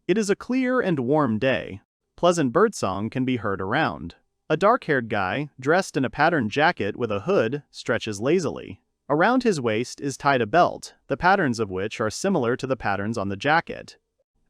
It is a clear and warm day. Pleasant birdsong can be heard around. A dark-haired guy, dressed in a patterned jacket with a hood, stretches lazily. Around his waist is tied a belt, the patterns of which are similar to the patterns on the jacket.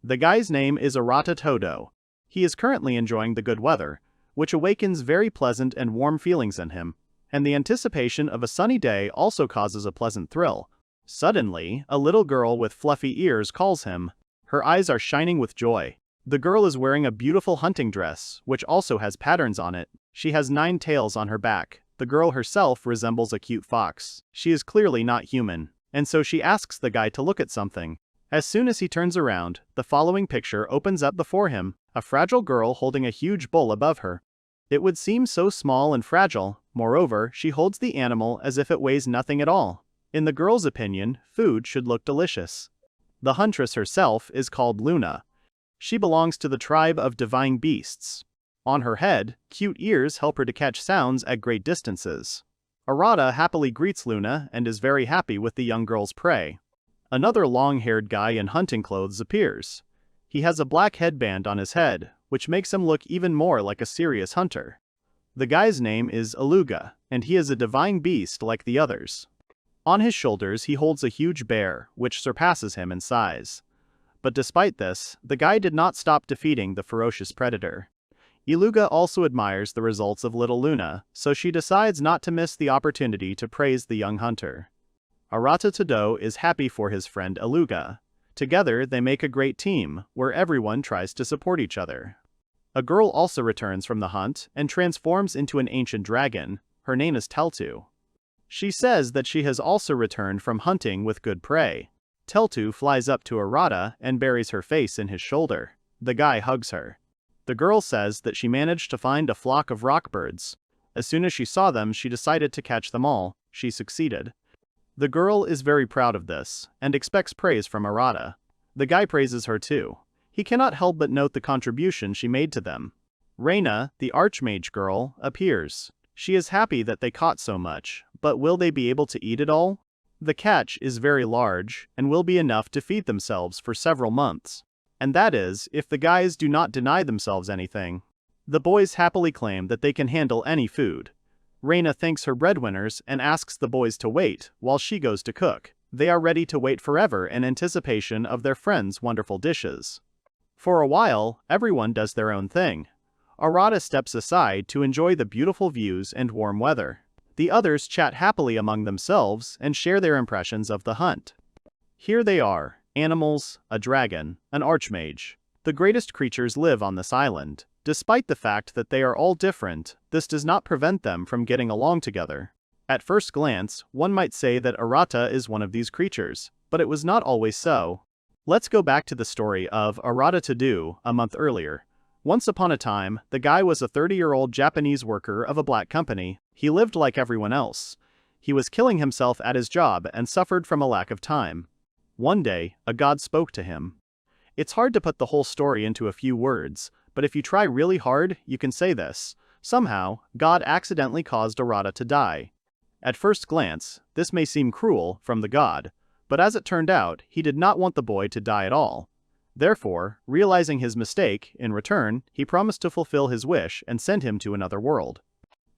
The guy's name is Arata Todo. He is currently enjoying the good weather, which awakens very pleasant and warm feelings in him, and the anticipation of a sunny day also causes a pleasant thrill. Suddenly, a little girl with fluffy ears calls him. Her eyes are shining with joy. The girl is wearing a beautiful hunting dress, which also has patterns on it. She has 9 tails on her back. The girl herself resembles a cute fox. She is clearly not human, and so she asks the guy to look at something. As soon as he turns around, the following picture opens up before him, a fragile girl holding a huge bull above her. It would seem so small and fragile. Moreover, she holds the animal as if it weighs nothing at all. In the girl's opinion, food should look delicious. The huntress herself is called Luna. She belongs to the tribe of divine beasts. On her head, cute ears help her to catch sounds at great distances. Arata happily greets Luna and is very happy with the young girl's prey. Another long-haired guy in hunting clothes appears. He has a black headband on his head, which makes him look even more like a serious hunter. The guy's name is Aluga, and he is a divine beast like the others. On his shoulders he holds a huge bear, which surpasses him in size. But despite this, the guy did not stop defeating the ferocious predator. Iluga also admires the results of little Luna, so she decides not to miss the opportunity to praise the young hunter. Arata Todo is happy for his friend Aluga. Together they make a great team, where everyone tries to support each other. A girl also returns from the hunt and transforms into an ancient dragon. Her name is Teltu. She says that she has also returned from hunting with good prey. Teltu flies up to Arata and buries her face in his shoulder. The guy hugs her. The girl says that she managed to find a flock of rockbirds. As soon as she saw them, she decided to catch them all. She succeeded. The girl is very proud of this, and expects praise from Arata. The guy praises her too. He cannot help but note the contribution she made to them. Reina, the archmage girl, appears. She is happy that they caught so much, but will they be able to eat it all? The catch is very large, and will be enough to feed themselves for several months. And that is, if the guys do not deny themselves anything. The boys happily claim that they can handle any food. Reina thanks her breadwinners and asks the boys to wait while she goes to cook. They are ready to wait forever in anticipation of their friends' wonderful dishes. For a while, everyone does their own thing. Arata steps aside to enjoy the beautiful views and warm weather. The others chat happily among themselves and share their impressions of the hunt. Here they are: animals, a dragon, an archmage. The greatest creatures live on this island. Despite the fact that they are all different, this does not prevent them from getting along together. At first glance, one might say that Arata is one of these creatures, but it was not always so. Let's go back to the story of Arata Todo a month earlier. Once upon a time, the guy was a 30-year-old Japanese worker of a black company. He lived like everyone else. He was killing himself at his job and suffered from a lack of time. One day, a god spoke to him. It's hard to put the whole story into a few words, but if you try really hard, you can say this. Somehow, God accidentally caused Arata to die. At first glance, this may seem cruel from the god, but as it turned out, he did not want the boy to die at all. Therefore, realizing his mistake, in return, he promised to fulfill his wish and send him to another world.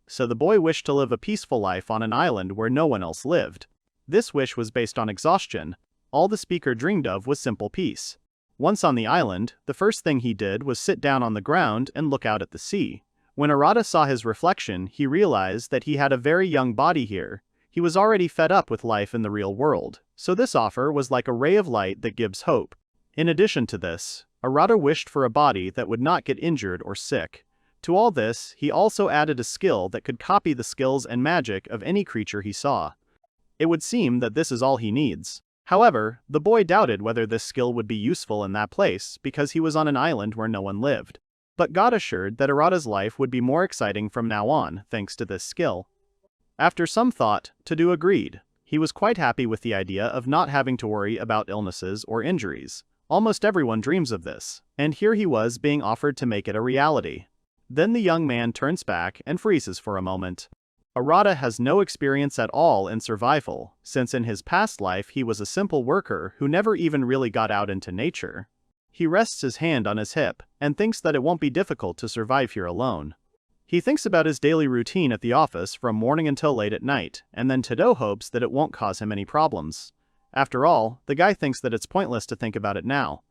So the boy wished to live a peaceful life on an island where no one else lived. This wish was based on exhaustion. All the speaker dreamed of was simple peace. Once on the island, the first thing he did was sit down on the ground and look out at the sea. When Arata saw his reflection, he realized that he had a very young body here. He was already fed up with life in the real world, so this offer was like a ray of light that gives hope. In addition to this, Arata wished for a body that would not get injured or sick. To all this, he also added a skill that could copy the skills and magic of any creature he saw. It would seem that this is all he needs. However, the boy doubted whether this skill would be useful in that place because he was on an island where no one lived. But God assured that Arata's life would be more exciting from now on thanks to this skill. After some thought, Todo agreed. He was quite happy with the idea of not having to worry about illnesses or injuries. Almost everyone dreams of this, and here he was being offered to make it a reality. Then the young man turns back and freezes for a moment. Arata has no experience at all in survival, since in his past life he was a simple worker who never even really got out into nature. He rests his hand on his hip and thinks that it won't be difficult to survive here alone. He thinks about his daily routine at the office from morning until late at night, and then Todo hopes that it won't cause him any problems. After all, the guy thinks that it's pointless to think about it now.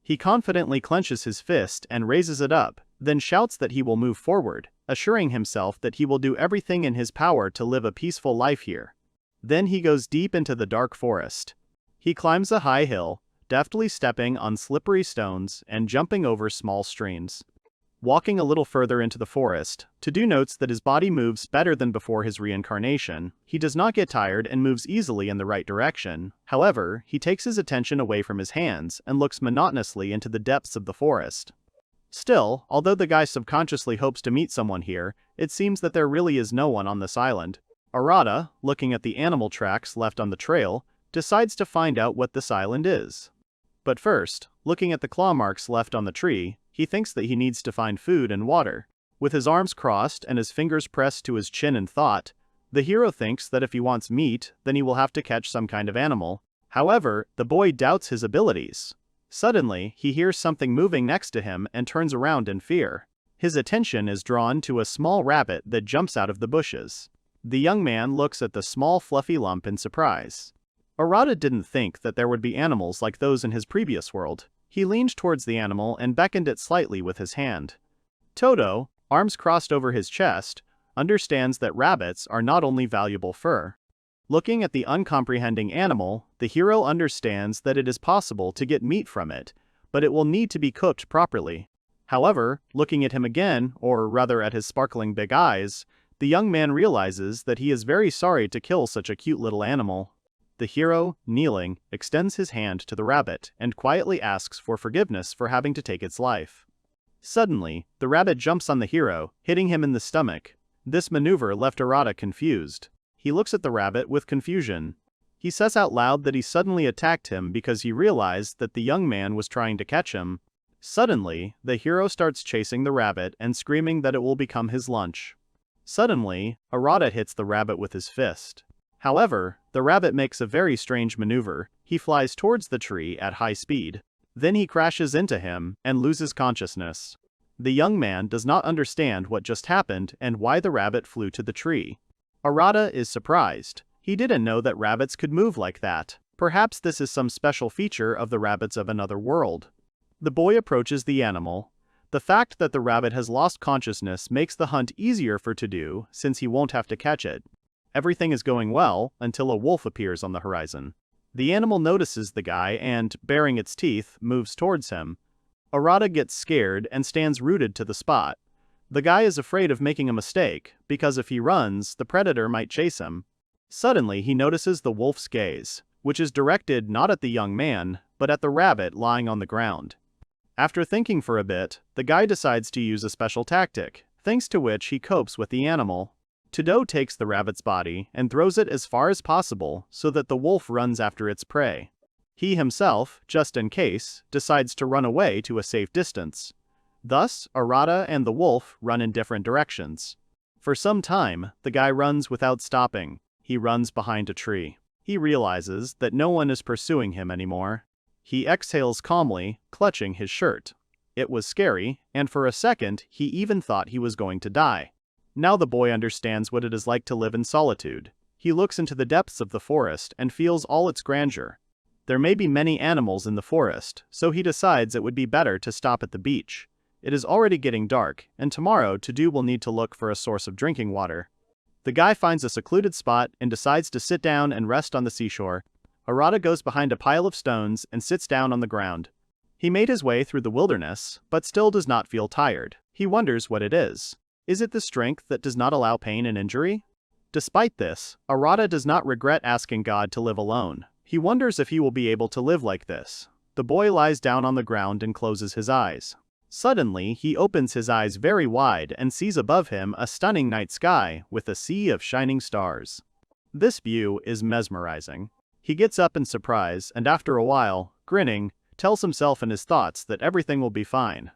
He confidently clenches his fist and raises it up, then shouts that he will move forward, assuring himself that he will do everything in his power to live a peaceful life here. Then he goes deep into the dark forest. He climbs a high hill, deftly stepping on slippery stones and jumping over small streams. Walking a little further into the forest, Todo notes that his body moves better than before his reincarnation. He does not get tired and moves easily in the right direction. However, he takes his attention away from his hands and looks monotonously into the depths of the forest. Still, although the guy subconsciously hopes to meet someone here, it seems that there really is no one on this island. Arata, looking at the animal tracks left on the trail, decides to find out what this island is. But first, looking at the claw marks left on the tree, he thinks that he needs to find food and water. With his arms crossed and his fingers pressed to his chin in thought, the hero thinks that if he wants meat, then he will have to catch some kind of animal. However, the boy doubts his abilities. Suddenly, he hears something moving next to him and turns around in fear. His attention is drawn to a small rabbit that jumps out of the bushes. The young man looks at the small fluffy lump in surprise. Arata didn't think that there would be animals like those in his previous world. He leaned towards the animal and beckoned it slightly with his hand. Todo, arms crossed over his chest, understands that rabbits are not only valuable fur. Looking at the uncomprehending animal, the hero understands that it is possible to get meat from it, but it will need to be cooked properly. However, looking at him again, or rather at his sparkling big eyes, the young man realizes that he is very sorry to kill such a cute little animal. The hero, kneeling, extends his hand to the rabbit and quietly asks for forgiveness for having to take its life. Suddenly, the rabbit jumps on the hero, hitting him in the stomach. This maneuver left Arata confused. He looks at the rabbit with confusion. He says out loud that he suddenly attacked him because he realized that the young man was trying to catch him. Suddenly, the hero starts chasing the rabbit and screaming that it will become his lunch. Suddenly, Arata hits the rabbit with his fist. However, the rabbit makes a very strange maneuver. He flies towards the tree at high speed. Then he crashes into him and loses consciousness. The young man does not understand what just happened and why the rabbit flew to the tree. Arata is surprised. He didn't know that rabbits could move like that. Perhaps this is some special feature of the rabbits of another world. The boy approaches the animal. The fact that the rabbit has lost consciousness makes the hunt easier for Todo since he won't have to catch it. Everything is going well until a wolf appears on the horizon. The animal notices the guy and, baring its teeth, moves towards him. Arata gets scared and stands rooted to the spot. The guy is afraid of making a mistake, because if he runs, the predator might chase him. Suddenly he notices the wolf's gaze, which is directed not at the young man, but at the rabbit lying on the ground. After thinking for a bit, the guy decides to use a special tactic, thanks to which he copes with the animal. Todo takes the rabbit's body and throws it as far as possible so that the wolf runs after its prey. He himself, just in case, decides to run away to a safe distance. Thus, Arata and the wolf run in different directions. For some time, the guy runs without stopping. He runs behind a tree. He realizes that no one is pursuing him anymore. He exhales calmly, clutching his shirt. It was scary, and for a second, he even thought he was going to die. Now the boy understands what it is like to live in solitude. He looks into the depths of the forest and feels all its grandeur. There may be many animals in the forest, so he decides it would be better to stop at the beach. It is already getting dark, and tomorrow Todo will need to look for a source of drinking water. The guy finds a secluded spot and decides to sit down and rest on the seashore. Arata goes behind a pile of stones and sits down on the ground. He made his way through the wilderness, but still does not feel tired. He wonders what it is. Is it the strength that does not allow pain and injury? Despite this, Arata does not regret asking God to live alone. He wonders if he will be able to live like this. The boy lies down on the ground and closes his eyes. Suddenly, he opens his eyes very wide and sees above him a stunning night sky with a sea of shining stars. This view is mesmerizing. He gets up in surprise and after a while, grinning, tells himself in his thoughts that everything will be fine.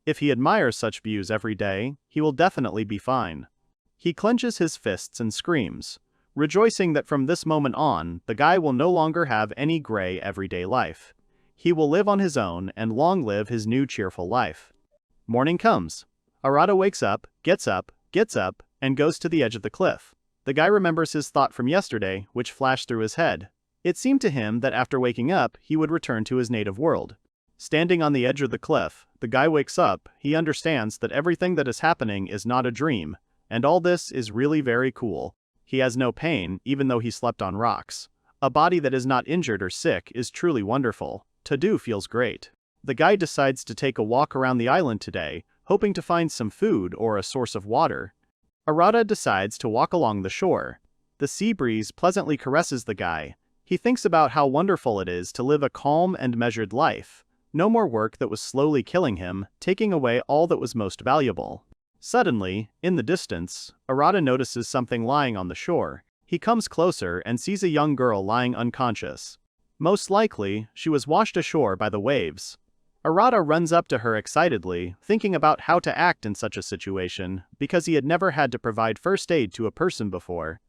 If he admires such views every day, he will definitely be fine. He clenches his fists and screams, rejoicing that from this moment on, the guy will no longer have any gray everyday life. He will live on his own and long live his new cheerful life. Morning comes. Arata wakes up, gets up, and goes to the edge of the cliff. The guy remembers his thought from yesterday, which flashed through his head. It seemed to him that after waking up, he would return to his native world. Standing on the edge of the cliff, the guy wakes up. He understands that everything that is happening is not a dream, and all this is really very cool. He has no pain, even though he slept on rocks. A body that is not injured or sick is truly wonderful. To do feels great. The guy decides to take a walk around the island today, hoping to find some food or a source of water. Arata decides to walk along the shore. The sea breeze pleasantly caresses the guy. He thinks about how wonderful it is to live a calm and measured life. No more work that was slowly killing him, taking away all that was most valuable. Suddenly, in the distance, Arata notices something lying on the shore. He comes closer and sees a young girl lying unconscious. Most likely, she was washed ashore by the waves. Arata runs up to her excitedly, thinking about how to act in such a situation, because he had never had to provide first aid to a person before.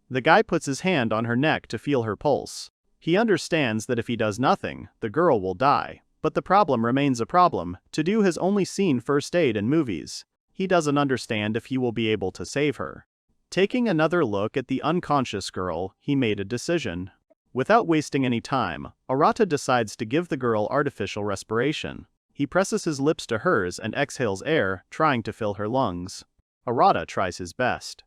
The guy puts his hand on her neck to feel her pulse. He understands that if he does nothing, the girl will die. But the problem remains a problem. Todo has only seen first aid in movies. He doesn't understand if he will be able to save her. Taking another look at the unconscious girl, he made a decision. Without wasting any time, Arata decides to give the girl artificial respiration. He presses his lips to hers and exhales air, trying to fill her lungs. Arata tries his best.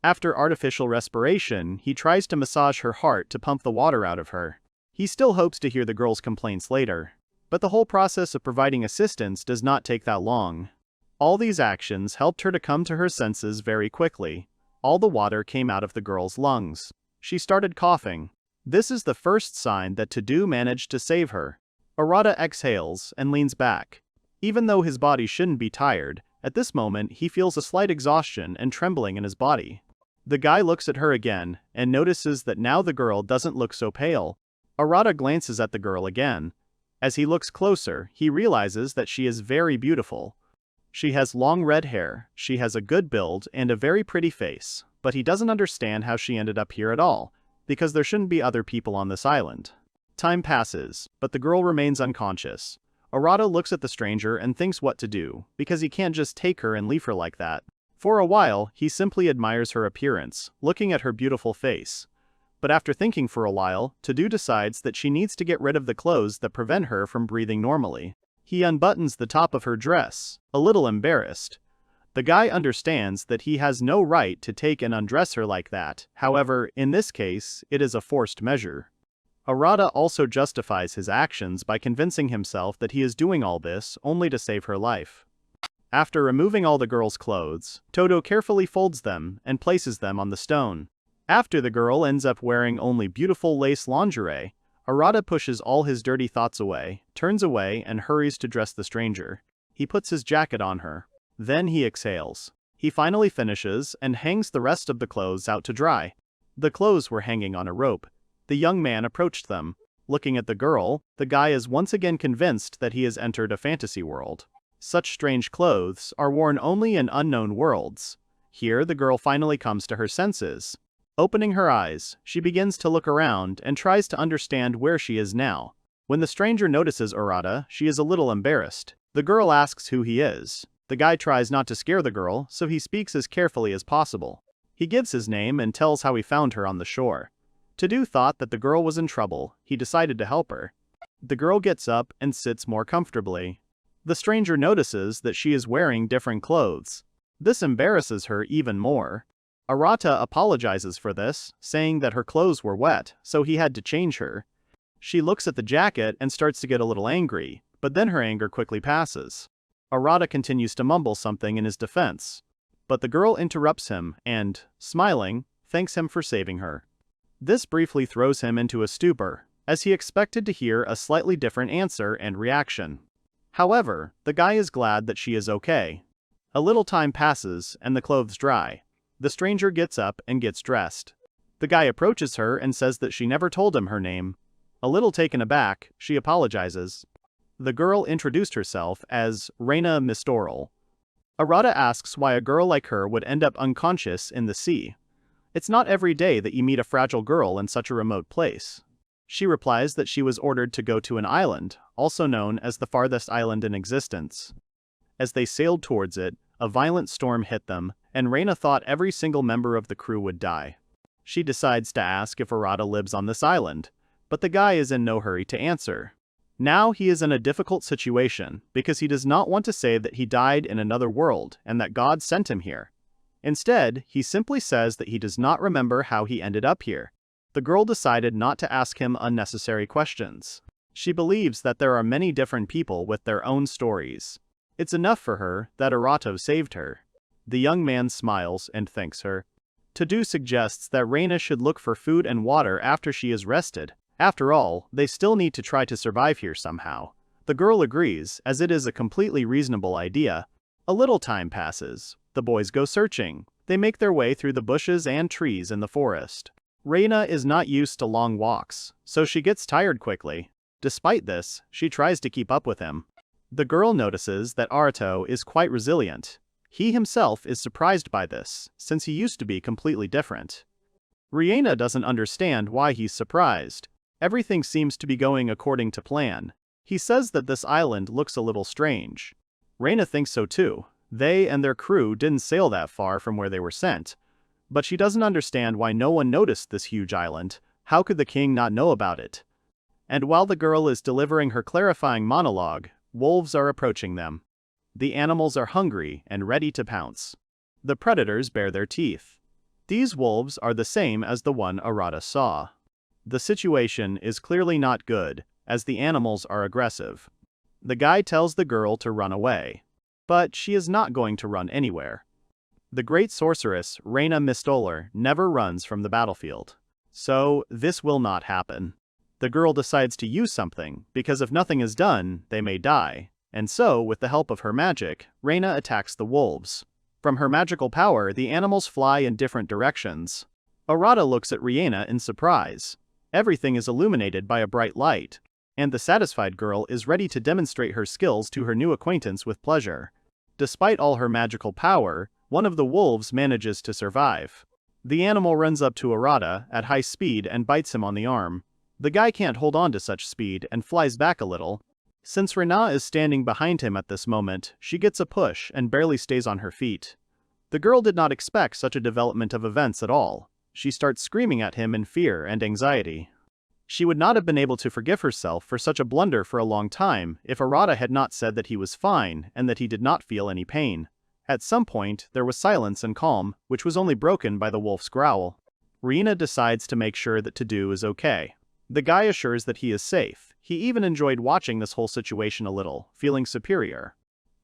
After artificial respiration, he tries to massage her heart to pump the water out of her. He still hopes to hear the girl's complaints later. But the whole process of providing assistance does not take that long. All these actions helped her to come to her senses very quickly. All the water came out of the girl's lungs. She started coughing. This is the first sign that Todo managed to save her. Arata exhales and leans back. Even though his body shouldn't be tired, at this moment he feels a slight exhaustion and trembling in his body. The guy looks at her again and notices that now the girl doesn't look so pale. Arata glances at the girl again. As he looks closer, he realizes that she is very beautiful. She has long red hair, she has a good build and a very pretty face, but he doesn't understand how she ended up here at all, because there shouldn't be other people on this island. Time passes, but the girl remains unconscious. Arata looks at the stranger and thinks what to do, because he can't just take her and leave her like that. For a while, he simply admires her appearance, looking at her beautiful face. But after thinking for a while, Todo decides that she needs to get rid of the clothes that prevent her from breathing normally. He unbuttons the top of her dress, a little embarrassed. The guy understands that he has no right to take and undress her like that. However, in this case, it is a forced measure. Arata also justifies his actions by convincing himself that he is doing all this only to save her life. After removing all the girl's clothes, Todo carefully folds them and places them on the stone. After the girl ends up wearing only beautiful lace lingerie, Arata pushes all his dirty thoughts away, turns away and hurries to dress the stranger. He puts his jacket on her. Then he exhales. He finally finishes and hangs the rest of the clothes out to dry. The clothes were hanging on a rope. The young man approached them. Looking at the girl, the guy is once again convinced that he has entered a fantasy world. Such strange clothes are worn only in unknown worlds. Here the girl finally comes to her senses. Opening her eyes, she begins to look around and tries to understand where she is now. When the stranger notices Arata, she is a little embarrassed. The girl asks who he is. The guy tries not to scare the girl, so he speaks as carefully as possible. He gives his name and tells how he found her on the shore. Todo thought that the girl was in trouble. He decided to help her. The girl gets up and sits more comfortably. The stranger notices that she is wearing different clothes. This embarrasses her even more. Arata apologizes for this, saying that her clothes were wet, so he had to change her. She looks at the jacket and starts to get a little angry, but then her anger quickly passes. Arata continues to mumble something in his defense, but the girl interrupts him and, smiling, thanks him for saving her. This briefly throws him into a stupor, as he expected to hear a slightly different answer and reaction. However, the guy is glad that she is okay. A little time passes and the clothes dry. The stranger gets up and gets dressed. The guy approaches her and says that she never told him her name. A little taken aback, she apologizes. The girl introduced herself as Reina Mistoral. Arata asks why a girl like her would end up unconscious in the sea. It's not every day that you meet a fragile girl in such a remote place. She replies that she was ordered to go to an island, also known as the farthest island in existence. As they sailed towards it, a violent storm hit them, and Reina thought every single member of the crew would die. She decides to ask if Arata lives on this island, but the guy is in no hurry to answer. Now he is in a difficult situation because he does not want to say that he died in another world and that God sent him here. Instead, he simply says that he does not remember how he ended up here. The girl decided not to ask him unnecessary questions. She believes that there are many different people with their own stories. It's enough for her that Arata saved her. The young man smiles and thanks her. Todo suggests that Reina should look for food and water after she is rested. After all, they still need to try to survive here somehow. The girl agrees, as it is a completely reasonable idea. A little time passes. The boys go searching. They make their way through the bushes and trees in the forest. Reina is not used to long walks, so she gets tired quickly. Despite this, she tries to keep up with him. The girl notices that Arata is quite resilient. He himself is surprised by this, since he used to be completely different. Reina doesn't understand why he's surprised. Everything seems to be going according to plan. He says that this island looks a little strange. Reina thinks so too. They and their crew didn't sail that far from where they were sent. But she doesn't understand why no one noticed this huge island. How could the king not know about it? And while the girl is delivering her clarifying monologue, wolves are approaching them. The animals are hungry and ready to pounce. The predators bare their teeth. These wolves are the same as the one Arata saw. The situation is clearly not good, as the animals are aggressive. The guy tells the girl to run away. But she is not going to run anywhere. The great sorceress, Reina Mistoller, never runs from the battlefield. So, this will not happen. The girl decides to use something, because if nothing is done, they may die. And so, with the help of her magic, Reina attacks the wolves. From her magical power, the animals fly in different directions. Arata looks at Reina in surprise. Everything is illuminated by a bright light, and the satisfied girl is ready to demonstrate her skills to her new acquaintance with pleasure. Despite all her magical power, one of the wolves manages to survive. The animal runs up to Arata at high speed and bites him on the arm. The guy can't hold on to such speed and flies back a little. Since Reina is standing behind him at this moment, she gets a push and barely stays on her feet. The girl did not expect such a development of events at all. She starts screaming at him in fear and anxiety. She would not have been able to forgive herself for such a blunder for a long time if Arata had not said that he was fine and that he did not feel any pain. At some point, there was silence and calm, which was only broken by the wolf's growl. Reina decides to make sure that Todo is okay. The guy assures that he is safe. He even enjoyed watching this whole situation a little, feeling superior.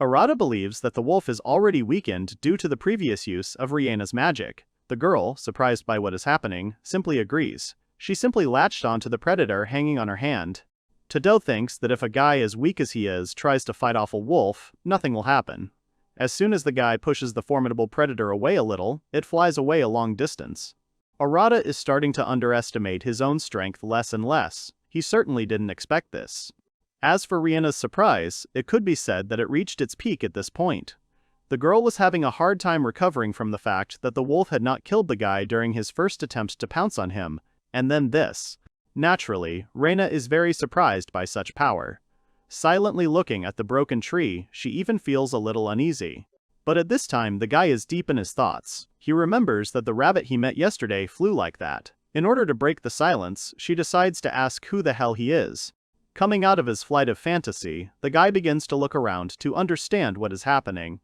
Arata believes that the wolf is already weakened due to the previous use of Reina's magic. The girl, surprised by what is happening, simply agrees. She simply latched onto the predator hanging on her hand. Todo thinks that if a guy as weak as he is tries to fight off a wolf, nothing will happen. As soon as the guy pushes the formidable predator away a little, it flies away a long distance. Arata is starting to underestimate his own strength less and less. He certainly didn't expect this. As for Reina's surprise, it could be said that it reached its peak at this point. The girl was having a hard time recovering from the fact that the wolf had not killed the guy during his first attempt to pounce on him, and then this. Naturally, Reina is very surprised by such power. Silently looking at the broken tree, she even feels a little uneasy. But at this time, the guy is deep in his thoughts. He remembers that the rabbit he met yesterday flew like that. In order to break the silence, she decides to ask who the hell he is. Coming out of his flight of fantasy, the guy begins to look around to understand what is happening.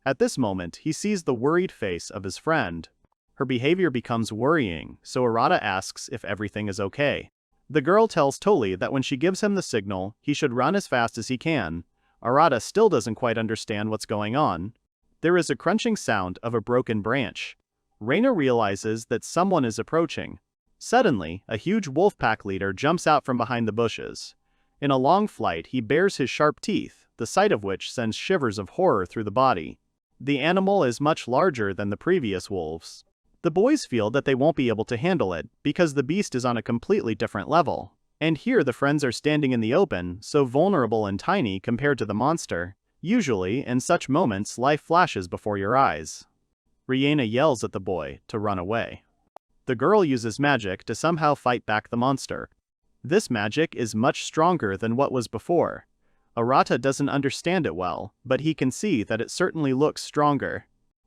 At this moment, he sees the worried face of his friend. Her behavior becomes worrying, so Arata asks if everything is okay. The girl tells Toli that when she gives him the signal, he should run as fast as he can. Arata still doesn't quite understand what's going on. There is a crunching sound of a broken branch. Reina realizes that someone is approaching. Suddenly, a huge wolf pack leader jumps out from behind the bushes. In a long flight, he bares his sharp teeth, the sight of which sends shivers of horror through the body. The animal is much larger than the previous wolves. The boys feel that they won't be able to handle it, because the beast is on a completely different level. And here the friends are standing in the open, so vulnerable and tiny compared to the monster. Usually, in such moments, life flashes before your eyes. Reina yells at the boy to run away. The girl uses magic to somehow fight back the monster. This magic is much stronger than what was before. Arata doesn't understand it well, but he can see that it certainly looks stronger.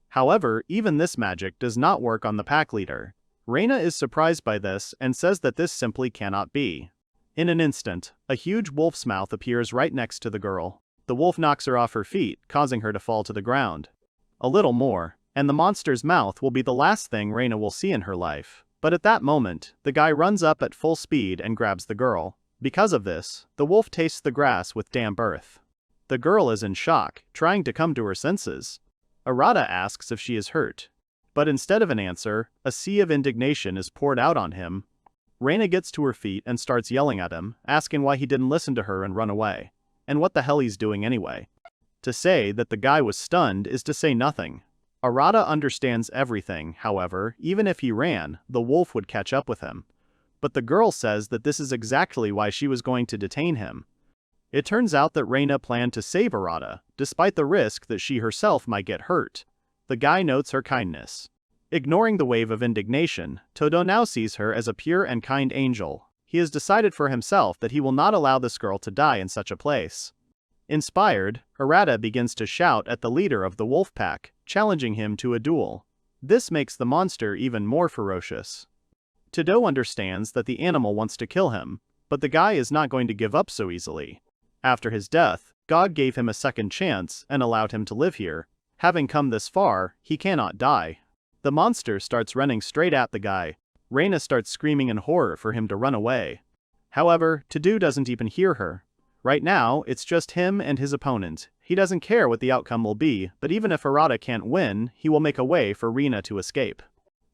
However, even this magic does not work on the pack leader. Reina is surprised by this and says that this simply cannot be. In an instant, a huge wolf's mouth appears right next to the girl. The wolf knocks her off her feet, causing her to fall to the ground. A little more, and the monster's mouth will be the last thing Reina will see in her life. But at that moment, the guy runs up at full speed and grabs the girl. Because of this, the wolf tastes the grass with damp earth. The girl is in shock, trying to come to her senses. Arata asks if she is hurt. But instead of an answer, a sea of indignation is poured out on him. Reina gets to her feet and starts yelling at him, asking why he didn't listen to her and run away. And what the hell he's doing anyway. To say that the guy was stunned is to say nothing. Arata understands everything, however, even if he ran, the wolf would catch up with him. But the girl says that this is exactly why she was going to detain him. It turns out that Reina planned to save Arata, despite the risk that she herself might get hurt. The guy notes her kindness. Ignoring the wave of indignation, Todo now sees her as a pure and kind angel. He has decided for himself that he will not allow this girl to die in such a place. Inspired, Arata begins to shout at the leader of the wolf pack, challenging him to a duel. This makes the monster even more ferocious. Todo understands that the animal wants to kill him, but the guy is not going to give up so easily. After his death, God gave him a second chance and allowed him to live here. Having come this far, he cannot die. The monster starts running straight at the guy. Reina starts screaming in horror for him to run away. However, Todo doesn't even hear her. Right now, it's just him and his opponent. He doesn't care what the outcome will be, but even if Arata can't win, he will make a way for Reina to escape.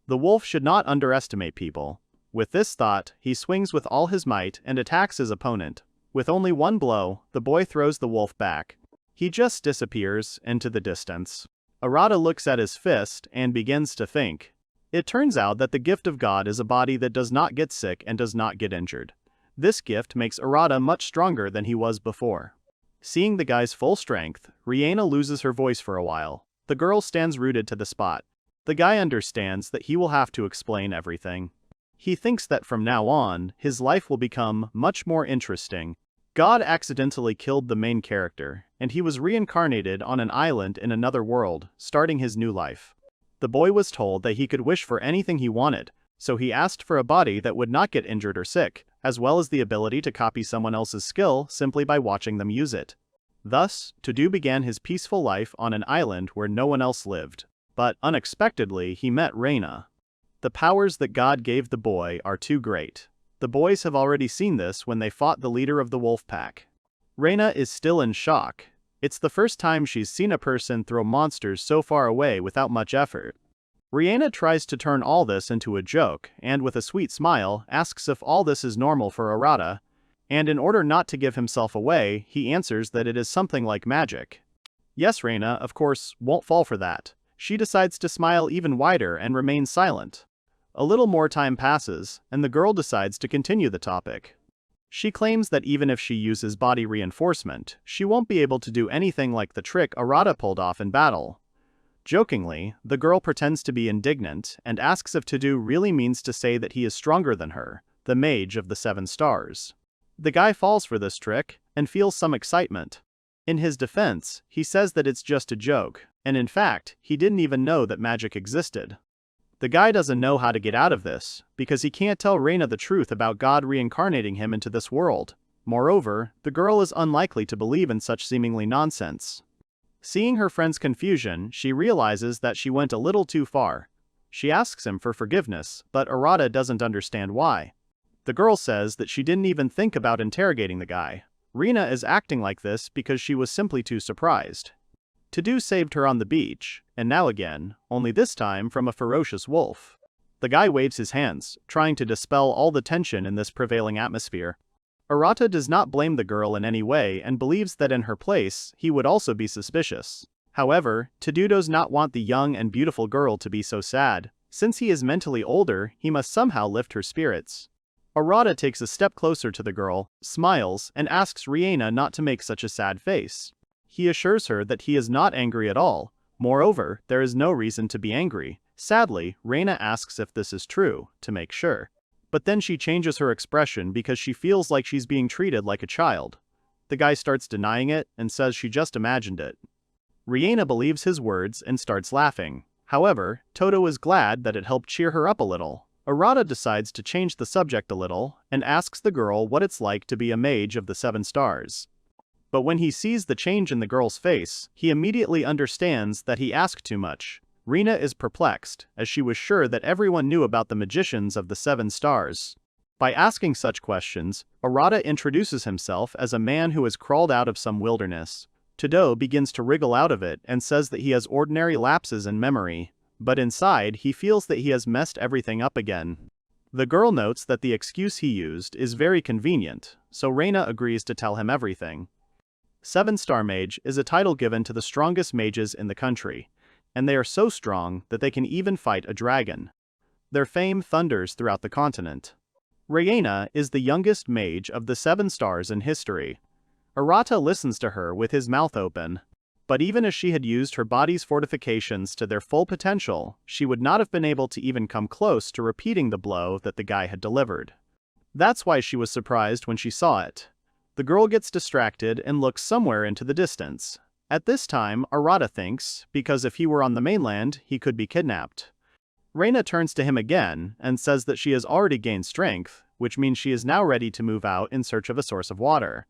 The wolf should not underestimate people. With this thought, he swings with all his might and attacks his opponent. With only one blow, the boy throws the wolf back. He just disappears into the distance. Arata looks at his fist and begins to think. It turns out that the gift of God is a body that does not get sick and does not get injured. This gift makes Arata much stronger than he was before. Seeing the guy's full strength, Reina loses her voice for a while. The girl stands rooted to the spot. The guy understands that he will have to explain everything. He thinks that from now on, his life will become much more interesting. God accidentally killed the main character, and he was reincarnated on an island in another world, starting his new life. The boy was told that he could wish for anything he wanted, so he asked for a body that would not get injured or sick, as well as the ability to copy someone else's skill simply by watching them use it. Thus, Todo began his peaceful life on an island where no one else lived. But, unexpectedly, he met Reina. The powers that God gave the boy are too great. The boys have already seen this when they fought the leader of the wolf pack. Reina is still in shock. It's the first time she's seen a person throw monsters so far away without much effort. Reina tries to turn all this into a joke, and with a sweet smile, asks if all this is normal for Arata, and in order not to give himself away, he answers that it is something like magic. Yes, Reina, of course, won't fall for that. She decides to smile even wider and remains silent. A little more time passes, and the girl decides to continue the topic. She claims that even if she uses body reinforcement, she won't be able to do anything like the trick Arata pulled off in battle. Jokingly, the girl pretends to be indignant and asks if Todo really means to say that he is stronger than her, the mage of the 7 stars. The guy falls for this trick and feels some excitement. In his defense, he says that it's just a joke, and in fact, he didn't even know that magic existed. The guy doesn't know how to get out of this, because he can't tell Reina the truth about God reincarnating him into this world. Moreover, the girl is unlikely to believe in such seemingly nonsense. Seeing her friend's confusion, she realizes that she went a little too far. She asks him for forgiveness, but Arata doesn't understand why. The girl says that she didn't even think about interrogating the guy. Reina is acting like this because she was simply too surprised. Todo saved her on the beach, and now again, only this time from a ferocious wolf. The guy waves his hands, trying to dispel all the tension in this prevailing atmosphere. Arata does not blame the girl in any way and believes that in her place, he would also be suspicious. However, Todo does not want the young and beautiful girl to be so sad. Since he is mentally older, he must somehow lift her spirits. Arata takes a step closer to the girl, smiles, and asks Reina not to make such a sad face. He assures her that he is not angry at all. Moreover, there is no reason to be angry. Sadly, Reina asks if this is true, to make sure. But then she changes her expression because she feels like she's being treated like a child. The guy starts denying it and says she just imagined it. Rihanna believes his words and starts laughing. However, Todo is glad that it helped cheer her up a little. Arata decides to change the subject a little and asks the girl what it's like to be a mage of the 7 stars. But when he sees the change in the girl's face, he immediately understands that he asked too much. Rina is perplexed, as she was sure that everyone knew about the magicians of the 7 stars. By asking such questions, Arata introduces himself as a man who has crawled out of some wilderness. Todo begins to wriggle out of it and says that he has ordinary lapses in memory, but inside he feels that he has messed everything up again. The girl notes that the excuse he used is very convenient, so Reyna agrees to tell him everything. 7-star mage is a title given to the strongest mages in the country, and they are so strong that they can even fight a dragon. Their fame thunders throughout the continent. Reyna is the youngest mage of the 7 stars in history. Arata listens to her with his mouth open. But even as she had used her body's fortifications to their full potential, she would not have been able to even come close to repeating the blow that the guy had delivered. That's why she was surprised when she saw it. The girl gets distracted and looks somewhere into the distance. At this time, Arata thinks, because if he were on the mainland, he could be kidnapped. Reyna turns to him again and says that she has already gained strength, which means she is now ready to move out in search of a source of water.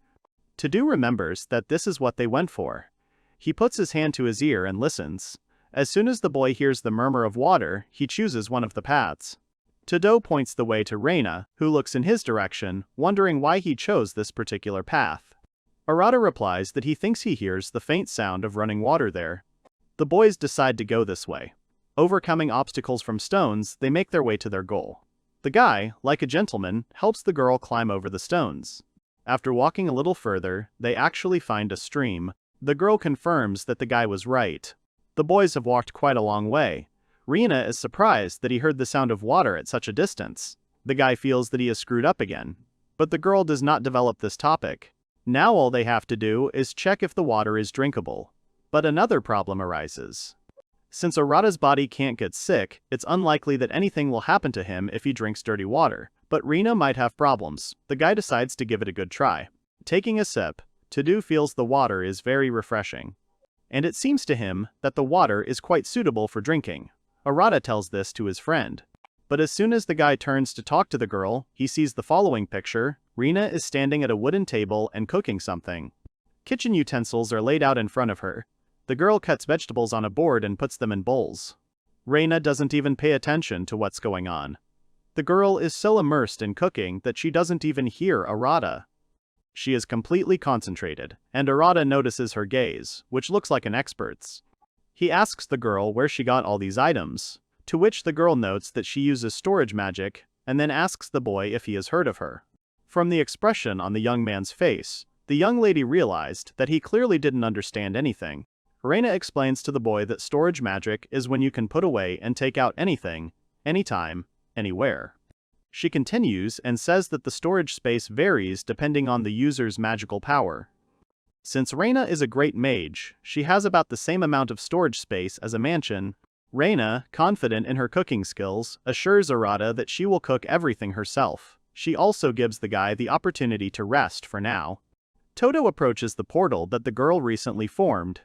Todo remembers that this is what they went for. He puts his hand to his ear and listens. As soon as the boy hears the murmur of water, he chooses one of the paths. Todo points the way to Reyna, who looks in his direction, wondering why he chose this particular path. Arata replies that he thinks he hears the faint sound of running water there. The boys decide to go this way. Overcoming obstacles from stones, they make their way to their goal. The guy, like a gentleman, helps the girl climb over the stones. After walking a little further, they actually find a stream. The girl confirms that the guy was right. The boys have walked quite a long way. Rina is surprised that he heard the sound of water at such a distance. The guy feels that he has screwed up again. But the girl does not develop this topic. Now all they have to do is check if the water is drinkable. But another problem arises. Since Arata's body can't get sick, it's unlikely that anything will happen to him if he drinks dirty water. But Rina might have problems. The guy decides to give it a good try. Taking a sip, Todo feels the water is very refreshing. And it seems to him that the water is quite suitable for drinking. Arata tells this to his friend. But as soon as the guy turns to talk to the girl, he sees the following picture. Rina is standing at a wooden table and cooking something. Kitchen utensils are laid out in front of her. The girl cuts vegetables on a board and puts them in bowls. Reyna doesn't even pay attention to what's going on. The girl is so immersed in cooking that she doesn't even hear Arata. She is completely concentrated, and Arata notices her gaze, which looks like an expert's. He asks the girl where she got all these items, to which the girl notes that she uses storage magic, and then asks the boy if he has heard of her. From the expression on the young man's face, the young lady realized that he clearly didn't understand anything. Reyna explains to the boy that storage magic is when you can put away and take out anything, anytime, anywhere. She continues and says that the storage space varies depending on the user's magical power. Since Reyna is a great mage, she has about the same amount of storage space as a mansion. Reyna, confident in her cooking skills, assures Arata that she will cook everything herself. She also gives the guy the opportunity to rest for now. Todo approaches the portal that the girl recently formed.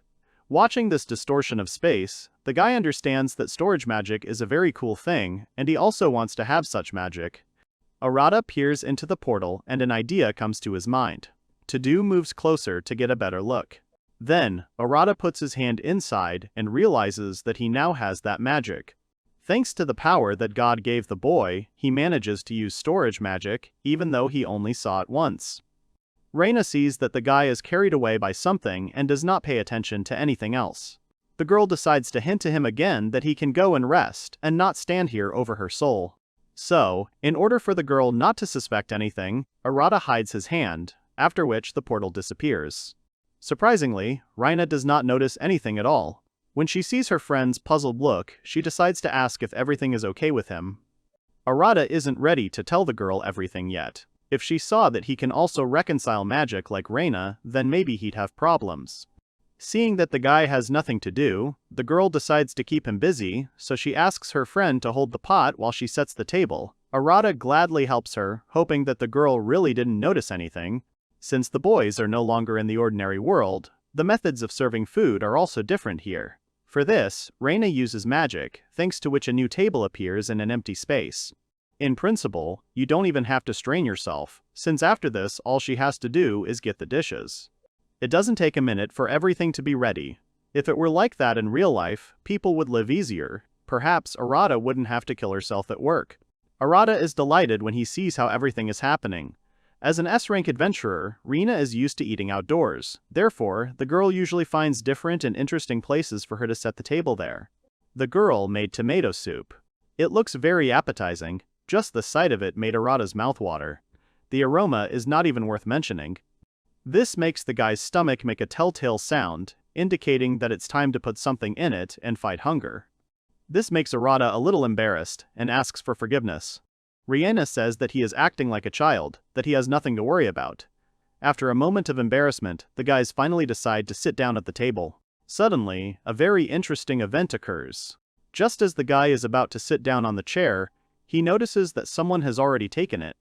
Watching this distortion of space, the guy understands that storage magic is a very cool thing, and he also wants to have such magic. Arata peers into the portal and an idea comes to his mind. Todo moves closer to get a better look. Then, Arata puts his hand inside and realizes that he now has that magic. Thanks to the power that God gave the boy, he manages to use storage magic, even though he only saw it once. Reyna sees that the guy is carried away by something and does not pay attention to anything else. The girl decides to hint to him again that he can go and rest and not stand here over her soul. So, in order for the girl not to suspect anything, Arata hides his hand, after which the portal disappears. Surprisingly, Reyna does not notice anything at all. When she sees her friend's puzzled look, she decides to ask if everything is okay with him. Arata isn't ready to tell the girl everything yet. If she saw that he can also reconcile magic like Reyna, then maybe he'd have problems. Seeing that the guy has nothing to do, the girl decides to keep him busy, so she asks her friend to hold the pot while she sets the table. Arata gladly helps her, hoping that the girl really didn't notice anything. Since the boys are no longer in the ordinary world, the methods of serving food are also different here. For this, Reina uses magic, thanks to which a new table appears in an empty space. In principle, you don't even have to strain yourself, since after this all she has to do is get the dishes. It doesn't take a minute for everything to be ready. If it were like that in real life, people would live easier. Perhaps Arata wouldn't have to kill herself at work. Arata is delighted when he sees how everything is happening. As an S-rank adventurer, Reina is used to eating outdoors. Therefore, the girl usually finds different and interesting places for her to set the table there. The girl made tomato soup. It looks very appetizing. Just the sight of it made Arata's mouth water. The aroma is not even worth mentioning. This makes the guy's stomach make a telltale sound, indicating that it's time to put something in it and fight hunger. This makes Arata a little embarrassed and asks for forgiveness. Reina says that he is acting like a child, that he has nothing to worry about. After a moment of embarrassment, the guys finally decide to sit down at the table. Suddenly, a very interesting event occurs. Just as the guy is about to sit down on the chair, he notices that someone has already taken it.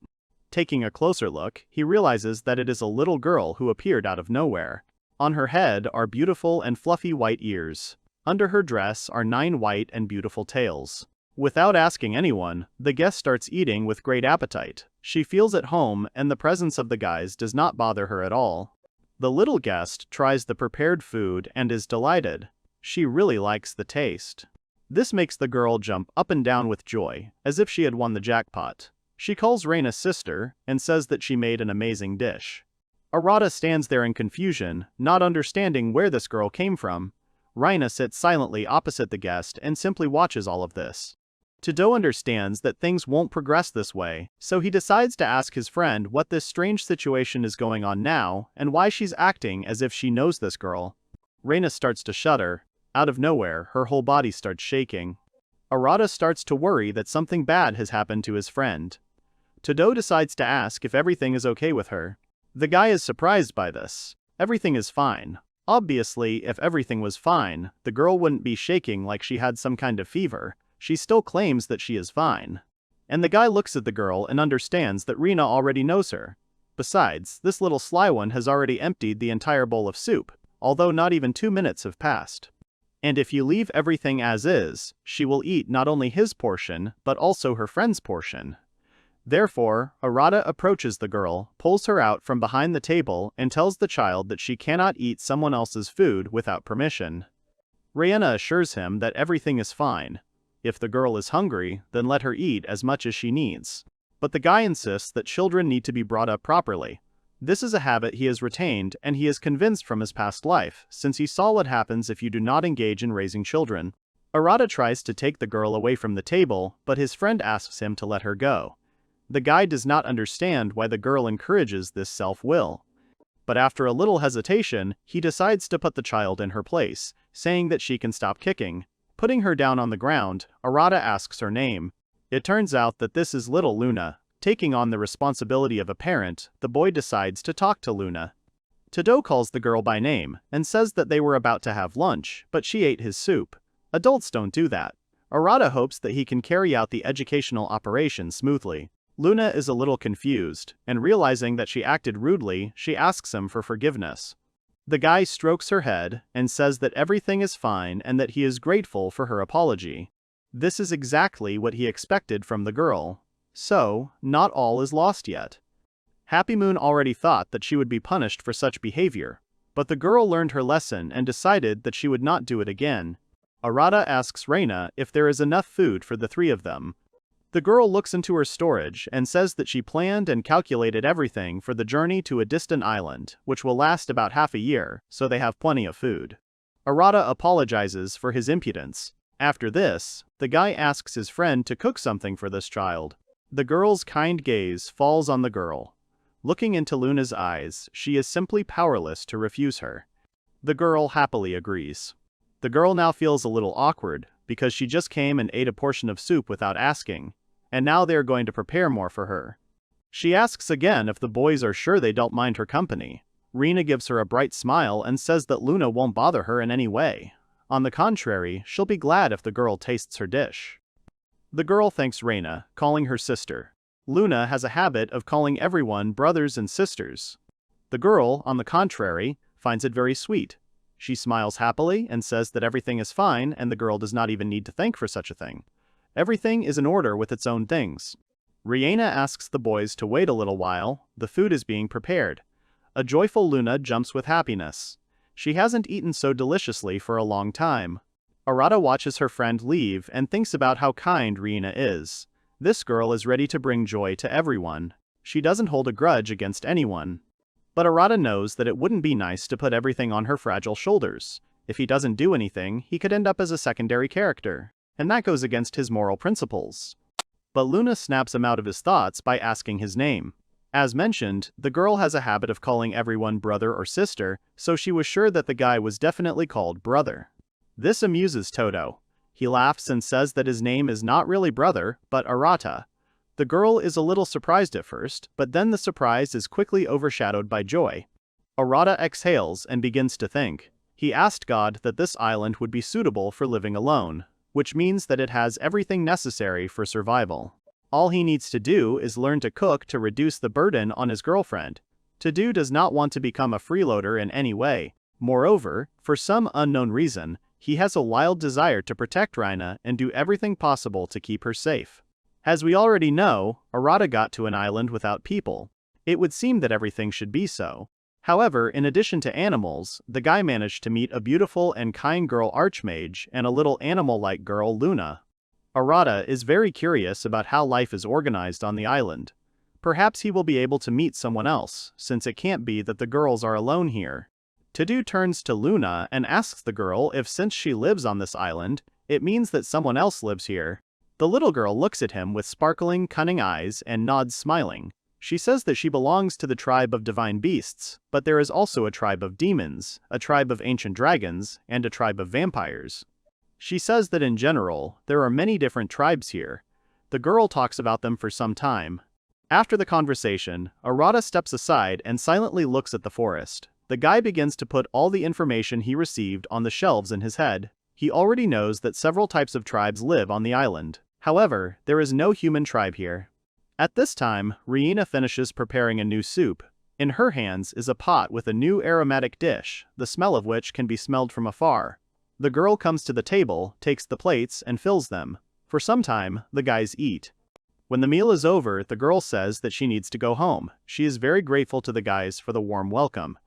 Taking a closer look, he realizes that it is a little girl who appeared out of nowhere. On her head are beautiful and fluffy white ears. Under her dress are 9 white and beautiful tails. Without asking anyone, the guest starts eating with great appetite. She feels at home, and the presence of the guys does not bother her at all. The little guest tries the prepared food and is delighted. She really likes the taste. This makes the girl jump up and down with joy, as if she had won the jackpot. She calls Reina sister, and says that she made an amazing dish. Arata stands there in confusion, not understanding where this girl came from. Reina sits silently opposite the guest and simply watches all of this. Todo understands that things won't progress this way, so he decides to ask his friend what this strange situation is going on now, and why she's acting as if she knows this girl. Reina starts to shudder. Out of nowhere, her whole body starts shaking. Arata starts to worry that something bad has happened to his friend. Todo decides to ask if everything is okay with her. The guy is surprised by this. Everything is fine. Obviously, if everything was fine, the girl wouldn't be shaking like she had some kind of fever. She still claims that she is fine. And the guy looks at the girl and understands that Reina already knows her. Besides, this little sly one has already emptied the entire bowl of soup, although not even 2 minutes have passed. And if you leave everything as is, she will eat not only his portion, but also her friend's portion. Therefore, Arata approaches the girl, pulls her out from behind the table, and tells the child that she cannot eat someone else's food without permission. Reina assures him that everything is fine. If the girl is hungry, then let her eat as much as she needs. But the guy insists that children need to be brought up properly. This is a habit he has retained, and he is convinced from his past life, since he saw what happens if you do not engage in raising children. Arata tries to take the girl away from the table, but his friend asks him to let her go. The guy does not understand why the girl encourages this self-will. But after a little hesitation, he decides to put the child in her place, saying that she can stop kicking. Putting her down on the ground, Arata asks her name. It turns out that this is little Luna. Taking on the responsibility of a parent, the boy decides to talk to Luna. Todo calls the girl by name, and says that they were about to have lunch, but she ate his soup. Adults don't do that. Arata hopes that he can carry out the educational operation smoothly. Luna is a little confused, and realizing that she acted rudely, she asks him for forgiveness. The guy strokes her head, and says that everything is fine and that he is grateful for her apology. This is exactly what he expected from the girl. So, not all is lost yet. Happy Moon already thought that she would be punished for such behavior, but the girl learned her lesson and decided that she would not do it again. Arata asks Reina if there is enough food for the 3 of them. The girl looks into her storage and says that she planned and calculated everything for the journey to a distant island, which will last about half a year, so they have plenty of food. Arata apologizes for his impudence. After this, the guy asks his friend to cook something for this child. The girl's kind gaze falls on the girl. Looking into Luna's eyes, she is simply powerless to refuse her. The girl happily agrees. The girl now feels a little awkward, because she just came and ate a portion of soup without asking, and now they are going to prepare more for her. She asks again if the boys are sure they don't mind her company. Reina gives her a bright smile and says that Luna won't bother her in any way. On the contrary, she'll be glad if the girl tastes her dish. The girl thanks Reina, calling her sister. Luna has a habit of calling everyone brothers and sisters. The girl, on the contrary, finds it very sweet. She smiles happily and says that everything is fine and the girl does not even need to thank for such a thing. Everything is in order with its own things. Reina asks the boys to wait a little while, the food is being prepared. A joyful Luna jumps with happiness. She hasn't eaten so deliciously for a long time. Arata watches her friend leave and thinks about how kind Reina is. This girl is ready to bring joy to everyone. She doesn't hold a grudge against anyone. But Arata knows that it wouldn't be nice to put everything on her fragile shoulders. If he doesn't do anything, he could end up as a secondary character, and that goes against his moral principles. But Luna snaps him out of his thoughts by asking his name. As mentioned, the girl has a habit of calling everyone brother or sister, so she was sure that the guy was definitely called brother. This amuses Todo. He laughs and says that his name is not really brother, but Arata. The girl is a little surprised at first, but then the surprise is quickly overshadowed by joy. Arata exhales and begins to think. He asked God that this island would be suitable for living alone, which means that it has everything necessary for survival. All he needs to do is learn to cook to reduce the burden on his girlfriend. Todo does not want to become a freeloader in any way. Moreover, for some unknown reason, he has a wild desire to protect Reina and do everything possible to keep her safe. As we already know, Arata got to an island without people. It would seem that everything should be so. However, in addition to animals, the guy managed to meet a beautiful and kind girl Archmage and a little animal-like girl Luna. Arata is very curious about how life is organized on the island. Perhaps he will be able to meet someone else, since it can't be that the girls are alone here. Todo turns to Luna and asks the girl if since she lives on this island, it means that someone else lives here. The little girl looks at him with sparkling, cunning eyes and nods smiling. She says that she belongs to the tribe of divine beasts, but there is also a tribe of demons, a tribe of ancient dragons, and a tribe of vampires. She says that in general, there are many different tribes here. The girl talks about them for some time. After the conversation, Arata steps aside and silently looks at the forest. The guy begins to put all the information he received on the shelves in his head. He already knows that several types of tribes live on the island. However, there is no human tribe here. At this time, Reina finishes preparing a new soup. In her hands is a pot with a new aromatic dish, the smell of which can be smelled from afar. The girl comes to the table, takes the plates, and fills them. For some time, the guys eat. When the meal is over, the girl says that she needs to go home. She is very grateful to the guys for the warm welcome.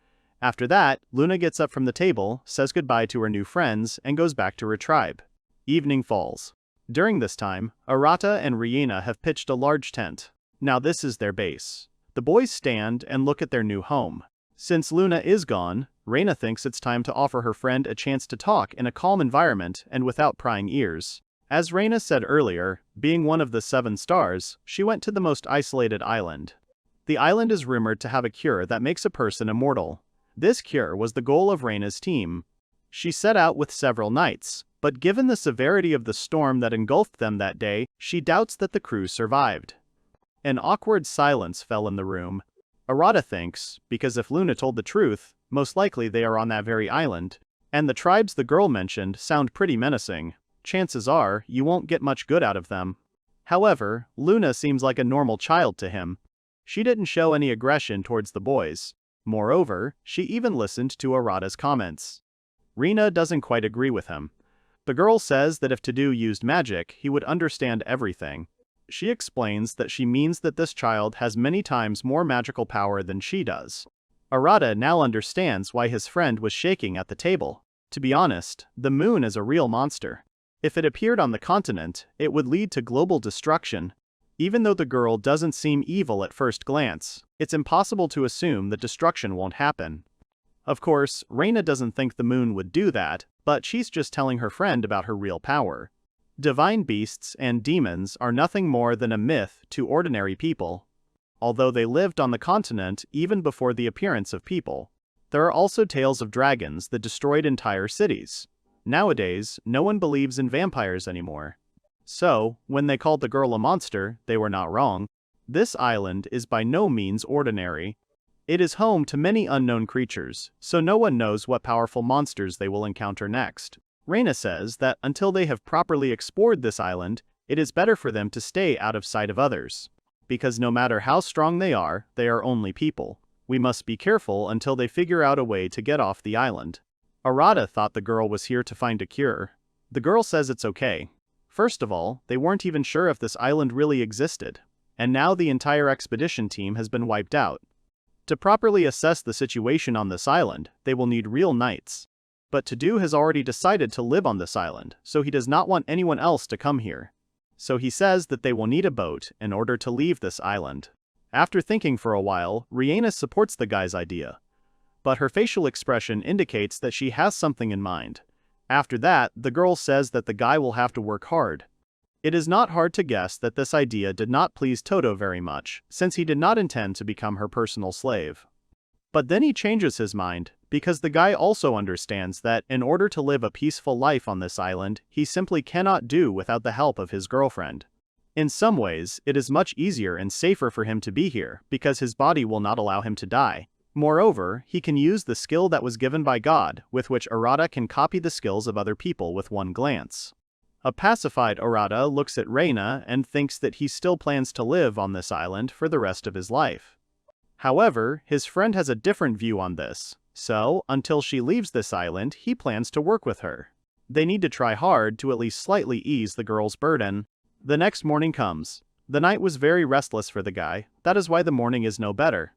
After that, Luna gets up from the table, says goodbye to her new friends, and goes back to her tribe. Evening falls. During this time, Arata and Reina have pitched a large tent. Now this is their base. The boys stand and look at their new home. Since Luna is gone, Reina thinks it's time to offer her friend a chance to talk in a calm environment and without prying ears. As Reina said earlier, being one of the 7 stars, she went to the most isolated island. The island is rumored to have a cure that makes a person immortal. This cure was the goal of Reina's team. She set out with several knights, but given the severity of the storm that engulfed them that day, she doubts that the crew survived. An awkward silence fell in the room. Arata thinks, because if Luna told the truth, most likely they are on that very island, and the tribes the girl mentioned sound pretty menacing. Chances are, you won't get much good out of them. However, Luna seems like a normal child to him. She didn't show any aggression towards the boys. Moreover, she even listened to Arata's comments. Reina doesn't quite agree with him. The girl says that if Todo used magic, he would understand everything. She explains that she means that this child has many times more magical power than she does. Arata now understands why his friend was shaking at the table. To be honest, the moon is a real monster. If it appeared on the continent, it would lead to global destruction. Even though the girl doesn't seem evil at first glance, it's impossible to assume that destruction won't happen. Of course, Reina doesn't think the moon would do that, but she's just telling her friend about her real power. Divine beasts and demons are nothing more than a myth to ordinary people. Although they lived on the continent even before the appearance of people, there are also tales of dragons that destroyed entire cities. Nowadays, no one believes in vampires anymore. So, when they called the girl a monster, they were not wrong. This island is by no means ordinary. It is home to many unknown creatures, so no one knows what powerful monsters they will encounter next. Reina says that until they have properly explored this island, It is better for them to stay out of sight of others. Because no matter how strong they are only people. We must be careful until they figure out a way to get off the island. Arata thought the girl was here to find a cure. The girl says it's okay. First of all, they weren't even sure if this island really existed. And now the entire expedition team has been wiped out. To properly assess the situation on this island, they will need real knights. But Todo has already decided to live on this island, so he does not want anyone else to come here. So he says that they will need a boat in order to leave this island. After thinking for a while, Rihanna supports the guy's idea. But her facial expression indicates that she has something in mind. After that, the girl says that the guy will have to work hard. It is not hard to guess that this idea did not please Todo very much, since he did not intend to become her personal slave. But then he changes his mind, because the guy also understands that, in order to live a peaceful life on this island, he simply cannot do without the help of his girlfriend. In some ways, it is much easier and safer for him to be here, because his body will not allow him to die. Moreover, he can use the skill that was given by God, with which Arata can copy the skills of other people with one glance. A pacified Arata looks at Reina and thinks that he still plans to live on this island for the rest of his life. However, his friend has a different view on this, so, until she leaves this island, he plans to work with her. They need to try hard to at least slightly ease the girl's burden. The next morning comes. The night was very restless for the guy, that is why the morning is no better.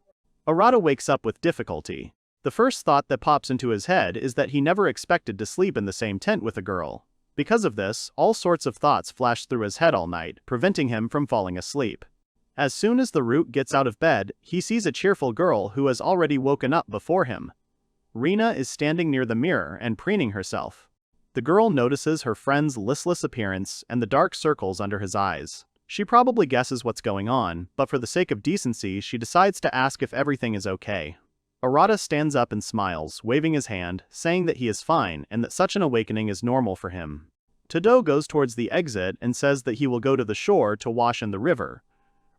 Arata wakes up with difficulty. The first thought that pops into his head is that he never expected to sleep in the same tent with a girl. Because of this, all sorts of thoughts flash through his head all night, preventing him from falling asleep. As soon as the root gets out of bed, he sees a cheerful girl who has already woken up before him. Rina is standing near the mirror and preening herself. The girl notices her friend's listless appearance and the dark circles under his eyes. She probably guesses what's going on, but for the sake of decency, she decides to ask if everything is okay. Arata stands up and smiles, waving his hand, saying that he is fine and that such an awakening is normal for him. Todo goes towards the exit and says that he will go to the shore to wash in the river.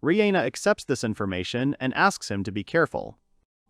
Rihanna accepts this information and asks him to be careful.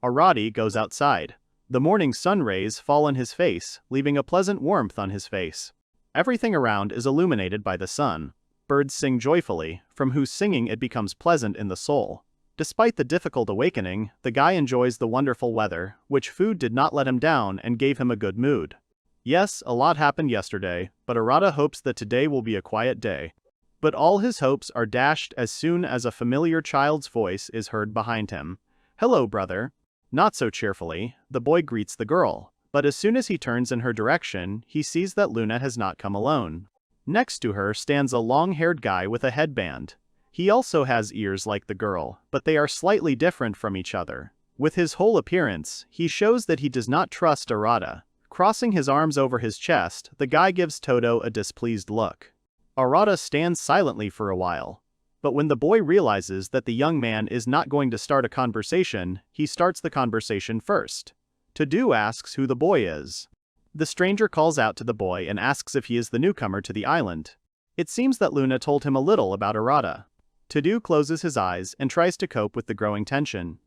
Arati goes outside. The morning sun rays fall on his face, leaving a pleasant warmth on his face. Everything around is illuminated by the sun. Birds sing joyfully, from whose singing it becomes pleasant in the soul. Despite the difficult awakening, the guy enjoys the wonderful weather, which food did not let him down and gave him a good mood. Yes, a lot happened yesterday, but Arata hopes that today will be a quiet day. But all his hopes are dashed as soon as a familiar child's voice is heard behind him. "Hello, brother." Not so cheerfully, the boy greets the girl, but as soon as he turns in her direction, he sees that Luna has not come alone. Next to her stands a long-haired guy with a headband. He also has ears like the girl, but they are slightly different from each other. With his whole appearance, he shows that he does not trust Arata. Crossing his arms over his chest, the guy gives Todo a displeased look. Arata stands silently for a while. But when the boy realizes that the young man is not going to start a conversation, he starts the conversation first. Todo asks who the boy is. The stranger calls out to the boy and asks if he is the newcomer to the island. It seems that Luna told him a little about Arata. Todo closes his eyes and tries to cope with the growing tension.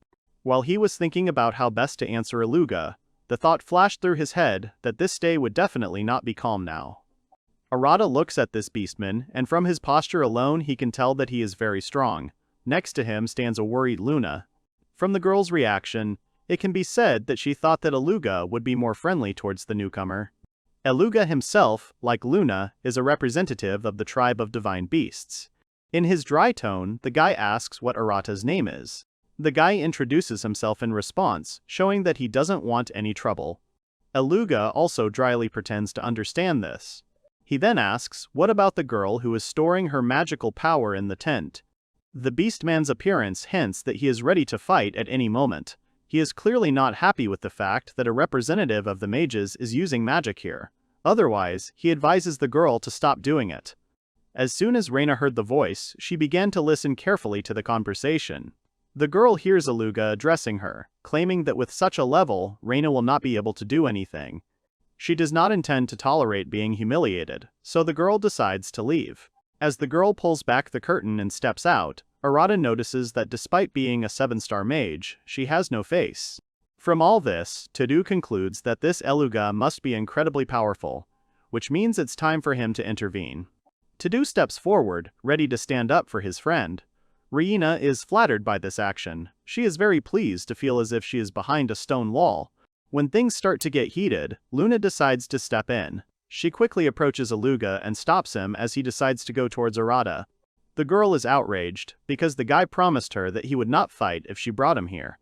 While he was thinking about how best to answer Aluga, the thought flashed through his head that this day would definitely not be calm now. Arata looks at this beastman, and from his posture alone he can tell that he is very strong. Next to him stands a worried Luna. From the girl's reaction, it can be said that she thought that Aluga would be more friendly towards the newcomer. Aluga himself, like Luna, is a representative of the tribe of divine beasts. In his dry tone, the guy asks what Arata's name is. The guy introduces himself in response, showing that he doesn't want any trouble. Aluga also dryly pretends to understand this. He then asks, what about the girl who is storing her magical power in the tent? The beastman's appearance hints that he is ready to fight at any moment. He is clearly not happy with the fact that a representative of the mages is using magic here. Otherwise, he advises the girl to stop doing it. As soon as Reina heard the voice, she began to listen carefully to the conversation. The girl hears Aluga addressing her, claiming that with such a level, Reina will not be able to do anything. She does not intend to tolerate being humiliated, so the girl decides to leave. As the girl pulls back the curtain and steps out, Arata notices that despite being a 7-star mage, she has no face. From all this, Todo concludes that this Aluga must be incredibly powerful, which means it's time for him to intervene. Todo steps forward, ready to stand up for his friend. Reina is flattered by this action. She is very pleased to feel as if she is behind a stone wall. When things start to get heated, Luna decides to step in. She quickly approaches Aluga and stops him as he decides to go towards Arata. The girl is outraged, because the guy promised her that he would not fight if she brought him here.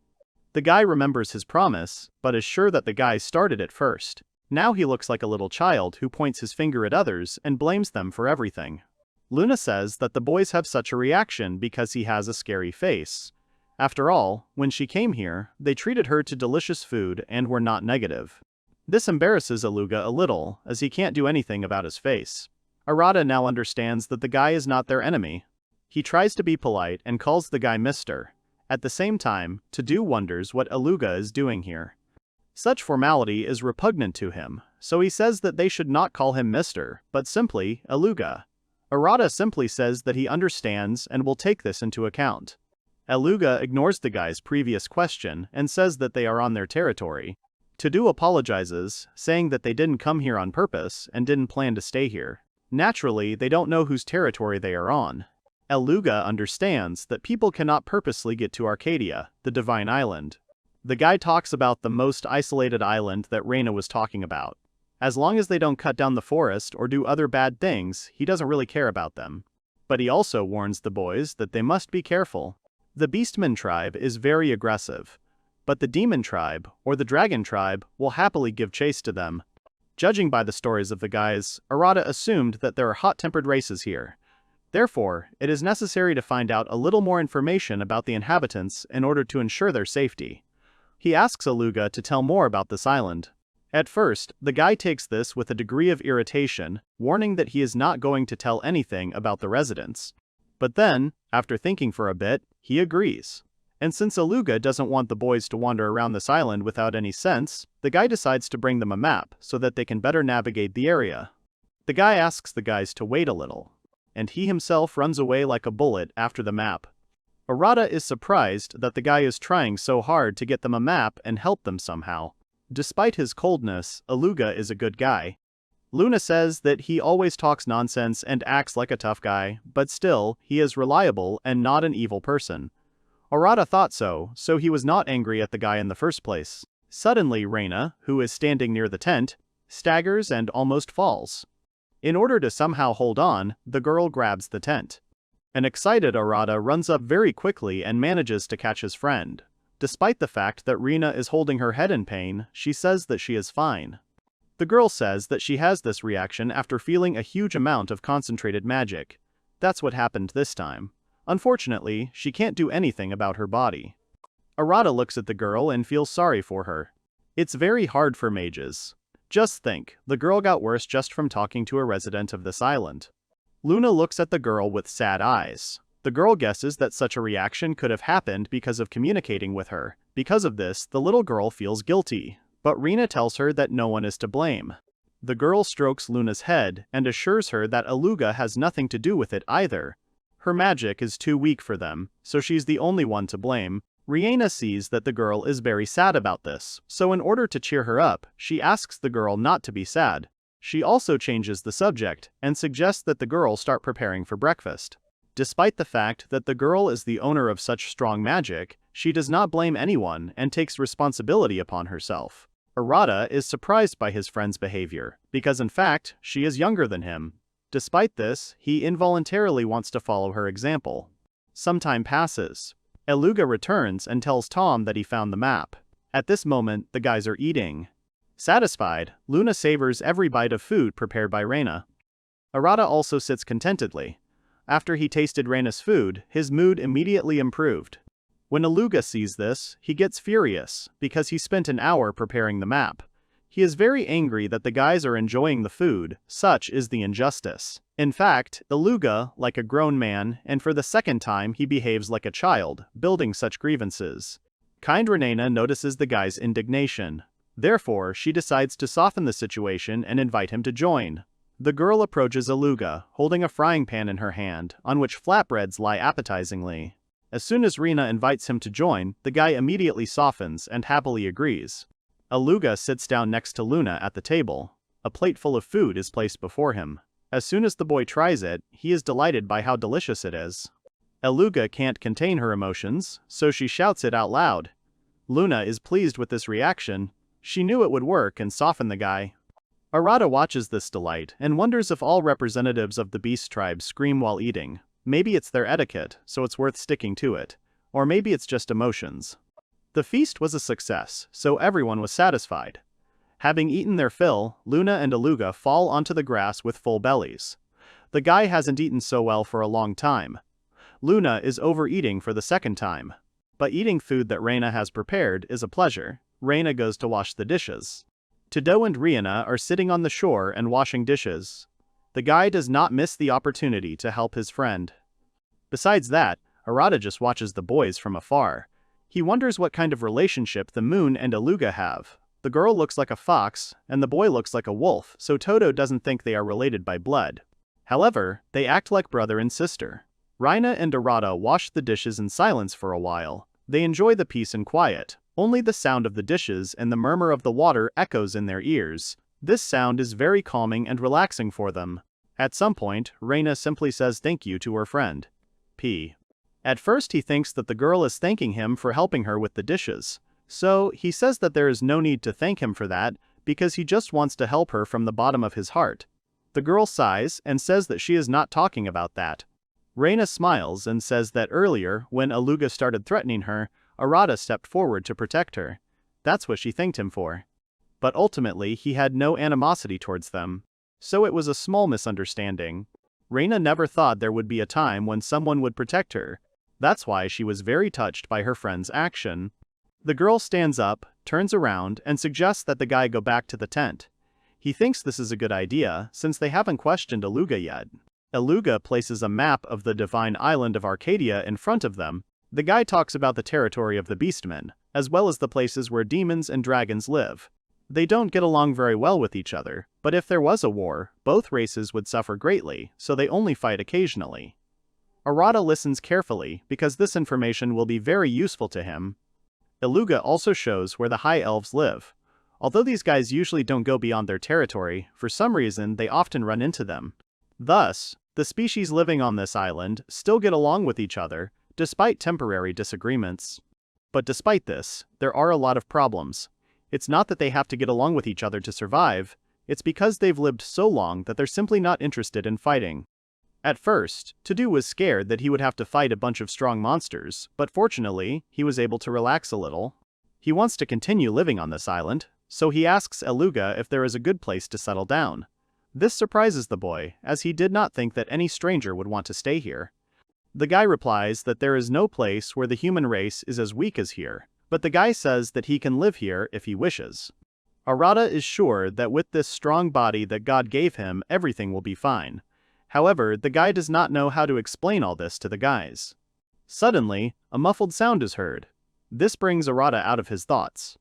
The guy remembers his promise, but is sure that the guy started it first. Now he looks like a little child who points his finger at others and blames them for everything. Luna says that the boys have such a reaction because he has a scary face. After all, when she came here, they treated her to delicious food and were not negative. This embarrasses Aluga a little, as he can't do anything about his face. Arata now understands that the guy is not their enemy. He tries to be polite and calls the guy Mister. At the same time, Todo wonders what Aluga is doing here. Such formality is repugnant to him, so he says that they should not call him Mister, but simply Aluga. Arata simply says that he understands and will take this into account. Aluga ignores the guy's previous question and says that they are on their territory. Todo apologizes, saying that they didn't come here on purpose and didn't plan to stay here. Naturally, they don't know whose territory they are on. Aluga understands that people cannot purposely get to Arcadia, the Divine Island. The guy talks about the most isolated island that Reina was talking about. As long as they don't cut down the forest or do other bad things, he doesn't really care about them. But he also warns the boys that they must be careful. The Beastman tribe is very aggressive, but the Demon tribe, or the Dragon tribe, will happily give chase to them. Judging by the stories of the guys, Arata assumed that there are hot-tempered races here. Therefore, it is necessary to find out a little more information about the inhabitants in order to ensure their safety. He asks Aluga to tell more about this island. At first, the guy takes this with a degree of irritation, warning that he is not going to tell anything about the residents. But then, after thinking for a bit, he agrees. And since Aluga doesn't want the boys to wander around this island without any sense, the guy decides to bring them a map so that they can better navigate the area. The guy asks the guys to wait a little, and he himself runs away like a bullet after the map. Arata is surprised that the guy is trying so hard to get them a map and help them somehow. Despite his coldness, Aluga is a good guy. Luna says that he always talks nonsense and acts like a tough guy, but still, he is reliable and not an evil person. Arata thought so he was not angry at the guy in the first place. Suddenly Reina, who is standing near the tent, staggers and almost falls. In order to somehow hold on, the girl grabs the tent. An excited Arata runs up very quickly and manages to catch his friend. Despite the fact that Reina is holding her head in pain, she says that she is fine. The girl says that she has this reaction after feeling a huge amount of concentrated magic. That's what happened this time. Unfortunately, she can't do anything about her body. Arata looks at the girl and feels sorry for her. It's very hard for mages. Just think, the girl got worse just from talking to a resident of this island. Luna looks at the girl with sad eyes. The girl guesses that such a reaction could have happened because of communicating with her. Because of this, the little girl feels guilty, but Reina tells her that no one is to blame. The girl strokes Luna's head and assures her that Aluga has nothing to do with it either. Her magic is too weak for them, so she's the only one to blame. Reina sees that the girl is very sad about this, so in order to cheer her up, she asks the girl not to be sad. She also changes the subject and suggests that the girl start preparing for breakfast. Despite the fact that the girl is the owner of such strong magic, she does not blame anyone and takes responsibility upon herself. Arata is surprised by his friend's behavior, because in fact, she is younger than him. Despite this, he involuntarily wants to follow her example. Some time passes. Aluga returns and tells Tom that he found the map. At this moment, the guys are eating. Satisfied, Luna savors every bite of food prepared by Reina. Arata also sits contentedly. After he tasted Reina's food, his mood immediately improved. When Aluga sees this, he gets furious, because he spent an hour preparing the map. He is very angry that the guys are enjoying the food, such is the injustice. In fact, Aluga, like a grown man, and for the second time he behaves like a child, building such grievances. Kind Reina notices the guy's indignation. Therefore, she decides to soften the situation and invite him to join. The girl approaches Aluga, holding a frying pan in her hand, on which flatbreads lie appetizingly. As soon as Reina invites him to join, the guy immediately softens and happily agrees. Aluga sits down next to Luna at the table. A plate full of food is placed before him. As soon as the boy tries it, he is delighted by how delicious it is. Eluga can't contain her emotions, so she shouts it out loud. Luna is pleased with this reaction. She knew it would work and soften the guy. Arata watches this delight and wonders if all representatives of the beast tribe scream while eating. Maybe it's their etiquette, so it's worth sticking to it. Or maybe it's just emotions. The feast was a success, so everyone was satisfied. Having eaten their fill, Luna and Eluga fall onto the grass with full bellies. The guy hasn't eaten so well for a long time. Luna is overeating for the second time. But eating food that Reina has prepared is a pleasure. Reina goes to wash the dishes. Todo and Rihanna are sitting on the shore and washing dishes. The guy does not miss the opportunity to help his friend. Besides that, Arata just watches the boys from afar. He wonders what kind of relationship the moon and Eluga have. The girl looks like a fox, and the boy looks like a wolf, so Todo doesn't think they are related by blood. However, they act like brother and sister. Reina and Arata wash the dishes in silence for a while. They enjoy the peace and quiet. Only the sound of the dishes and the murmur of the water echoes in their ears. This sound is very calming and relaxing for them. At some point, Reina simply says thank you to her friend. P. At first he thinks that the girl is thanking him for helping her with the dishes. So, he says that there is no need to thank him for that, because he just wants to help her from the bottom of his heart. The girl sighs and says that she is not talking about that. Reina smiles and says that earlier, when Eluga started threatening her, Arata stepped forward to protect her. That's what she thanked him for. But ultimately he had no animosity towards them. So it was a small misunderstanding. Reina never thought there would be a time when someone would protect her. That's why she was very touched by her friend's action. The girl stands up, turns around, and suggests that the guy go back to the tent. He thinks this is a good idea, since they haven't questioned Eluga yet. Eluga places a map of the divine island of Arcadia in front of them. The guy talks about the territory of the beastmen, as well as the places where demons and dragons live. They don't get along very well with each other, but if there was a war, both races would suffer greatly, so they only fight occasionally. Arata listens carefully, because this information will be very useful to him. Eluga also shows where the High Elves live. Although these guys usually don't go beyond their territory, for some reason they often run into them. Thus, the species living on this island still get along with each other, despite temporary disagreements. But despite this, there are a lot of problems. It's not that they have to get along with each other to survive, it's because they've lived so long that they're simply not interested in fighting. At first, Todo was scared that he would have to fight a bunch of strong monsters, but fortunately, he was able to relax a little. He wants to continue living on this island, so he asks Eluga if there is a good place to settle down. This surprises the boy, as he did not think that any stranger would want to stay here. The guy replies that there is no place where the human race is as weak as here, but the guy says that he can live here if he wishes. Arata is sure that with this strong body that God gave him, everything will be fine. However, the guy does not know how to explain all this to the guys. Suddenly, a muffled sound is heard. This brings Arata out of his thoughts.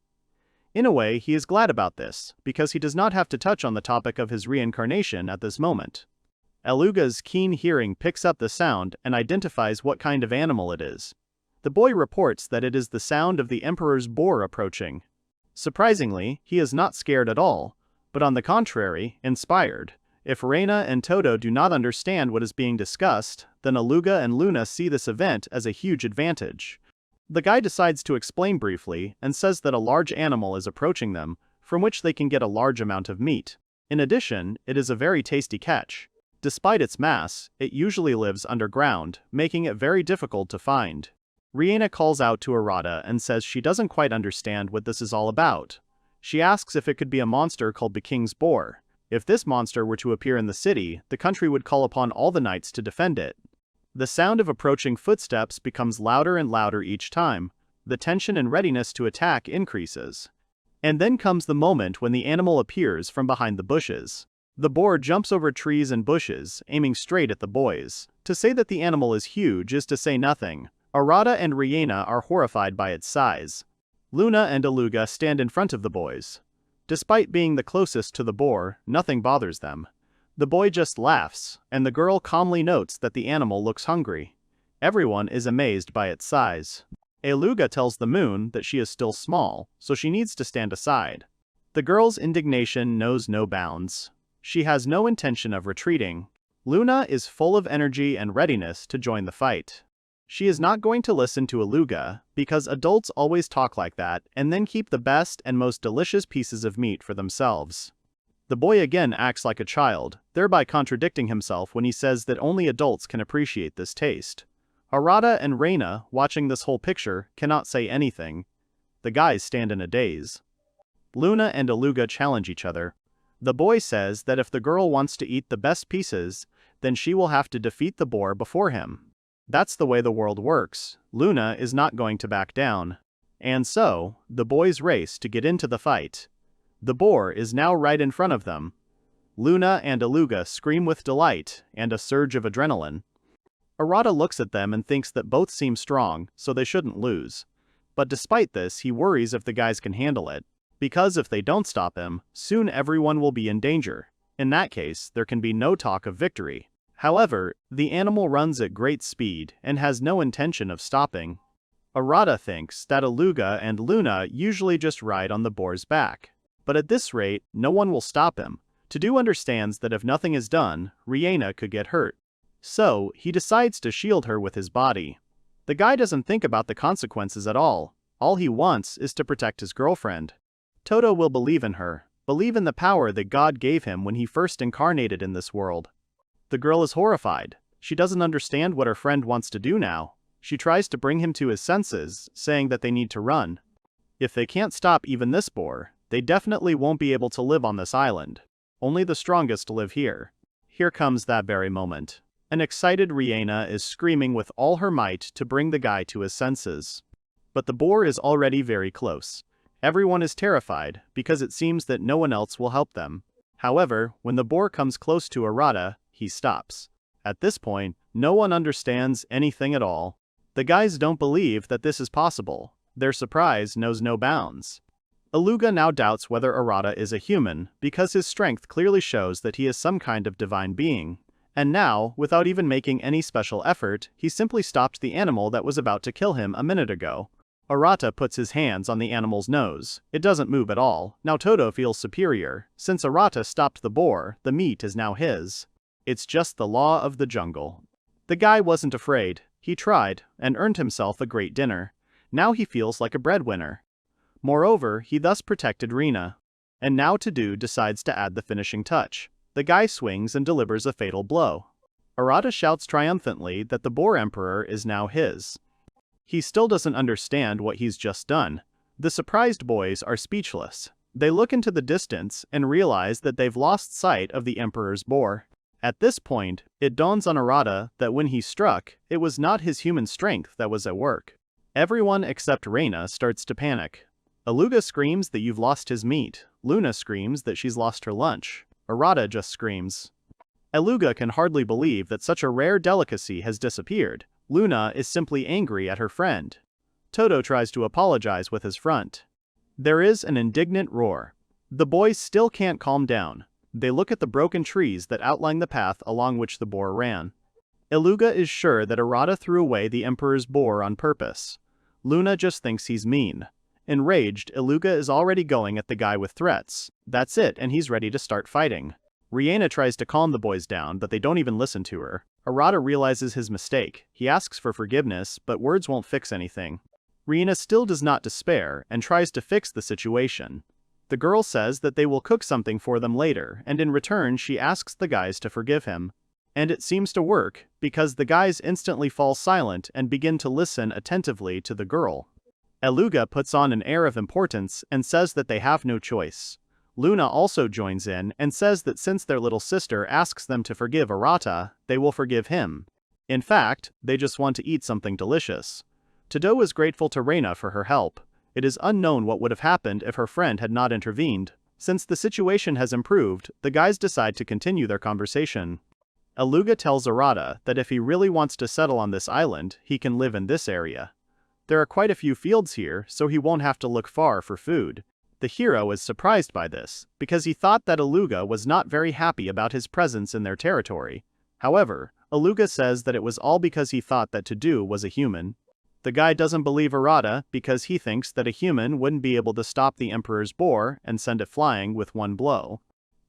In a way, he is glad about this, because he does not have to touch on the topic of his reincarnation at this moment. Eluga's keen hearing picks up the sound and identifies what kind of animal it is. The boy reports that it is the sound of the Emperor's boar approaching. Surprisingly, he is not scared at all, but on the contrary, inspired. If Reina and Todo do not understand what is being discussed, then Eluga and Luna see this event as a huge advantage. The guy decides to explain briefly and says that a large animal is approaching them, from which they can get a large amount of meat. In addition, it is a very tasty catch. Despite its mass, it usually lives underground, making it very difficult to find. Rihanna calls out to Arata and says she doesn't quite understand what this is all about. She asks if it could be a monster called the King's Boar. If this monster were to appear in the city, the country would call upon all the knights to defend it. The sound of approaching footsteps becomes louder and louder each time. The tension and readiness to attack increases. And then comes the moment when the animal appears from behind the bushes. The boar jumps over trees and bushes, aiming straight at the boys. To say that the animal is huge is to say nothing. Arata and Rihanna are horrified by its size. Luna and Eluga stand in front of the boys. Despite being the closest to the boar, nothing bothers them. The boy just laughs, and the girl calmly notes that the animal looks hungry. Everyone is amazed by its size. Eluga tells the moon that she is still small, so she needs to stand aside. The girl's indignation knows no bounds. She has no intention of retreating. Luna is full of energy and readiness to join the fight. She is not going to listen to Aluga, because adults always talk like that and then keep the best and most delicious pieces of meat for themselves. The boy again acts like a child, thereby contradicting himself when he says that only adults can appreciate this taste. Arata and Reina, watching this whole picture, cannot say anything. The guys stand in a daze. Luna and Aluga challenge each other. The boy says that if the girl wants to eat the best pieces, then she will have to defeat the boar before him. That's the way the world works. Luna is not going to back down. And so, the boys race to get into the fight. The boar is now right in front of them. Luna and Aluga scream with delight and a surge of adrenaline. Arata looks at them and thinks that both seem strong, so they shouldn't lose. But despite this, he worries if the guys can handle it, because if they don't stop him, soon everyone will be in danger. In that case, there can be no talk of victory. However, the animal runs at great speed and has no intention of stopping. Arata thinks that Aluga and Luna usually just ride on the boar's back. But at this rate, no one will stop him. Todo understands that if nothing is done, Reina could get hurt. So, he decides to shield her with his body. The guy doesn't think about the consequences at all. All he wants is to protect his girlfriend. Todo will believe in her, believe in the power that God gave him when he first incarnated in this world. The girl is horrified. She doesn't understand what her friend wants to do now. She tries to bring him to his senses, saying that they need to run. If they can't stop even this boar, they definitely won't be able to live on this island. Only the strongest live here. Here comes that very moment. An excited Reina is screaming with all her might to bring the guy to his senses. But the boar is already very close. Everyone is terrified, because it seems that no one else will help them. However, when the boar comes close to Arata, he stops. At this point, no one understands anything at all. The guys don't believe that this is possible. Their surprise knows no bounds. Aluga now doubts whether Arata is a human, because his strength clearly shows that he is some kind of divine being. And now, without even making any special effort, he simply stopped the animal that was about to kill him a minute ago. Arata puts his hands on the animal's nose. It doesn't move at all. Now Todo feels superior. Since Arata stopped the boar, the meat is now his. It's just the law of the jungle. The guy wasn't afraid. He tried, and earned himself a great dinner. Now he feels like a breadwinner. Moreover, he thus protected Reina. And now Todo decides to add the finishing touch. The guy swings and delivers a fatal blow. Arata shouts triumphantly that the boar emperor is now his. He still doesn't understand what he's just done. The surprised boys are speechless. They look into the distance and realize that they've lost sight of the emperor's boar. At this point, it dawns on Arata that when he struck, it was not his human strength that was at work. Everyone except Reina starts to panic. Aluga screams that you've lost his meat. Luna screams that she's lost her lunch. Arata just screams. Aluga can hardly believe that such a rare delicacy has disappeared. Luna is simply angry at her friend. Todo tries to apologize with his front. There is an indignant roar. The boys still can't calm down. They look at the broken trees that outline the path along which the boar ran. Aluga is sure that Arata threw away the emperor's boar on purpose. Luna just thinks he's mean. Enraged, Aluga is already going at the guy with threats. That's it, and he's ready to start fighting. Reina tries to calm the boys down, but they don't even listen to her. Arata realizes his mistake. He asks for forgiveness, but words won't fix anything. Reina still does not despair, and tries to fix the situation. The girl says that they will cook something for them later, and in return she asks the guys to forgive him. And it seems to work, because the guys instantly fall silent and begin to listen attentively to the girl. Aluga puts on an air of importance and says that they have no choice. Luna also joins in and says that since their little sister asks them to forgive Arata, they will forgive him. In fact, they just want to eat something delicious. Todo is grateful to Reina for her help. It is unknown what would have happened if her friend had not intervened. Since the situation has improved, the guys decide to continue their conversation. Aluga tells Arata that if he really wants to settle on this island, he can live in this area. There are quite a few fields here, so he won't have to look far for food. The hero is surprised by this, because he thought that Aluga was not very happy about his presence in their territory. However, Aluga says that it was all because he thought that Todo was a human. The guy doesn't believe Arata because he thinks that a human wouldn't be able to stop the emperor's boar and send it flying with one blow.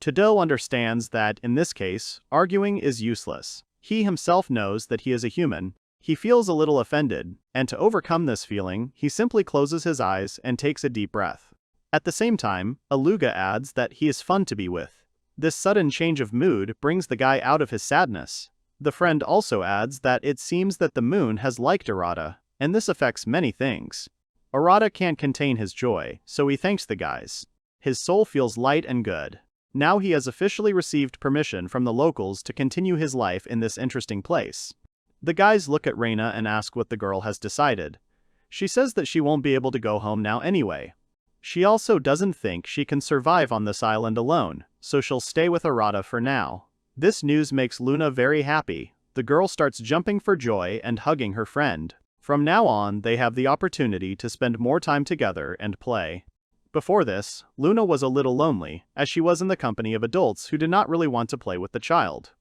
Todo understands that, in this case, arguing is useless. He himself knows that he is a human. He feels a little offended, and to overcome this feeling, he simply closes his eyes and takes a deep breath. At the same time, Aluga adds that he is fun to be with. This sudden change of mood brings the guy out of his sadness. The friend also adds that it seems that the moon has liked Arata, and this affects many things. Arata can't contain his joy, so he thanks the guys. His soul feels light and good. Now he has officially received permission from the locals to continue his life in this interesting place. The guys look at Reina and ask what the girl has decided. She says that she won't be able to go home now anyway. She also doesn't think she can survive on this island alone, so she'll stay with Arata for now. This news makes Luna very happy. The girl starts jumping for joy and hugging her friend. From now on, they have the opportunity to spend more time together and play. Before this, Luna was a little lonely, as she was in the company of adults who did not really want to play with the child.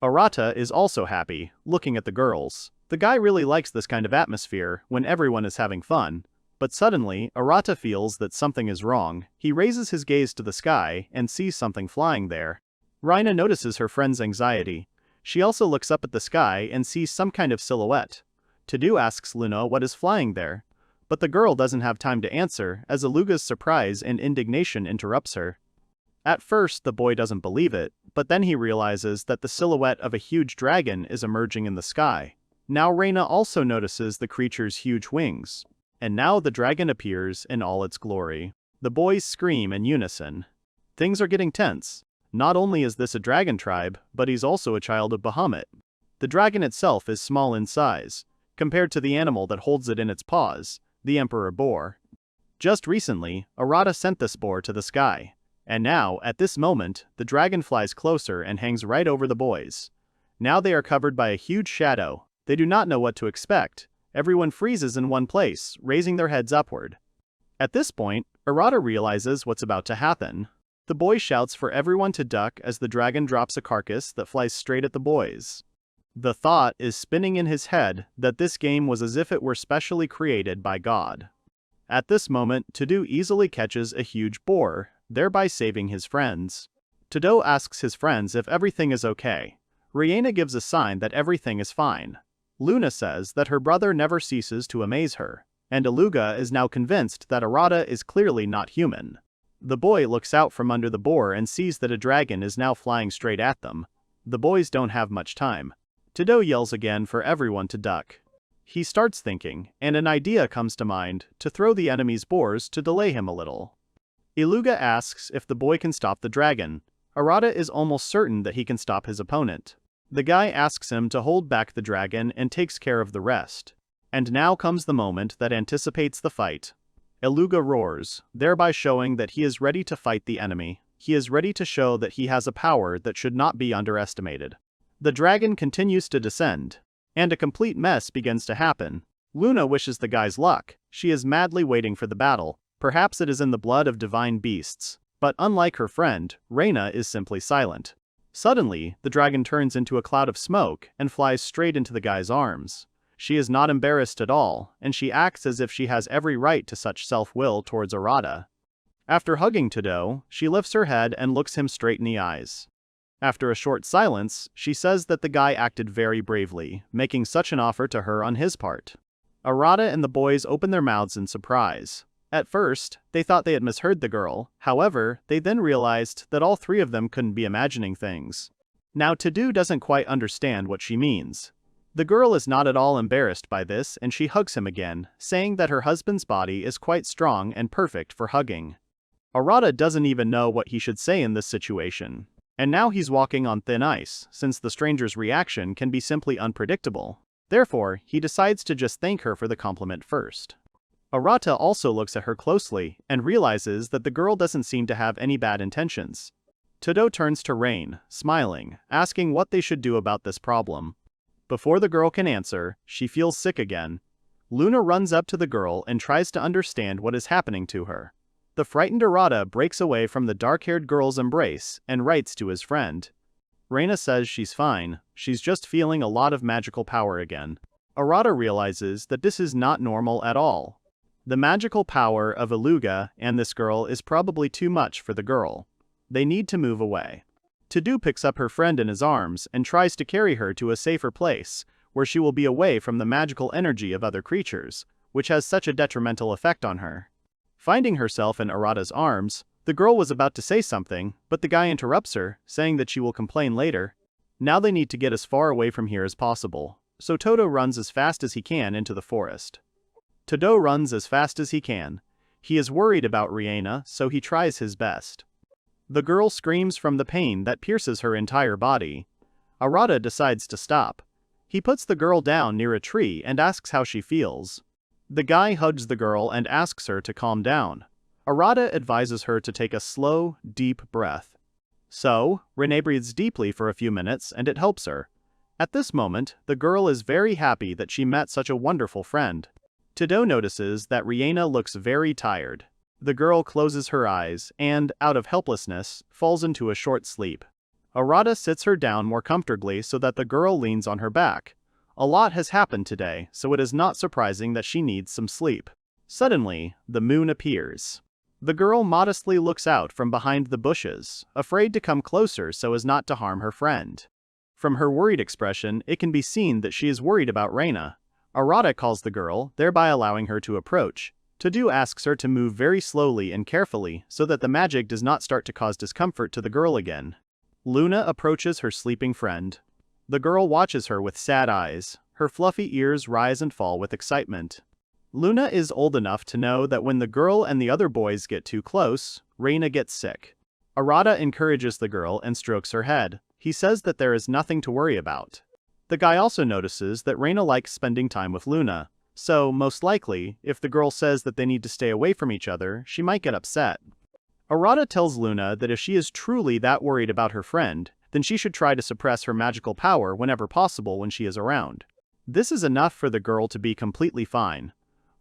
Arata is also happy, looking at the girls. The guy really likes this kind of atmosphere when everyone is having fun. But suddenly, Arata feels that something is wrong. He raises his gaze to the sky and sees something flying there. Reina notices her friend's anxiety. She also looks up at the sky and sees some kind of silhouette. Todo asks Luna what is flying there. But the girl doesn't have time to answer, as Aluga's surprise and indignation interrupts her. At first, the boy doesn't believe it, but then he realizes that the silhouette of a huge dragon is emerging in the sky. Now Reina also notices the creature's huge wings. And now the dragon appears in all its glory. The boys scream in unison. Things are getting tense. Not only is this a dragon tribe, but he's also a child of Bahamut. The dragon itself is small in size, compared to the animal that holds it in its paws, the emperor boar. Just recently, Arata sent this boar to the sky. And now, at this moment, the dragon flies closer and hangs right over the boys. Now they are covered by a huge shadow. They do not know what to expect. Everyone freezes in one place, raising their heads upward. At this point, Arata realizes what's about to happen. The boy shouts for everyone to duck as the dragon drops a carcass that flies straight at the boys. The thought is spinning in his head that this game was as if it were specially created by God. At this moment, Todo easily catches a huge boar, thereby saving his friends. Todo asks his friends if everything is okay. Reina gives a sign that everything is fine. Luna says that her brother never ceases to amaze her, and Aluga is now convinced that Arata is clearly not human. The boy looks out from under the boar and sees that a dragon is now flying straight at them. The boys don't have much time. Todo yells again for everyone to duck. He starts thinking, and an idea comes to mind, to throw the enemy's boars to delay him a little. Aluga asks if the boy can stop the dragon. Arata is almost certain that he can stop his opponent. The guy asks him to hold back the dragon and takes care of the rest. And now comes the moment that anticipates the fight. Aluga roars, thereby showing that he is ready to fight the enemy. He is ready to show that he has a power that should not be underestimated. The dragon continues to descend, and a complete mess begins to happen. Luna wishes the guys luck. She is madly waiting for the battle. Perhaps it is in the blood of divine beasts. But unlike her friend, Reina is simply silent. Suddenly, the dragon turns into a cloud of smoke and flies straight into the guy's arms. She is not embarrassed at all, and she acts as if she has every right to such self-will towards Arata. After hugging Todo, she lifts her head and looks him straight in the eyes. After a short silence, she says that the guy acted very bravely, making such an offer to her on his part. Arata and the boys open their mouths in surprise. At first, they thought they had misheard the girl. However, they then realized that all three of them couldn't be imagining things. Now Todo doesn't quite understand what she means. The girl is not at all embarrassed by this, and she hugs him again, saying that her husband's body is quite strong and perfect for hugging. Arata doesn't even know what he should say in this situation. And now he's walking on thin ice, since the stranger's reaction can be simply unpredictable. Therefore, he decides to just thank her for the compliment first. Arata also looks at her closely, and realizes that the girl doesn't seem to have any bad intentions. Todo turns to Rain, smiling, asking what they should do about this problem. Before the girl can answer, she feels sick again. Luna runs up to the girl and tries to understand what is happening to her. The frightened Arata breaks away from the dark-haired girl's embrace and writes to his friend. Reina says she's fine, she's just feeling a lot of magical power again. Arata realizes that this is not normal at all. The magical power of Aluga and this girl is probably too much for the girl. They need to move away. Todo picks up her friend in his arms and tries to carry her to a safer place, where she will be away from the magical energy of other creatures, which has such a detrimental effect on her. Finding herself in Arata's arms, the girl was about to say something, but the guy interrupts her, saying that she will complain later. Now they need to get as far away from here as possible, so Todo runs as fast as he can into the forest. Todo runs as fast as he can. He is worried about Rihanna, so he tries his best. The girl screams from the pain that pierces her entire body. Arata decides to stop. He puts the girl down near a tree and asks how she feels. The guy hugs the girl and asks her to calm down. Arata advises her to take a slow, deep breath. So, Renee breathes deeply for a few minutes and it helps her. At this moment, the girl is very happy that she met such a wonderful friend. Todo notices that Rihanna looks very tired. The girl closes her eyes and, out of helplessness, falls into a short sleep. Arata sits her down more comfortably so that the girl leans on her back. A lot has happened today, so it is not surprising that she needs some sleep. Suddenly, the moon appears. The girl modestly looks out from behind the bushes, afraid to come closer so as not to harm her friend. From her worried expression, it can be seen that she is worried about Reina. Arata calls the girl, thereby allowing her to approach. Todo asks her to move very slowly and carefully so that the magic does not start to cause discomfort to the girl again. Luna approaches her sleeping friend. The girl watches her with sad eyes. Her fluffy ears rise and fall with excitement. Luna is old enough to know that when the girl and the other boys get too close, Reina gets sick. Arata encourages the girl and strokes her head. He says that there is nothing to worry about. The guy also notices that Reina likes spending time with Luna, so, most likely, if the girl says that they need to stay away from each other, she might get upset. Arata tells Luna that if she is truly that worried about her friend, then she should try to suppress her magical power whenever possible when she is around. This is enough for the girl to be completely fine.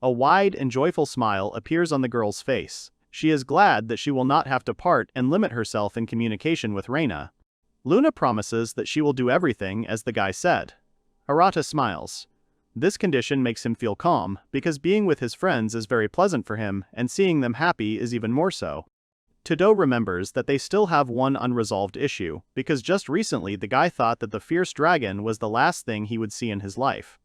A wide and joyful smile appears on the girl's face. She is glad that she will not have to part and limit herself in communication with Reina. Luna promises that she will do everything as the guy said. Arata smiles. This condition makes him feel calm, because being with his friends is very pleasant for him, and seeing them happy is even more so. Todo remembers that they still have one unresolved issue, because just recently the guy thought that the fierce dragon was the last thing he would see in his life.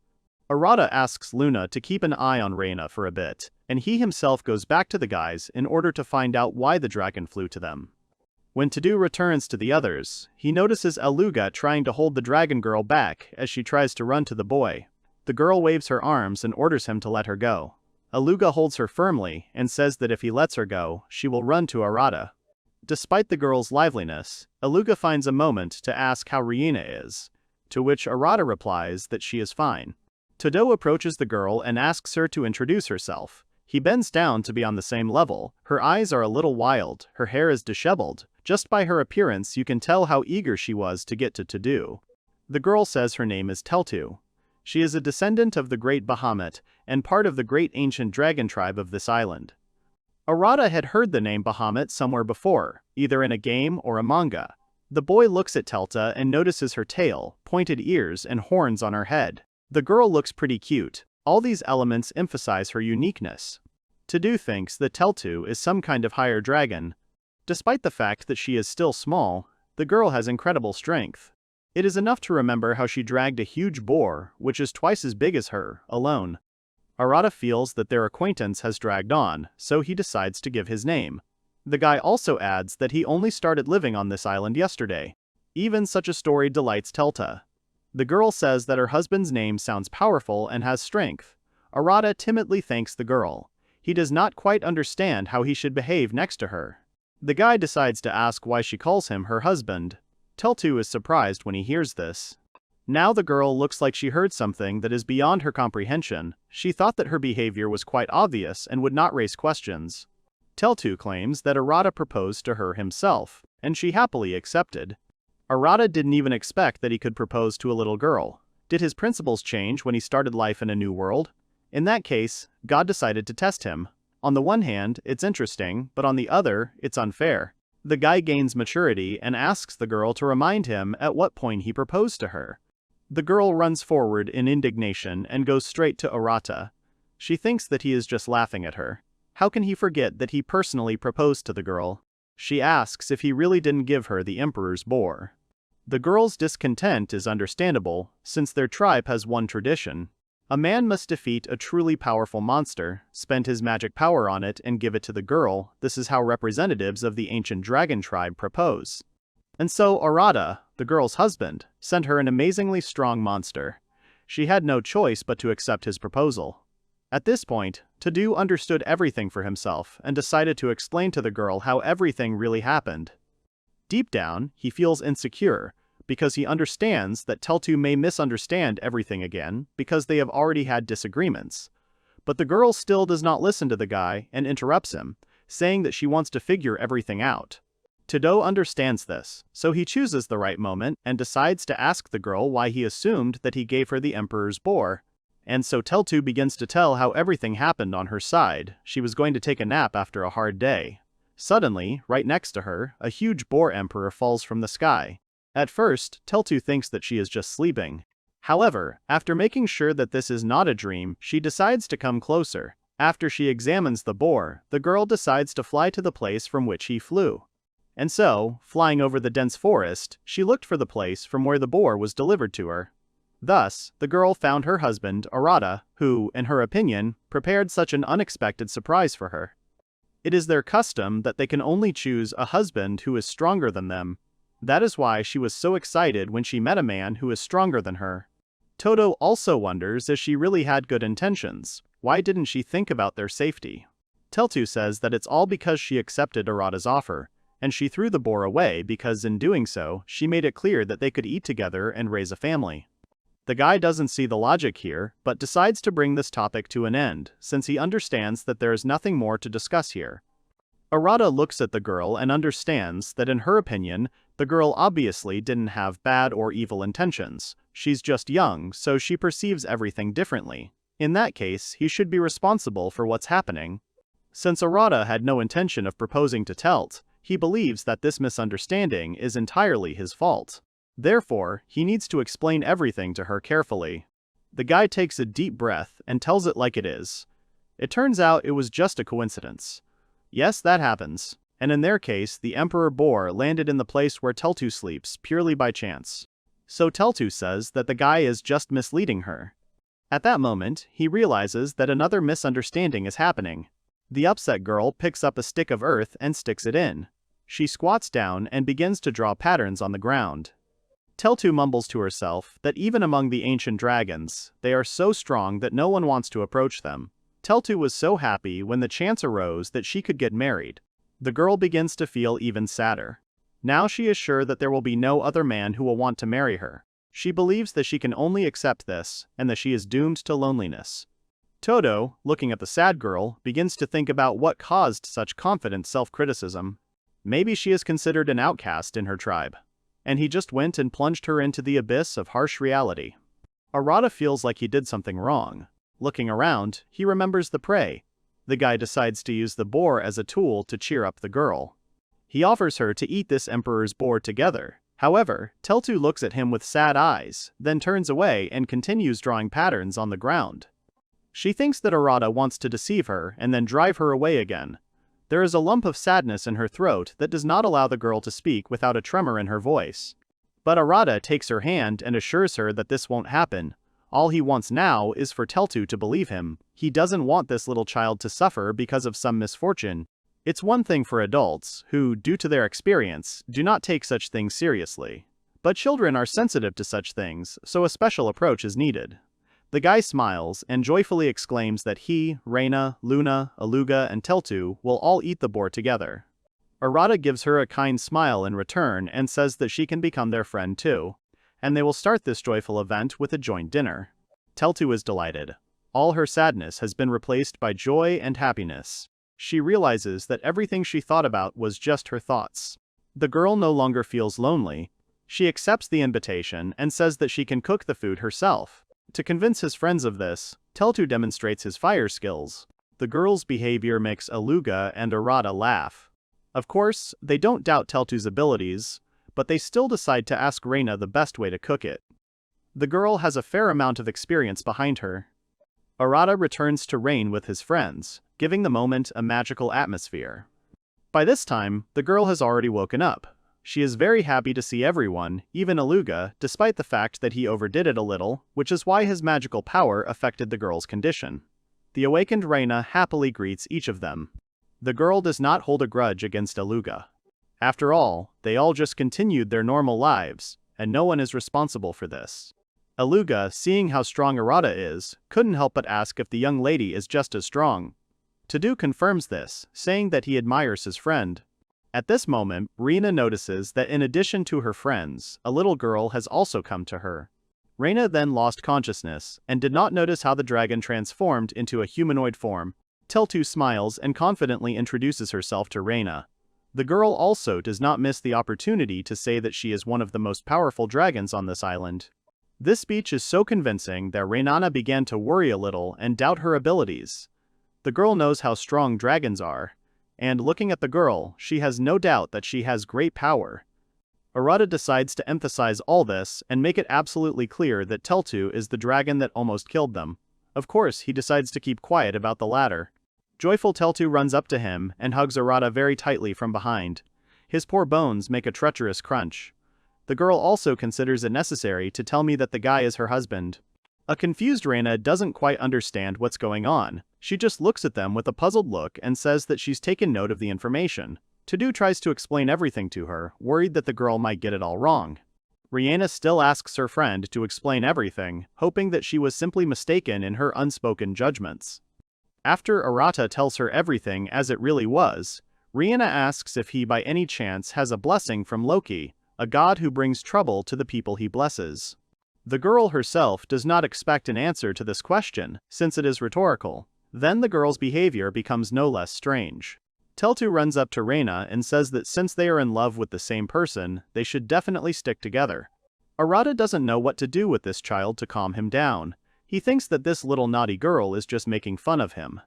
Arata asks Luna to keep an eye on Reina for a bit, and he himself goes back to the guys in order to find out why the dragon flew to them. When Todo returns to the others, he notices Aluga trying to hold the dragon girl back as she tries to run to the boy. The girl waves her arms and orders him to let her go. Aluga holds her firmly and says that if he lets her go, she will run to Arata. Despite the girl's liveliness, Aluga finds a moment to ask how Reina is, to which Arata replies that she is fine. Todo approaches the girl and asks her to introduce herself. He bends down to be on the same level. Her eyes are a little wild, her hair is disheveled. Just by her appearance you can tell how eager she was to get to Todo. The girl says her name is Teltu. She is a descendant of the great Bahamut, and part of the great ancient dragon tribe of this island. Arata had heard the name Bahamut somewhere before, either in a game or a manga. The boy looks at Telta and notices her tail, pointed ears, and horns on her head. The girl looks pretty cute. All these elements emphasize her uniqueness. Todo thinks that Teltu is some kind of higher dragon. Despite the fact that she is still small, the girl has incredible strength. It is enough to remember how she dragged a huge boar, which is twice as big as her, alone. Arata feels that their acquaintance has dragged on, so he decides to give his name. The guy also adds that he only started living on this island yesterday. Even such a story delights Telta. The girl says that her husband's name sounds powerful and has strength. Arata timidly thanks the girl. He does not quite understand how he should behave next to her. The guy decides to ask why she calls him her husband. Teltu is surprised when he hears this. Now the girl looks like she heard something that is beyond her comprehension. She thought that her behavior was quite obvious and would not raise questions. Teltu claims that Arata proposed to her himself, and she happily accepted. Arata didn't even expect that he could propose to a little girl. Did his principles change when he started life in a new world? In that case, God decided to test him. On the one hand, it's interesting, but on the other, it's unfair. The guy gains maturity and asks the girl to remind him at what point he proposed to her. The girl runs forward in indignation and goes straight to Arata. She thinks that he is just laughing at her. How can he forget that he personally proposed to the girl? She asks if he really didn't give her the Emperor's boar. The girl's discontent is understandable, since their tribe has one tradition. A man must defeat a truly powerful monster, spend his magic power on it and give it to the girl. This is how representatives of the ancient dragon tribe propose. And so Arata, the girl's husband, sent her an amazingly strong monster. She had no choice but to accept his proposal. At this point, Todo understood everything for himself and decided to explain to the girl how everything really happened. Deep down, he feels insecure, because he understands that Teltu may misunderstand everything again because they have already had disagreements. But the girl still does not listen to the guy and interrupts him, saying that she wants to figure everything out. Todo understands this, so he chooses the right moment and decides to ask the girl why he assumed that he gave her the Emperor's boar. And so Teltu begins to tell how everything happened on her side. She was going to take a nap after a hard day. Suddenly, right next to her, a huge boar emperor falls from the sky. At first, Teltu thinks that she is just sleeping. However, after making sure that this is not a dream, she decides to come closer. After she examines the boar, the girl decides to fly to the place from which he flew. And so, flying over the dense forest, she looked for the place from where the boar was delivered to her. Thus, the girl found her husband, Arata, who, in her opinion, prepared such an unexpected surprise for her. It is their custom that they can only choose a husband who is stronger than them. That is why she was so excited when she met a man who is stronger than her. Todo also wonders if she really had good intentions. Why didn't she think about their safety? Teltu says that it's all because she accepted Arata's offer, and she threw the boar away because in doing so, she made it clear that they could eat together and raise a family. The guy doesn't see the logic here, but decides to bring this topic to an end, since he understands that there is nothing more to discuss here. Arata looks at the girl and understands that in her opinion, the girl obviously didn't have bad or evil intentions. She's just young, so she perceives everything differently. In that case, he should be responsible for what's happening. Since Arata had no intention of proposing to Telt, he believes that this misunderstanding is entirely his fault. Therefore, he needs to explain everything to her carefully. The guy takes a deep breath and tells it like it is. It turns out it was just a coincidence. Yes, that happens. And in their case, the Emperor Boar landed in the place where Teltu sleeps purely by chance. So Teltu says that the guy is just misleading her. At that moment, he realizes that another misunderstanding is happening. The upset girl picks up a stick of earth and sticks it in. She squats down and begins to draw patterns on the ground. Teltu mumbles to herself that even among the ancient dragons, they are so strong that no one wants to approach them. Teltu was so happy when the chance arose that she could get married. The girl begins to feel even sadder. Now she is sure that there will be no other man who will want to marry her. She believes that she can only accept this, and that she is doomed to loneliness. Todo, looking at the sad girl, begins to think about what caused such confident self-criticism. Maybe she is considered an outcast in her tribe. And he just went and plunged her into the abyss of harsh reality. Arata feels like he did something wrong. Looking around, he remembers the prey. The guy decides to use the boar as a tool to cheer up the girl. He offers her to eat this Emperor's boar together. However, Teltu looks at him with sad eyes, then turns away and continues drawing patterns on the ground. She thinks that Arata wants to deceive her and then drive her away again. There is a lump of sadness in her throat that does not allow the girl to speak without a tremor in her voice. But Arata takes her hand and assures her that this won't happen. All he wants now is for Teltu to believe him. He doesn't want this little child to suffer because of some misfortune. It's one thing for adults, who, due to their experience, do not take such things seriously. But children are sensitive to such things, so a special approach is needed. The guy smiles and joyfully exclaims that he, Reina, Luna, Aluga, and Teltu will all eat the boar together. Arata gives her a kind smile in return and says that she can become their friend too. And they will start this joyful event with a joint dinner. Teltu is delighted. All her sadness has been replaced by joy and happiness. She realizes that everything she thought about was just her thoughts. The girl no longer feels lonely. She accepts the invitation and says that she can cook the food herself. To convince his friends of this, Teltu demonstrates his fire skills. The girl's behavior makes Aluga and Arata laugh. Of course, they don't doubt Teltu's abilities, but they still decide to ask Reina the best way to cook it. The girl has a fair amount of experience behind her. Arata returns to reign with his friends, giving the moment a magical atmosphere. By this time, the girl has already woken up. She is very happy to see everyone, even Aluga, despite the fact that he overdid it a little, which is why his magical power affected the girl's condition. The awakened Reina happily greets each of them. The girl does not hold a grudge against Aluga. After all, they all just continued their normal lives, and no one is responsible for this. Aluga, seeing how strong Arata is, couldn't help but ask if the young lady is just as strong. Todo confirms this, saying that he admires his friend. At this moment, Reina notices that in addition to her friends, a little girl has also come to her. Reina then lost consciousness, and did not notice how the dragon transformed into a humanoid form. Teltu smiles and confidently introduces herself to Reina. The girl also does not miss the opportunity to say that she is one of the most powerful dragons on this island. This speech is so convincing that Reinana began to worry a little and doubt her abilities. The girl knows how strong dragons are, and looking at the girl, she has no doubt that she has great power. Arata decides to emphasize all this and make it absolutely clear that Teltu is the dragon that almost killed them. Of course, he decides to keep quiet about the latter. Joyful Teltu runs up to him and hugs Arata very tightly from behind. His poor bones make a treacherous crunch. The girl also considers it necessary to tell me that the guy is her husband. A confused Reina doesn't quite understand what's going on. She just looks at them with a puzzled look and says that she's taken note of the information. Todo tries to explain everything to her, worried that the girl might get it all wrong. Reina still asks her friend to explain everything, hoping that she was simply mistaken in her unspoken judgments. After Arata tells her everything as it really was, Reina asks if he by any chance has a blessing from Loki, a god who brings trouble to the people he blesses. The girl herself does not expect an answer to this question, since it is rhetorical. Then the girl's behavior becomes no less strange. Teltu runs up to Reina and says that since they are in love with the same person, they should definitely stick together. Arata doesn't know what to do with this child to calm him down. He thinks that this little naughty girl is just making fun of him.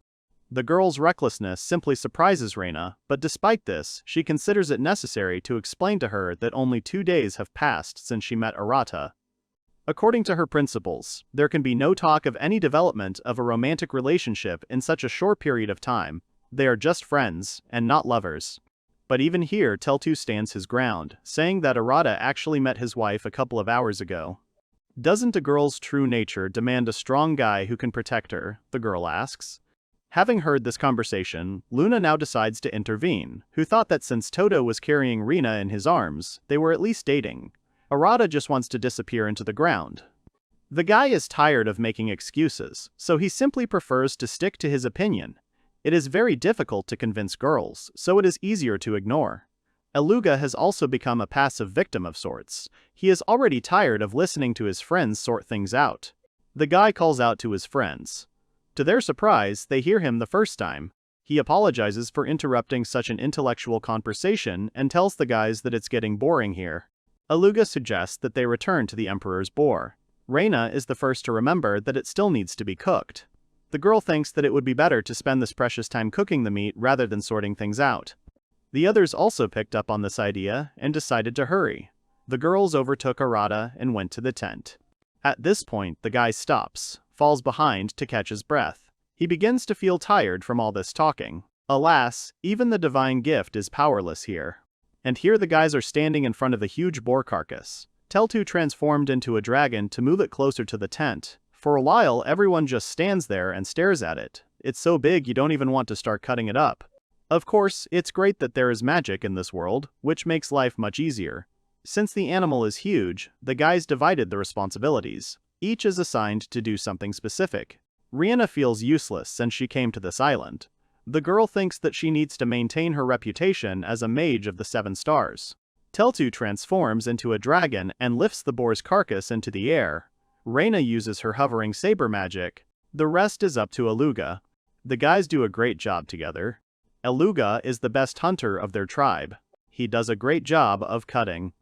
The girl's recklessness simply surprises Reina, but despite this, she considers it necessary to explain to her that only 2 days have passed since she met Arata. According to her principles, there can be no talk of any development of a romantic relationship in such a short period of time. They are just friends, and not lovers. But even here Teltu stands his ground, saying that Arata actually met his wife a couple of hours ago. Doesn't a girl's true nature demand a strong guy who can protect her? The girl asks. Having heard this conversation, Luna now decides to intervene, who thought that since Todo was carrying Reina in his arms, they were at least dating. Arata just wants to disappear into the ground. The guy is tired of making excuses, so he simply prefers to stick to his opinion. It is very difficult to convince girls, so it is easier to ignore. Aluga has also become a passive victim of sorts. He is already tired of listening to his friends sort things out. The guy calls out to his friends. To their surprise, they hear him the first time. He apologizes for interrupting such an intellectual conversation and tells the guys that it's getting boring here. Aluga suggests that they return to the Emperor's boar. Reina is the first to remember that it still needs to be cooked. The girl thinks that it would be better to spend this precious time cooking the meat rather than sorting things out. The others also picked up on this idea and decided to hurry. The girls overtook Arata and went to the tent. At this point, the guy stops, falls behind to catch his breath. He begins to feel tired from all this talking. Alas, even the divine gift is powerless here. And here the guys are standing in front of the huge boar carcass. Teltu transformed into a dragon to move it closer to the tent. For a while, everyone just stands there and stares at it. It's so big you don't even want to start cutting it up. Of course, it's great that there is magic in this world, which makes life much easier. Since the animal is huge, the guys divided the responsibilities. Each is assigned to do something specific. Reina feels useless since she came to this island. The girl thinks that she needs to maintain her reputation as a mage of the 7 stars. Teltu transforms into a dragon and lifts the boar's carcass into the air. Reina uses her hovering saber magic. The rest is up to Aluga. The guys do a great job together. Aluga is the best hunter of their tribe. He does a great job of cutting.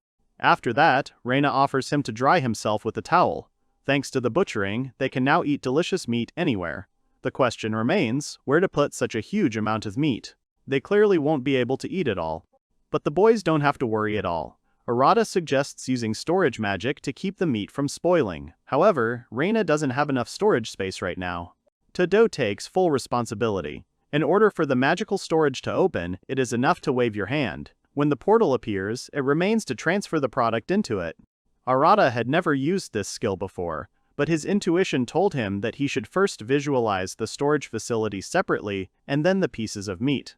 After that, Reina offers him to dry himself with a towel. Thanks to the butchering, they can now eat delicious meat anywhere. The question remains, where to put such a huge amount of meat? They clearly won't be able to eat it all. But the boys don't have to worry at all. Arata suggests using storage magic to keep the meat from spoiling. However, Reina doesn't have enough storage space right now. Todo takes full responsibility. In order for the magical storage to open, it is enough to wave your hand. When the portal appears, it remains to transfer the product into it. Arata had never used this skill before, but his intuition told him that he should first visualize the storage facility separately and then the pieces of meat.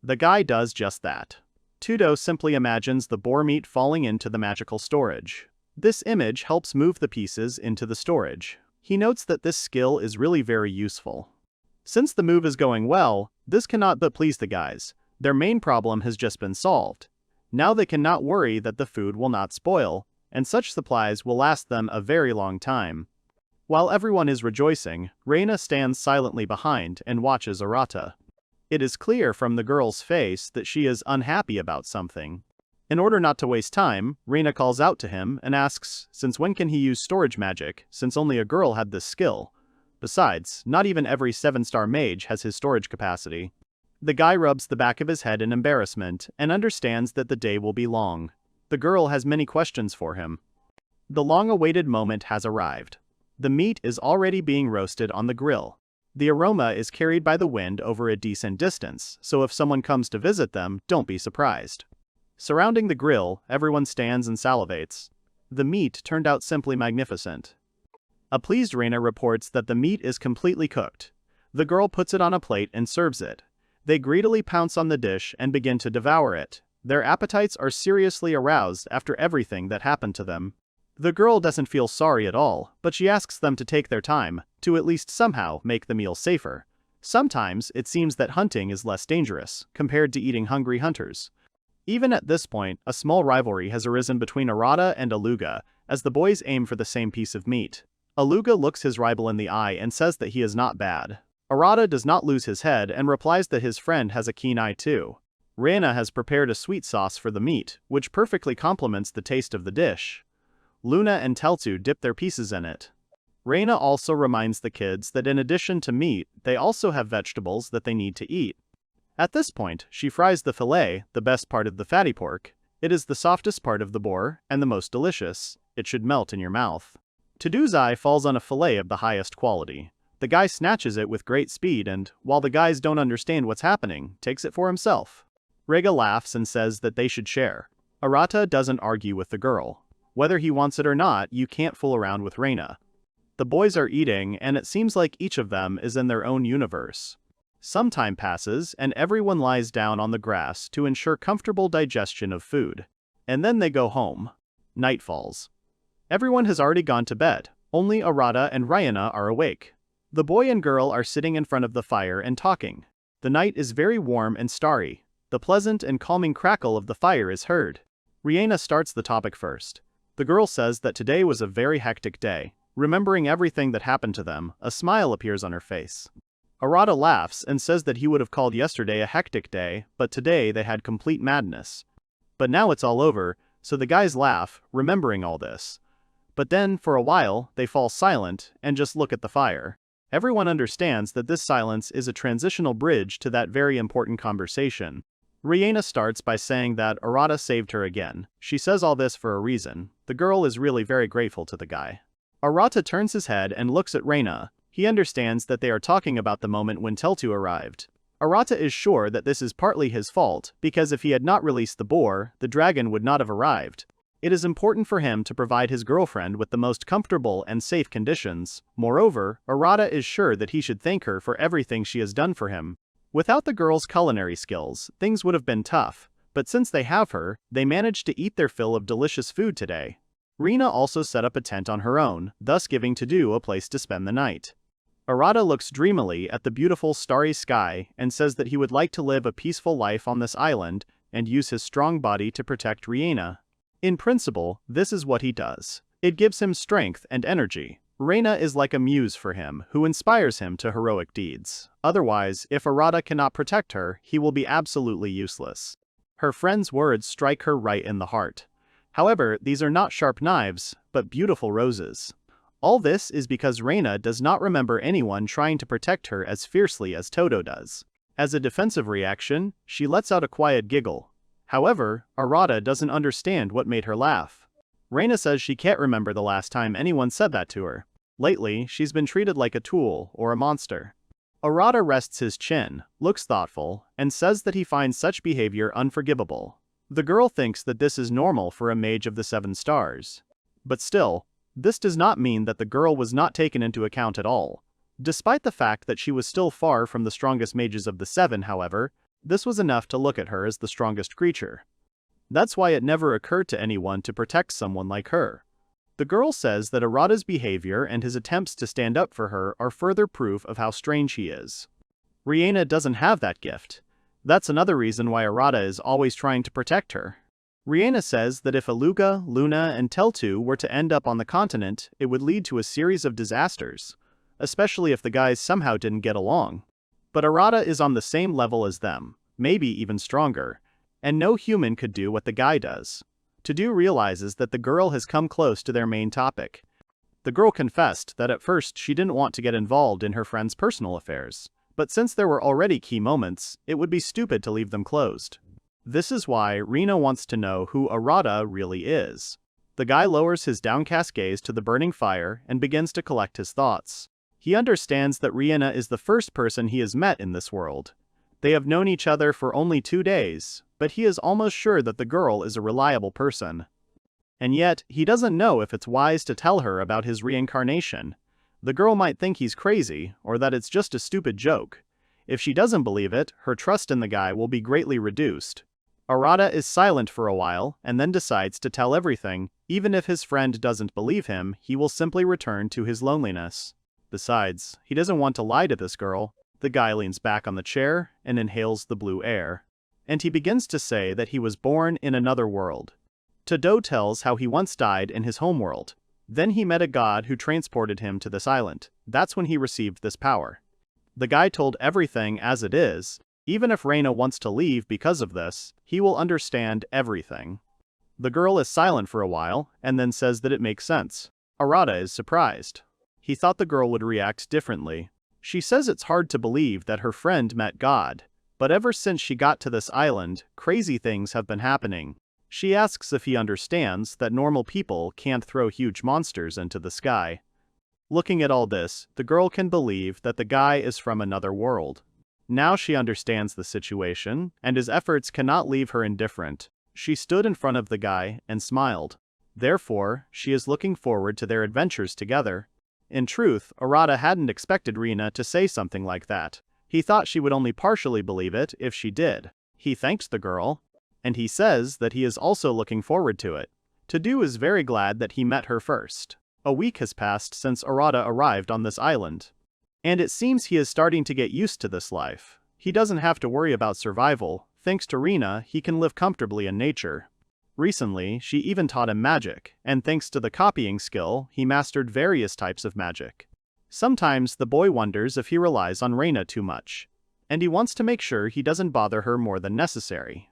The guy does just that. Todo simply imagines the boar meat falling into the magical storage. This image helps move the pieces into the storage. He notes that this skill is really very useful. Since the move is going well, this cannot but please the guys. Their main problem has just been solved. Now they cannot worry that the food will not spoil, and such supplies will last them a very long time. While everyone is rejoicing, Reina stands silently behind and watches Arata. It is clear from the girl's face that she is unhappy about something. In order not to waste time, Reina calls out to him and asks, since when can he use storage magic, since only a girl had this skill. Besides, not even every 7-star mage has his storage capacity. The guy rubs the back of his head in embarrassment and understands that the day will be long. The girl has many questions for him. The long-awaited moment has arrived. The meat is already being roasted on the grill. The aroma is carried by the wind over a decent distance, so if someone comes to visit them, don't be surprised. Surrounding the grill, everyone stands and salivates. The meat turned out simply magnificent. A pleased Reina reports that the meat is completely cooked. The girl puts it on a plate and serves it. They greedily pounce on the dish and begin to devour it. Their appetites are seriously aroused after everything that happened to them. The girl doesn't feel sorry at all, but she asks them to take their time, to at least somehow make the meal safer. Sometimes it seems that hunting is less dangerous, compared to eating hungry hunters. Even at this point, a small rivalry has arisen between Arata and Aluga, as the boys aim for the same piece of meat. Aluga looks his rival in the eye and says that he is not bad. Arata does not lose his head and replies that his friend has a keen eye too. Reina has prepared a sweet sauce for the meat, which perfectly complements the taste of the dish. Luna and Teltu dip their pieces in it. Reina also reminds the kids that in addition to meat, they also have vegetables that they need to eat. At this point, she fries the fillet, the best part of the fatty pork. It is the softest part of the boar, and the most delicious. It should melt in your mouth. Todo's eye falls on a fillet of the highest quality. The guy snatches it with great speed and, while the guys don't understand what's happening, takes it for himself. Rega laughs and says that they should share. Arata doesn't argue with the girl. Whether he wants it or not, you can't fool around with Reina. The boys are eating, and it seems like each of them is in their own universe. Some time passes, and everyone lies down on the grass to ensure comfortable digestion of food. And then they go home. Night falls. Everyone has already gone to bed. Only Arata and Reina are awake. The boy and girl are sitting in front of the fire and talking. The night is very warm and starry. The pleasant and calming crackle of the fire is heard. Reina starts the topic first. The girl says that today was a very hectic day. Remembering everything that happened to them, a smile appears on her face. Arata laughs and says that he would have called yesterday a hectic day, but today they had complete madness. But now it's all over, so the guys laugh, remembering all this. But then, for a while, they fall silent and just look at the fire. Everyone understands that this silence is a transitional bridge to that very important conversation. Reina starts by saying that Arata saved her again. She says all this for a reason. The girl is really very grateful to the guy. Arata turns his head and looks at Reina. He understands that they are talking about the moment when Teltu arrived. Arata is sure that this is partly his fault, because if he had not released the boar, the dragon would not have arrived. It is important for him to provide his girlfriend with the most comfortable and safe conditions. Moreover, Arata is sure that he should thank her for everything she has done for him. Without the girl's culinary skills, things would have been tough, but since they have her, they managed to eat their fill of delicious food today. Reina also set up a tent on her own, thus giving Todo a place to spend the night. Arata looks dreamily at the beautiful starry sky and says that he would like to live a peaceful life on this island and use his strong body to protect Reina. In principle, this is what he does. It gives him strength and energy. Reina is like a muse for him, who inspires him to heroic deeds. Otherwise, if Arata cannot protect her, he will be absolutely useless. Her friend's words strike her right in the heart. However, these are not sharp knives, but beautiful roses. All this is because Reina does not remember anyone trying to protect her as fiercely as Todo does. As a defensive reaction, she lets out a quiet giggle. However, Arata doesn't understand what made her laugh. Reina says she can't remember the last time anyone said that to her. Lately, she's been treated like a tool or a monster. Arata rests his chin, looks thoughtful, and says that he finds such behavior unforgivable. The girl thinks that this is normal for a mage of the 7 stars. But still, this does not mean that the girl was not taken into account at all. Despite the fact that she was still far from the strongest mages of the 7, however, this was enough to look at her as the strongest creature. That's why it never occurred to anyone to protect someone like her. The girl says that Arata's behavior and his attempts to stand up for her are further proof of how strange he is. Rihanna doesn't have that gift. That's another reason why Arata is always trying to protect her. Rihanna says that if Aluga, Luna, and Teltu were to end up on the continent, it would lead to a series of disasters, especially if the guys somehow didn't get along. But Arata is on the same level as them, maybe even stronger, and no human could do what the guy does. Todo realizes that the girl has come close to their main topic. The girl confessed that at first she didn't want to get involved in her friend's personal affairs, but since there were already key moments, it would be stupid to leave them closed. This is why Rina wants to know who Arata really is. The guy lowers his downcast gaze to the burning fire and begins to collect his thoughts. He understands that Rihanna is the first person he has met in this world. They have known each other for only 2 days, but he is almost sure that the girl is a reliable person. And yet, he doesn't know if it's wise to tell her about his reincarnation. The girl might think he's crazy, or that it's just a stupid joke. If she doesn't believe it, her trust in the guy will be greatly reduced. Arata is silent for a while, and then decides to tell everything. Even if his friend doesn't believe him, he will simply return to his loneliness. Besides, he doesn't want to lie to this girl. The guy leans back on the chair and inhales the blue air. And he begins to say that he was born in another world. Todo tells how he once died in his homeworld. Then he met a god who transported him to this island. That's when he received this power. The guy told everything as it is. Even if Reina wants to leave because of this, he will understand everything. The girl is silent for a while, and then says that it makes sense. Arata is surprised. He thought the girl would react differently. She says it's hard to believe that her friend met God, but ever since she got to this island, crazy things have been happening. She asks if he understands that normal people can't throw huge monsters into the sky. Looking at all this, the girl can believe that the guy is from another world. Now she understands the situation, and his efforts cannot leave her indifferent. She stood in front of the guy and smiled. Therefore, she is looking forward to their adventures together. In truth, Arata hadn't expected Rina to say something like that. He thought she would only partially believe it if she did. He thanked the girl, and he says that he is also looking forward to it. Todo is very glad that he met her first. A week has passed since Arata arrived on this island. And it seems he is starting to get used to this life. He doesn't have to worry about survival. Thanks to Rina, he can live comfortably in nature. Recently, she even taught him magic, and thanks to the copying skill, he mastered various types of magic. Sometimes the boy wonders if he relies on Reina too much, and he wants to make sure he doesn't bother her more than necessary.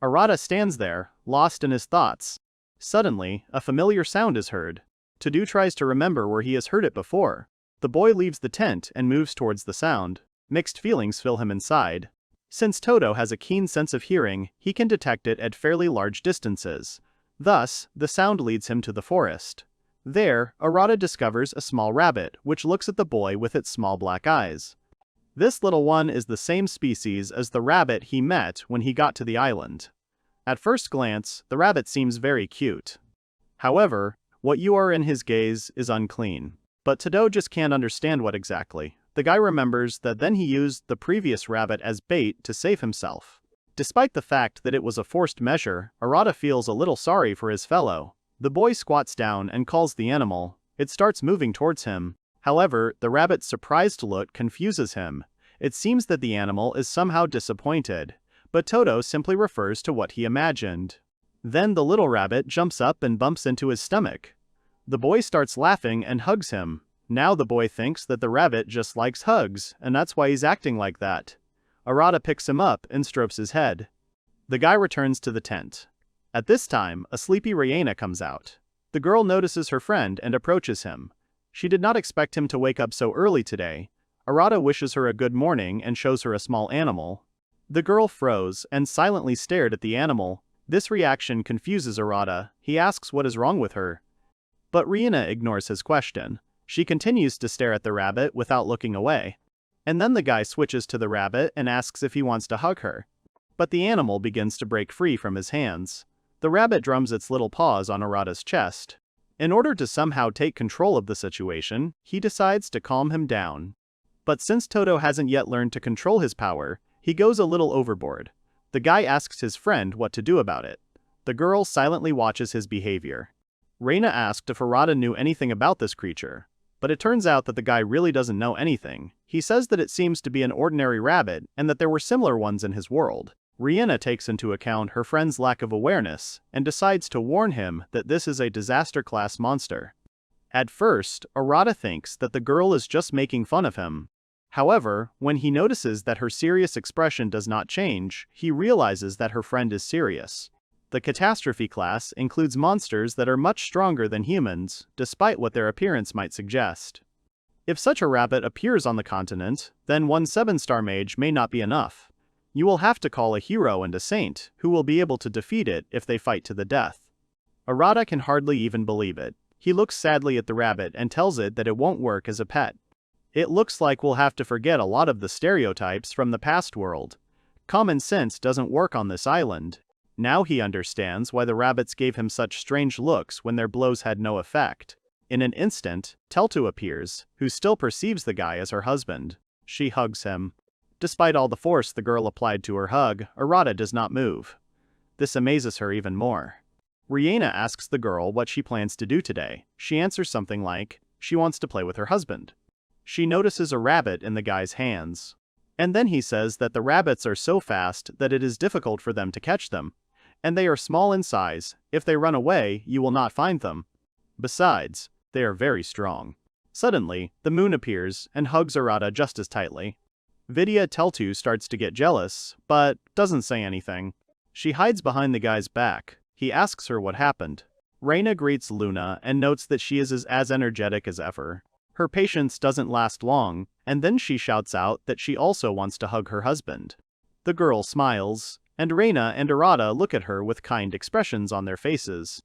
Arata stands there, lost in his thoughts. Suddenly, a familiar sound is heard. Todo tries to remember where he has heard it before. The boy leaves the tent and moves towards the sound. Mixed feelings fill him inside. Since Todo has a keen sense of hearing, he can detect it at fairly large distances. Thus, the sound leads him to the forest. There, Arata discovers a small rabbit, which looks at the boy with its small black eyes. This little one is the same species as the rabbit he met when he got to the island. At first glance, the rabbit seems very cute. However, what you are in his gaze is unclean. But Todo just can't understand what exactly. The guy remembers that then he used the previous rabbit as bait to save himself. Despite the fact that it was a forced measure, Arata feels a little sorry for his fellow. The boy squats down and calls the animal. It starts moving towards him. However, the rabbit's surprised look confuses him. It seems that the animal is somehow disappointed, but Todo simply refers to what he imagined. Then the little rabbit jumps up and bumps into his stomach. The boy starts laughing and hugs him. Now the boy thinks that the rabbit just likes hugs, and that's why he's acting like that. Arata picks him up and strokes his head. The guy returns to the tent. At this time, a sleepy Rihanna comes out. The girl notices her friend and approaches him. She did not expect him to wake up so early today. Arata wishes her a good morning and shows her a small animal. The girl froze and silently stared at the animal. This reaction confuses Arata. He asks what is wrong with her. But Rihanna ignores his question. She continues to stare at the rabbit without looking away. And then the guy switches to the rabbit and asks if he wants to hug her. But the animal begins to break free from his hands. The rabbit drums its little paws on Arata's chest. In order to somehow take control of the situation, he decides to calm him down. But since Todo hasn't yet learned to control his power, he goes a little overboard. The guy asks his friend what to do about it. The girl silently watches his behavior. Reina asked if Arata knew anything about this creature, but it turns out that the guy really doesn't know anything. He says that it seems to be an ordinary rabbit and that there were similar ones in his world. Reina takes into account her friend's lack of awareness and decides to warn him that this is a disaster-class monster. At first, Arata thinks that the girl is just making fun of him. However, when he notices that her serious expression does not change, he realizes that her friend is serious. The catastrophe class includes monsters that are much stronger than humans, despite what their appearance might suggest. If such a rabbit appears on the continent, then one 7-star mage may not be enough. You will have to call a hero and a saint, who will be able to defeat it if they fight to the death. Arata can hardly even believe it. He looks sadly at the rabbit and tells it that it won't work as a pet. It looks like we'll have to forget a lot of the stereotypes from the past world. Common sense doesn't work on this island. Now he understands why the rabbits gave him such strange looks when their blows had no effect. In an instant, Teltu appears, who still perceives the guy as her husband. She hugs him. Despite all the force the girl applied to her hug, Arata does not move. This amazes her even more. Reina asks the girl what she plans to do today. She answers something like, she wants to play with her husband. She notices a rabbit in the guy's hands. And then he says that the rabbits are so fast that it is difficult for them to catch them. And they are small in size. If they run away, you will not find them. Besides, they are very strong. Suddenly, the moon appears and hugs Arata just as tightly. Vidya Teltu starts to get jealous, but doesn't say anything. She hides behind the guy's back. He asks her what happened. Reina greets Luna and notes that she is as energetic as ever. Her patience doesn't last long, and then she shouts out that she also wants to hug her husband. The girl smiles, and Reina and Arata look at her with kind expressions on their faces.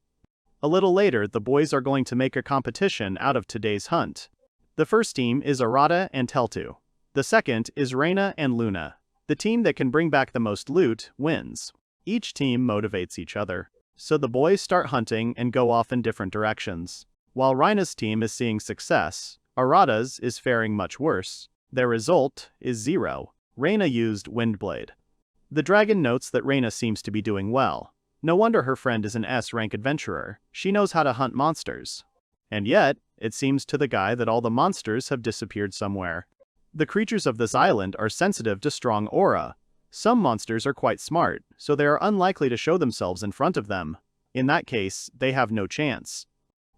A little later, the boys are going to make a competition out of today's hunt. The first team is Arata and Teltu. The second is Reina and Luna. The team that can bring back the most loot wins. Each team motivates each other. So the boys start hunting and go off in different directions. While Reina's team is seeing success, Arata's is faring much worse. Their result is 0. Reina used Windblade. The dragon notes that Reina seems to be doing well. No wonder her friend is an S-rank adventurer. She knows how to hunt monsters. And yet, it seems to the guy that all the monsters have disappeared somewhere. The creatures of this island are sensitive to strong aura. Some monsters are quite smart, so they are unlikely to show themselves in front of them. In that case, they have no chance.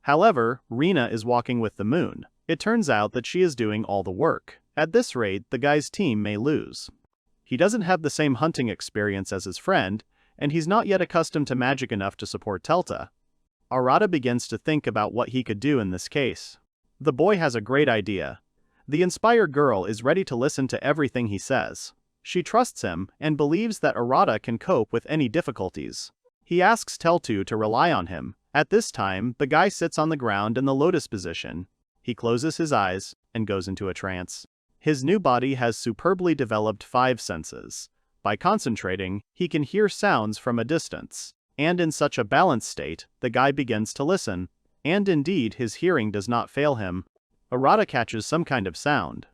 However, Reina is walking with the moon. It turns out that she is doing all the work. At this rate, the guy's team may lose. He doesn't have the same hunting experience as his friend, and he's not yet accustomed to magic enough to support Telta. Arata begins to think about what he could do in this case. The boy has a great idea. The inspired girl is ready to listen to everything he says. She trusts him and believes that Arata can cope with any difficulties. He asks Teltu to rely on him. At this time, the guy sits on the ground in the lotus position. He closes his eyes and goes into a trance. His new body has superbly developed 5 senses. By concentrating, he can hear sounds from a distance. And in such a balanced state, the guy begins to listen. And indeed, his hearing does not fail him. Arata catches some kind of sound.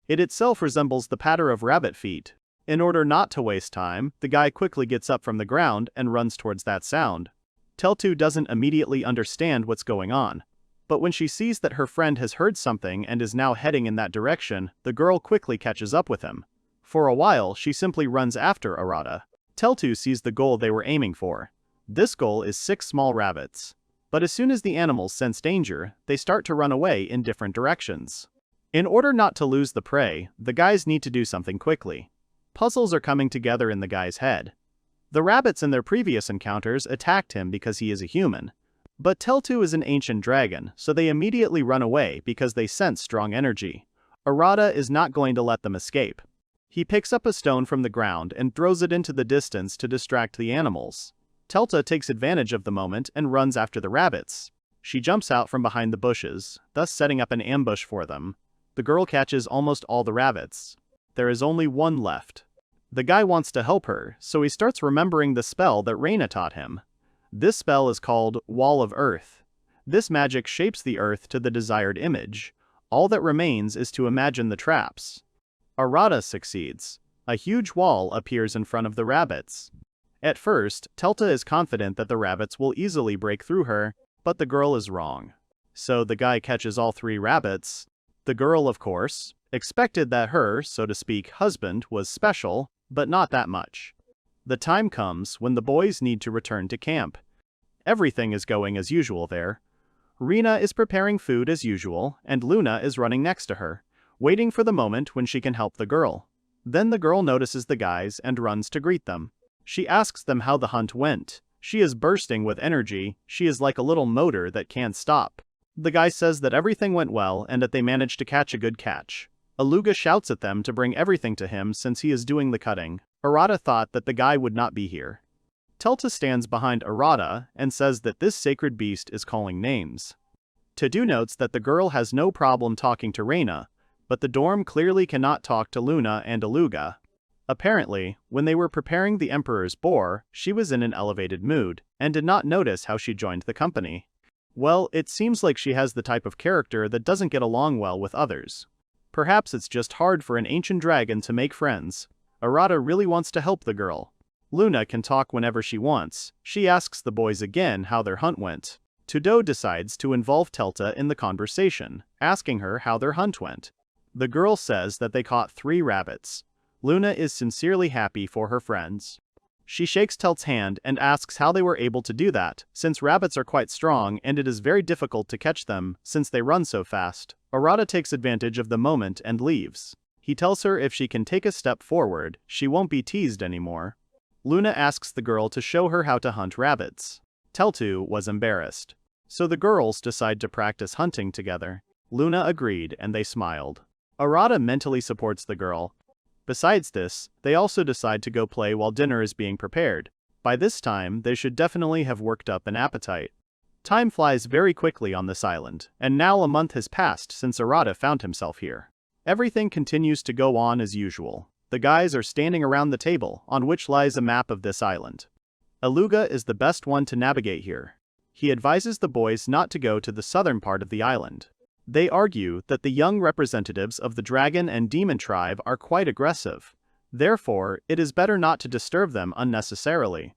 It itself resembles the patter of rabbit feet. In order not to waste time, the guy quickly gets up from the ground and runs towards that sound. Teltu doesn't immediately understand what's going on. But when she sees that her friend has heard something and is now heading in that direction, the girl quickly catches up with him. For a while, she simply runs after Arata. Teltu sees the goal they were aiming for. This goal is 6 small rabbits. But as soon as the animals sense danger, they start to run away in different directions. In order not to lose the prey, the guys need to do something quickly. Puzzles are coming together in the guy's head. The rabbits in their previous encounters attacked him because he is a human. But Teltu is an ancient dragon, so they immediately run away because they sense strong energy. Arata is not going to let them escape. He picks up a stone from the ground and throws it into the distance to distract the animals. Telta takes advantage of the moment and runs after the rabbits. She jumps out from behind the bushes, thus setting up an ambush for them. The girl catches almost all the rabbits. There is only one left. The guy wants to help her, so he starts remembering the spell that Reina taught him. This spell is called Wall of Earth. This magic shapes the earth to the desired image. All that remains is to imagine the traps. Arata succeeds. A huge wall appears in front of the rabbits. At first, Teltu is confident that the rabbits will easily break through her, but the girl is wrong. So the guy catches all 3 rabbits. The girl, of course, expected that her, so to speak, husband was special, but not that much. The time comes when the boys need to return to camp. Everything is going as usual there. Rina is preparing food as usual, and Luna is running next to her, waiting for the moment when she can help the girl. Then the girl notices the guys and runs to greet them. She asks them how the hunt went. She is bursting with energy. She is like a little motor that can't stop. The guy says that everything went well and that they managed to catch a good catch. Aluga shouts at them to bring everything to him since he is doing the cutting. Arata thought that the guy would not be here. Teltu stands behind Arata and says that this sacred beast is calling names. Todo notes that the girl has no problem talking to Reina, but the dorm clearly cannot talk to Luna and Aluga. Apparently, when they were preparing the Emperor's boar, she was in an elevated mood, and did not notice how she joined the company. Well, it seems like she has the type of character that doesn't get along well with others. Perhaps it's just hard for an ancient dragon to make friends. Arata really wants to help the girl. Luna can talk whenever she wants. She asks the boys again how their hunt went. Todo decides to involve Teltu in the conversation, asking her how their hunt went. The girl says that they caught 3 rabbits. Luna is sincerely happy for her friends. She shakes Teltu's hand and asks how they were able to do that, since rabbits are quite strong and it is very difficult to catch them, since they run so fast. Arata takes advantage of the moment and leaves. He tells her if she can take a step forward, she won't be teased anymore. Luna asks the girl to show her how to hunt rabbits. Teltu was embarrassed. So the girls decide to practice hunting together. Luna agreed and they smiled. Arata mentally supports the girl. Besides this, they also decide to go play while dinner is being prepared. By this time, they should definitely have worked up an appetite. Time flies very quickly on this island, and now a month has passed since Arata found himself here. Everything continues to go on as usual. The guys are standing around the table, on which lies a map of this island. Aluga is the best one to navigate here. He advises the boys not to go to the southern part of the island. They argue that the young representatives of the dragon and demon tribe are quite aggressive. Therefore, it is better not to disturb them unnecessarily.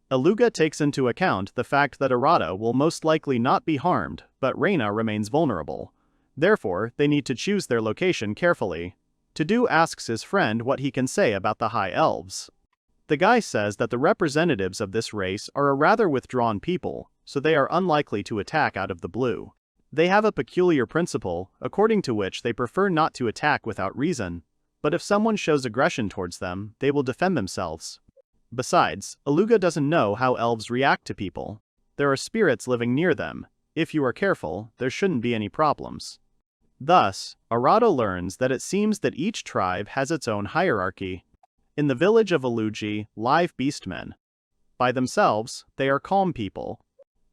Aluga takes into account the fact that Arata will most likely not be harmed, but Reina remains vulnerable. Therefore, they need to choose their location carefully. Todo asks his friend what he can say about the High Elves. The guy says that the representatives of this race are a rather withdrawn people, so they are unlikely to attack out of the blue. They have a peculiar principle, according to which they prefer not to attack without reason, but if someone shows aggression towards them, they will defend themselves. Besides, Aluga doesn't know how elves react to people. There are spirits living near them. If you are careful, there shouldn't be any problems. Thus, Arata learns that it seems that each tribe has its own hierarchy. In the village of Alugi, live beastmen. By themselves, they are calm people.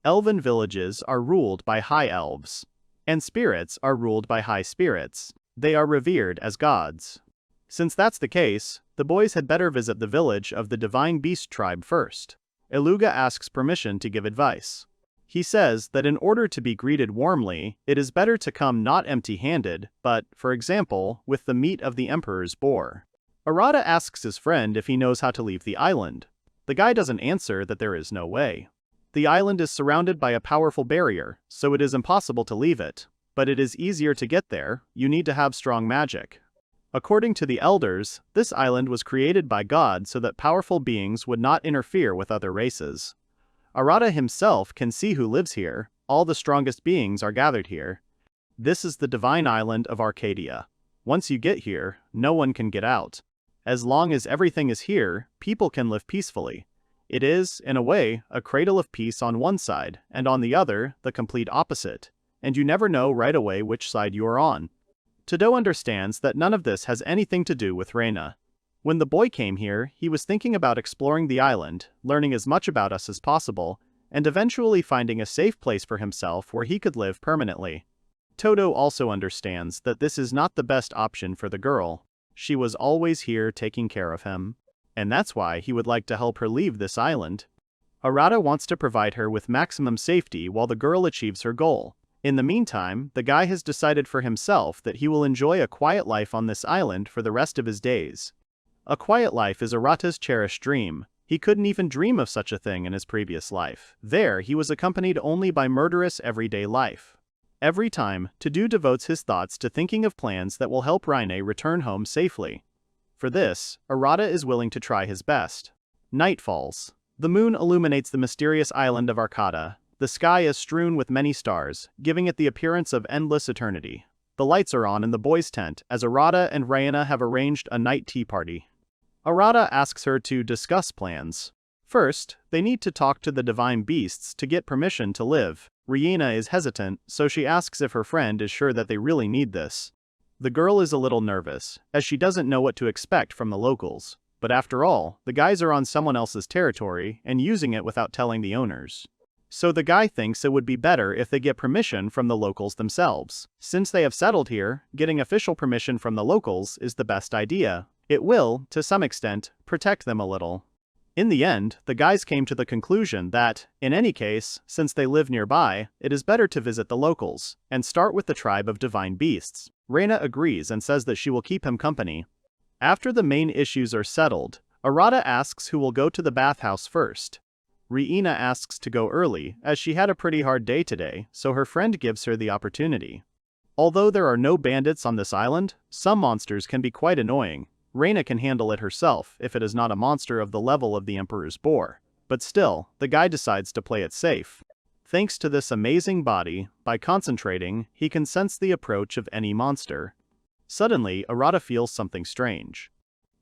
Elven villages are ruled by high elves, and spirits are ruled by high spirits. They are revered as gods. Since that's the case, the boys had better visit the village of the divine beast tribe first. Aluga asks permission to give advice. He says that in order to be greeted warmly, it is better to come not empty-handed, but, for example, with the meat of the Emperor's boar. Arata asks his friend if he knows how to leave the island. The guy doesn't answer that there is no way. The island is surrounded by a powerful barrier, so it is impossible to leave it. But it is easier to get there. You need to have strong magic. According to the elders, this island was created by God so that powerful beings would not interfere with other races. Arata himself can see who lives here. All the strongest beings are gathered here. This is the divine island of Arcadia. Once you get here, no one can get out. As long as everything is here, people can live peacefully. It is, in a way, a cradle of peace on one side, and on the other, the complete opposite, and you never know right away which side you are on. Todo understands that none of this has anything to do with Reina. When the boy came here, he was thinking about exploring the island, learning as much about us as possible, and eventually finding a safe place for himself where he could live permanently. Todo also understands that this is not the best option for the girl. She was always here taking care of him. And that's why he would like to help her leave this island. Arata wants to provide her with maximum safety while the girl achieves her goal. In the meantime, the guy has decided for himself that he will enjoy a quiet life on this island for the rest of his days. A quiet life is Arata's cherished dream. He couldn't even dream of such a thing in his previous life. There, he was accompanied only by murderous everyday life. Every time, Todo devotes his thoughts to thinking of plans that will help Reine return home safely. For this, Arata is willing to try his best. Night falls. The moon illuminates the mysterious island of Arcadia. The sky is strewn with many stars, giving it the appearance of endless eternity. The lights are on in the boys' tent as Arata and Reina have arranged a night tea party. Arata asks her to discuss plans. First, they need to talk to the divine beasts to get permission to live. Reina is hesitant, so she asks if her friend is sure that they really need this. The girl is a little nervous, as she doesn't know what to expect from the locals. But after all, the guys are on someone else's territory and using it without telling the owners. So the guy thinks it would be better if they get permission from the locals themselves. Since they have settled here, getting official permission from the locals is the best idea. It will, to some extent, protect them a little. In the end, the guys came to the conclusion that, in any case, since they live nearby, it is better to visit the locals, and start with the tribe of divine beasts. Reina agrees and says that she will keep him company. After the main issues are settled, Arata asks who will go to the bathhouse first. Reina asks to go early, as she had a pretty hard day today, so her friend gives her the opportunity. Although there are no bandits on this island, some monsters can be quite annoying. Reina can handle it herself if it is not a monster of the level of the Emperor's boar. But still, the guy decides to play it safe. Thanks to this amazing body, by concentrating, he can sense the approach of any monster. Suddenly, Arata feels something strange.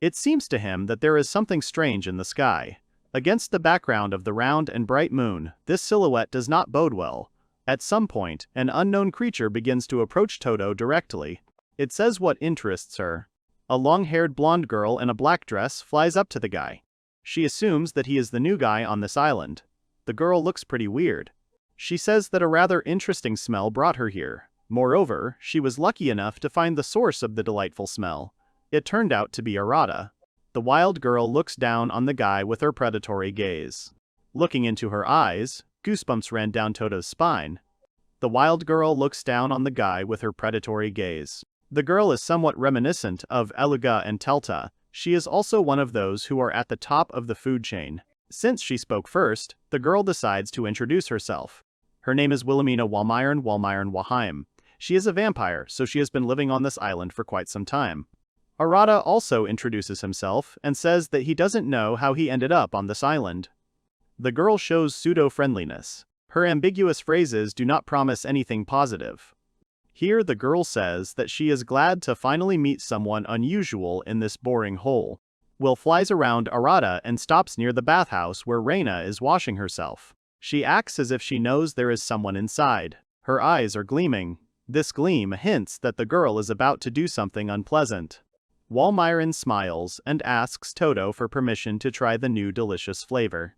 It seems to him that there is something strange in the sky. Against the background of the round and bright moon, this silhouette does not bode well. At some point, an unknown creature begins to approach Todo directly. It says what interests her. A long-haired blonde girl in a black dress flies up to the guy. She assumes that he is the new guy on this island. The girl looks pretty weird. She says that a rather interesting smell brought her here. Moreover, she was lucky enough to find the source of the delightful smell. It turned out to be Arata. The wild girl looks down on the guy with her predatory gaze. Looking into her eyes, goosebumps ran down Todo's spine. The wild girl looks down on the guy with her predatory gaze. The girl is somewhat reminiscent of Eluga and Teltu. She is also one of those who are at the top of the food chain. Since she spoke first, the girl decides to introduce herself. Her name is Willamina Waheim. She is a vampire, so she has been living on this island for quite some time. Arata also introduces himself and says that he doesn't know how he ended up on this island. The girl shows pseudo-friendliness. Her ambiguous phrases do not promise anything positive. Here the girl says that she is glad to finally meet someone unusual in this boring hole. Will flies around Arata and stops near the bathhouse where Reina is washing herself. She acts as if she knows there is someone inside. Her eyes are gleaming. This gleam hints that the girl is about to do something unpleasant. Walmyron smiles and asks Todo for permission to try the new delicious flavor.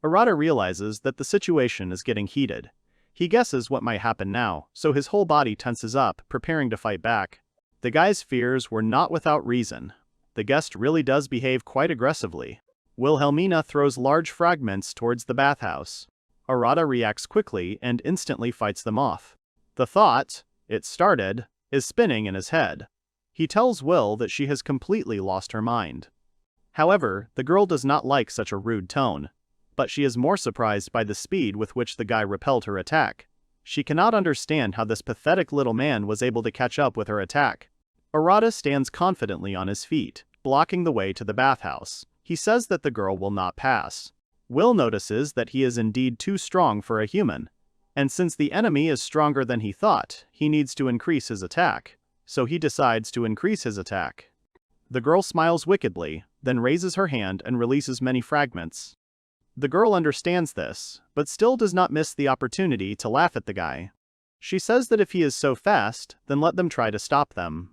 Arata realizes that the situation is getting heated. He guesses what might happen now, so his whole body tenses up, preparing to fight back. The guy's fears were not without reason. The guest really does behave quite aggressively. Wilhelmina throws large fragments towards the bathhouse. Arata reacts quickly and instantly fights them off. The thought, "it started," is spinning in his head. He tells Will that she has completely lost her mind. However, the girl does not like such a rude tone. But she is more surprised by the speed with which the guy repelled her attack. She cannot understand how this pathetic little man was able to catch up with her attack. Arata stands confidently on his feet, blocking the way to the bathhouse. He says that the girl will not pass. Will notices that he is indeed too strong for a human. And since the enemy is stronger than he thought, he needs to increase his attack. So he decides to increase his attack. The girl smiles wickedly, then raises her hand and releases many fragments. The girl understands this, but still does not miss the opportunity to laugh at the guy. She says that if he is so fast, then let them try to stop them.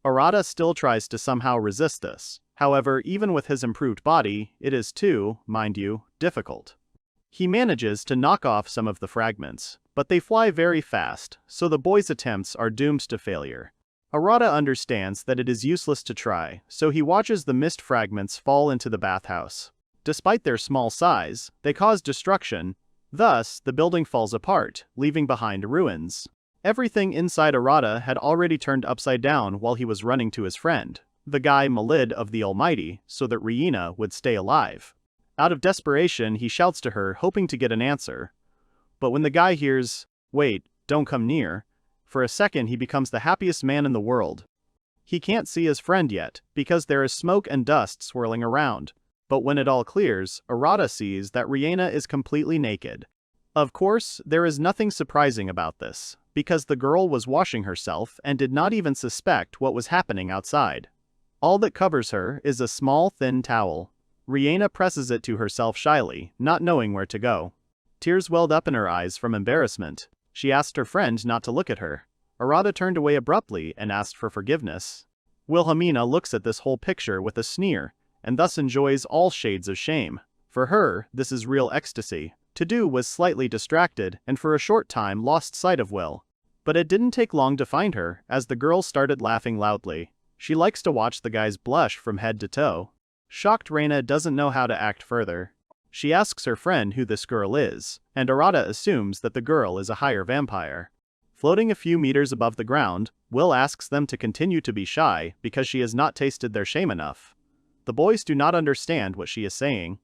Arata still tries to somehow resist this. However, even with his improved body, it is too, mind you, difficult. He manages to knock off some of the fragments, but they fly very fast, so the boy's attempts are doomed to failure. Arata understands that it is useless to try, so he watches the mist fragments fall into the bathhouse. Despite their small size, they cause destruction. Thus, the building falls apart, leaving behind ruins. Everything inside Arata had already turned upside down while he was running to his friend, the guy Malid of the Almighty, so that Riina would stay alive. Out of desperation, he shouts to her, hoping to get an answer. But when the guy hears, "Wait, don't come near," for a second he becomes the happiest man in the world. He can't see his friend yet, because there is smoke and dust swirling around. But when it all clears, Arata sees that Riina is completely naked. Of course, there is nothing surprising about this, because the girl was washing herself and did not even suspect what was happening outside. All that covers her is a small thin towel. Riina presses it to herself shyly, not knowing where to go. Tears welled up in her eyes from embarrassment. She asked her friend not to look at her. Arata turned away abruptly and asked for forgiveness. Wilhelmina looks at this whole picture with a sneer, and thus enjoys all shades of shame. For her, this is real ecstasy. To-Do was slightly distracted and for a short time lost sight of Will. But it didn't take long to find her, as the girl started laughing loudly. She likes to watch the guys blush from head to toe. Shocked Riina doesn't know how to act further. She asks her friend who this girl is, and Arata assumes that the girl is a higher vampire. Floating a few meters above the ground, Will asks them to continue to be shy because she has not tasted their shame enough. The boys do not understand what she is saying.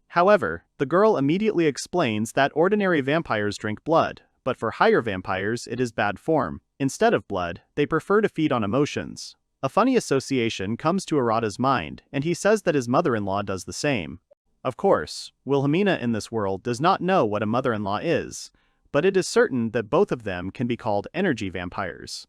However, the girl immediately explains that ordinary vampires drink blood, but for higher vampires it is bad form. Instead of blood, they prefer to feed on emotions. A funny association comes to Arata's mind, and he says that his mother-in-law does the same. Of course, Wilhelmina in this world does not know what a mother-in-law is, but it is certain that both of them can be called energy vampires.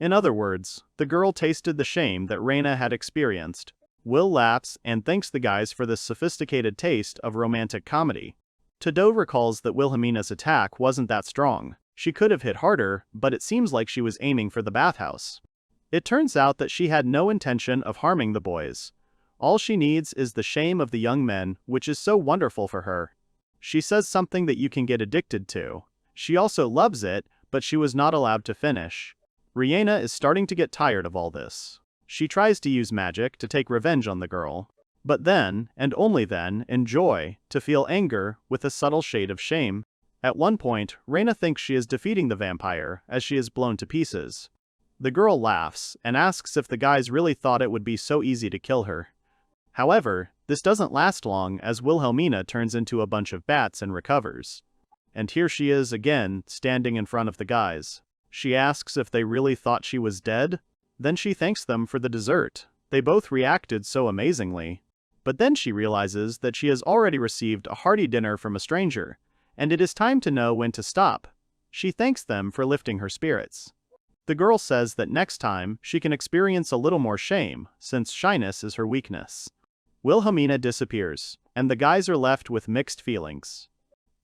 In other words, the girl tasted the shame that Riina had experienced. Will laughs and thanks the guys for this sophisticated taste of romantic comedy. To-Do recalls that Wilhelmina's attack wasn't that strong. She could have hit harder, but it seems like she was aiming for the bathhouse. It turns out that she had no intention of harming the boys. All she needs is the shame of the young men, which is so wonderful for her. She says something that you can get addicted to. She also loves it, but she was not allowed to finish. Riina is starting to get tired of all this. She tries to use magic to take revenge on the girl, but then, and only then, enjoy, to feel anger with a subtle shade of shame. At one point, Riina thinks she is defeating the vampire as she is blown to pieces. The girl laughs and asks if the guys really thought it would be so easy to kill her. However, this doesn't last long as Wilhelmina turns into a bunch of bats and recovers. And here she is again, standing in front of the guys. She asks if they really thought she was dead. Then she thanks them for the dessert. They both reacted so amazingly. But then she realizes that she has already received a hearty dinner from a stranger, and it is time to know when to stop. She thanks them for lifting her spirits. The girl says that next time she can experience a little more shame, since shyness is her weakness. Wilhelmina disappears, and the guys are left with mixed feelings.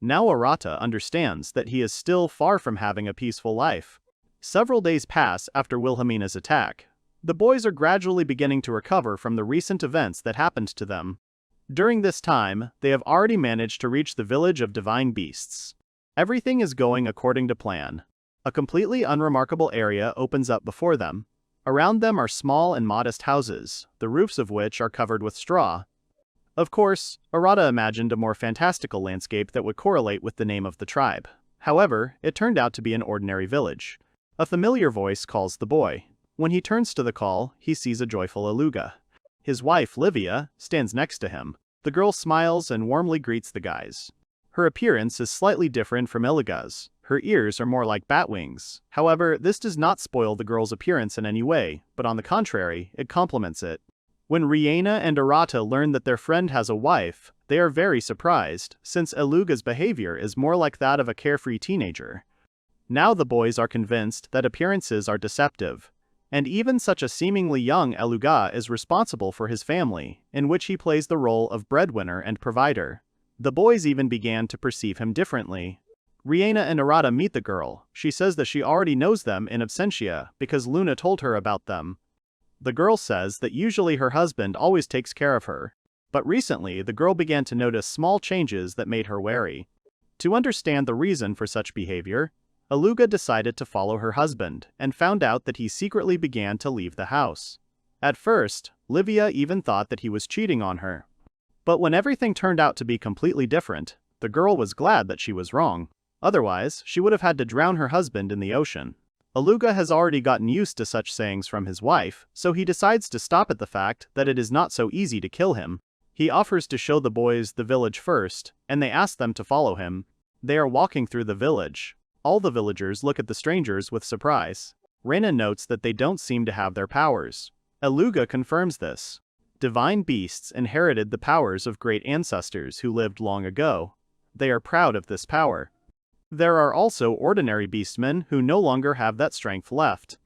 Now Arata understands that he is still far from having a peaceful life. Several days pass after Wilhelmina's attack. The boys are gradually beginning to recover from the recent events that happened to them. During this time, they have already managed to reach the village of divine beasts. Everything is going according to plan. A completely unremarkable area opens up before them. Around them are small and modest houses, the roofs of which are covered with straw. Of course, Arata imagined a more fantastical landscape that would correlate with the name of the tribe. However, it turned out to be an ordinary village. A familiar voice calls the boy. When he turns to the call, he sees a joyful Eluga. His wife, Livia, stands next to him. The girl smiles and warmly greets the guys. Her appearance is slightly different from Eluga's. Her ears are more like bat wings. However, this does not spoil the girl's appearance in any way, but on the contrary, it complements it. When Riina and Arata learn that their friend has a wife, they are very surprised, since Eluga's behavior is more like that of a carefree teenager. Now the boys are convinced that appearances are deceptive, and even such a seemingly young Eluga is responsible for his family, in which he plays the role of breadwinner and provider. The boys even began to perceive him differently. Riina and Arata meet the girl. She says that she already knows them in absentia because Luna told her about them. The girl says that usually her husband always takes care of her. But recently, the girl began to notice small changes that made her wary. To understand the reason for such behavior, Aluga decided to follow her husband and found out that he secretly began to leave the house. At first, Livia even thought that he was cheating on her. But when everything turned out to be completely different, the girl was glad that she was wrong. Otherwise, she would have had to drown her husband in the ocean. Aluga has already gotten used to such sayings from his wife, so he decides to stop at the fact that it is not so easy to kill him. He offers to show the boys the village first, and they ask them to follow him. They are walking through the village. All the villagers look at the strangers with surprise. Reina notes that they don't seem to have their powers. Aluga confirms this. Divine beasts inherited the powers of great ancestors who lived long ago. They are proud of this power. There are also ordinary beastmen who no longer have that strength left.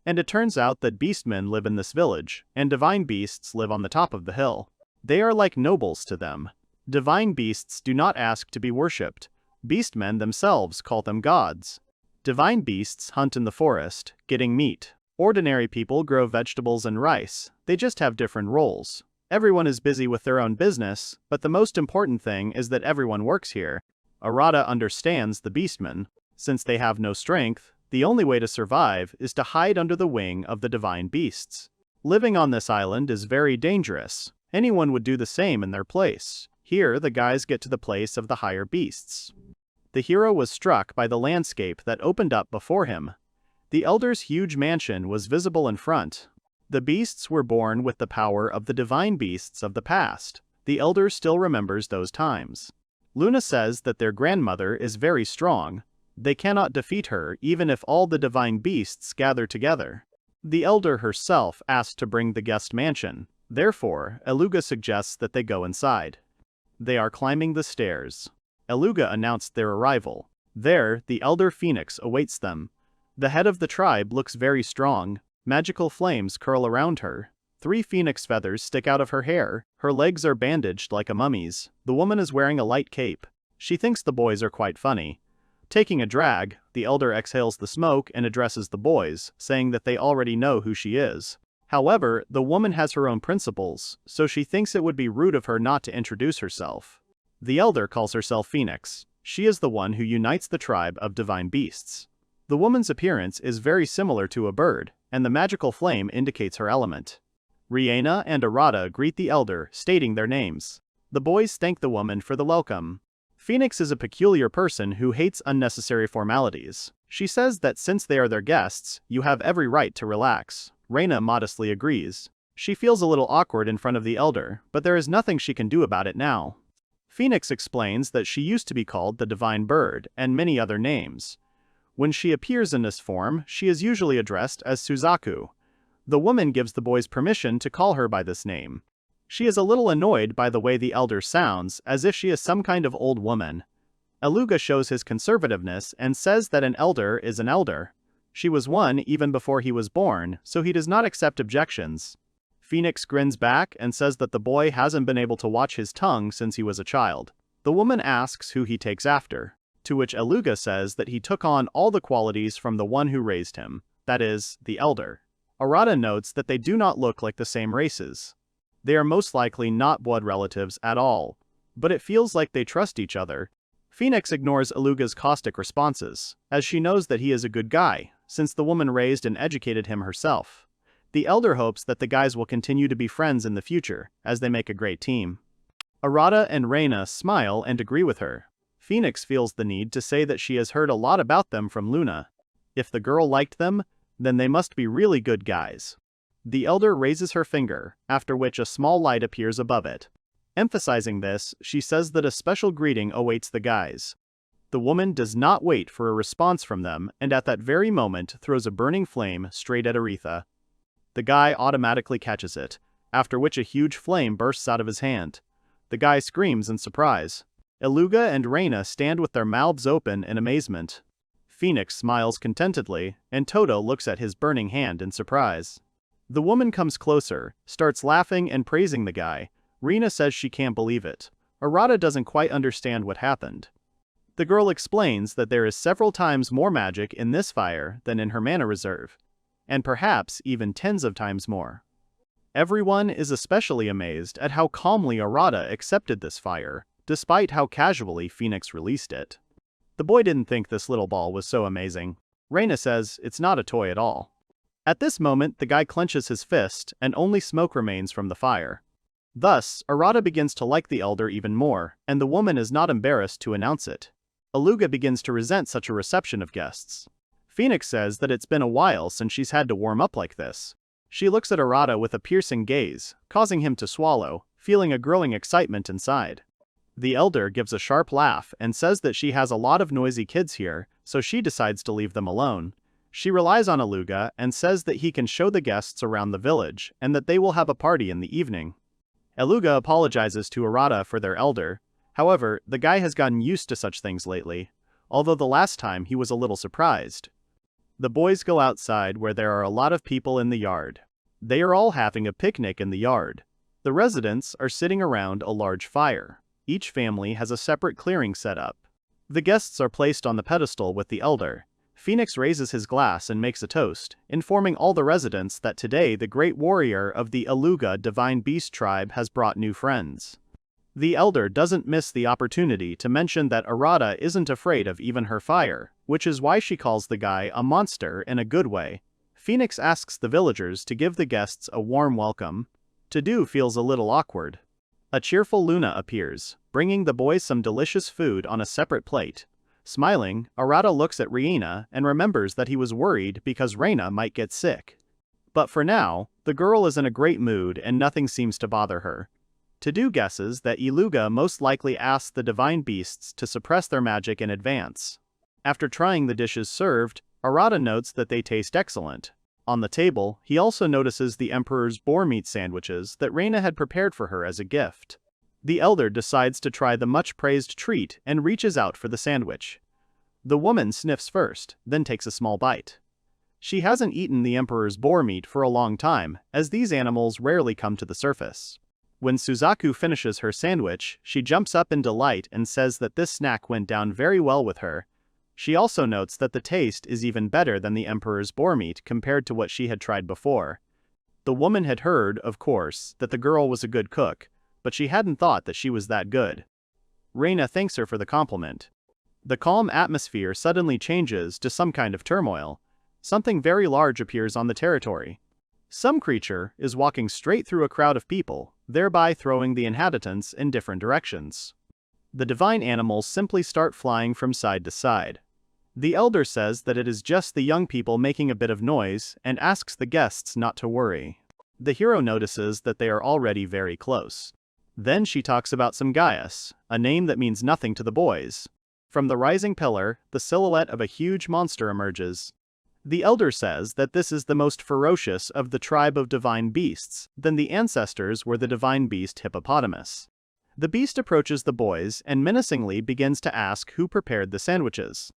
And it turns out that beastmen live in this village, and divine beasts live on the top of the hill. They are like nobles to them. Divine beasts do not ask to be worshipped. Beastmen themselves call them gods. Divine beasts hunt in the forest, getting meat. Ordinary people grow vegetables and rice. They just have different roles. Everyone is busy with their own business, but the most important thing is that everyone works here. Arata understands the beastmen. Since they have no strength, the only way to survive is to hide under the wing of the divine beasts. Living on this island is very dangerous. Anyone would do the same in their place. Here, the guys get to the place of the higher beasts. The hero was struck by the landscape that opened up before him. The elder's huge mansion was visible in front. The beasts were born with the power of the divine beasts of the past. The elder still remembers those times. Luna says that their grandmother is very strong. They cannot defeat her even if all the divine beasts gather together. The elder herself asked to bring the guest mansion. Therefore, Aluga suggests that they go inside. They are climbing the stairs. Aluga announced their arrival. There, the elder phoenix awaits them. The head of the tribe looks very strong. Magical flames curl around her. 3 phoenix feathers stick out of her hair. Her legs are bandaged like a mummy's. The woman is wearing a light cape. She thinks the boys are quite funny. Taking a drag, the elder exhales the smoke and addresses the boys, saying that they already know who she is. However, the woman has her own principles, so she thinks it would be rude of her not to introduce herself. The elder calls herself Phoenix. She is the one who unites the tribe of divine beasts. The woman's appearance is very similar to a bird, and the magical flame indicates her element. Reina and Arata greet the elder, stating their names. The boys thank the woman for the welcome. Phoenix is a peculiar person who hates unnecessary formalities. She says that since they are their guests, you have every right to relax. Reina modestly agrees. She feels a little awkward in front of the elder, but there is nothing she can do about it now. Phoenix explains that she used to be called the Divine Bird and many other names. When she appears in this form, she is usually addressed as Suzaku. The woman gives the boys permission to call her by this name. She is a little annoyed by the way the elder sounds, as if she is some kind of old woman. Aluga shows his conservativeness and says that an elder is an elder. She was one even before he was born, so he does not accept objections. Phoenix grins back and says that the boy hasn't been able to watch his tongue since he was a child. The woman asks who he takes after, to which Aluga says that he took on all the qualities from the one who raised him, that is, the elder. Arata notes that they do not look like the same races. They are most likely not blood relatives at all, but it feels like they trust each other. Phoenix ignores Aluga's caustic responses, as she knows that he is a good guy, since the woman raised and educated him herself. The elder hopes that the guys will continue to be friends in the future, as they make a great team. Arata and Reina smile and agree with her. Phoenix feels the need to say that she has heard a lot about them from Luna. If the girl liked them, then they must be really good guys. The elder raises her finger, after which a small light appears above it. Emphasizing this, she says that a special greeting awaits the guys. The woman does not wait for a response from them, and at that very moment throws a burning flame straight at Aretha. The guy automatically catches it, after which a huge flame bursts out of his hand. The guy screams in surprise. Aluga and Reina stand with their mouths open in amazement. Phoenix smiles contentedly, and Todo looks at his burning hand in surprise. The woman comes closer, starts laughing and praising the guy. Reina says she can't believe it. Arata doesn't quite understand what happened. The girl explains that there is several times more magic in this fire than in her mana reserve, and perhaps even tens of times more. Everyone is especially amazed at how calmly Arata accepted this fire, despite how casually Phoenix released it. The boy didn't think this little ball was so amazing. Reina says it's not a toy at all. At this moment, the guy clenches his fist, and only smoke remains from the fire. Thus, Arata begins to like the elder even more, and the woman is not embarrassed to announce it. Aluga begins to resent such a reception of guests. Phoenix says that it's been a while since she's had to warm up like this. She looks at Arata with a piercing gaze, causing him to swallow, feeling a growing excitement inside. The elder gives a sharp laugh and says that she has a lot of noisy kids here, so she decides to leave them alone. She relies on Aluga and says that he can show the guests around the village and that they will have a party in the evening. Aluga apologizes to Arata for their elder. However, the guy has gotten used to such things lately, although the last time he was a little surprised. The boys go outside where there are a lot of people in the yard. They are all having a picnic in the yard. The residents are sitting around a large fire. Each family has a separate clearing set up. The guests are placed on the pedestal with the elder. Phoenix raises his glass and makes a toast, informing all the residents that today the great warrior of the Aluga divine beast tribe has brought new friends. The elder doesn't miss the opportunity to mention that Arata isn't afraid of even her fire, which is why she calls the guy a monster in a good way. Phoenix asks the villagers to give the guests a warm welcome. To do feels a little awkward. A cheerful Luna appears, bringing the boys some delicious food on a separate plate. Smiling, Arata looks at Reina and remembers that he was worried because Reina might get sick. But for now, the girl is in a great mood and nothing seems to bother her. To-Do guesses that Iluga most likely asked the divine beasts to suppress their magic in advance. After trying the dishes served, Arata notes that they taste excellent. On the table, he also notices the Emperor's boar meat sandwiches that Reina had prepared for her as a gift. The elder decides to try the much-praised treat and reaches out for the sandwich. The woman sniffs first, then takes a small bite. She hasn't eaten the Emperor's boar meat for a long time, as these animals rarely come to the surface. When Suzaku finishes her sandwich, she jumps up in delight and says that this snack went down very well with her. She also notes that the taste is even better than the Emperor's boar meat compared to what she had tried before. The woman had heard, of course, that the girl was a good cook, but she hadn't thought that she was that good. Reina thanks her for the compliment. The calm atmosphere suddenly changes to some kind of turmoil. Something very large appears on the territory. Some creature is walking straight through a crowd of people, thereby throwing the inhabitants in different directions. The divine animals simply start flying from side to side. The elder says that it is just the young people making a bit of noise and asks the guests not to worry. The hero notices that they are already very close. Then she talks about some Gaius, a name that means nothing to the boys. From the rising pillar, the silhouette of a huge monster emerges. The elder says that this is the most ferocious of the tribe of divine beasts, then the ancestors were the divine beast hippopotamus. The beast approaches the boys and menacingly begins to ask who prepared the sandwiches.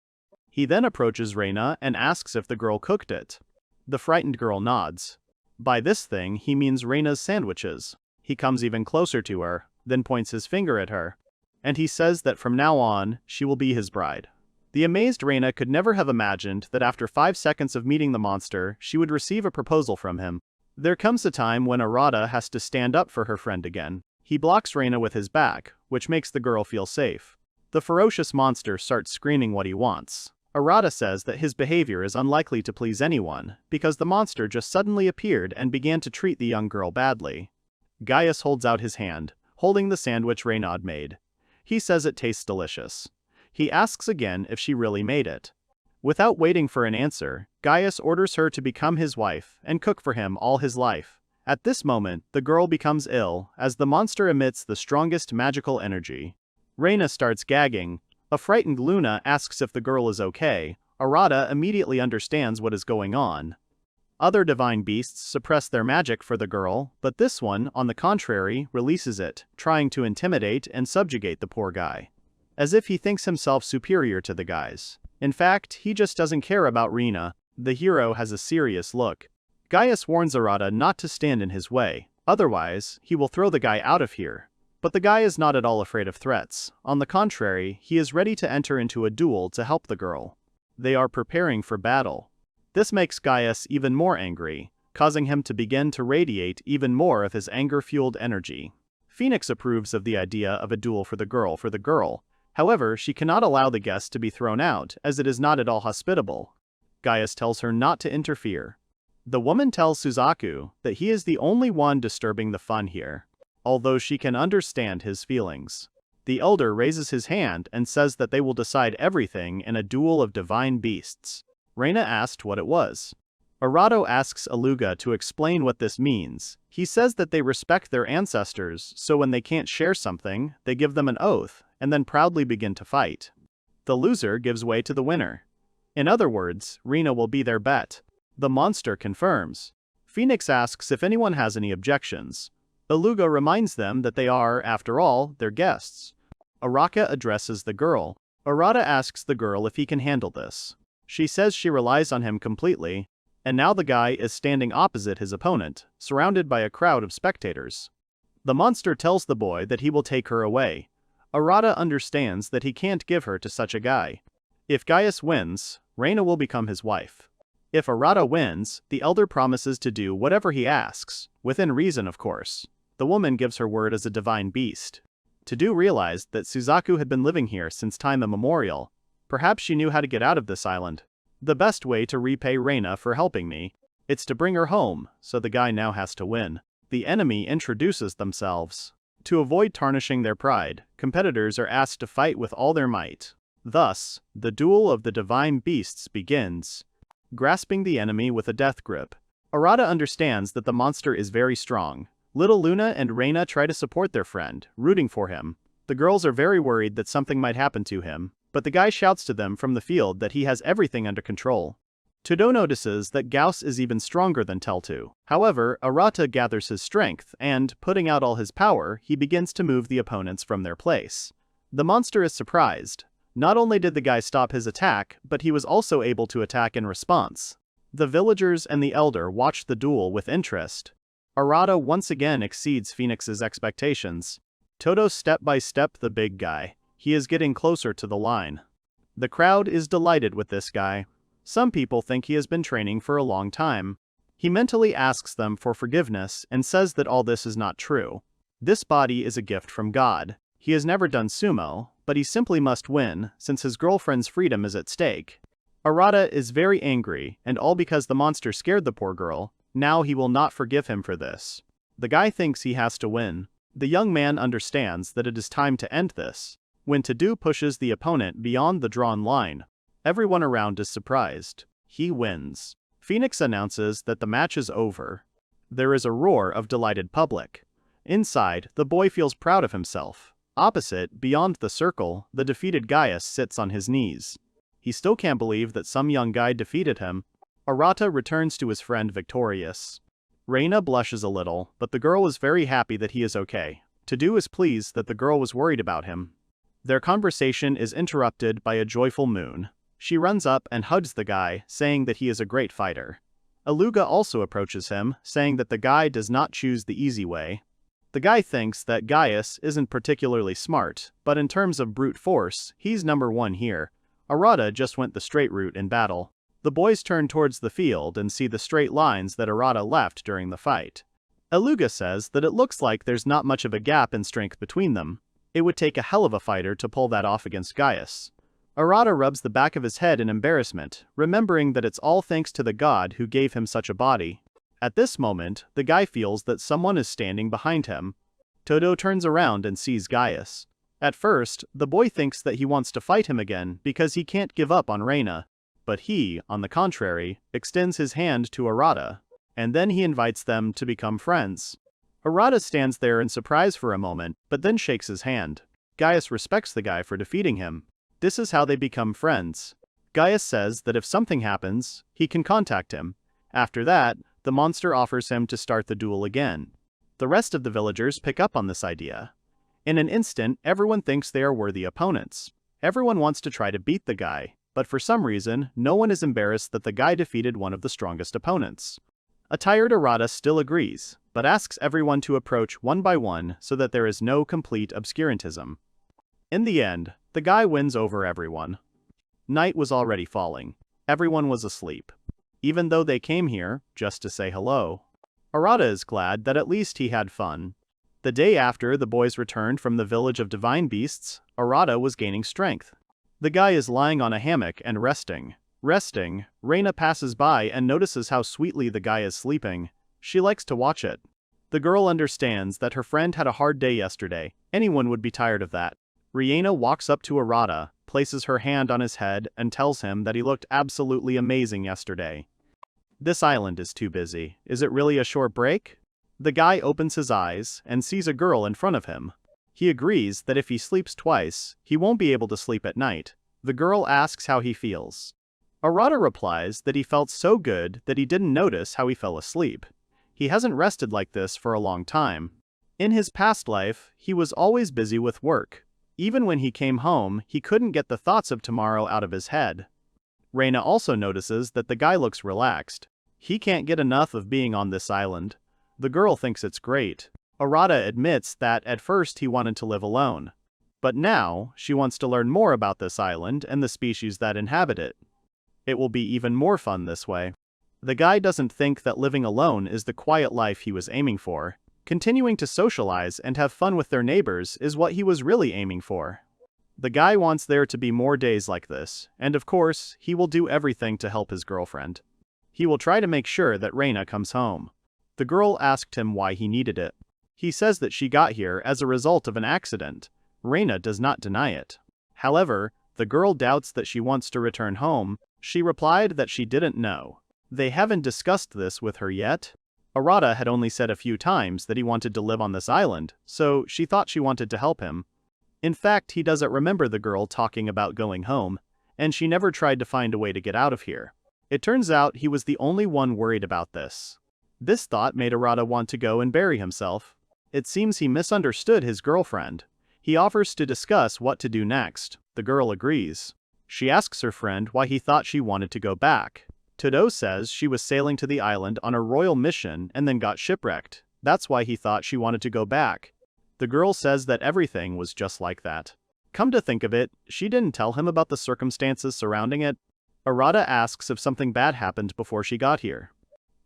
He then approaches Reina and asks if the girl cooked it. The frightened girl nods. By this thing he means Reina's sandwiches. He comes even closer to her, then points his finger at her. And he says that from now on, she will be his bride. The amazed Reina could never have imagined that after 5 seconds of meeting the monster, she would receive a proposal from him. There comes a time when Arata has to stand up for her friend again. He blocks Reina with his back, which makes the girl feel safe. The ferocious monster starts screaming what he wants. Arata says that his behavior is unlikely to please anyone, because the monster just suddenly appeared and began to treat the young girl badly. Gaius holds out his hand, holding the sandwich Reina made. He says it tastes delicious. He asks again if she really made it. Without waiting for an answer, Gaius orders her to become his wife and cook for him all his life. At this moment, the girl becomes ill, as the monster emits the strongest magical energy. Reina starts gagging. A frightened Luna asks if the girl is okay. Arata immediately understands what is going on. Other divine beasts suppress their magic for the girl, but this one, on the contrary, releases it, trying to intimidate and subjugate the poor guy. As if he thinks himself superior to the guys. In fact, he just doesn't care about Reina. The hero has a serious look. Gaius warns Arata not to stand in his way, otherwise, he will throw the guy out of here. But the guy is not at all afraid of threats. On the contrary, he is ready to enter into a duel to help the girl. They are preparing for battle. This makes Gaius even more angry. causing him to begin to radiate even more of his anger-fueled energy. Phoenix approves of the idea of a duel for the girl. However, she cannot allow the guest to be thrown out, as it is not at all hospitable. Gaius tells her not to interfere. The woman tells Suzaku that he is the only one disturbing the fun here, although she can understand his feelings. The elder raises his hand and says that they will decide everything in a duel of divine beasts. Reina asked what it was. Arata asks Aluga to explain what this means. He says that they respect their ancestors, so when they can't share something, they give them an oath, and then proudly begin to fight. The loser gives way to the winner. In other words, Reina will be their bet. The monster confirms. Phoenix asks if anyone has any objections. Aluga reminds them that they are, after all, their guests. Araka addresses the girl. Arata asks the girl if he can handle this. She says she relies on him completely, and now the guy is standing opposite his opponent, surrounded by a crowd of spectators. The monster tells the boy that he will take her away. Arata understands that he can't give her to such a guy. If Gaius wins, Reina will become his wife. If Arata wins, the elder promises to do whatever he asks, within reason of course. The woman gives her word as a divine beast. Todo realized that Suzaku had been living here since time immemorial. Perhaps she knew how to get out of this island. The best way to repay Reina for helping me, it's to bring her home, so the guy now has to win. The enemy introduces themselves. To avoid tarnishing their pride, competitors are asked to fight with all their might. Thus, the duel of the divine beasts begins. Grasping the enemy with a death grip, Arata understands that the monster is very strong. Little Luna and Reina try to support their friend, rooting for him. The girls are very worried that something might happen to him, but the guy shouts to them from the field that he has everything under control. Todo notices that Gauss is even stronger than Teltu. However, Arata gathers his strength and, putting out all his power, he begins to move the opponents from their place. The monster is surprised. Not only did the guy stop his attack, but he was also able to attack in response. The villagers and the elder watch the duel with interest. Arata once again exceeds Phoenix's expectations. Todo step by step the big guy. He is getting closer to the line. The crowd is delighted with this guy. Some people think he has been training for a long time. He mentally asks them for forgiveness and says that all this is not true. This body is a gift from God. He has never done sumo, but he simply must win, since his girlfriend's freedom is at stake. Arata is very angry, and all because the monster scared the poor girl. Now he will not forgive him for this. The guy thinks he has to win. The young man understands that it is time to end this. When Todo pushes the opponent beyond the drawn line, everyone around is surprised. He wins. Phoenix announces that the match is over. There is a roar of delighted public. Inside, the boy feels proud of himself. Opposite, beyond the circle, the defeated Gaius sits on his knees. He still can't believe that some young guy defeated him. Arata returns to his friend victorious. Reina blushes a little, but the girl is very happy that he is okay. Todo is pleased that the girl was worried about him. Their conversation is interrupted by a joyful moon. She runs up and hugs the guy, saying that he is a great fighter. Aluga also approaches him, saying that the guy does not choose the easy way. The guy thinks that Gaius isn't particularly smart, but in terms of brute force, he's number one here. Arata just went the straight route in battle. The boys turn towards the field and see the straight lines that Arata left during the fight. Aluga says that it looks like there's not much of a gap in strength between them. It would take a hell of a fighter to pull that off against Gaius. Arata rubs the back of his head in embarrassment, remembering that it's all thanks to the god who gave him such a body. At this moment, the guy feels that someone is standing behind him. Todo turns around and sees Gaius. At first, the boy thinks that he wants to fight him again because he can't give up on Reina. But he, on the contrary, extends his hand to Arata, and then he invites them to become friends. Arata stands there in surprise for a moment, but then shakes his hand. Gaius respects the guy for defeating him. This is how they become friends. Gaius says that if something happens, he can contact him. After that, the monster offers him to start the duel again. The rest of the villagers pick up on this idea. In an instant, everyone thinks they are worthy opponents. Everyone wants to try to beat the guy, but for some reason, no one is embarrassed that the guy defeated one of the strongest opponents. A tired Arata still agrees, but asks everyone to approach one by one so that there is no complete obscurantism. In the end, the guy wins over everyone. Night was already falling. Everyone was asleep. even though they came here just to say hello. Arata is glad that at least he had fun. The day after the boys returned from the village of divine beasts, Arata was gaining strength. The guy is lying on a hammock and resting. Reina passes by and notices how sweetly the guy is sleeping. She likes to watch it. The girl understands that her friend had a hard day yesterday. Anyone would be tired of that. Reina walks up to Arata, places her hand on his head, and tells him that he looked absolutely amazing yesterday. This island is too busy. Is it really a short break? The guy opens his eyes and sees a girl in front of him. He agrees that if he sleeps twice, he won't be able to sleep at night. The girl asks how he feels. Arata replies that he felt so good that he didn't notice how he fell asleep. He hasn't rested like this for a long time. In his past life, he was always busy with work. Even when he came home, he couldn't get the thoughts of tomorrow out of his head. Reina also notices that the guy looks relaxed. He can't get enough of being on this island. The girl thinks it's great. Arata admits that at first he wanted to live alone. But now, she wants to learn more about this island and the species that inhabit it. It will be even more fun this way. The guy doesn't think that living alone is the quiet life he was aiming for. Continuing to socialize and have fun with their neighbors is what he was really aiming for. The guy wants there to be more days like this, and of course, he will do everything to help his girlfriend. He will try to make sure that Reina comes home. The girl asked him why he needed it. He says that she got here as a result of an accident. Reina does not deny it. However, the girl doubts that she wants to return home. She replied that she didn't know. They haven't discussed this with her yet. Arata had only said a few times that he wanted to live on this island, so she thought she wanted to help him. In fact, he doesn't remember the girl talking about going home, and she never tried to find a way to get out of here. It turns out he was the only one worried about this. This thought made Arata want to go and bury himself. It seems he misunderstood his girlfriend. He offers to discuss what to do next. The girl agrees. She asks her friend why he thought she wanted to go back. Todo says she was sailing to the island on a royal mission and then got shipwrecked. That's why he thought she wanted to go back. The girl says that everything was just like that. Come to think of it, she didn't tell him about the circumstances surrounding it. Arata asks if something bad happened before she got here.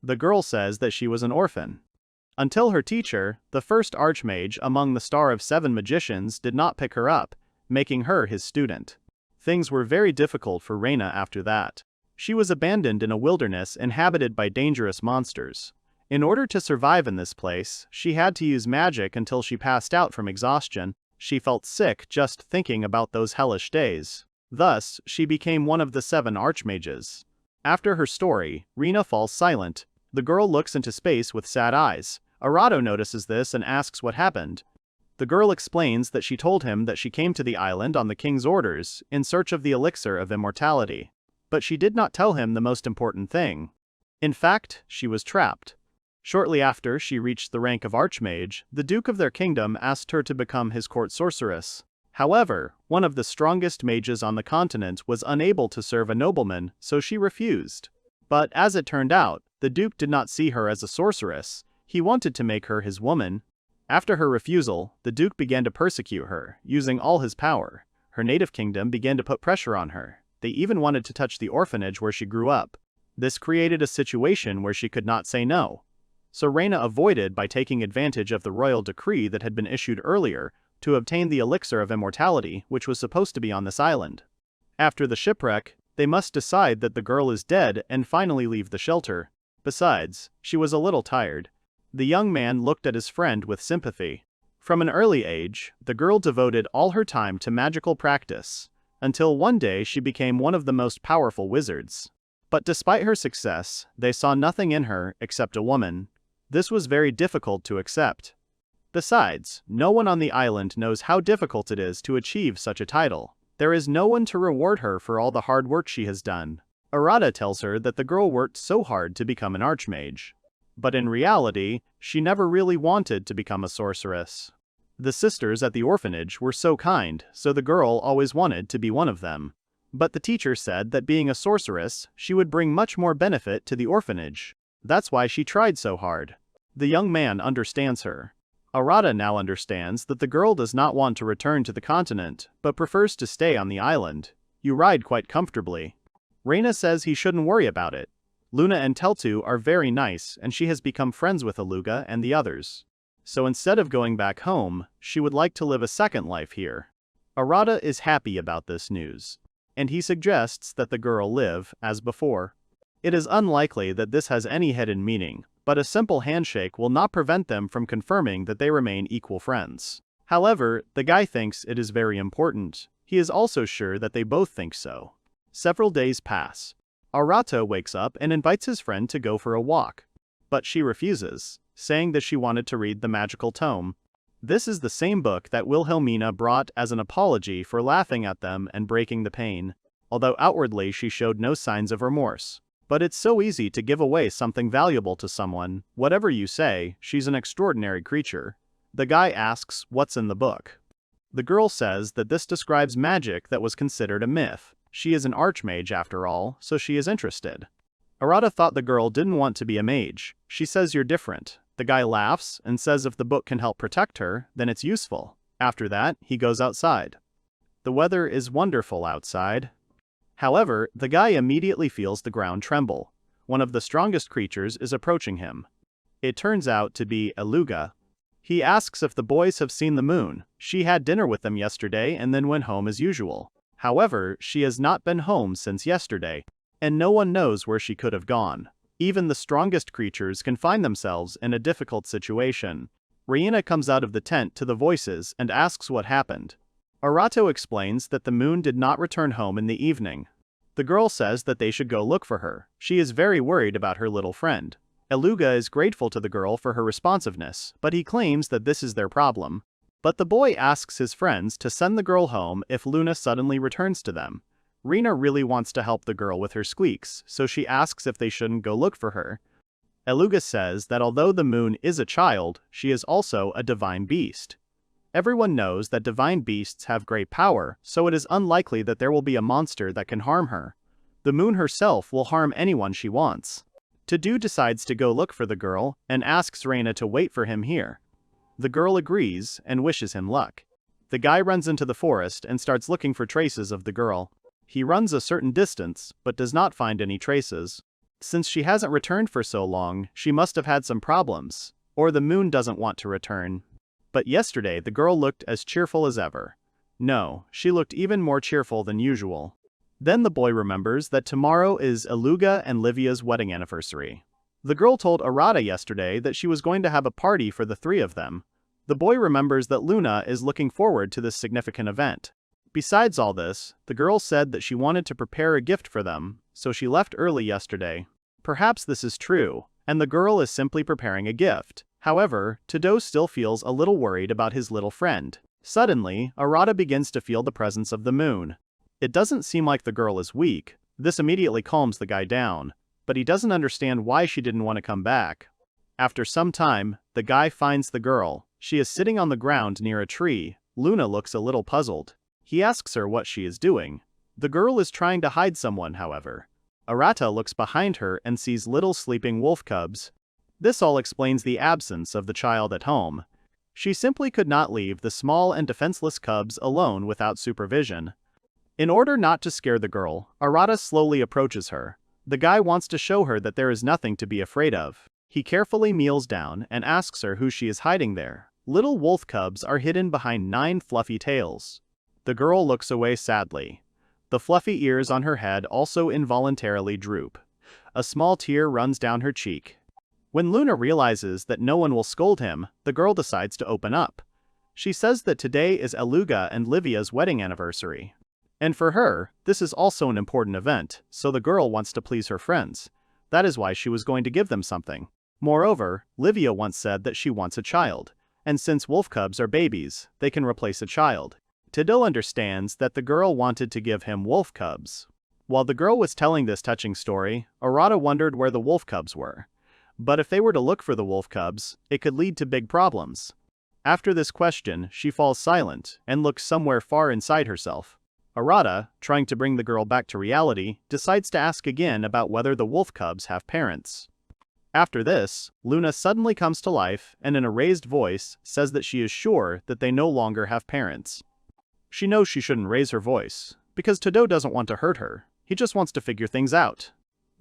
The girl says that she was an orphan. Until her teacher, the first archmage among the Star of Seven Magicians, did not pick her up, making her his student. Things were very difficult for Reina after that. She was abandoned in a wilderness inhabited by dangerous monsters. In order to survive in this place, she had to use magic until she passed out from exhaustion. She felt sick just thinking about those hellish days. Thus, she became one of the 7 archmages. After her story, Reina falls silent. The girl looks into space with sad eyes. Arata notices this and asks what happened. The girl explains that she told him that she came to the island on the king's orders, in search of the elixir of immortality. But she did not tell him the most important thing. In fact, she was trapped. Shortly after she reached the rank of archmage, the duke of their kingdom asked her to become his court sorceress. However, one of the strongest mages on the continent was unable to serve a nobleman, so she refused. But as it turned out, the duke did not see her as a sorceress. He wanted to make her his woman. After her refusal, the duke began to persecute her, using all his power. Her native kingdom began to put pressure on her. They even wanted to touch the orphanage where she grew up. This created a situation where she could not say no. So Reina avoided by taking advantage of the royal decree that had been issued earlier to obtain the elixir of immortality, which was supposed to be on this island. After the shipwreck, they must decide that the girl is dead and finally leave the shelter. Besides, she was a little tired. The young man looked at his friend with sympathy. From an early age, the girl devoted all her time to magical practice, until one day she became one of the most powerful wizards. But despite her success, they saw nothing in her except a woman. This was very difficult to accept. Besides, no one on the island knows how difficult it is to achieve such a title. There is no one to reward her for all the hard work she has done. Arata tells her that the girl worked so hard to become an archmage. But in reality, she never really wanted to become a sorceress. The sisters at the orphanage were so kind, so the girl always wanted to be one of them. But the teacher said that being a sorceress, she would bring much more benefit to the orphanage. That's why she tried so hard. The young man understands her. Arata now understands that the girl does not want to return to the continent, but prefers to stay on the island. You ride quite comfortably. Reina says he shouldn't worry about it. Luna and Teltu are very nice and she has become friends with Aluga and the others. So instead of going back home, she would like to live a second life here. Arata is happy about this news, and he suggests that the girl live as before. It is unlikely that this has any hidden meaning, but a simple handshake will not prevent them from confirming that they remain equal friends. However, the guy thinks it is very important. He is also sure that they both think so. Several days pass. Arata wakes up and invites his friend to go for a walk. But she refuses, saying that she wanted to read the magical tome. This is the same book that Wilhelmina brought as an apology for laughing at them and breaking the pain, although outwardly she showed no signs of remorse. But it's so easy to give away something valuable to someone. Whatever you say, she's an extraordinary creature. The guy asks what's in the book. The girl says that this describes magic that was considered a myth. She is an archmage after all, so she is interested. Arata thought the girl didn't want to be a mage. She says you're different. The guy laughs and says if the book can help protect her, then it's useful. After that, he goes outside. The weather is wonderful outside. However, the guy immediately feels the ground tremble. One of the strongest creatures is approaching him. It turns out to be Aluga. He asks if the boys have seen the moon. She had dinner with them yesterday and then went home as usual. However, she has not been home since yesterday, and no one knows where she could have gone. Even the strongest creatures can find themselves in a difficult situation. Reina comes out of the tent to the voices and asks what happened. Arato explains that the moon did not return home in the evening. The girl says that they should go look for her. She is very worried about her little friend. Aluga is grateful to the girl for her responsiveness, but he claims that this is their problem. But the boy asks his friends to send the girl home if Luna suddenly returns to them. Rena really wants to help the girl with her squeaks, so she asks if they shouldn't go look for her. Aluga says that although the moon is a child, she is also a divine beast. Everyone knows that divine beasts have great power, so it is unlikely that there will be a monster that can harm her. The moon herself will harm anyone she wants. Todo decides to go look for the girl and asks Reina to wait for him here. The girl agrees and wishes him luck. The guy runs into the forest and starts looking for traces of the girl. He runs a certain distance, but does not find any traces. Since she hasn't returned for so long, she must have had some problems, or the moon doesn't want to return. But yesterday the girl looked as cheerful as ever. No, she looked even more cheerful than usual. Then the boy remembers that tomorrow is Aluga and Livia's wedding anniversary. The girl told Arata yesterday that she was going to have a party for the three of them. The boy remembers that Luna is looking forward to this significant event. Besides all this, the girl said that she wanted to prepare a gift for them, so she left early yesterday. Perhaps this is true, and the girl is simply preparing a gift. However, Todo still feels a little worried about his little friend. Suddenly, Arata begins to feel the presence of the moon. It doesn't seem like the girl is weak. This immediately calms the guy down, but he doesn't understand why she didn't want to come back. After some time, the guy finds the girl. She is sitting on the ground near a tree. Luna looks a little puzzled. He asks her what she is doing. The girl is trying to hide someone, however. Arata looks behind her and sees little sleeping wolf cubs. This all explains the absence of the child at home. She simply could not leave the small and defenseless cubs alone without supervision. In order not to scare the girl, Arata slowly approaches her. The guy wants to show her that there is nothing to be afraid of. He carefully kneels down and asks her who she is hiding there. Little wolf cubs are hidden behind 9 fluffy tails. The girl looks away sadly. The fluffy ears on her head also involuntarily droop. A small tear runs down her cheek. When Luna realizes that no one will scold him, the girl decides to open up. She says that today is Aluga and Livia's wedding anniversary. And for her, this is also an important event, so the girl wants to please her friends. That is why she was going to give them something. Moreover, Livia once said that she wants a child. And since wolf cubs are babies, they can replace a child. Todo understands that the girl wanted to give him wolf cubs. While the girl was telling this touching story, Arata wondered where the wolf cubs were. But if they were to look for the wolf cubs, it could lead to big problems. After this question, she falls silent and looks somewhere far inside herself. Arata, trying to bring the girl back to reality, decides to ask again about whether the wolf cubs have parents. After this, Luna suddenly comes to life and in a raised voice says that she is sure that they no longer have parents. She knows she shouldn't raise her voice, because Todo doesn't want to hurt her. He just wants to figure things out.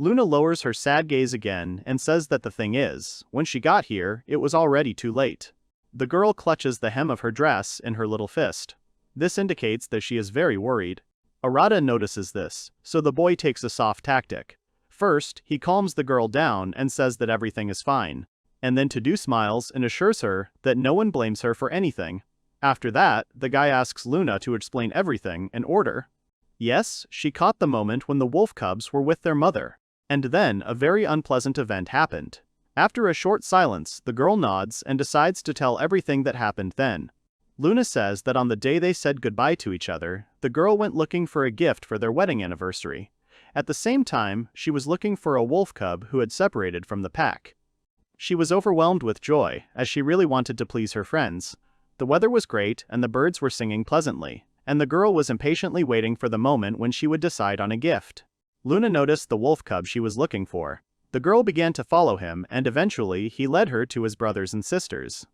Luna lowers her sad gaze again and says that the thing is, when she got here, it was already too late. The girl clutches the hem of her dress in her little fist. This indicates that she is very worried. Arata notices this, so the boy takes a soft tactic. First, he calms the girl down and says that everything is fine. And then Todo smiles and assures her that no one blames her for anything. After that, the guy asks Luna to explain everything in order. Yes, she caught the moment when the wolf cubs were with their mother. And then a very unpleasant event happened. After a short silence, the girl nods and decides to tell everything that happened then. Luna says that on the day they said goodbye to each other, the girl went looking for a gift for their wedding anniversary. At the same time, she was looking for a wolf cub who had separated from the pack. She was overwhelmed with joy, as she really wanted to please her friends. The weather was great and the birds were singing pleasantly, and the girl was impatiently waiting for the moment when she would decide on a gift. Luna noticed the wolf cub she was looking for. The girl began to follow him and eventually he led her to his brothers and sisters.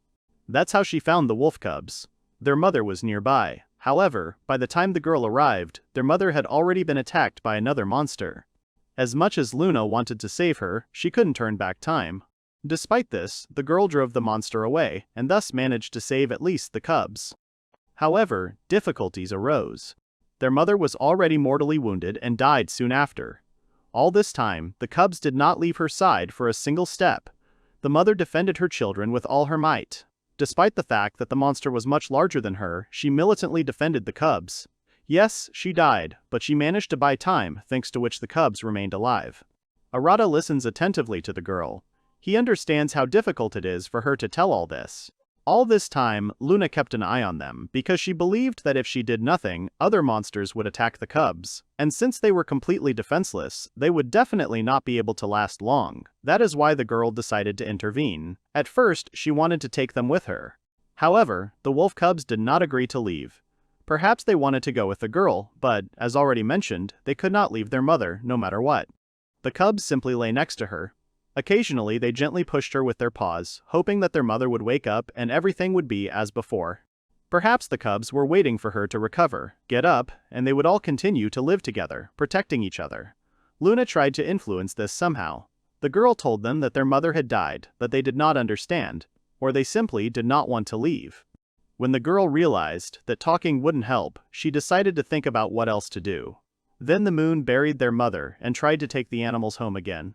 That's how she found the wolf cubs. Their mother was nearby. However, by the time the girl arrived, their mother had already been attacked by another monster. As much as Luna wanted to save her, she couldn't turn back time. Despite this, the girl drove the monster away, and thus managed to save at least the cubs. However, difficulties arose. Their mother was already mortally wounded and died soon after. All this time, the cubs did not leave her side for a single step. The mother defended her children with all her might. Despite the fact that the monster was much larger than her, she militantly defended the cubs. Yes, she died, but she managed to buy time, thanks to which the cubs remained alive. Arata listens attentively to the girl. He understands how difficult it is for her to tell all this. All this time, Luna kept an eye on them because she believed that if she did nothing, other monsters would attack the cubs, and since they were completely defenseless, they would definitely not be able to last long. That is why the girl decided to intervene. At first, she wanted to take them with her. However, the wolf cubs did not agree to leave. Perhaps they wanted to go with the girl, but, as already mentioned, they could not leave their mother, no matter what. The cubs simply lay next to her. Occasionally they gently pushed her with their paws, hoping that their mother would wake up and everything would be as before. Perhaps the cubs were waiting for her to recover, get up, and they would all continue to live together, protecting each other. Luna tried to influence this somehow. The girl told them that their mother had died, but they did not understand, or they simply did not want to leave. When the girl realized that talking wouldn't help, she decided to think about what else to do. Then the moon buried their mother and tried to take the animals home again.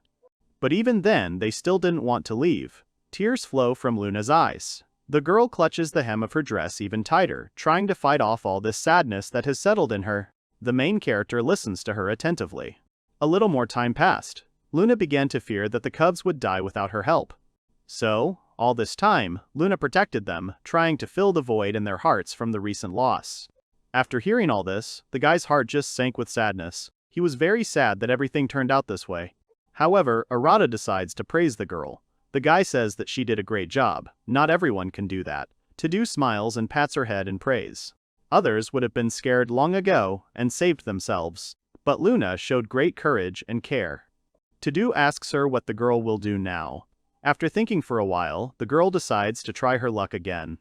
But even then, they still didn't want to leave. Tears flow from Luna's eyes. The girl clutches the hem of her dress even tighter, trying to fight off all this sadness that has settled in her. The main character listens to her attentively. A little more time passed. Luna began to fear that the cubs would die without her help. So, all this time, Luna protected them, trying to fill the void in their hearts from the recent loss. After hearing all this, the guy's heart just sank with sadness. He was very sad that everything turned out this way. However, Arata decides to praise the girl. The guy says that she did a great job. Not everyone can do that. Todo smiles and pats her head in praise. Others would have been scared long ago and saved themselves. But Luna showed great courage and care. Todo asks her what the girl will do now. After thinking for a while, the girl decides to try her luck again.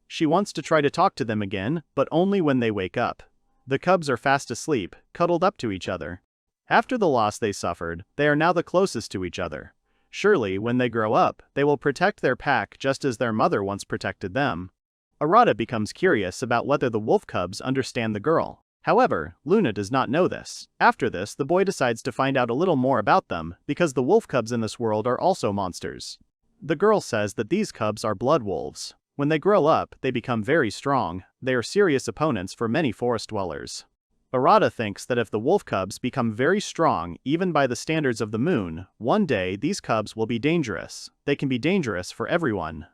She wants to try to talk to them again, but only when they wake up. The cubs are fast asleep, cuddled up to each other. After the loss they suffered, they are now the closest to each other. Surely, when they grow up, they will protect their pack just as their mother once protected them. Arata becomes curious about whether the wolf cubs understand the girl. However, Luna does not know this. After this, the boy decides to find out a little more about them, because the wolf cubs in this world are also monsters. The girl says that these cubs are blood wolves. When they grow up, they become very strong. They are serious opponents for many forest dwellers. Arata thinks that if the wolf cubs become very strong, even by the standards of the moon, one day these cubs will be dangerous. They can be dangerous for everyone.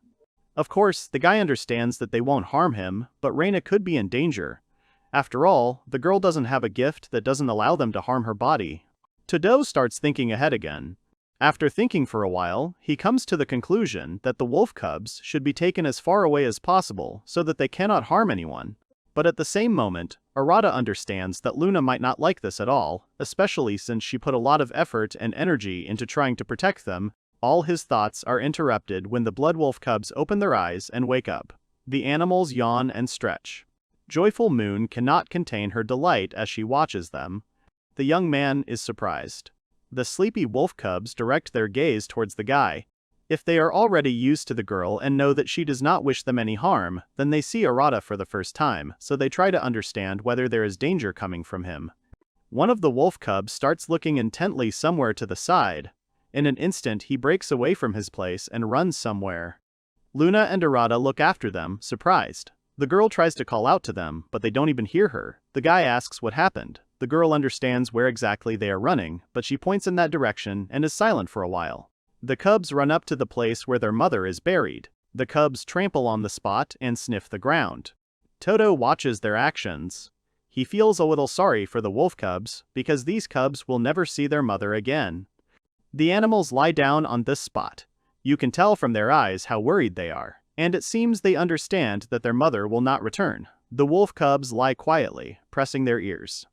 Of course, the guy understands that they won't harm him, but Reina could be in danger. After all, the girl doesn't have a gift that doesn't allow them to harm her body. Todo starts thinking ahead again. After thinking for a while, he comes to the conclusion that the wolf cubs should be taken as far away as possible so that they cannot harm anyone. But at the same moment, Arata understands that Luna might not like this at all, especially since she put a lot of effort and energy into trying to protect them. All his thoughts are interrupted when the blood wolf cubs open their eyes and wake up. The animals yawn and stretch. Joyful Moon cannot contain her delight as she watches them. The young man is surprised. The sleepy wolf cubs direct their gaze towards the guy. If they are already used to the girl and know that she does not wish them any harm, then they see Arata for the first time, so they try to understand whether there is danger coming from him. One of the wolf cubs starts looking intently somewhere to the side. In an instant he breaks away from his place and runs somewhere. Luna and Arata look after them, surprised. The girl tries to call out to them, but they don't even hear her. The guy asks what happened. The girl understands where exactly they are running, but she points in that direction and is silent for a while. The cubs run up to the place where their mother is buried. The cubs trample on the spot and sniff the ground. Todo watches their actions. He feels a little sorry for the wolf cubs, because these cubs will never see their mother again. The animals lie down on this spot. You can tell from their eyes how worried they are, and it seems they understand that their mother will not return. The wolf cubs lie quietly, pressing their ears.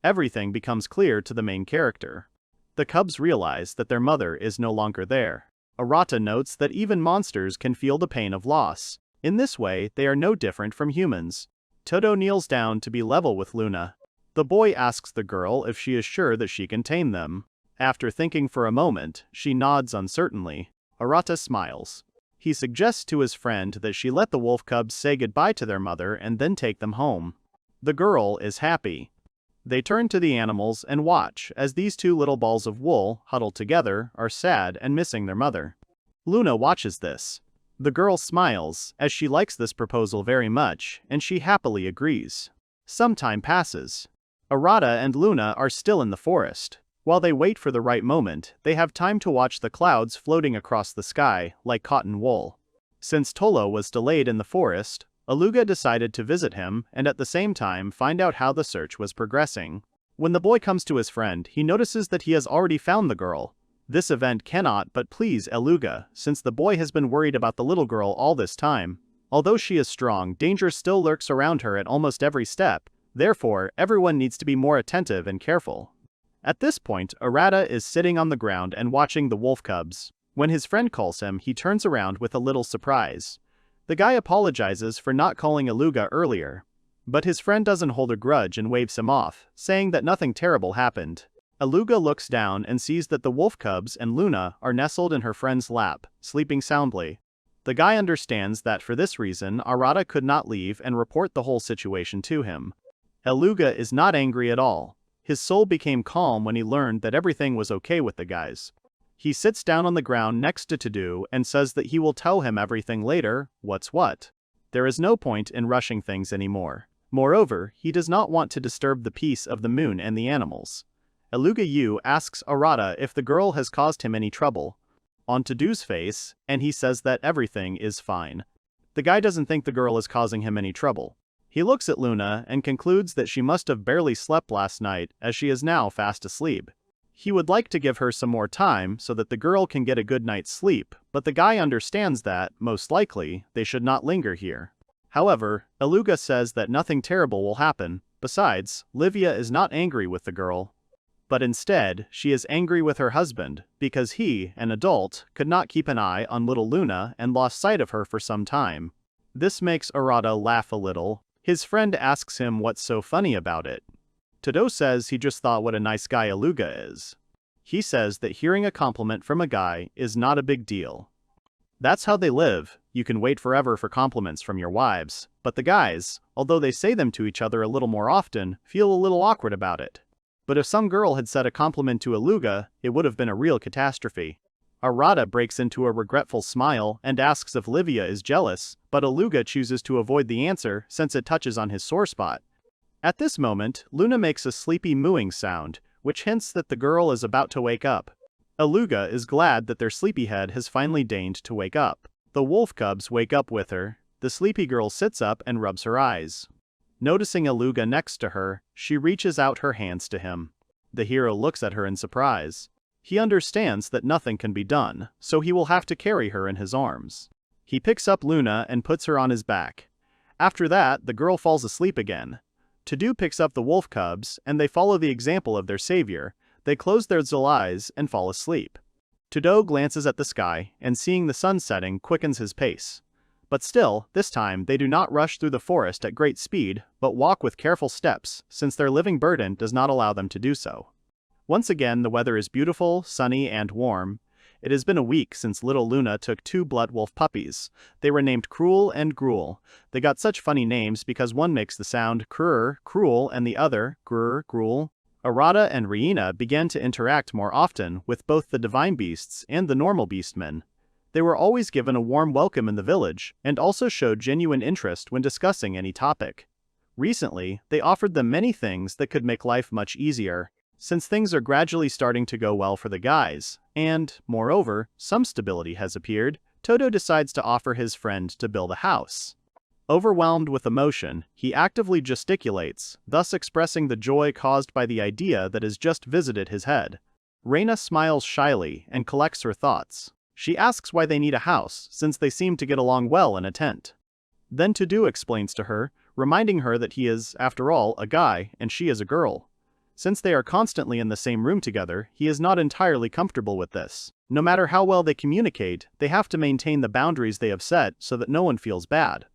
Everything becomes clear to the main character. The cubs realize that their mother is no longer there. Arata notes that even monsters can feel the pain of loss. In this way, they are no different from humans. Todo kneels down to be level with Luna. The boy asks the girl if she is sure that she can tame them. After thinking for a moment, she nods uncertainly. Arata smiles. He suggests to his friend that she let the wolf cubs say goodbye to their mother and then take them home. The girl is happy. They turn to the animals and watch as these two little balls of wool, huddled together, are sad and missing their mother. Luna watches this. The girl smiles, as she likes this proposal very much, and she happily agrees. Some time passes. Arata and Luna are still in the forest. While they wait for the right moment, they have time to watch the clouds floating across the sky, like cotton wool. Since Tolo was delayed in the forest, Aluga decided to visit him and at the same time find out how the search was progressing. When the boy comes to his friend, he notices that he has already found the girl. This event cannot but please Aluga, since the boy has been worried about the little girl all this time. Although she is strong, danger still lurks around her at almost every step, therefore everyone needs to be more attentive and careful. At this point, Arata is sitting on the ground and watching the wolf cubs. When his friend calls him, he turns around with a little surprise. The guy apologizes for not calling Aluga earlier. But his friend doesn't hold a grudge and waves him off, saying that nothing terrible happened. Aluga looks down and sees that the wolf cubs and Luna are nestled in her friend's lap, sleeping soundly. The guy understands that for this reason, Arata could not leave and report the whole situation to him. Aluga is not angry at all. His soul became calm when he learned that everything was okay with the guys. He sits down on the ground next to Todo and says that he will tell him everything later, what's what. There is no point in rushing things anymore. Moreover, he does not want to disturb the peace of the moon and the animals. Aluga asks Arata if the girl has caused him any trouble. On Todo's face, and he says that everything is fine. The guy doesn't think the girl is causing him any trouble. He looks at Luna and concludes that she must have barely slept last night, as she is now fast asleep. He would like to give her some more time so that the girl can get a good night's sleep, but the guy understands that, most likely, they should not linger here. However, Aluga says that nothing terrible will happen. Besides, Livia is not angry with the girl. But instead, she is angry with her husband, because he, an adult, could not keep an eye on little Luna and lost sight of her for some time. This makes Arata laugh a little. His friend asks him what's so funny about it. Todo says he just thought what a nice guy Aluga is. He says that hearing a compliment from a guy is not a big deal. That's how they live. You can wait forever for compliments from your wives, but the guys, although they say them to each other a little more often, feel a little awkward about it. But if some girl had said a compliment to Aluga, it would have been a real catastrophe. Arata breaks into a regretful smile and asks if Livia is jealous, but Aluga chooses to avoid the answer since it touches on his sore spot. At this moment, Luna makes a sleepy mooing sound, which hints that the girl is about to wake up. Aluga is glad that their sleepyhead has finally deigned to wake up. The wolf cubs wake up with her. The sleepy girl sits up and rubs her eyes. Noticing Aluga next to her, she reaches out her hands to him. The hero looks at her in surprise. He understands that nothing can be done, so he will have to carry her in his arms. He picks up Luna and puts her on his back. After that, the girl falls asleep again. Todo picks up the wolf cubs, and they follow the example of their savior. They close their eyes and fall asleep. Todo glances at the sky, and seeing the sun setting quickens his pace. But still, this time they do not rush through the forest at great speed, but walk with careful steps, since their living burden does not allow them to do so. Once again, the weather is beautiful, sunny, and warm. It has been a week since little Luna took 2 blood wolf puppies. They were named Cruel and Gruel. They got such funny names because one makes the sound krr, cruel, and the other grr, gruel. Arata and Reina began to interact more often with both the divine beasts and the normal beastmen. They were always given a warm welcome in the village, and also showed genuine interest when discussing any topic. Recently, they offered them many things that could make life much easier, since things are gradually starting to go well for the guys, and, moreover, some stability has appeared. Todo decides to offer his friend to build a house. Overwhelmed with emotion, he actively gesticulates, thus expressing the joy caused by the idea that has just visited his head. Reina smiles shyly and collects her thoughts. She asks why they need a house, since they seem to get along well in a tent. Then Todo explains to her, reminding her that he is, after all, a guy, and she is a girl. Since they are constantly in the same room together, he is not entirely comfortable with this. No matter how well they communicate, they have to maintain the boundaries they have set so that no one feels bad.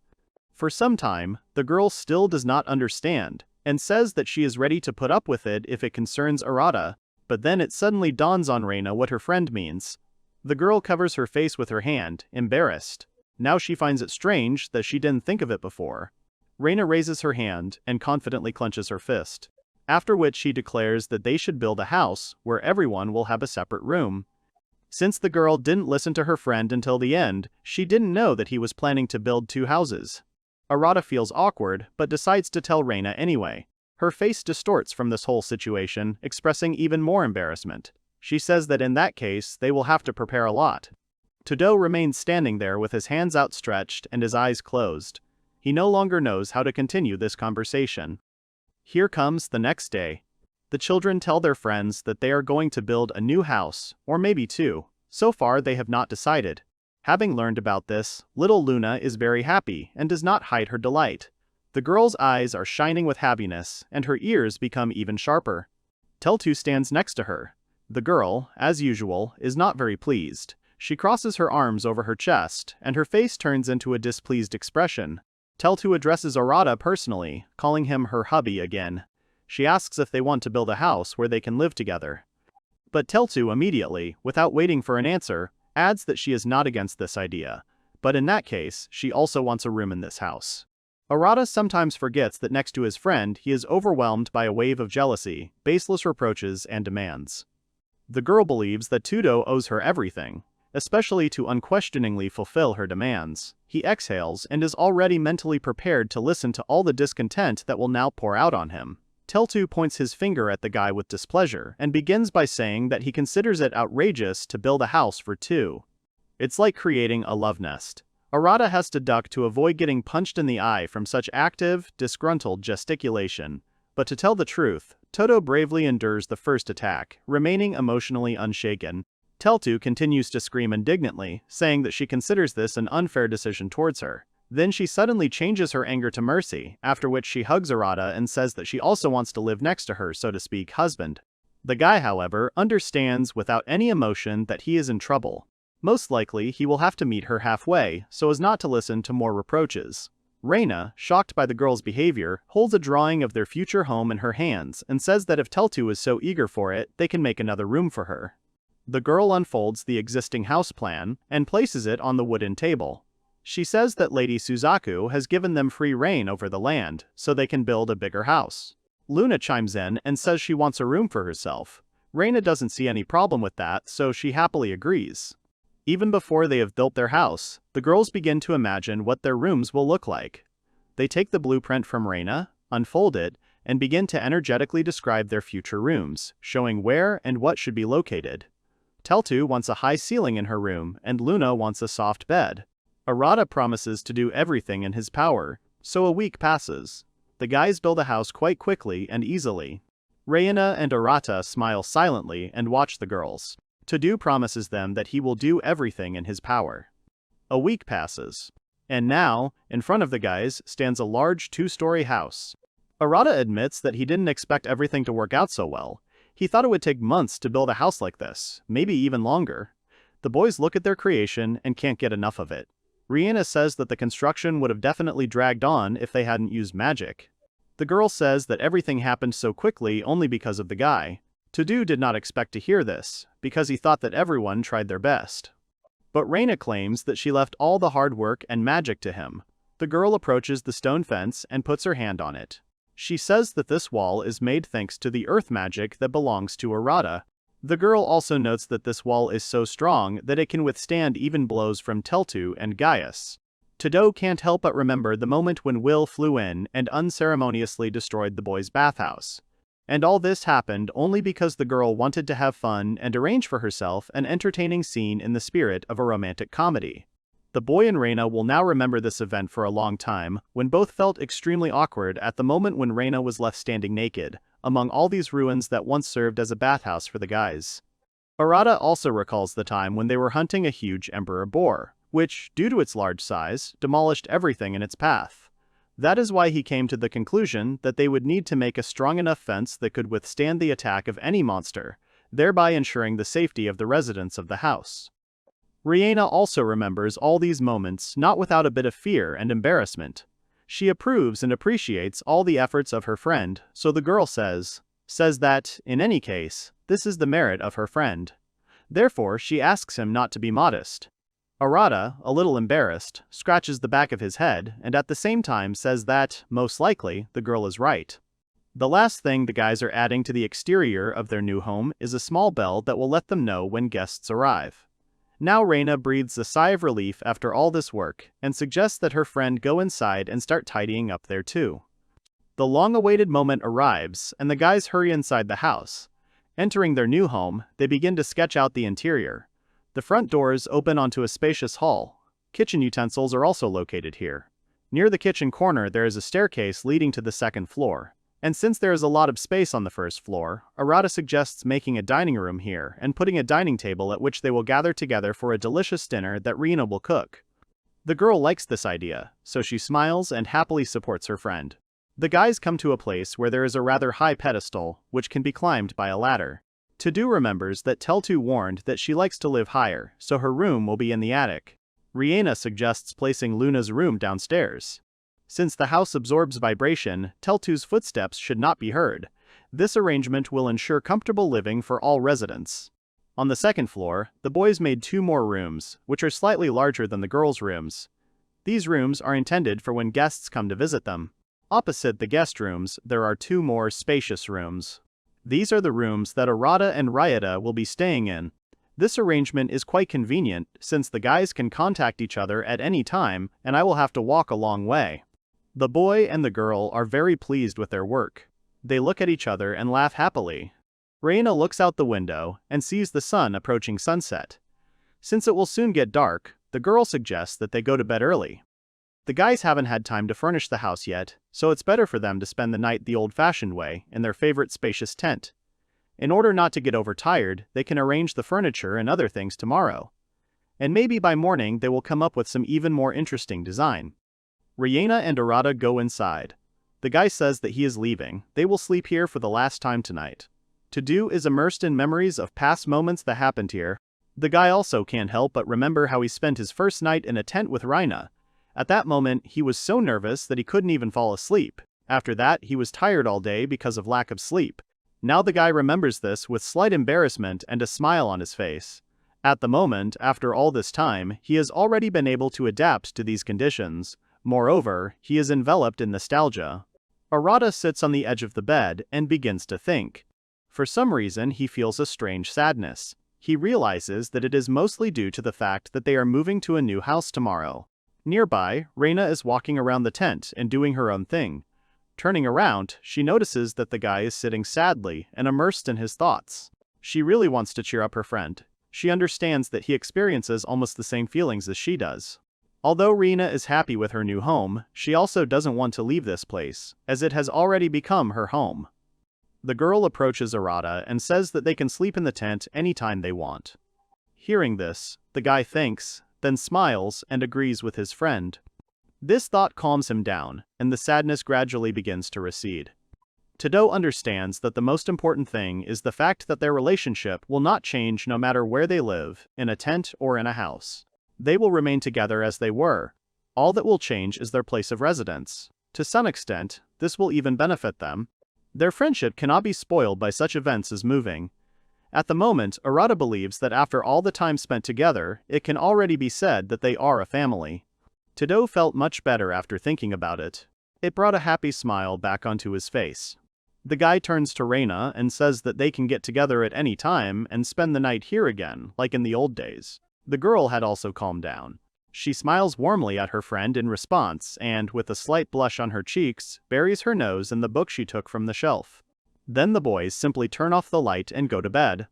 For some time, the girl still does not understand, and says that she is ready to put up with it if it concerns Arata, but then it suddenly dawns on Reina what her friend means. The girl covers her face with her hand, embarrassed. Now she finds it strange that she didn't think of it before. Reina raises her hand and confidently clenches her fist. After which she declares that they should build a house where everyone will have a separate room. Since the girl didn't listen to her friend until the end, she didn't know that he was planning to build 2 houses. Arata feels awkward, but decides to tell Reina anyway. Her face distorts from this whole situation, expressing even more embarrassment. She says that in that case, they will have to prepare a lot. Todo remains standing there with his hands outstretched and his eyes closed. He no longer knows how to continue this conversation. Here comes the next day. The children tell their friends that they are going to build a new house, or maybe 2. So far they have not decided. Having learned about this, little Luna is very happy and does not hide her delight. The girl's eyes are shining with happiness, and her ears become even sharper. Teltu stands next to her. The girl, as usual, is not very pleased. She crosses her arms over her chest, and her face turns into a displeased expression. Teltu addresses Arata personally, calling him her hubby again. She asks if they want to build a house where they can live together. But Teltu immediately, without waiting for an answer, adds that she is not against this idea, but in that case, she also wants a room in this house. Arata sometimes forgets that next to his friend he is overwhelmed by a wave of jealousy, baseless reproaches, and demands. The girl believes that Todo owes her everything, especially to unquestioningly fulfill her demands. He exhales and is already mentally prepared to listen to all the discontent that will now pour out on him. Teltu points his finger at the guy with displeasure and begins by saying that he considers it outrageous to build a house for 2. It's like creating a love nest. Arata has to duck to avoid getting punched in the eye from such active, disgruntled gesticulation. But to tell the truth, Todo bravely endures the first attack, remaining emotionally unshaken. Teltu continues to scream indignantly, saying that she considers this an unfair decision towards her. Then she suddenly changes her anger to mercy, after which she hugs Arata and says that she also wants to live next to her, so to speak, husband. The guy, however, understands without any emotion that he is in trouble. Most likely, he will have to meet her halfway, so as not to listen to more reproaches. Reina, shocked by the girl's behavior, holds a drawing of their future home in her hands and says that if Teltu is so eager for it, they can make another room for her. The girl unfolds the existing house plan and places it on the wooden table. She says that Lady Suzaku has given them free reign over the land, so they can build a bigger house. Luna chimes in and says she wants a room for herself. Reina doesn't see any problem with that, so she happily agrees. Even before they have built their house, the girls begin to imagine what their rooms will look like. They take the blueprint from Reina, unfold it, and begin to energetically describe their future rooms, showing where and what should be located. Teltu wants a high ceiling in her room, and Luna wants a soft bed. Arata promises to do everything in his power, so a week passes. The guys build a house quite quickly and easily. Reina and Arata smile silently and watch the girls. Todo promises them that he will do everything in his power. A week passes. And now, in front of the guys, stands a large 2-story house. Arata admits that he didn't expect everything to work out so well. He thought it would take months to build a house like this, maybe even longer. The boys look at their creation and can't get enough of it. Reina says that the construction would have definitely dragged on if they hadn't used magic. The girl says that everything happened so quickly only because of the guy. Todo did not expect to hear this, because he thought that everyone tried their best. But Reina claims that she left all the hard work and magic to him. The girl approaches the stone fence and puts her hand on it. She says that this wall is made thanks to the earth magic that belongs to Arata. The girl also notes that this wall is so strong that it can withstand even blows from Teltu and Gaius. Todo can't help but remember the moment when Will flew in and unceremoniously destroyed the boys' bathhouse. And all this happened only because the girl wanted to have fun and arrange for herself an entertaining scene in the spirit of a romantic comedy. The boy and Reina will now remember this event for a long time, when both felt extremely awkward at the moment when Reina was left standing naked, among all these ruins that once served as a bathhouse for the guys. Arata also recalls the time when they were hunting a huge emperor boar, which, due to its large size, demolished everything in its path. That is why he came to the conclusion that they would need to make a strong enough fence that could withstand the attack of any monster, thereby ensuring the safety of the residents of the house. Reina also remembers all these moments not without a bit of fear and embarrassment. She approves and appreciates all the efforts of her friend, so the girl says that, in any case, this is the merit of her friend. Therefore, she asks him not to be modest. Arata, a little embarrassed, scratches the back of his head and at the same time says that, most likely, the girl is right. The last thing the guys are adding to the exterior of their new home is a small bell that will let them know when guests arrive. Now Reina breathes a sigh of relief after all this work and suggests that her friend go inside and start tidying up there too. The long-awaited moment arrives and the guys hurry inside the house. Entering their new home, they begin to sketch out the interior. The front doors open onto a spacious hall. Kitchen utensils are also located here. Near the kitchen corner there is a staircase leading to the second floor. And since there is a lot of space on the first floor, Arata suggests making a dining room here and putting a dining table at which they will gather together for a delicious dinner that Reina will cook. The girl likes this idea, so she smiles and happily supports her friend. The guys come to a place where there is a rather high pedestal, which can be climbed by a ladder. Todo remembers that Teltu warned that she likes to live higher, so her room will be in the attic. Reina suggests placing Luna's room downstairs. Since the house absorbs vibration, Teltu's footsteps should not be heard. This arrangement will ensure comfortable living for all residents. On the second floor, the boys made 2 more rooms, which are slightly larger than the girls' rooms. These rooms are intended for when guests come to visit them. Opposite the guest rooms, there are 2 more spacious rooms. These are the rooms that Arata and Ryota will be staying in. This arrangement is quite convenient, since the guys can contact each other at any time, and I will have to walk a long way. The boy and the girl are very pleased with their work. They look at each other and laugh happily. Reina looks out the window and sees the sun approaching sunset. Since it will soon get dark, the girl suggests that they go to bed early. The guys haven't had time to furnish the house yet, so it's better for them to spend the night the old-fashioned way, in their favorite spacious tent. In order not to get overtired, they can arrange the furniture and other things tomorrow. And maybe by morning they will come up with some even more interesting design. Reina and Arata go inside. The guy says that he is leaving. They will sleep here for the last time tonight. Todo is immersed in memories of past moments that happened here. The guy also can't help but remember how he spent his first night in a tent with Reina. At that moment, he was so nervous that he couldn't even fall asleep. After that, he was tired all day because of lack of sleep. Now the guy remembers this with slight embarrassment and a smile on his face. At the moment, after all this time, he has already been able to adapt to these conditions. Moreover, he is enveloped in nostalgia. Arata sits on the edge of the bed and begins to think. For some reason, he feels a strange sadness. He realizes that it is mostly due to the fact that they are moving to a new house tomorrow. Nearby, Reina is walking around the tent and doing her own thing. Turning around, she notices that the guy is sitting sadly and immersed in his thoughts. She really wants to cheer up her friend. She understands that he experiences almost the same feelings as she does. Although Reina is happy with her new home, she also doesn't want to leave this place, as it has already become her home. The girl approaches Arata and says that they can sleep in the tent anytime they want. Hearing this, the guy thinks, then smiles and agrees with his friend. This thought calms him down, and the sadness gradually begins to recede. Todo understands that the most important thing is the fact that their relationship will not change no matter where they live, in a tent or in a house. They will remain together as they were. All that will change is their place of residence. To some extent, this will even benefit them. Their friendship cannot be spoiled by such events as moving. At the moment, Arata believes that after all the time spent together, it can already be said that they are a family. Todo felt much better after thinking about it. It brought a happy smile back onto his face. The guy turns to Reina and says that they can get together at any time and spend the night here again, like in the old days. The girl had also calmed down. She smiles warmly at her friend in response and, with a slight blush on her cheeks, buries her nose in the book she took from the shelf. Then the boys simply turn off the light and go to bed.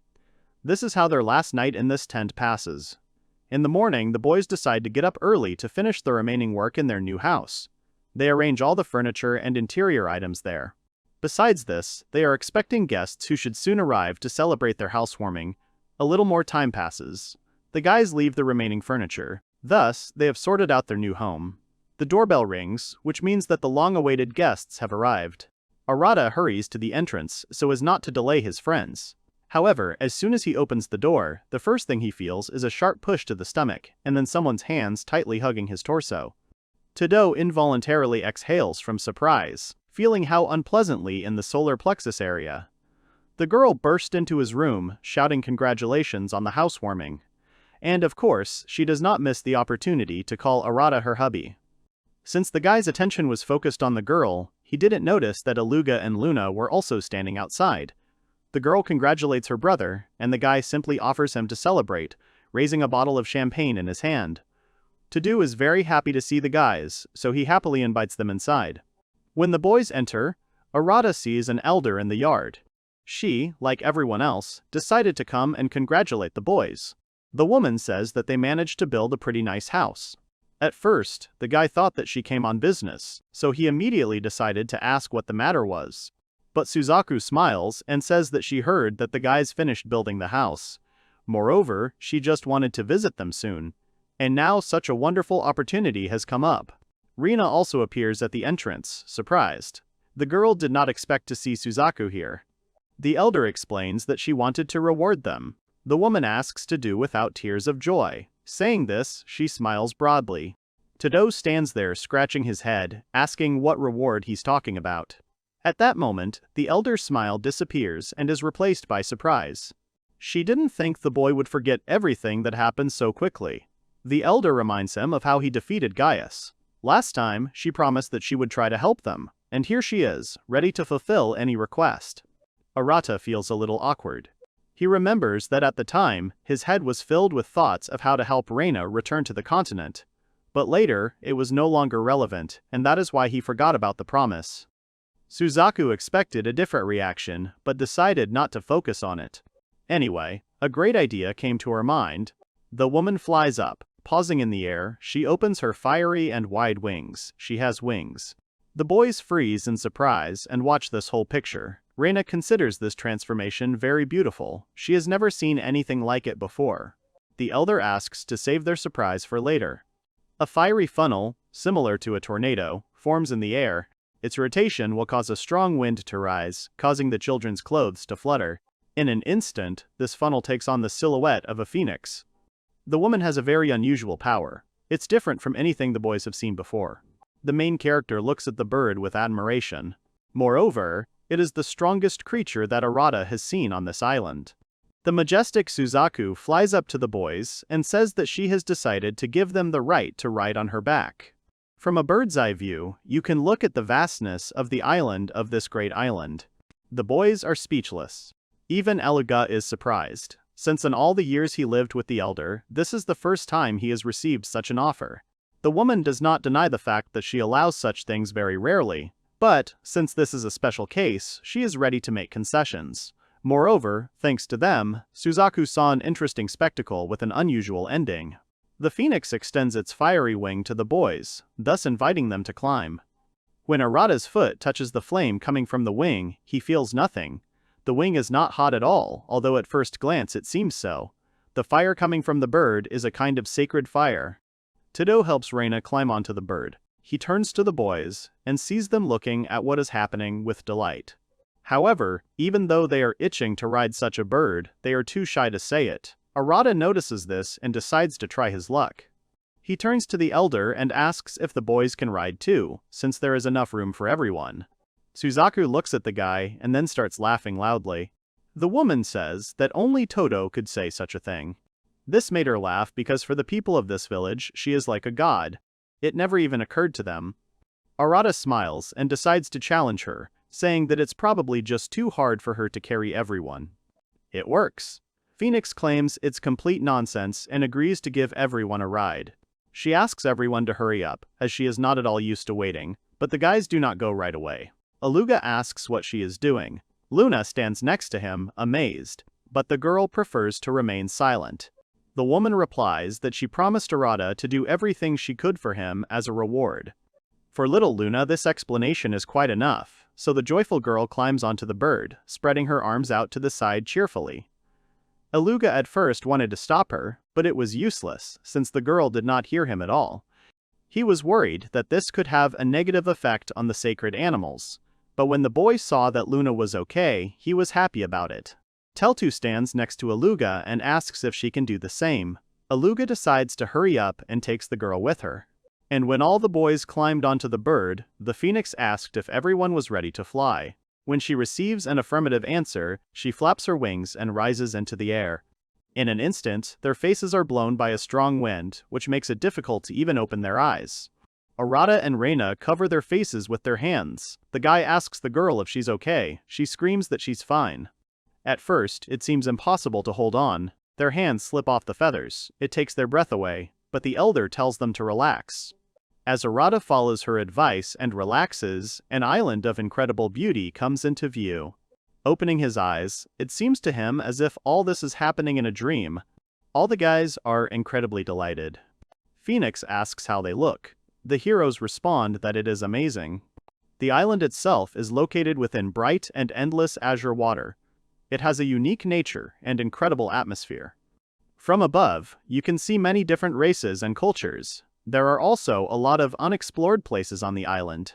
This is how their last night in this tent passes. In the morning, the boys decide to get up early to finish the remaining work in their new house. They arrange all the furniture and interior items there. Besides this, they are expecting guests who should soon arrive to celebrate their housewarming. A little more time passes. The guys leave the remaining furniture. Thus, they have sorted out their new home. The doorbell rings, which means that the long-awaited guests have arrived. Arata hurries to the entrance so as not to delay his friends. However, as soon as he opens the door, the first thing he feels is a sharp push to the stomach, and then someone's hands tightly hugging his torso. Todo involuntarily exhales from surprise, feeling how unpleasantly in the solar plexus area. The girl burst into his room, shouting congratulations on the housewarming. And of course, she does not miss the opportunity to call Arata her hubby. Since the guy's attention was focused on the girl, he didn't notice that Aluga and Luna were also standing outside. The girl congratulates her brother, and the guy simply offers him to celebrate, raising a bottle of champagne in his hand. Todo is very happy to see the guys, so he happily invites them inside. When the boys enter, Arata sees an elder in the yard. She, like everyone else, decided to come and congratulate the boys. The woman says that they managed to build a pretty nice house. At first, the guy thought that she came on business, so he immediately decided to ask what the matter was. But Suzaku smiles and says that she heard that the guys finished building the house. Moreover, she just wanted to visit them soon. And now such a wonderful opportunity has come up. Rina also appears at the entrance, surprised. The girl did not expect to see Suzaku here. The elder explains that she wanted to reward them. The woman asks to do without tears of joy. Saying this, she smiles broadly. Todo stands there scratching his head, asking what reward he's talking about. At that moment, the elder's smile disappears and is replaced by surprise. She didn't think the boy would forget everything that happened so quickly. The elder reminds him of how he defeated Gaius. Last time, she promised that she would try to help them, and here she is, ready to fulfill any request. Arata feels a little awkward. He remembers that at the time, his head was filled with thoughts of how to help Reina return to the continent. But later, it was no longer relevant, and that is why he forgot about the promise. Suzaku expected a different reaction, but decided not to focus on it. Anyway, a great idea came to her mind. The woman flies up. Pausing in the air, she opens her fiery and wide wings. She has wings. The boys freeze in surprise and watch this whole picture. Reina considers this transformation very beautiful. She has never seen anything like it before. The elder asks to save their surprise for later. A fiery funnel, similar to a tornado, forms in the air. Its rotation will cause a strong wind to rise, causing the children's clothes to flutter. In an instant, this funnel takes on the silhouette of a phoenix. The woman has a very unusual power. It's different from anything the boys have seen before. The main character looks at the bird with admiration. Moreover, it is the strongest creature that Arata has seen on this island. The majestic Suzaku flies up to the boys and says that she has decided to give them the right to ride on her back. From a bird's eye view, you can look at the vastness of the island of this great island. The boys are speechless. Even Eluga is surprised. Since in all the years he lived with the elder, this is the first time he has received such an offer. The woman does not deny the fact that she allows such things very rarely, but, since this is a special case, she is ready to make concessions. Moreover, thanks to them, Suzaku saw an interesting spectacle with an unusual ending. The phoenix extends its fiery wing to the boys, thus inviting them to climb. When Arata's foot touches the flame coming from the wing, he feels nothing. The wing is not hot at all, although at first glance it seems so. The fire coming from the bird is a kind of sacred fire. Todo helps Reina climb onto the bird. He turns to the boys and sees them looking at what is happening with delight. However, even though they are itching to ride such a bird, they are too shy to say it. Arata notices this and decides to try his luck. He turns to the elder and asks if the boys can ride too, since there is enough room for everyone. Suzaku looks at the guy and then starts laughing loudly. The woman says that only Todo could say such a thing. This made her laugh because for the people of this village, she is like a god. It never even occurred to them. Arata smiles and decides to challenge her, saying that it's probably just too hard for her to carry everyone. It works. Phoenix claims it's complete nonsense and agrees to give everyone a ride. She asks everyone to hurry up, as she is not at all used to waiting, but the guys do not go right away. Aluga asks what she is doing. Luna stands next to him, amazed, but the girl prefers to remain silent. The woman replies that she promised Arata to do everything she could for him as a reward. For little Luna, this explanation is quite enough, so the joyful girl climbs onto the bird, spreading her arms out to the side cheerfully. Aluga at first wanted to stop her, but it was useless, since the girl did not hear him at all. He was worried that this could have a negative effect on the sacred animals, but when the boy saw that Luna was okay, he was happy about it. Teltu stands next to Aluga and asks if she can do the same. Aluga decides to hurry up and takes the girl with her. And when all the boys climbed onto the bird, the phoenix asked if everyone was ready to fly. When she receives an affirmative answer, she flaps her wings and rises into the air. In an instant, their faces are blown by a strong wind, which makes it difficult to even open their eyes. Arata and Reina cover their faces with their hands. The guy asks the girl if she's okay. She screams that she's fine. At first, it seems impossible to hold on. Their hands slip off the feathers. It takes their breath away, but the elder tells them to relax. As Arata follows her advice and relaxes, an island of incredible beauty comes into view. Opening his eyes, it seems to him as if all this is happening in a dream. All the guys are incredibly delighted. Phoenix asks how they look. The heroes respond that it is amazing. The island itself is located within bright and endless azure water. It has a unique nature and incredible atmosphere. From above, you can see many different races and cultures. There are also a lot of unexplored places on the island.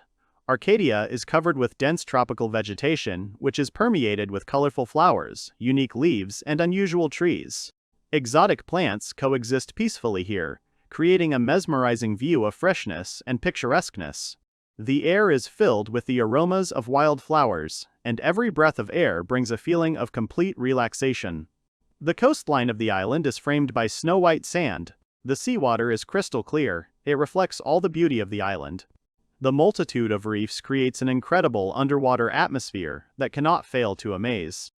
Arcadia is covered with dense tropical vegetation, which is permeated with colorful flowers, unique leaves, and unusual trees. Exotic plants coexist peacefully here, creating a mesmerizing view of freshness and picturesqueness. The air is filled with the aromas of wild flowers, and every breath of air brings a feeling of complete relaxation. The coastline of the island is framed by snow-white sand. The seawater is crystal clear. It reflects all the beauty of the island. The multitude of reefs creates an incredible underwater atmosphere that cannot fail to amaze.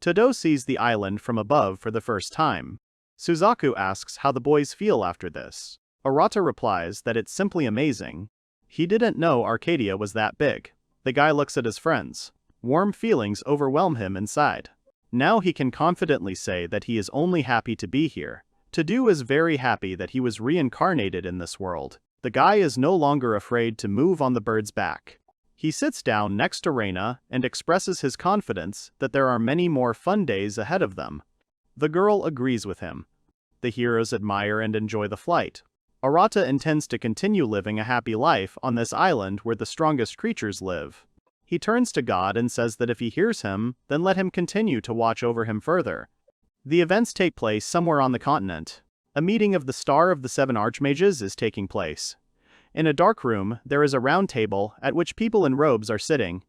Todo sees the island from above for the first time. Suzaku asks how the boys feel after this. Arata replies that it's simply amazing. He didn't know Arcadia was that big. The guy looks at his friends. Warm feelings overwhelm him inside. Now he can confidently say that he is only happy to be here. Todo is very happy that he was reincarnated in this world. The guy is no longer afraid to move on the bird's back. He sits down next to Reina and expresses his confidence that there are many more fun days ahead of them. The girl agrees with him. The heroes admire and enjoy the flight. Arata intends to continue living a happy life on this island where the strongest creatures live. He turns to God and says that if he hears him, then let him continue to watch over him further. The events take place somewhere on the continent. A meeting of the Star of the Seven Archmages is taking place. In a dark room, there is a round table at which people in robes are sitting.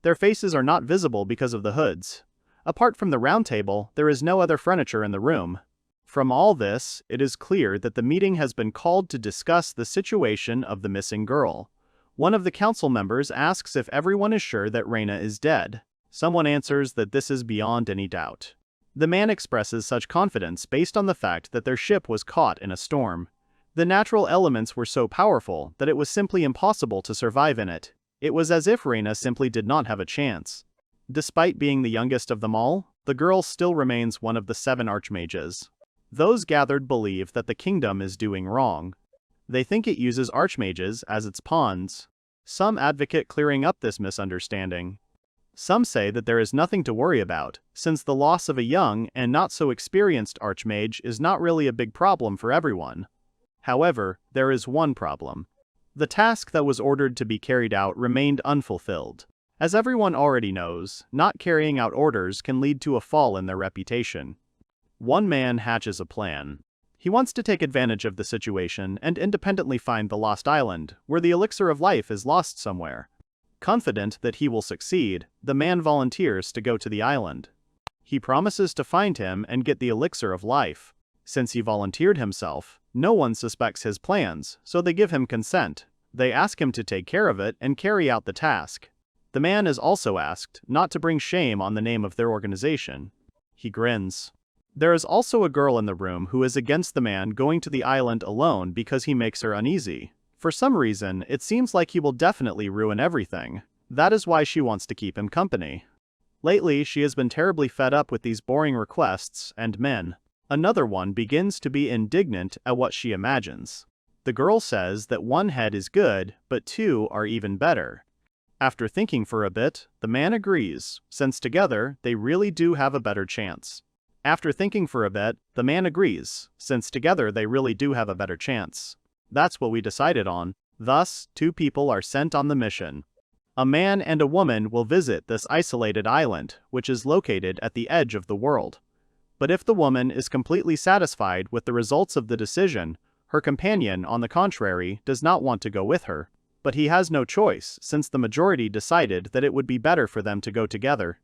Their faces are not visible because of the hoods. Apart from the round table, there is no other furniture in the room. From all this, it is clear that the meeting has been called to discuss the situation of the missing girl. One of the council members asks if everyone is sure that Reina is dead. Someone answers that this is beyond any doubt. The man expresses such confidence based on the fact that their ship was caught in a storm. The natural elements were so powerful that it was simply impossible to survive in it. It was as if Reina simply did not have a chance. Despite being the youngest of them all, the girl still remains one of the 7 archmages. Those gathered believe that the kingdom is doing wrong. They think it uses archmages as its pawns. Some advocate clearing up this misunderstanding. Some say that there is nothing to worry about, since the loss of a young and not so experienced archmage is not really a big problem for everyone. However, there is one problem. The task that was ordered to be carried out remained unfulfilled. As everyone already knows, not carrying out orders can lead to a fall in their reputation. One man hatches a plan. He wants to take advantage of the situation and independently find the lost island, where the elixir of life is lost somewhere. Confident that he will succeed, the man volunteers to go to the island. He promises to find him and get the elixir of life. Since he volunteered himself, no one suspects his plans, so they give him consent. They ask him to take care of it and carry out the task. The man is also asked not to bring shame on the name of their organization. He grins. There is also a girl in the room who is against the man going to the island alone because he makes her uneasy. For some reason, it seems like he will definitely ruin everything. That is why she wants to keep him company. Lately, she has been terribly fed up with these boring requests and men. Another one begins to be indignant at what she imagines. The girl says that one head is good, but two are even better. After thinking for a bit, the man agrees, since together they really do have a better chance. That's what we decided on. Thus, two people are sent on the mission. A man and a woman will visit this isolated island, which is located at the edge of the world. But if the woman is completely satisfied with the results of the decision, her companion, on the contrary, does not want to go with her. But he has no choice, since the majority decided that it would be better for them to go together.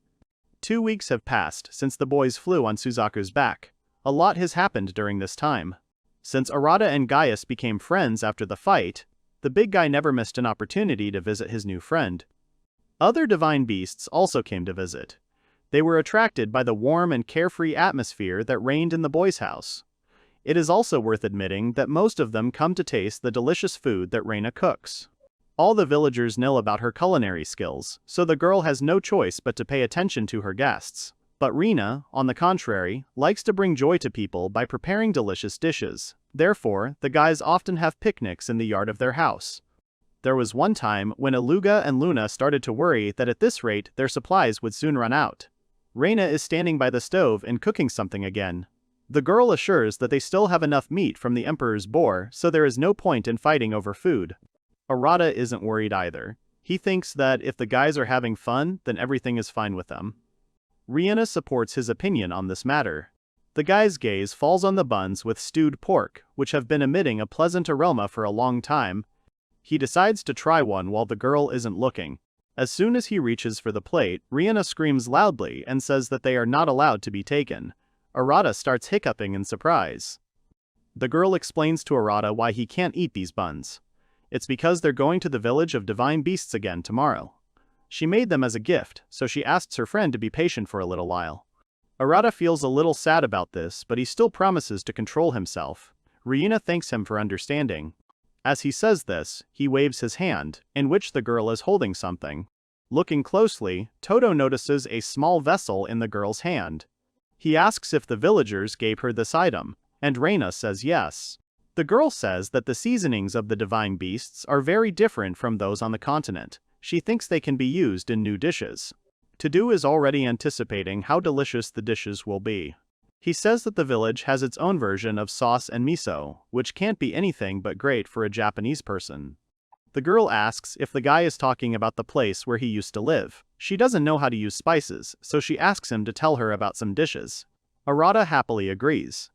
2 weeks have passed since the boys flew on Suzaku's back. A lot has happened during this time. Since Arata and Gaius became friends after the fight, the big guy never missed an opportunity to visit his new friend. Other divine beasts also came to visit. They were attracted by the warm and carefree atmosphere that reigned in the boys' house. It is also worth admitting that most of them come to taste the delicious food that Reina cooks. All the villagers know about her culinary skills, so the girl has no choice but to pay attention to her guests. But Reina, on the contrary, likes to bring joy to people by preparing delicious dishes. Therefore, the guys often have picnics in the yard of their house. There was one time when Aluga and Luna started to worry that at this rate their supplies would soon run out. Reina is standing by the stove and cooking something again. The girl assures that they still have enough meat from the Emperor's boar, so there is no point in fighting over food. Arata isn't worried either. He thinks that if the guys are having fun, then everything is fine with them. Rihanna supports his opinion on this matter. The guy's gaze falls on the buns with stewed pork, which have been emitting a pleasant aroma for a long time. He decides to try one while the girl isn't looking. As soon as he reaches for the plate, Rihanna screams loudly and says that they are not allowed to be taken. Arata starts hiccuping in surprise. The girl explains to Arata why he can't eat these buns. It's because they're going to the village of divine beasts again tomorrow. She made them as a gift, so she asks her friend to be patient for a little while. Arata feels a little sad about this, but he still promises to control himself. Rihanna thanks him for understanding. As he says this, he waves his hand, in which the girl is holding something. Looking closely, Todo notices a small vessel in the girl's hand. He asks if the villagers gave her this item, and Reina says yes. The girl says that the seasonings of the divine beasts are very different from those on the continent. She thinks they can be used in new dishes. Todo is already anticipating how delicious the dishes will be. He says that the village has its own version of sauce and miso, which can't be anything but great for a Japanese person. The girl asks if the guy is talking about the place where he used to live. She doesn't know how to use spices, so she asks him to tell her about some dishes. Arata happily agrees.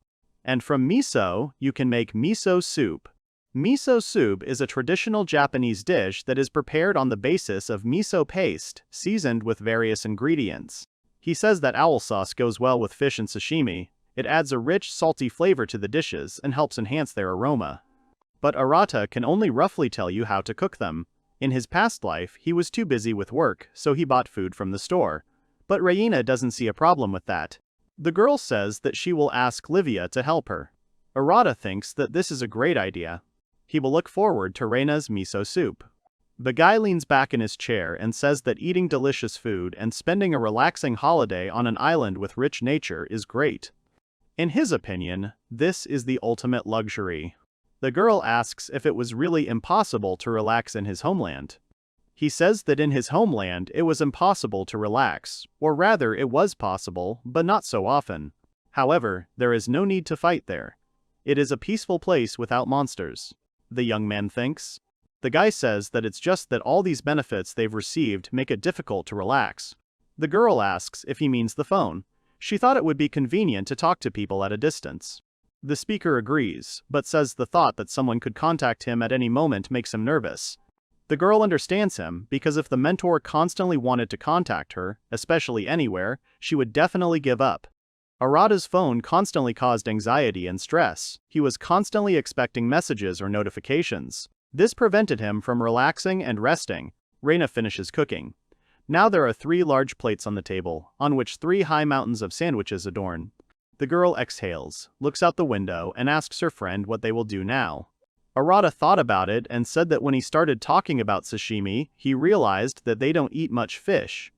And from miso, you can make miso soup. Miso soup is a traditional Japanese dish that is prepared on the basis of miso paste, seasoned with various ingredients. He says that owl sauce goes well with fish and sashimi. It adds a rich, salty flavor to the dishes and helps enhance their aroma. But Arata can only roughly tell you how to cook them. In his past life, he was too busy with work, so he bought food from the store. But Reina doesn't see a problem with that. The girl says that she will ask Livia to help her. Arata thinks that this is a great idea. He will look forward to Reina's miso soup. The guy leans back in his chair and says that eating delicious food and spending a relaxing holiday on an island with rich nature is great. In his opinion, this is the ultimate luxury. The girl asks if it was really impossible to relax in his homeland. He says that in his homeland it was impossible to relax, or rather it was possible, but not so often. However, there is no need to fight there. It is a peaceful place without monsters. The young man thinks. The guy says that it's just that all these benefits they've received make it difficult to relax. The girl asks if he means the phone. She thought it would be convenient to talk to people at a distance. The speaker agrees, but says the thought that someone could contact him at any moment makes him nervous. The girl understands him because if the mentor constantly wanted to contact her, especially anywhere, she would definitely give up. Arata's phone constantly caused anxiety and stress. He was constantly expecting messages or notifications. This prevented him from relaxing and resting. Reina finishes cooking. Now there are 3 large plates on the table, on which 3 high mountains of sandwiches adorn. The girl exhales, looks out the window, and asks her friend what they will do now. Arata thought about it and said that when he started talking about sashimi, he realized that they don't eat much fish.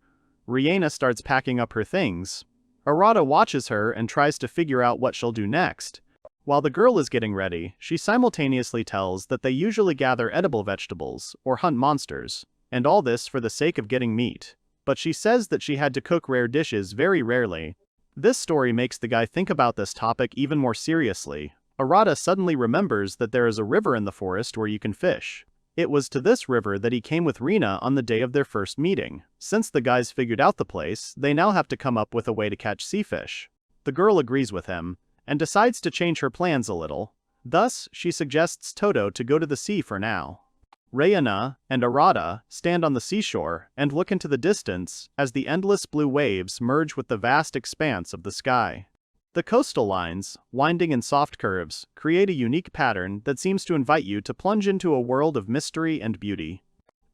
Reina starts packing up her things. Arata watches her and tries to figure out what she'll do next. While the girl is getting ready, she simultaneously tells that they usually gather edible vegetables or hunt monsters, and all this for the sake of getting meat. But she says that she had to cook rare dishes very rarely. This story makes the guy think about this topic even more seriously. Arata suddenly remembers that there is a river in the forest where you can fish. It was to this river that he came with Reina on the day of their first meeting. Since the guys figured out the place, they now have to come up with a way to catch sea fish. The girl agrees with him, and decides to change her plans a little. Thus, she suggests Todo to go to the sea for now. Reina and Arata stand on the seashore and look into the distance as the endless blue waves merge with the vast expanse of the sky. The coastal lines, winding in soft curves, create a unique pattern that seems to invite you to plunge into a world of mystery and beauty.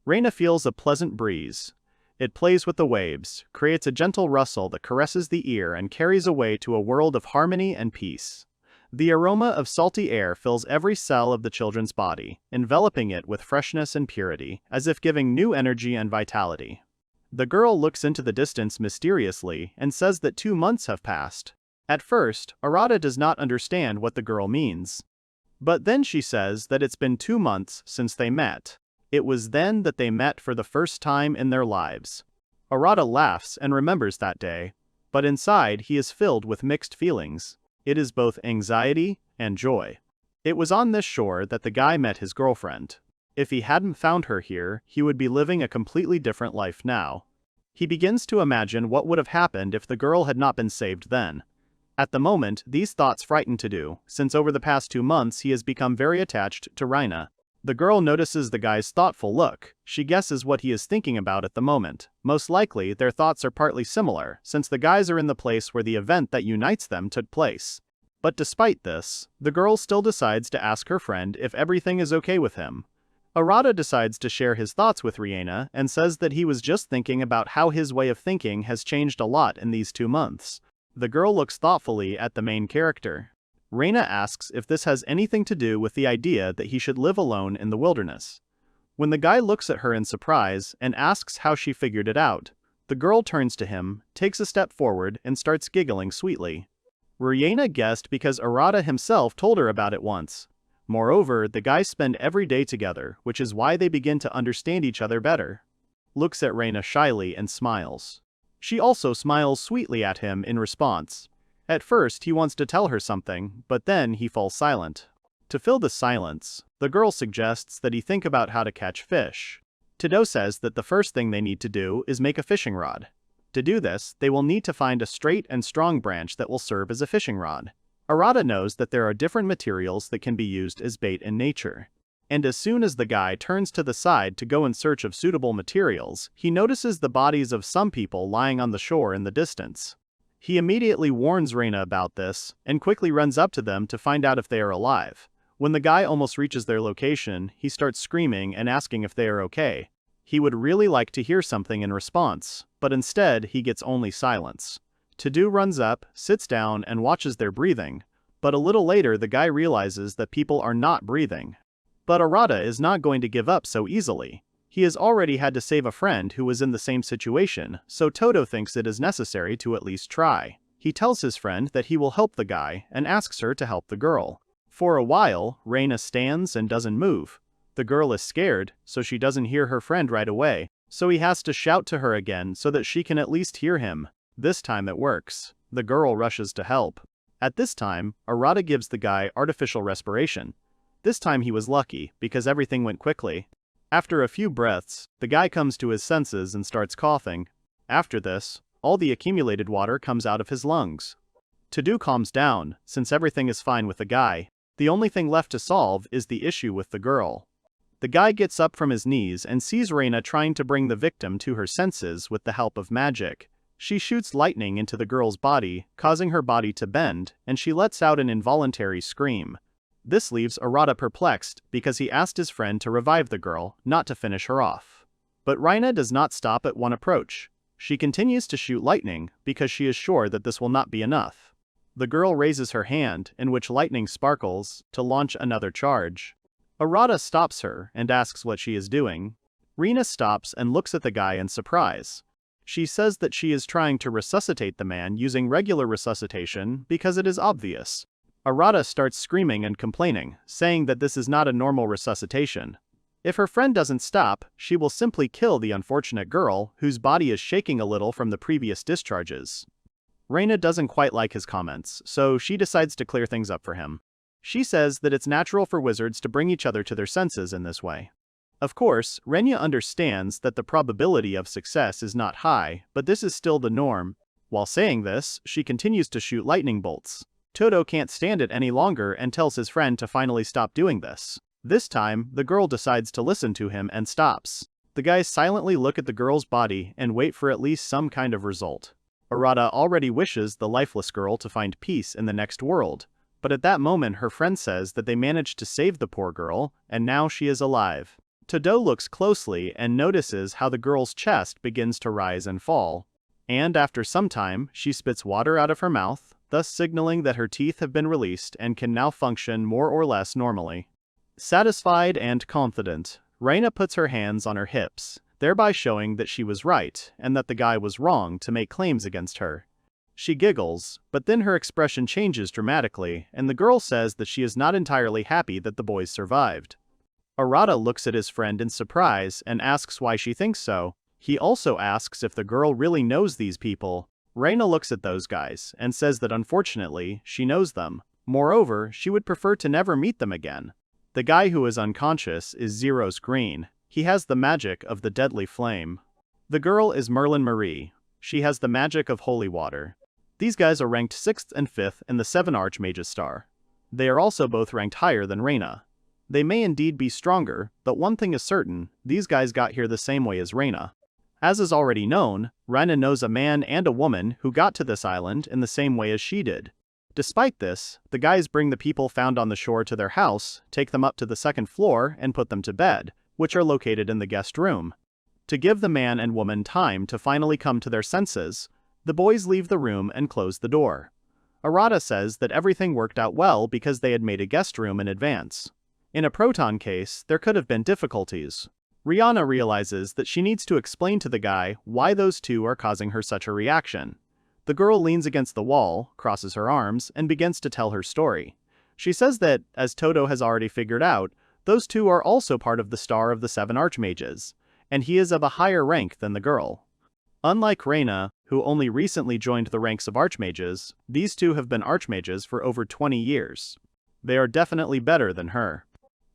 Reina feels a pleasant breeze. It plays with the waves, creates a gentle rustle that caresses the ear and carries away to a world of harmony and peace. The aroma of salty air fills every cell of the children's body, enveloping it with freshness and purity, as if giving new energy and vitality. The girl looks into the distance mysteriously and says that 2 months have passed. At first, Arata does not understand what the girl means. But then she says that it's been 2 months since they met. It was then that they met for the first time in their lives. Arata laughs and remembers that day, but inside he is filled with mixed feelings. It is both anxiety and joy. It was on this shore that the guy met his girlfriend. If he hadn't found her here, he would be living a completely different life now. He begins to imagine what would have happened if the girl had not been saved then. At the moment, these thoughts frighten Todo, since over the past 2 months he has become very attached to Reina. The girl notices the guy's thoughtful look. She guesses what he is thinking about at the moment. Most likely, their thoughts are partly similar, since the guys are in the place where the event that unites them took place. But despite this, the girl still decides to ask her friend if everything is okay with him. Arata decides to share his thoughts with Reina and says that he was just thinking about how his way of thinking has changed a lot in these 2 months. The girl looks thoughtfully at the main character. Reina asks if this has anything to do with the idea that he should live alone in the wilderness. When the guy looks at her in surprise and asks how she figured it out, the girl turns to him, takes a step forward, and starts giggling sweetly. Reina guessed because Arata himself told her about it once. Moreover, the guys spend every day together, which is why they begin to understand each other better. Looks at Reina shyly and smiles. She also smiles sweetly at him in response. At first, he wants to tell her something, but then he falls silent. To fill the silence, the girl suggests that he think about how to catch fish. Todo says that the first thing they need to do is make a fishing rod. To do this, they will need to find a straight and strong branch that will serve as a fishing rod. Arata knows that there are different materials that can be used as bait in nature. And as soon as the guy turns to the side to go in search of suitable materials, he notices the bodies of some people lying on the shore in the distance. He immediately warns Reina about this, and quickly runs up to them to find out if they are alive. When the guy almost reaches their location, he starts screaming and asking if they are okay. He would really like to hear something in response, but instead he gets only silence. Todo runs up, sits down, and watches their breathing, but a little later the guy realizes that people are not breathing. But Arata is not going to give up so easily. He has already had to save a friend who was in the same situation, so Todo thinks it is necessary to at least try. He tells his friend that he will help the guy and asks her to help the girl. For a while, Reina stands and doesn't move. The girl is scared, so she doesn't hear her friend right away, so he has to shout to her again so that she can at least hear him. This time it works. The girl rushes to help. At this time, Arata gives the guy artificial respiration. This time he was lucky, because everything went quickly. After a few breaths, the guy comes to his senses and starts coughing. After this, all the accumulated water comes out of his lungs. Todo calms down, since everything is fine with the guy. The only thing left to solve is the issue with the girl. The guy gets up from his knees and sees Reina trying to bring the victim to her senses with the help of magic. She shoots lightning into the girl's body, causing her body to bend, and she lets out an involuntary scream. This leaves Arata perplexed because he asked his friend to revive the girl, not to finish her off. But Reina does not stop at one approach. She continues to shoot lightning because she is sure that this will not be enough. The girl raises her hand, in which lightning sparkles, to launch another charge. Arata stops her and asks what she is doing. Reina stops and looks at the guy in surprise. She says that she is trying to resuscitate the man using regular resuscitation because it is obvious. Arata starts screaming and complaining, saying that this is not a normal resuscitation. If her friend doesn't stop, she will simply kill the unfortunate girl, whose body is shaking a little from the previous discharges. Reina doesn't quite like his comments, so she decides to clear things up for him. She says that it's natural for wizards to bring each other to their senses in this way. Of course, Reina understands that the probability of success is not high, but this is still the norm. While saying this, she continues to shoot lightning bolts. Todo can't stand it any longer and tells his friend to finally stop doing this. This time, the girl decides to listen to him and stops. The guys silently look at the girl's body and wait for at least some kind of result. Arata already wishes the lifeless girl to find peace in the next world, but at that moment her friend says that they managed to save the poor girl, and now she is alive. Todo looks closely and notices how the girl's chest begins to rise and fall. And after some time, she spits water out of her mouth, thus signaling that her teeth have been released and can now function more or less normally. Satisfied and confident, Reina puts her hands on her hips, thereby showing that she was right and that the guy was wrong to make claims against her. She giggles, but then her expression changes dramatically, and the girl says that she is not entirely happy that the boys survived. Arata looks at his friend in surprise and asks why she thinks so. He also asks if the girl really knows these people. Reina looks at those guys and says that unfortunately, she knows them. Moreover, she would prefer to never meet them again. The guy who is unconscious is Zero's Green. He has the magic of the deadly flame. The girl is Merlin Marie. She has the magic of holy water. These guys are ranked 6th and 5th in the 7 Archmages star. They are also both ranked higher than Reina. They may indeed be stronger, but one thing is certain, these guys got here the same way as Reina. As is already known, Reina knows a man and a woman who got to this island in the same way as she did. Despite this, the guys bring the people found on the shore to their house, take them up to the 2nd floor, and put them to bed, which are located in the guest room. To give the man and woman time to finally come to their senses, the boys leave the room and close the door. Arata says that everything worked out well because they had made a guest room in advance. In a proton case, there could have been difficulties. Rihanna realizes that she needs to explain to the guy why those two are causing her such a reaction. The girl leans against the wall, crosses her arms, and begins to tell her story. She says that, as Todo has already figured out, those two are also part of the star of the 7 Archmages, and he is of a higher rank than the girl. Unlike Reina, who only recently joined the ranks of Archmages, these two have been Archmages for over 20 years. They are definitely better than her.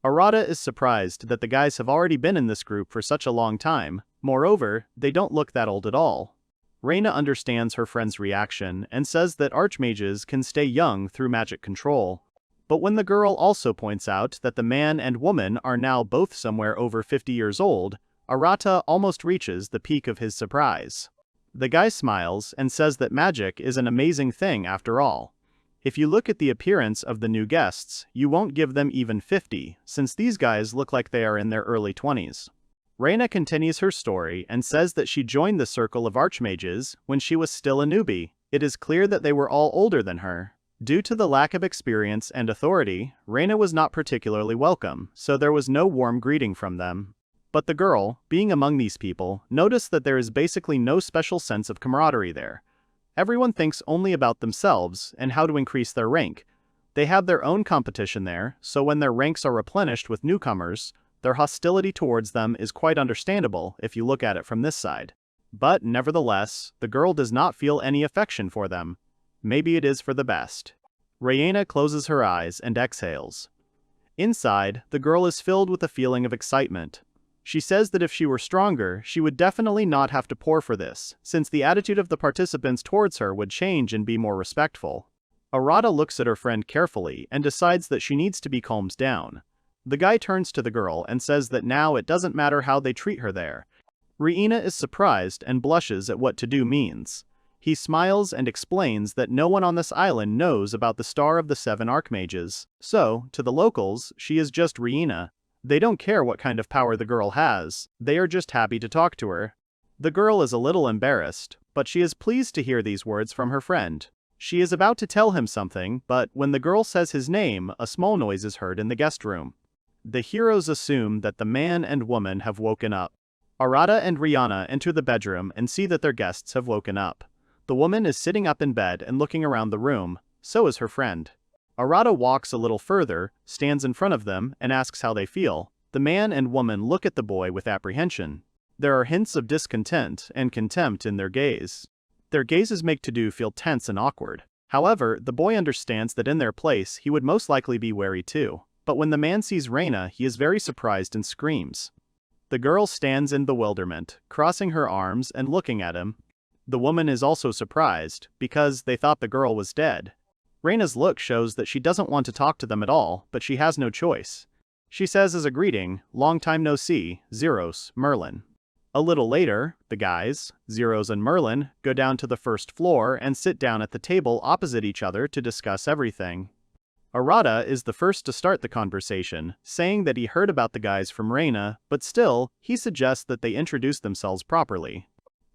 Arata is surprised that the guys have already been in this group for such a long time. Moreover, they don't look that old at all. Reina understands her friend's reaction and says that Archmages can stay young through magic control. But when the girl also points out that the man and woman are now both somewhere over 50 years old, Arata almost reaches the peak of his surprise. The guy smiles and says that magic is an amazing thing after all. If you look at the appearance of the new guests, you won't give them even 50, since these guys look like they are in their early 20s. Reina continues her story and says that she joined the circle of Archmages when she was still a newbie. It is clear that they were all older than her. Due to the lack of experience and authority, Reina was not particularly welcome, so there was no warm greeting from them. But the girl, being among these people, noticed that there is basically no special sense of camaraderie there. Everyone thinks only about themselves and how to increase their rank. They have their own competition there, so when their ranks are replenished with newcomers, their hostility towards them is quite understandable if you look at it from this side. But nevertheless, the girl does not feel any affection for them. Maybe it is for the best. Reina closes her eyes and exhales. Inside, the girl is filled with a feeling of excitement. She says that if she were stronger, she would definitely not have to pour for this, since the attitude of the participants towards her would change and be more respectful. Arata looks at her friend carefully and decides that she needs to be calmed down. The guy turns to the girl and says that now it doesn't matter how they treat her there. Reina is surprised and blushes at what to do means. He smiles and explains that no one on this island knows about the Star of the Seven Archmages, so, to the locals, she is just Reina. They don't care what kind of power the girl has, they are just happy to talk to her. The girl is a little embarrassed, but she is pleased to hear these words from her friend. She is about to tell him something, but when the girl says his name, a small noise is heard in the guest room. The heroes assume that the man and woman have woken up. Arata and Rihanna enter the bedroom and see that their guests have woken up. The woman is sitting up in bed and looking around the room, so is her friend. Arata walks a little further, stands in front of them, and asks how they feel. The man and woman look at the boy with apprehension. There are hints of discontent and contempt in their gaze. Their gazes make Todo feel tense and awkward. However, the boy understands that in their place he would most likely be wary too. But when the man sees Reina, he is very surprised and screams. The girl stands in bewilderment, crossing her arms and looking at him. The woman is also surprised, because they thought the girl was dead. Reina's look shows that she doesn't want to talk to them at all, but she has no choice. She says as a greeting, "Long time no see, Zeros, Merlin." A little later, the guys, Zeros and Merlin, go down to the first floor and sit down at the table opposite each other to discuss everything. Arata is the first to start the conversation, saying that he heard about the guys from Reina, but still, he suggests that they introduce themselves properly.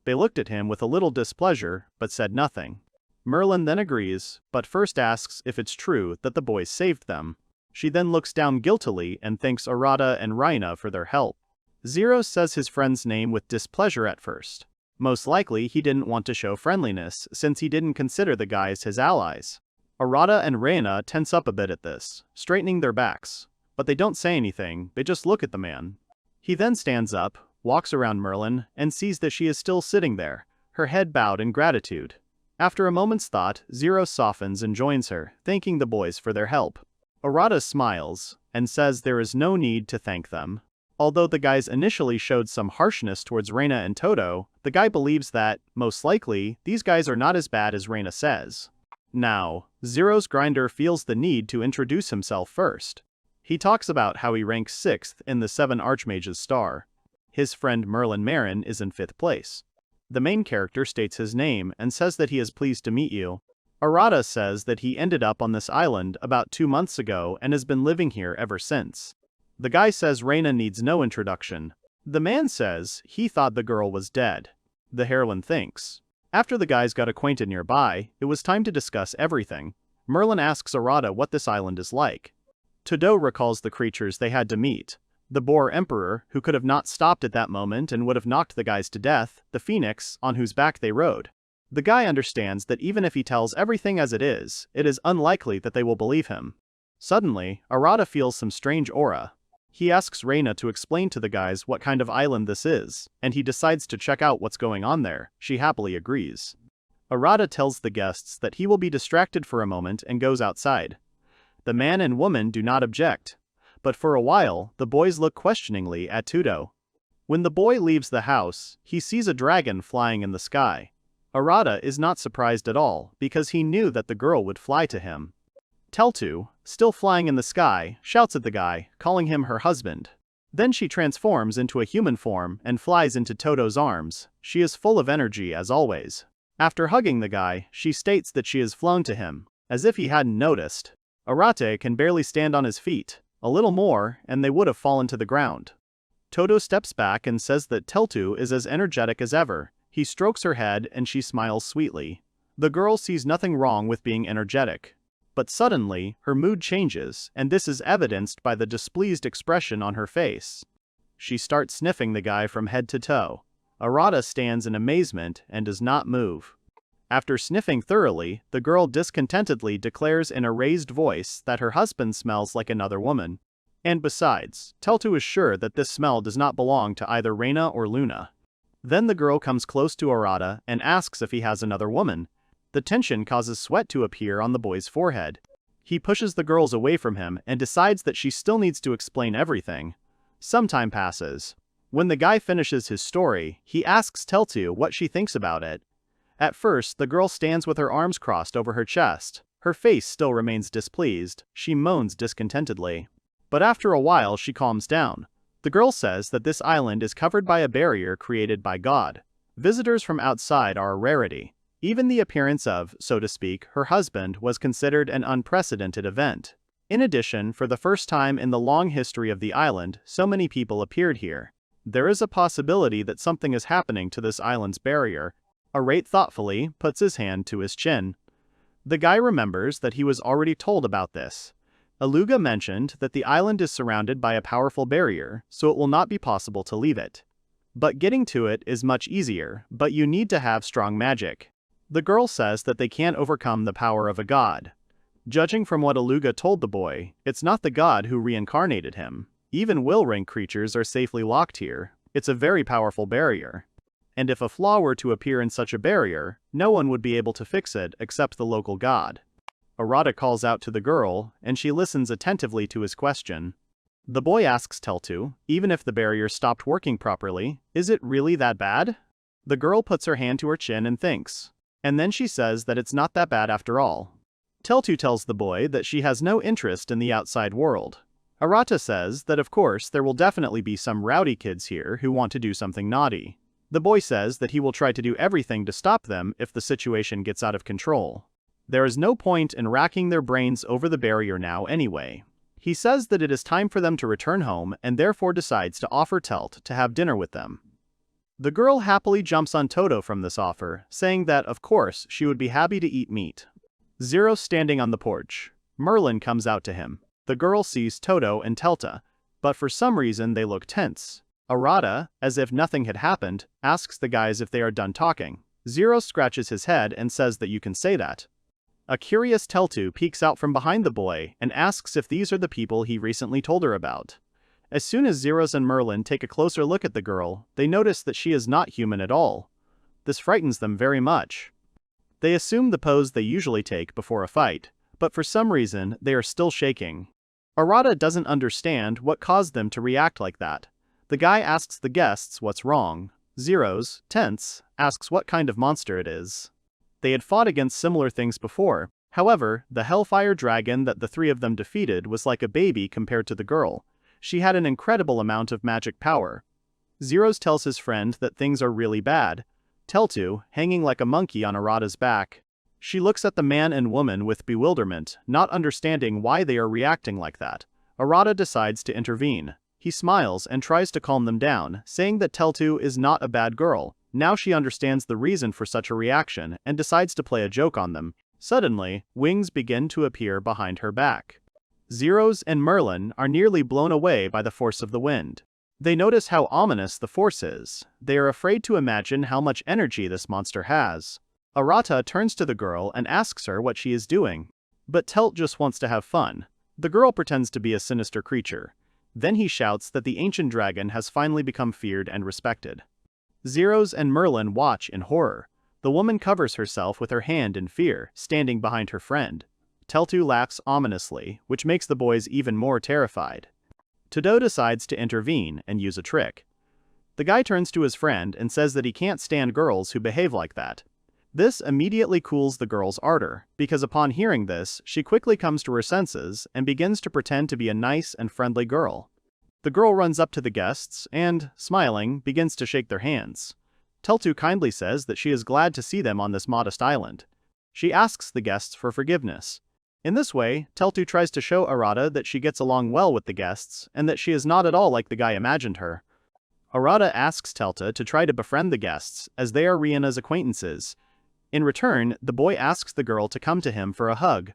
They looked at him with a little displeasure, but said nothing. Merlin then agrees, but first asks if it's true that the boys saved them. She then looks down guiltily and thanks Arata and Reina for their help. Zeros says his friend's name with displeasure at first. Most likely he didn't want to show friendliness, since he didn't consider the guys his allies. Arata and Reina tense up a bit at this, straightening their backs. But they don't say anything, they just look at the man. He then stands up, walks around Merlin, and sees that she is still sitting there, her head bowed in gratitude. After a moment's thought, Zeros softens and joins her, thanking the boys for their help. Arata smiles, and says there is no need to thank them. Although the guys initially showed some harshness towards Reina and Todo, the guy believes that, most likely, these guys are not as bad as Reina says. Now, Zeros Grinder feels the need to introduce himself first. He talks about how he ranks 6th in the 7 Archmages star. His friend Merlin Marin is in 5th place. The main character states his name and says that he is pleased to meet you. Arata says that he ended up on this island about 2 months ago and has been living here ever since. The guy says Reina needs no introduction. The man says he thought the girl was dead. The heroine thinks. After the guys got acquainted nearby, it was time to discuss everything. Merlin asks Arata what this island is like. Todo recalls the creatures they had to meet. The boar emperor, who could have not stopped at that moment and would have knocked the guys to death, the phoenix, on whose back they rode. The guy understands that even if he tells everything as it is unlikely that they will believe him. Suddenly, Arata feels some strange aura. He asks Reina to explain to the guys what kind of island this is, and he decides to check out what's going on there. She happily agrees. Arata tells the guests that he will be distracted for a moment and goes outside. The man and woman do not object, but for a while, the boys look questioningly at Todo. When the boy leaves the house, he sees a dragon flying in the sky. Arata is not surprised at all, because he knew that the girl would fly to him. Teltu, still flying in the sky, shouts at the guy, calling him her husband. Then she transforms into a human form and flies into Todo's arms. She is full of energy as always. After hugging the guy, she states that she has flown to him, as if he hadn't noticed. Arata can barely stand on his feet. A little more, and they would have fallen to the ground. Todo steps back and says that Teltu is as energetic as ever. He strokes her head and she smiles sweetly. The girl sees nothing wrong with being energetic. But suddenly, her mood changes, and this is evidenced by the displeased expression on her face. She starts sniffing the guy from head to toe. Arata stands in amazement and does not move. After sniffing thoroughly, the girl discontentedly declares in a raised voice that her husband smells like another woman. And besides, Teltu is sure that this smell does not belong to either Reina or Luna. Then the girl comes close to Arata and asks if he has another woman. The tension causes sweat to appear on the boy's forehead. He pushes the girls away from him and decides that she still needs to explain everything. Some time passes. When the guy finishes his story, he asks Teltu what she thinks about it. At first, the girl stands with her arms crossed over her chest. Her face still remains displeased. She moans discontentedly. But after a while she calms down. The girl says that this island is covered by a barrier created by God. Visitors from outside are a rarity. Even the appearance of, so to speak, her husband was considered an unprecedented event. In addition, for the first time in the long history of the island, so many people appeared here. There is a possibility that something is happening to this island's barrier. Arata thoughtfully puts his hand to his chin. The guy remembers that he was already told about this. Aluga mentioned that the island is surrounded by a powerful barrier, so it will not be possible to leave it. But getting to it is much easier, but you need to have strong magic. The girl says that they can't overcome the power of a god. Judging from what Aluga told the boy, it's not the god who reincarnated him. Even will-rank creatures are safely locked here. It's a very powerful barrier. And if a flaw were to appear in such a barrier, no one would be able to fix it except the local god. Arata calls out to the girl, and she listens attentively to his question. The boy asks Teltu, even if the barrier stopped working properly, is it really that bad? The girl puts her hand to her chin and thinks. And then she says that it's not that bad after all. Teltu tells the boy that she has no interest in the outside world. Arata says that of course there will definitely be some rowdy kids here who want to do something naughty. The boy says that he will try to do everything to stop them if the situation gets out of control. There is no point in racking their brains over the barrier now anyway. He says that it is time for them to return home and therefore decides to offer Telt to have dinner with them. The girl happily jumps on Todo from this offer, saying that of course she would be happy to eat meat. Zero standing on the porch. Merlin comes out to him. The girl sees Todo and Telta, but for some reason they look tense. Arata, as if nothing had happened, asks the guys if they are done talking. Zero scratches his head and says that you can say that. A curious Teltu peeks out from behind the boy and asks if these are the people he recently told her about. As soon as Zeros and Merlin take a closer look at the girl, they notice that she is not human at all. This frightens them very much. They assume the pose they usually take before a fight, but for some reason they are still shaking. Arata doesn't understand what caused them to react like that. The guy asks the guests what's wrong. Zeros, tense, asks what kind of monster it is. They had fought against similar things before. However, the Hellfire Dragon that the three of them defeated was like a baby compared to the girl. She had an incredible amount of magic power. Zeros tells his friend that things are really bad. Teltu, hanging like a monkey on Arata's back. She looks at the man and woman with bewilderment, not understanding why they are reacting like that. Arata decides to intervene. He smiles and tries to calm them down, saying that Teltu is not a bad girl. Now she understands the reason for such a reaction and decides to play a joke on them. Suddenly, wings begin to appear behind her back. Zeros and Merlin are nearly blown away by the force of the wind. They notice how ominous the force is. They are afraid to imagine how much energy this monster has. Arata turns to the girl and asks her what she is doing. But Telt just wants to have fun. The girl pretends to be a sinister creature. Then he shouts that the ancient dragon has finally become feared and respected. Zeros and Merlin watch in horror. The woman covers herself with her hand in fear, standing behind her friend. Teltu laughs ominously, which makes the boys even more terrified. Todo decides to intervene and use a trick. The guy turns to his friend and says that he can't stand girls who behave like that. This immediately cools the girl's ardor, because upon hearing this, she quickly comes to her senses and begins to pretend to be a nice and friendly girl. The girl runs up to the guests and, smiling, begins to shake their hands. Teltu kindly says that she is glad to see them on this modest island. She asks the guests for forgiveness. In this way, Teltu tries to show Arata that she gets along well with the guests and that she is not at all like the guy imagined her. Arata asks Telta to try to befriend the guests, as they are Riena's acquaintances. In return, the boy asks the girl to come to him for a hug.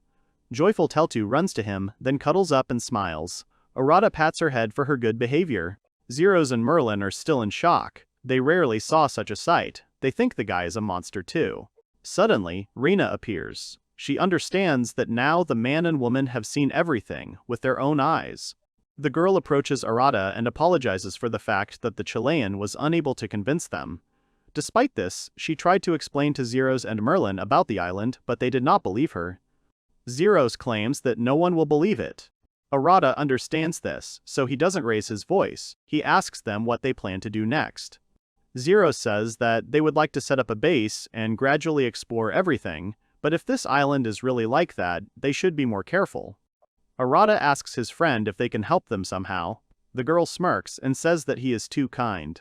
Joyful Teltu runs to him, then cuddles up and smiles. Arata pats her head for her good behavior. Zeros and Merlin are still in shock. They rarely saw such a sight. They think the guy is a monster too. Suddenly, Riena appears. She understands that now the man and woman have seen everything with their own eyes. The girl approaches Arata and apologizes for the fact that the Chilean was unable to convince them. Despite this, she tried to explain to Zeros and Merlin about the island, but they did not believe her. Zeros claims that no one will believe it. Arata understands this, so he doesn't raise his voice. He asks them what they plan to do next. Zeros says that they would like to set up a base and gradually explore everything, but if this island is really like that, they should be more careful. Arata asks his friend if they can help them somehow. The girl smirks and says that he is too kind.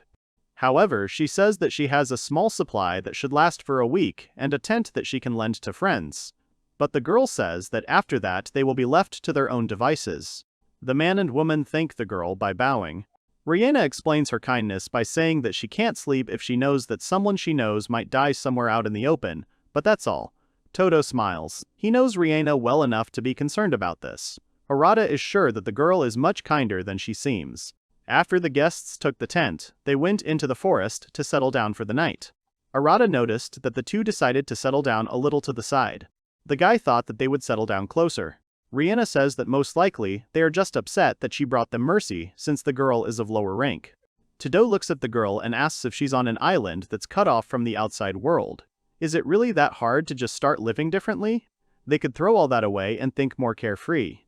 However, she says that she has a small supply that should last for a week and a tent that she can lend to friends. But the girl says that after that they will be left to their own devices. The man and woman thank the girl by bowing. Rihanna explains her kindness by saying that she can't sleep if she knows that someone she knows might die somewhere out in the open, but that's all. Todo smiles. He knows Rihanna well enough to be concerned about this. Arata is sure that the girl is much kinder than she seems. After the guests took the tent, they went into the forest to settle down for the night. Arata noticed that the two decided to settle down a little to the side. The guy thought that they would settle down closer. Rihanna says that most likely they are just upset that she brought them mercy since the girl is of lower rank. Todo looks at the girl and asks if she's on an island that's cut off from the outside world. Is it really that hard to just start living differently? They could throw all that away and think more carefree.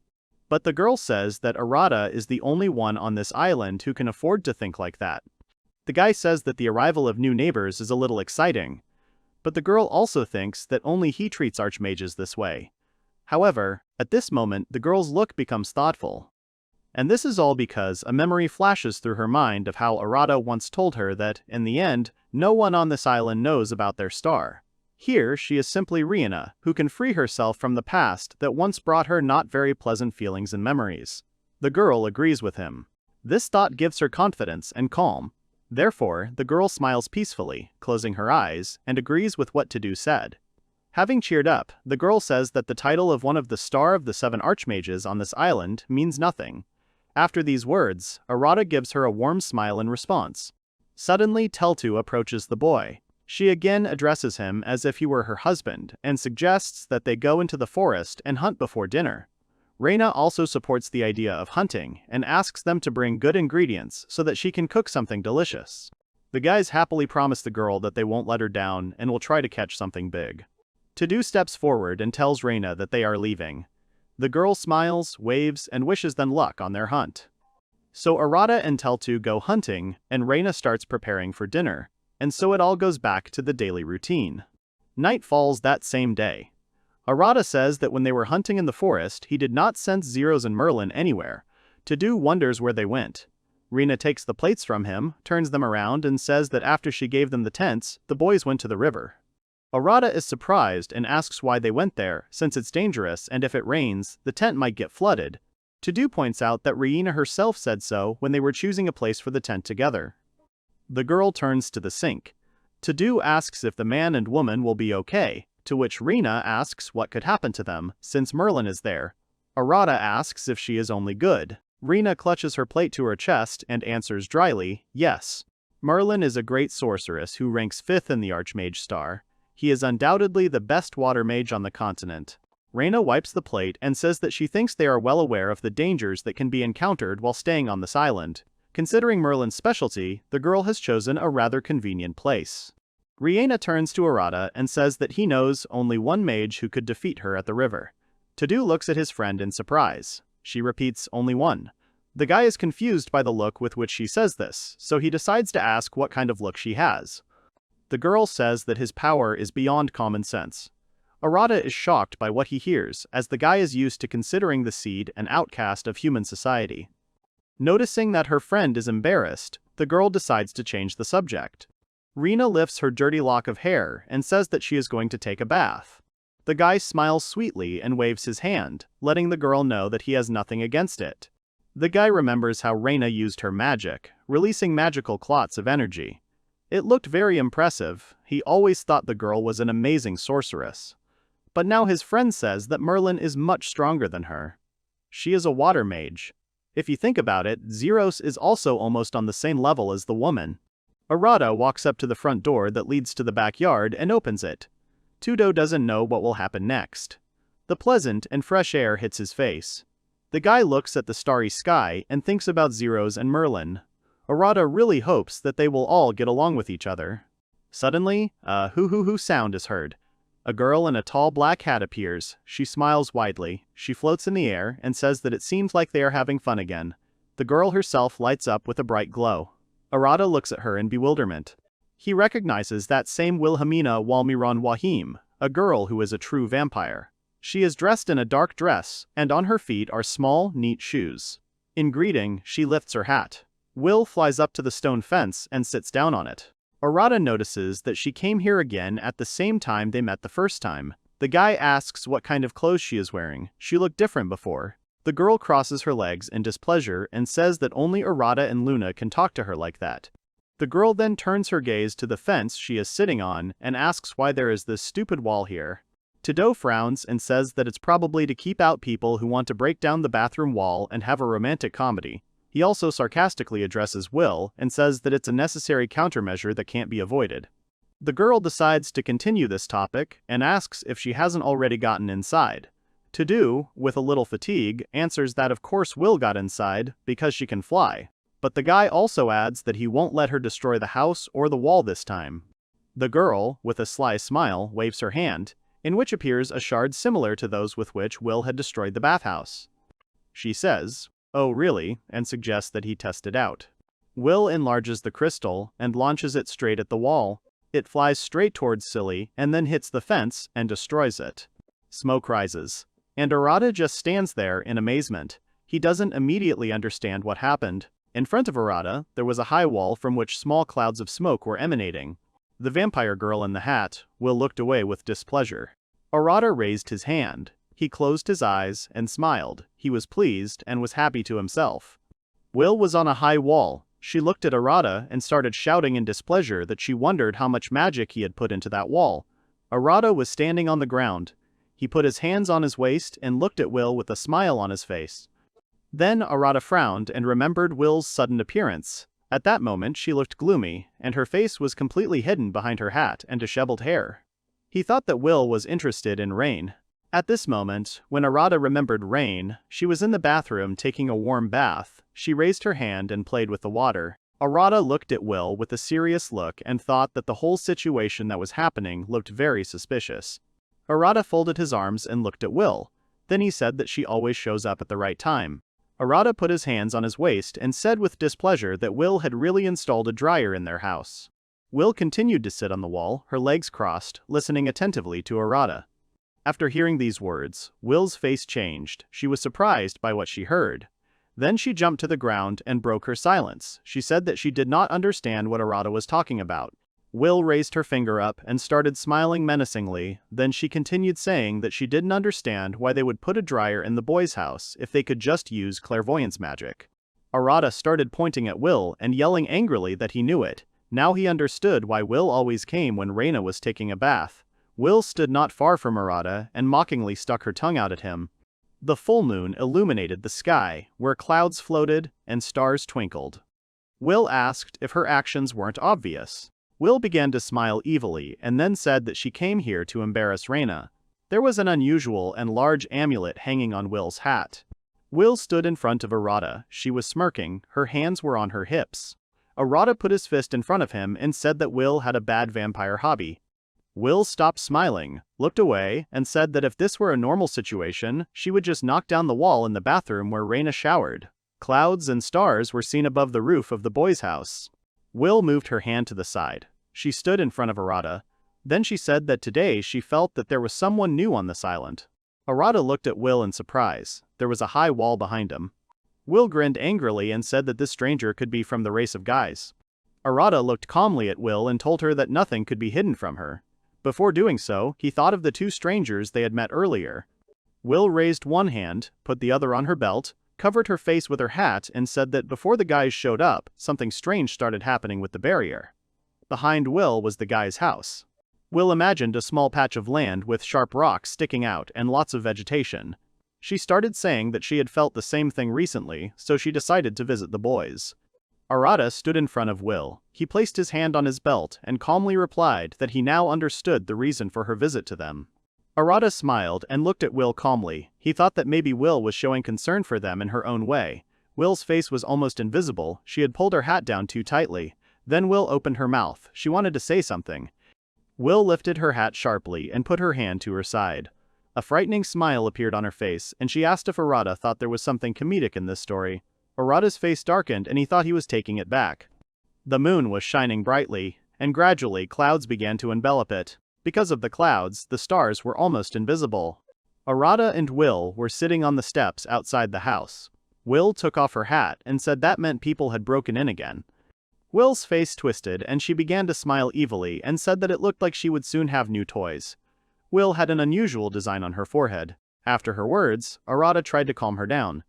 But the girl says that Arata is the only one on this island who can afford to think like that. The guy says that the arrival of new neighbors is a little exciting. But the girl also thinks that only he treats archmages this way. However, at this moment the girl's look becomes thoughtful. And this is all because a memory flashes through her mind of how Arata once told her that, in the end, no one on this island knows about their star. Here she is simply Rihanna, who can free herself from the past that once brought her not very pleasant feelings and memories. The girl agrees with him. This thought gives her confidence and calm. Therefore, the girl smiles peacefully, closing her eyes, and agrees with what Todo said. Having cheered up, the girl says that the title of one of the Star of the Seven Archmages on this island means nothing. After these words, Arata gives her a warm smile in response. Suddenly, Teltu approaches the boy. She again addresses him as if he were her husband and suggests that they go into the forest and hunt before dinner. Reina also supports the idea of hunting and asks them to bring good ingredients so that she can cook something delicious. The guys happily promise the girl that they won't let her down and will try to catch something big. Todo steps forward and tells Reina that they are leaving. The girl smiles, waves, and wishes them luck on their hunt. So Arata and Teltu go hunting, and Reina starts preparing for dinner, and so it all goes back to the daily routine. Night falls that same day. Arata says that when they were hunting in the forest, he did not sense Zeros and Merlin anywhere. Todo wonders where they went. Reina takes the plates from him, turns them around, and says that after she gave them the tents, the boys went to the river. Arata is surprised and asks why they went there, since it's dangerous and if it rains, the tent might get flooded. Todo points out that Reina herself said so when they were choosing a place for the tent together. The girl turns to the sink. Todo asks if the man and woman will be okay, to which Reina asks what could happen to them, since Merlin is there. Arata asks if she is only good. Reina clutches her plate to her chest and answers dryly, yes. Merlin is a great sorceress who ranks 5th in the Archmage star. He is undoubtedly the best water mage on the continent. Reina wipes the plate and says that she thinks they are well aware of the dangers that can be encountered while staying on this island. Considering Merlin's specialty, the girl has chosen a rather convenient place. Reina turns to Arata and says that he knows only one mage who could defeat her at the river. Todo looks at his friend in surprise. She repeats only one. The guy is confused by the look with which she says this, so he decides to ask what kind of look she has. The girl says that his power is beyond common sense. Arata is shocked by what he hears, as the guy is used to considering the seed an outcast of human society. Noticing that her friend is embarrassed, the girl decides to change the subject. Reina lifts her dirty lock of hair and says that she is going to take a bath. The guy smiles sweetly and waves his hand, letting the girl know that he has nothing against it. The guy remembers how Reina used her magic, releasing magical clots of energy. It looked very impressive. He always thought the girl was an amazing sorceress. But now his friend says that Merlin is much stronger than her. She is a water mage. If you think about it, Zeros is also almost on the same level as the woman. Arata walks up to the front door that leads to the backyard and opens it. Todo doesn't know what will happen next. The pleasant and fresh air hits his face. The guy looks at the starry sky and thinks about Zeros and Merlin. Arata really hopes that they will all get along with each other. Suddenly, a hoo-hoo-hoo sound is heard. A girl in a tall black hat appears. She smiles widely. She floats in the air and says that it seems like they are having fun again. The girl herself lights up with a bright glow. Arata looks at her in bewilderment. He recognizes that same Wilhelmina Walmiron Wahim, a girl who is a true vampire. She is dressed in a dark dress, and on her feet are small, neat shoes. In greeting, she lifts her hat. Will flies up to the stone fence and sits down on it. Arata notices that she came here again at the same time they met the first time. The guy asks what kind of clothes she is wearing. She looked different before. The girl crosses her legs in displeasure and says that only Arata and Luna can talk to her like that. The girl then turns her gaze to the fence she is sitting on and asks why there is this stupid wall here. Todo frowns and says that it's probably to keep out people who want to break down the bathroom wall and have a romantic comedy. He also sarcastically addresses Will and says that it's a necessary countermeasure that can't be avoided. The girl decides to continue this topic and asks if she hasn't already gotten inside. Todo, with a little fatigue, answers that of course Will got inside because she can fly. But the guy also adds that he won't let her destroy the house or the wall this time. The girl, with a sly smile, waves her hand, in which appears a shard similar to those with which Will had destroyed the bathhouse. She says, "Oh really?" and suggests that he test it out. Will enlarges the crystal and launches it straight at the wall. It flies straight towards Silly and then hits the fence and destroys it. Smoke rises, and Arata just stands there in amazement. He doesn't immediately understand what happened. In front of Arata, there was a high wall from which small clouds of smoke were emanating. The vampire girl in the hat, Will looked away with displeasure. Arata raised his hand. He closed his eyes and smiled. He was pleased and was happy to himself. Will was on a high wall. She looked at Arata and started shouting in displeasure that she wondered how much magic he had put into that wall. Arata was standing on the ground. He put his hands on his waist and looked at Will with a smile on his face. Then Arata frowned and remembered Will's sudden appearance. At that moment she looked gloomy, and her face was completely hidden behind her hat and disheveled hair. He thought that Will was interested in Rain. At this moment, when Arata remembered Rain, she was in the bathroom taking a warm bath. She raised her hand and played with the water. Arata looked at Will with a serious look and thought that the whole situation that was happening looked very suspicious. Arata folded his arms and looked at Will. Then he said that she always shows up at the right time. Arata put his hands on his waist and said with displeasure that Will had really installed a dryer in their house. Will continued to sit on the wall, her legs crossed, listening attentively to Arata. After hearing these words, Will's face changed. She was surprised by what she heard. Then she jumped to the ground and broke her silence. She said that she did not understand what Arata was talking about. Will raised her finger up and started smiling menacingly. Then she continued saying that she didn't understand why they would put a dryer in the boy's house if they could just use clairvoyance magic. Arata started pointing at Will and yelling angrily that he knew it. Now he understood why Will always came when Reina was taking a bath. Will stood not far from Arata and mockingly stuck her tongue out at him. The full moon illuminated the sky, where clouds floated and stars twinkled. Will asked if her actions weren't obvious. Will began to smile evilly and then said that she came here to embarrass Reina. There was an unusual and large amulet hanging on Will's hat. Will stood in front of Arata. She was smirking, her hands were on her hips. Arata put his fist in front of him and said that Will had a bad vampire hobby. Will stopped smiling, looked away, and said that if this were a normal situation, she would just knock down the wall in the bathroom where Reina showered. Clouds and stars were seen above the roof of the boy's house. Will moved her hand to the side. She stood in front of Arata. Then she said that today she felt that there was someone new on this island. Arata looked at Will in surprise. There was a high wall behind him. Will grinned angrily and said that this stranger could be from the race of guys. Arata looked calmly at Will and told her that nothing could be hidden from her. Before doing so, he thought of the two strangers they had met earlier. Will raised one hand, put the other on her belt, covered her face with her hat and said that before the guys showed up, something strange started happening with the barrier. Behind Will was the guy's house. Will imagined a small patch of land with sharp rocks sticking out and lots of vegetation. She started saying that she had felt the same thing recently, so she decided to visit the boys. Arata stood in front of Will. He placed his hand on his belt and calmly replied that he now understood the reason for her visit to them. Arata smiled and looked at Will calmly. He thought that maybe Will was showing concern for them in her own way. Will's face was almost invisible. She had pulled her hat down too tightly. Then Will opened her mouth. She wanted to say something. Will lifted her hat sharply and put her hand to her side. A frightening smile appeared on her face, and she asked if Arata thought there was something comedic in this story. Arata's face darkened and he thought he was taking it back. The moon was shining brightly, and gradually clouds began to envelop it. Because of the clouds, the stars were almost invisible. Arata and Will were sitting on the steps outside the house. Will took off her hat and said that meant people had broken in again. Will's face twisted and she began to smile evilly and said that it looked like she would soon have new toys. Will had an unusual design on her forehead. After her words, Arata tried to calm her down.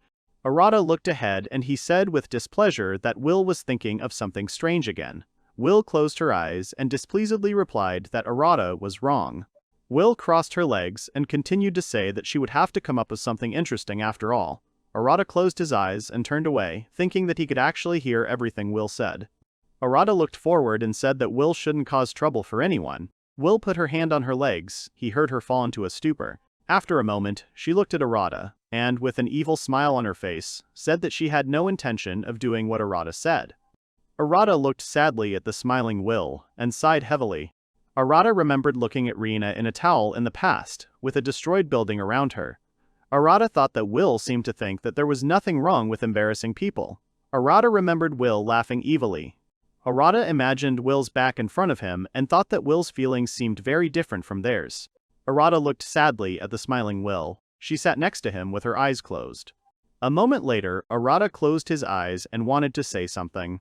Arata looked ahead and he said with displeasure that Will was thinking of something strange again. Will closed her eyes and displeasedly replied that Arata was wrong. Will crossed her legs and continued to say that she would have to come up with something interesting after all. Arata closed his eyes and turned away, thinking that he could actually hear everything Will said. Arata looked forward and said that Will shouldn't cause trouble for anyone. Will put her hand on her legs, he heard her fall into a stupor. After a moment, she looked at Arata, and, with an evil smile on her face, said that she had no intention of doing what Arata said. Arata looked sadly at the smiling Will, and sighed heavily. Arata remembered looking at Reina in a towel in the past, with a destroyed building around her. Arata thought that Will seemed to think that there was nothing wrong with embarrassing people. Arata remembered Will laughing evilly. Arata imagined Will's back in front of him and thought that Will's feelings seemed very different from theirs. Arata looked sadly at the smiling Will. She sat next to him with her eyes closed. A moment later, Arata closed his eyes and wanted to say something.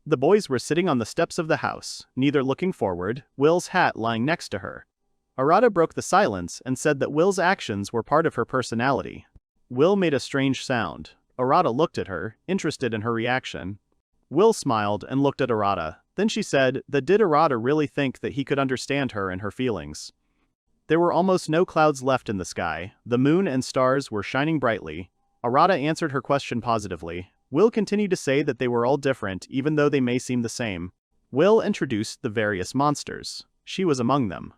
The boys were sitting on the steps of the house, neither looking forward, Will's hat lying next to her. Arata broke the silence and said that Will's actions were part of her personality. Will made a strange sound. Arata looked at her, interested in her reaction. Will smiled and looked at Arata. Then she said that did Arata really think that he could understand her and her feelings? There were almost no clouds left in the sky. The moon and stars were shining brightly. Arata answered her question positively. Will continued to say that they were all different even though they may seem the same. Will introduced the various monsters. She was among them.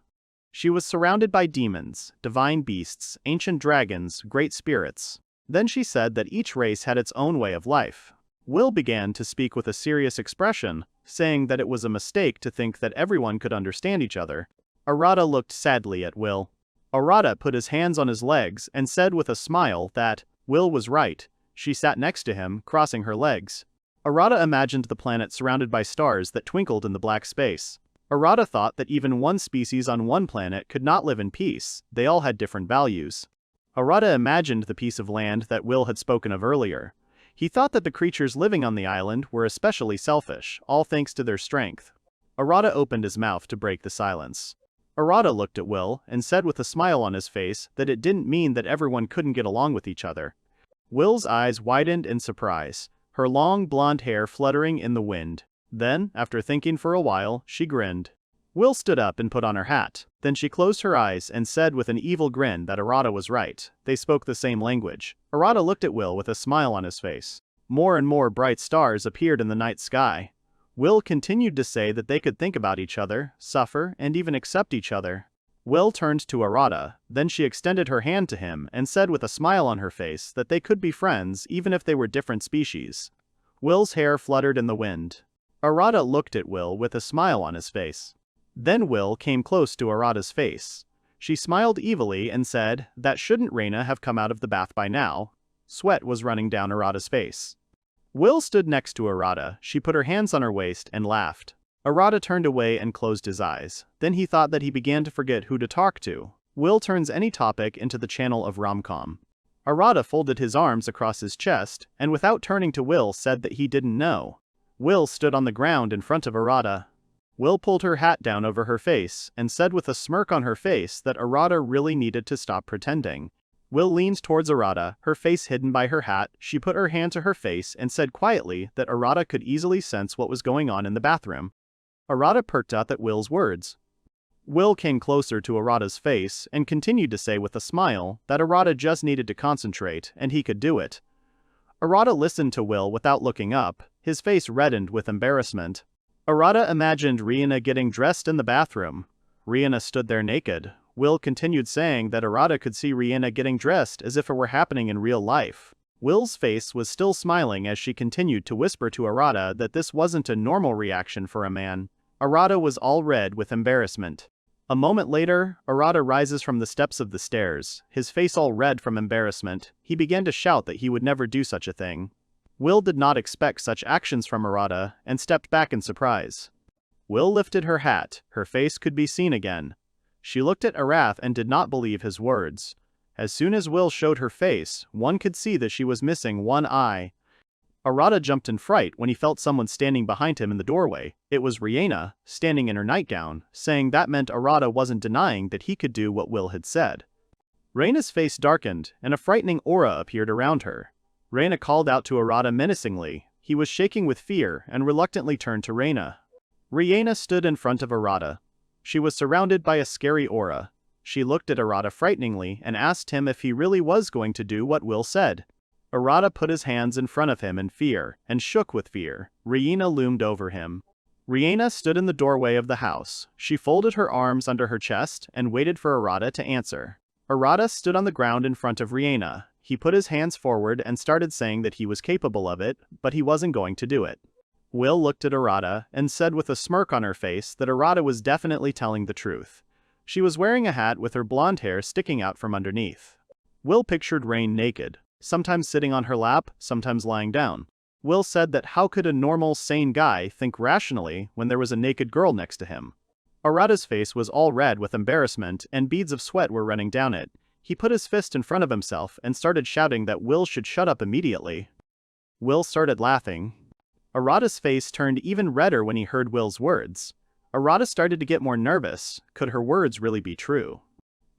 She was surrounded by demons, divine beasts, ancient dragons, great spirits. Then she said that each race had its own way of life. Will began to speak with a serious expression, saying that it was a mistake to think that everyone could understand each other. Arata looked sadly at Will. Arata put his hands on his legs and said with a smile that Will was right. She sat next to him, crossing her legs. Arata imagined the planet surrounded by stars that twinkled in the black space. Arata thought that even one species on one planet could not live in peace, they all had different values. Arata imagined the piece of land that Will had spoken of earlier. He thought that the creatures living on the island were especially selfish, all thanks to their strength. Arata opened his mouth to break the silence. Arata looked at Will and said with a smile on his face that it didn't mean that everyone couldn't get along with each other. Will's eyes widened in surprise, her long blonde hair fluttering in the wind. Then, after thinking for a while, she grinned. Will stood up and put on her hat. Then she closed her eyes and said with an evil grin that Arata was right. They spoke the same language. Arata looked at Will with a smile on his face. More and more bright stars appeared in the night sky. Will continued to say that they could think about each other, suffer, and even accept each other. Will turned to Arata, then she extended her hand to him and said with a smile on her face that they could be friends even if they were different species. Will's hair fluttered in the wind. Arata looked at Will with a smile on his face. Then Will came close to Arata's face. She smiled evilly and said, that shouldn't Reina have come out of the bath by now? Sweat was running down Arata's face. Will stood next to Arata, she put her hands on her waist and laughed. Arata turned away and closed his eyes. Then he thought that he began to forget who to talk to. Will turns any topic into the channel of rom-com. Arata folded his arms across his chest, and without turning to Will said that he didn't know. Will stood on the ground in front of Arata. Will pulled her hat down over her face, and said with a smirk on her face that Arata really needed to stop pretending. Will leaned towards Arata, her face hidden by her hat. She put her hand to her face and said quietly that Arata could easily sense what was going on in the bathroom. Arata perked up at Will's words. Will came closer to Arata's face and continued to say with a smile that Arata just needed to concentrate and he could do it. Arata listened to Will without looking up, his face reddened with embarrassment. Arata imagined Reina getting dressed in the bathroom. Reina stood there naked. Will continued saying that Arata could see Reina getting dressed as if it were happening in real life. Will's face was still smiling as she continued to whisper to Arata that this wasn't a normal reaction for a man. Arata was all red with embarrassment. A moment later, Arata rises from the steps of the stairs, his face all red from embarrassment. He began to shout that he would never do such a thing. Will did not expect such actions from Arata and stepped back in surprise. Will lifted her hat, her face could be seen again. She looked at Arath and did not believe his words. As soon as Will showed her face, one could see that she was missing one eye. Arata jumped in fright when he felt someone standing behind him in the doorway. It was Rihanna, standing in her nightgown, saying that meant Arata wasn't denying that he could do what Will had said. Reina's face darkened, and a frightening aura appeared around her. Reina called out to Arata menacingly. He was shaking with fear and reluctantly turned to Reina. Rihanna stood in front of Arata. She was surrounded by a scary aura. She looked at Arata frighteningly and asked him if he really was going to do what Will said. Arata put his hands in front of him in fear, and shook with fear. Rihanna loomed over him. Rihanna stood in the doorway of the house. She folded her arms under her chest and waited for Arata to answer. Arata stood on the ground in front of Rihanna. He put his hands forward and started saying that he was capable of it, but he wasn't going to do it. Will looked at Arata and said with a smirk on her face that Arata was definitely telling the truth. She was wearing a hat with her blonde hair sticking out from underneath. Will pictured Rain naked, sometimes sitting on her lap, sometimes lying down. Will said that how could a normal, sane guy think rationally when there was a naked girl next to him? Arata's face was all red with embarrassment and beads of sweat were running down it. He put his fist in front of himself and started shouting that Will should shut up immediately. Will started laughing. Arata's face turned even redder when he heard Will's words. Arata started to get more nervous. Could her words really be true?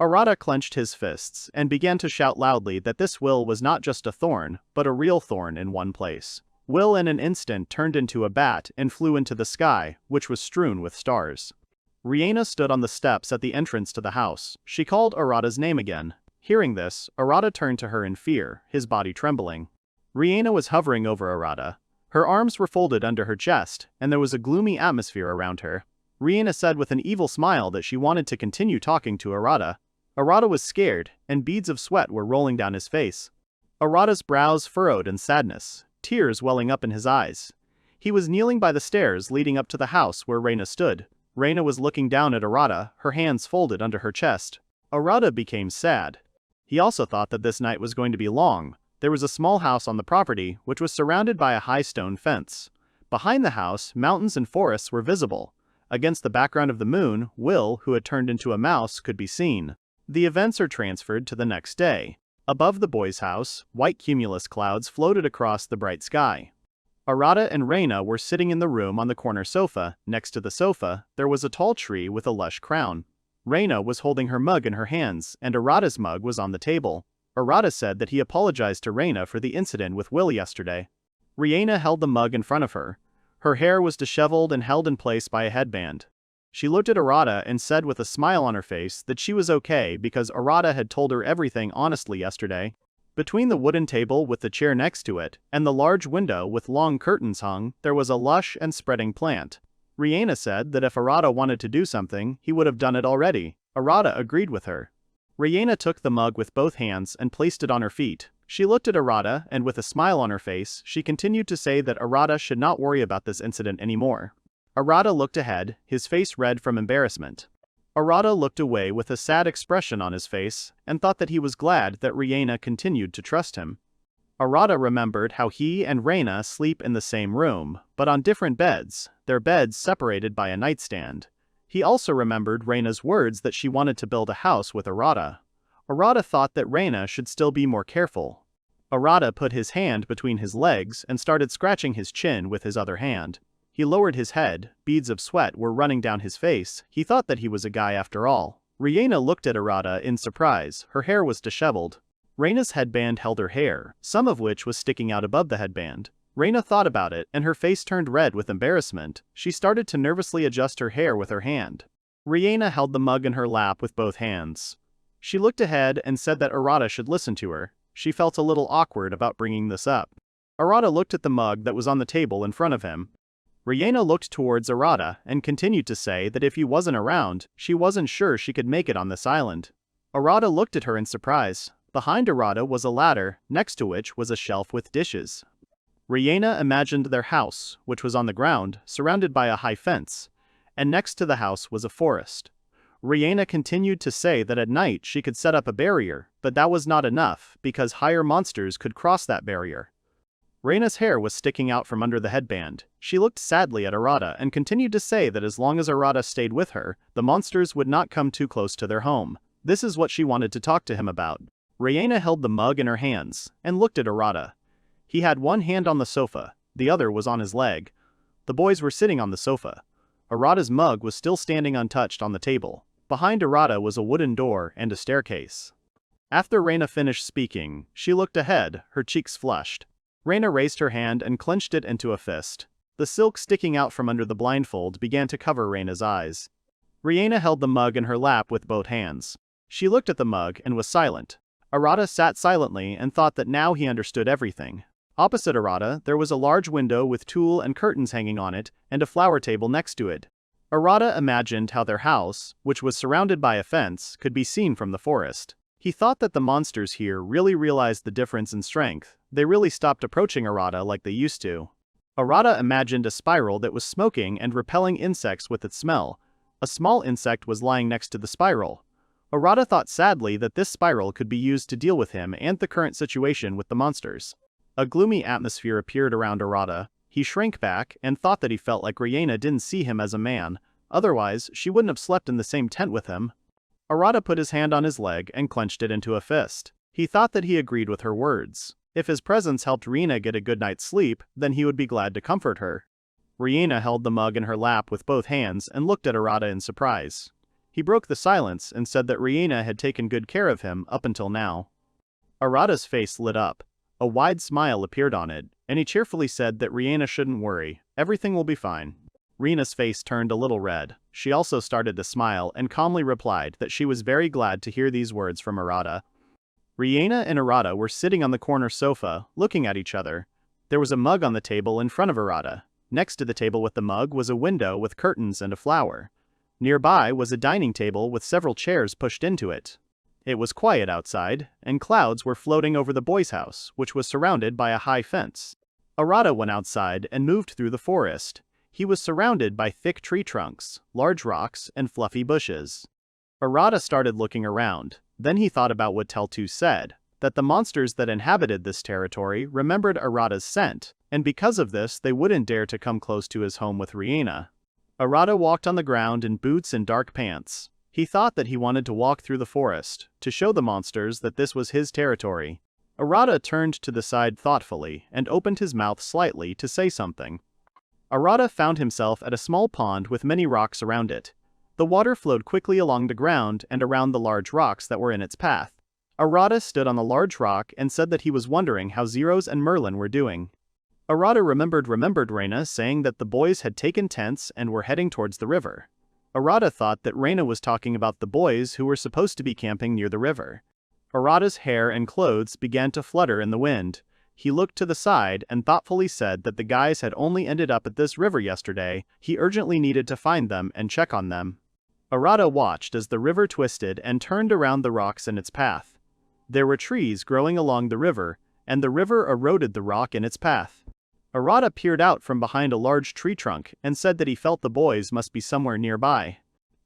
Arata clenched his fists and began to shout loudly that this Will was not just a thorn, but a real thorn in one place. Will in an instant turned into a bat and flew into the sky, which was strewn with stars. Rihanna stood on the steps at the entrance to the house. She called Arata's name again. Hearing this, Arata turned to her in fear, his body trembling. Rihanna was hovering over Arata. Her arms were folded under her chest, and there was a gloomy atmosphere around her. Rihanna said with an evil smile that she wanted to continue talking to Arata. Arata was scared, and beads of sweat were rolling down his face. Arata's brows furrowed in sadness, tears welling up in his eyes. He was kneeling by the stairs leading up to the house where Reina stood. Reina was looking down at Arata, her hands folded under her chest. Arata became sad. He also thought that this night was going to be long. There was a small house on the property, which was surrounded by a high stone fence. Behind the house, mountains and forests were visible. Against the background of the moon, Will, who had turned into a mouse, could be seen. The events are transferred to the next day. Above the boy's house, white cumulus clouds floated across the bright sky. Arata and Reina were sitting in the room on the corner sofa. Next to the sofa, there was a tall tree with a lush crown. Reina was holding her mug in her hands, and Arata's mug was on the table. Arata said that he apologized to Reina for the incident with Will yesterday. Rihanna held the mug in front of her. Her hair was disheveled and held in place by a headband. She looked at Arata and said with a smile on her face that she was okay because Arata had told her everything honestly yesterday. Between the wooden table with the chair next to it and the large window with long curtains hung, there was a lush and spreading plant. Rihanna said that if Arata wanted to do something, he would have done it already. Arata agreed with her. Rihanna took the mug with both hands and placed it on her feet. She looked at Arata and with a smile on her face, she continued to say that Arata should not worry about this incident anymore. Arata looked ahead, his face red from embarrassment. Arata looked away with a sad expression on his face and thought that he was glad that Rihanna continued to trust him. Arata remembered how he and Reina sleep in the same room, but on different beds, their beds separated by a nightstand. He also remembered Reina's words that she wanted to build a house with Arata. Arata thought that Reina should still be more careful. Arata put his hand between his legs and started scratching his chin with his other hand. He lowered his head, beads of sweat were running down his face. He thought that he was a guy after all. Rihanna looked at Arata in surprise. Her hair was disheveled. Reina's headband held her hair, some of which was sticking out above the headband. Reina thought about it, and her face turned red with embarrassment. She started to nervously adjust her hair with her hand. Rihanna held the mug in her lap with both hands. She looked ahead and said that Arata should listen to her. She felt a little awkward about bringing this up. Arata looked at the mug that was on the table in front of him. Rihanna looked towards Arata and continued to say that if he wasn't around, she wasn't sure she could make it on this island. Arata looked at her in surprise. Behind Arata was a ladder, next to which was a shelf with dishes. Rihanna imagined their house, which was on the ground, surrounded by a high fence, and next to the house was a forest. Rihanna continued to say that at night she could set up a barrier, but that was not enough because higher monsters could cross that barrier. Reina's hair was sticking out from under the headband. She looked sadly at Arata and continued to say that as long as Arata stayed with her, the monsters would not come too close to their home. This is what she wanted to talk to him about. Rihanna held the mug in her hands and looked at Arata. He had one hand on the sofa, the other was on his leg. The boys were sitting on the sofa. Arata's mug was still standing untouched on the table. Behind Arata was a wooden door and a staircase. After Reina finished speaking, she looked ahead, her cheeks flushed. Reina raised her hand and clenched it into a fist. The silk sticking out from under the blindfold began to cover Reina's eyes. Rihanna held the mug in her lap with both hands. She looked at the mug and was silent. Arata sat silently and thought that now he understood everything. Opposite Arata, there was a large window with tulle and curtains hanging on it, and a flower table next to it. Arata imagined how their house, which was surrounded by a fence, could be seen from the forest. He thought that the monsters here really realized the difference in strength. They really stopped approaching Arata like they used to. Arata imagined a spiral that was smoking and repelling insects with its smell. A small insect was lying next to the spiral. Arata thought sadly that this spiral could be used to deal with him and the current situation with the monsters. A gloomy atmosphere appeared around Arata. He shrank back and thought that he felt like Rihanna didn't see him as a man, otherwise she wouldn't have slept in the same tent with him. Arata put his hand on his leg and clenched it into a fist. He thought that he agreed with her words. If his presence helped Rihanna get a good night's sleep, then he would be glad to comfort her. Rihanna held the mug in her lap with both hands and looked at Arata in surprise. He broke the silence and said that Rihanna had taken good care of him up until now. Arata's face lit up. A wide smile appeared on it, and he cheerfully said that Rihanna shouldn't worry, everything will be fine. Rina's face turned a little red. She also started to smile and calmly replied that she was very glad to hear these words from Arata. Rihanna and Arata were sitting on the corner sofa, looking at each other. There was a mug on the table in front of Arata. Next to the table with the mug was a window with curtains and a flower. Nearby was a dining table with several chairs pushed into it. It was quiet outside, and clouds were floating over the boys' house, which was surrounded by a high fence. Arata went outside and moved through the forest. He was surrounded by thick tree trunks, large rocks, and fluffy bushes. Arata started looking around. Then he thought about what Teltu said, that the monsters that inhabited this territory remembered Arata's scent, and because of this they wouldn't dare to come close to his home with Rihanna. Arata walked on the ground in boots and dark pants. He thought that he wanted to walk through the forest, to show the monsters that this was his territory. Arata turned to the side thoughtfully and opened his mouth slightly to say something. Arata found himself at a small pond with many rocks around it. The water flowed quickly along the ground and around the large rocks that were in its path. Arata stood on the large rock and said that he was wondering how Zeros and Merlin were doing. Arata remembered Reina saying that the boys had taken tents and were heading towards the river. Arata thought that Reina was talking about the boys who were supposed to be camping near the river. Arata's hair and clothes began to flutter in the wind. He looked to the side and thoughtfully said that the guys had only ended up at this river yesterday. He urgently needed to find them and check on them. Arata watched as the river twisted and turned around the rocks in its path. There were trees growing along the river, and the river eroded the rock in its path. Arata peered out from behind a large tree trunk and said that he felt the boys must be somewhere nearby.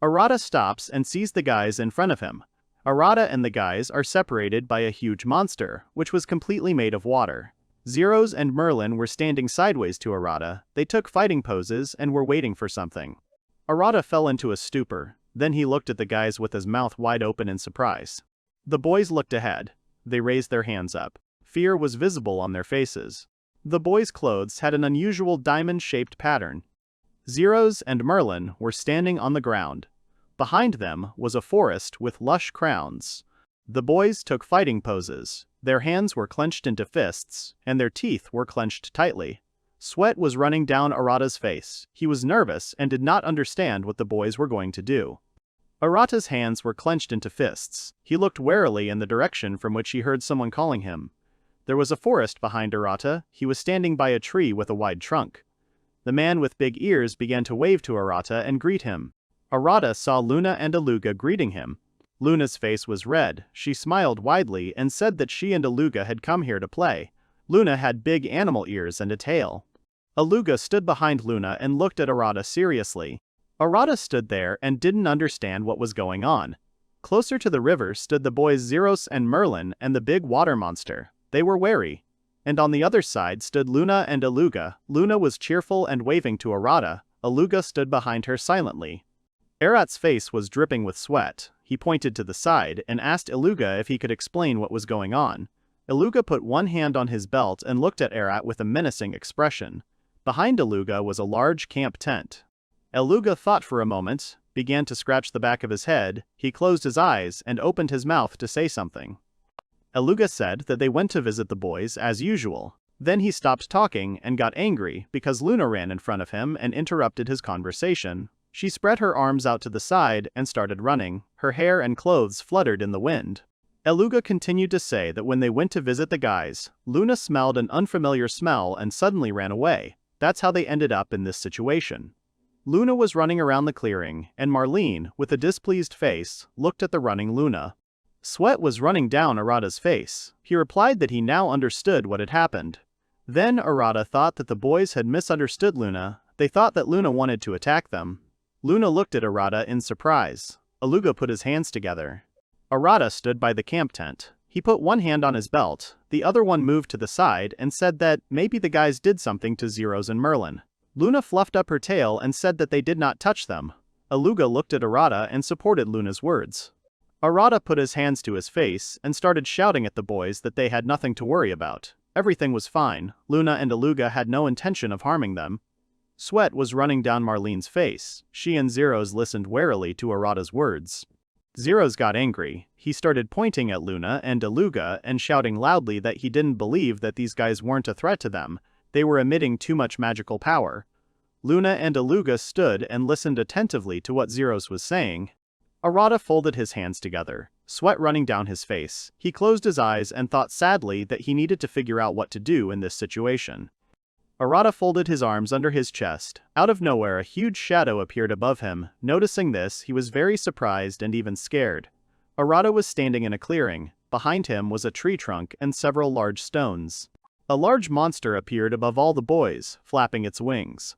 Arata stops and sees the guys in front of him. Arata and the guys are separated by a huge monster, which was completely made of water. Zeros and Merlin were standing sideways to Arata. They took fighting poses and were waiting for something. Arata fell into a stupor. Then he looked at the guys with his mouth wide open in surprise. The boys looked ahead. They raised their hands up. Fear was visible on their faces. The boys' clothes had an unusual diamond-shaped pattern. Zeros and Merlin were standing on the ground. Behind them was a forest with lush crowns. The boys took fighting poses. Their hands were clenched into fists, and their teeth were clenched tightly. Sweat was running down Arata's face. He was nervous and did not understand what the boys were going to do. Arata's hands were clenched into fists. He looked warily in the direction from which he heard someone calling him. There was a forest behind Arata. He was standing by a tree with a wide trunk. The man with big ears began to wave to Arata and greet him. Arata saw Luna and Aluga greeting him. Luna's face was red. She smiled widely and said that she and Aluga had come here to play. Luna had big animal ears and a tail. Aluga stood behind Luna and looked at Arata seriously. Arata stood there and didn't understand what was going on. Closer to the river stood the boys Zeros and Merlin and the big water monster. They were wary. And on the other side stood Luna and Aluga. Luna was cheerful and waving to Arata. Aluga stood behind her silently. Arat's face was dripping with sweat. he pointed to the side and asked Iluga if he could explain what was going on. Iluga put one hand on his belt and looked at Arata with a menacing expression. Behind Iluga was a large camp tent. Iluga thought for a moment, began to scratch the back of his head, he closed his eyes and opened his mouth to say something. Iluga said that they went to visit the boys as usual. Then he stopped talking and got angry because Luna ran in front of him and interrupted his conversation. She spread her arms out to the side and started running. Her hair and clothes fluttered in the wind. Iluga continued to say that when they went to visit the guys, Luna smelled an unfamiliar smell and suddenly ran away. That's how they ended up in this situation. Luna was running around the clearing, and Marlene, with a displeased face, looked at the running Luna. Sweat was running down Arata's face. He replied that he now understood what had happened. Then Arata thought that the boys had misunderstood Luna. They thought that Luna wanted to attack them. Luna looked at Arata in surprise. Iluga put his hands together. Arata stood by the camp tent. He put one hand on his belt, the other one moved to the side and said that maybe the guys did something to Zeros and Merlin. Luna fluffed up her tail and said that they did not touch them. Iluga looked at Arata and supported Luna's words. Arata put his hands to his face and started shouting at the boys that they had nothing to worry about. Everything was fine. Luna and Iluga had no intention of harming them. Sweat was running down Marlene's face. She and Zeros listened warily to Arata's words. Zeros got angry. He started pointing at Luna and Iluga and shouting loudly that he didn't believe that these guys weren't a threat to them. They were emitting too much magical power. Luna and Iluga stood and listened attentively to what Zeros was saying. Arata folded his hands together, sweat running down his face. He closed his eyes and thought sadly that he needed to figure out what to do in this situation. Arata folded his arms under his chest. Out of nowhere, a huge shadow appeared above him. Noticing this, he was very surprised and even scared. Arata was standing in a clearing. Behind him was a tree trunk and several large stones. A large monster appeared above all the boys, flapping its wings.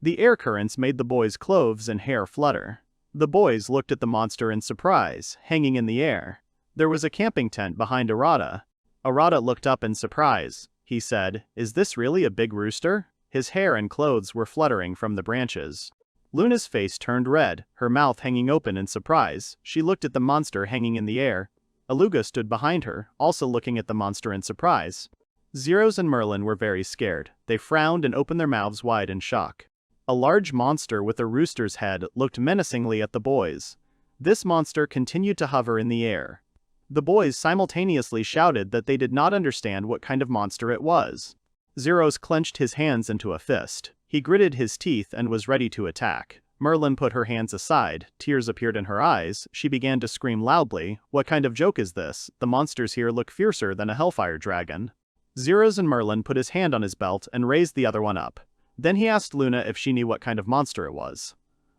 The air currents made the boys' clothes and hair flutter. The boys looked at the monster in surprise, hanging in the air. There was a camping tent behind Arata. Arata looked up in surprise. He said, "Is this really a big rooster?" His hair and clothes were fluttering from the branches. Luna's face turned red, her mouth hanging open in surprise. She looked at the monster hanging in the air. Iluga stood behind her, also looking at the monster in surprise. Zeros and Merlin were very scared. They frowned and opened their mouths wide in shock. A large monster with a rooster's head looked menacingly at the boys. This monster continued to hover in the air. The boys simultaneously shouted that they did not understand what kind of monster it was. Zeros clenched his hands into a fist. He gritted his teeth and was ready to attack. Merlin put her hands aside. Tears appeared in her eyes. She began to scream loudly. "What kind of joke is this? The monsters here look fiercer than a hellfire dragon." Zeros and Merlin put his hand on his belt and raised the other one up. Then he asked Luna if she knew what kind of monster it was.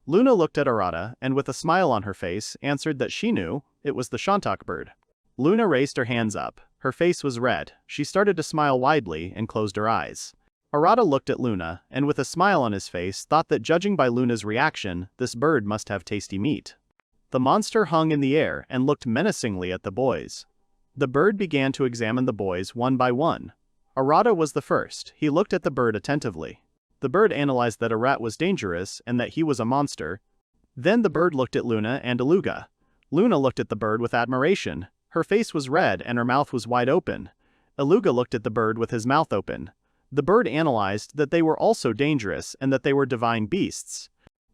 Luna looked at Arata and with a smile on her face answered that she knew. It was the Shantak bird. Luna raised her hands up. Her face was red. She started to smile widely and closed her eyes. Arata looked at Luna and with a smile on his face thought that judging by Luna's reaction, this bird must have tasty meat. The monster hung in the air and looked menacingly at the boys. The bird began to examine the boys one by one. Arata was the first. He looked at the bird attentively. The bird analyzed that Arata was dangerous and that he was a monster. Then the bird looked at Luna and Iluga. Luna looked at the bird with admiration. Her face was red and her mouth was wide open. Iluga looked at the bird with his mouth open. The bird analyzed that they were also dangerous and that they were divine beasts.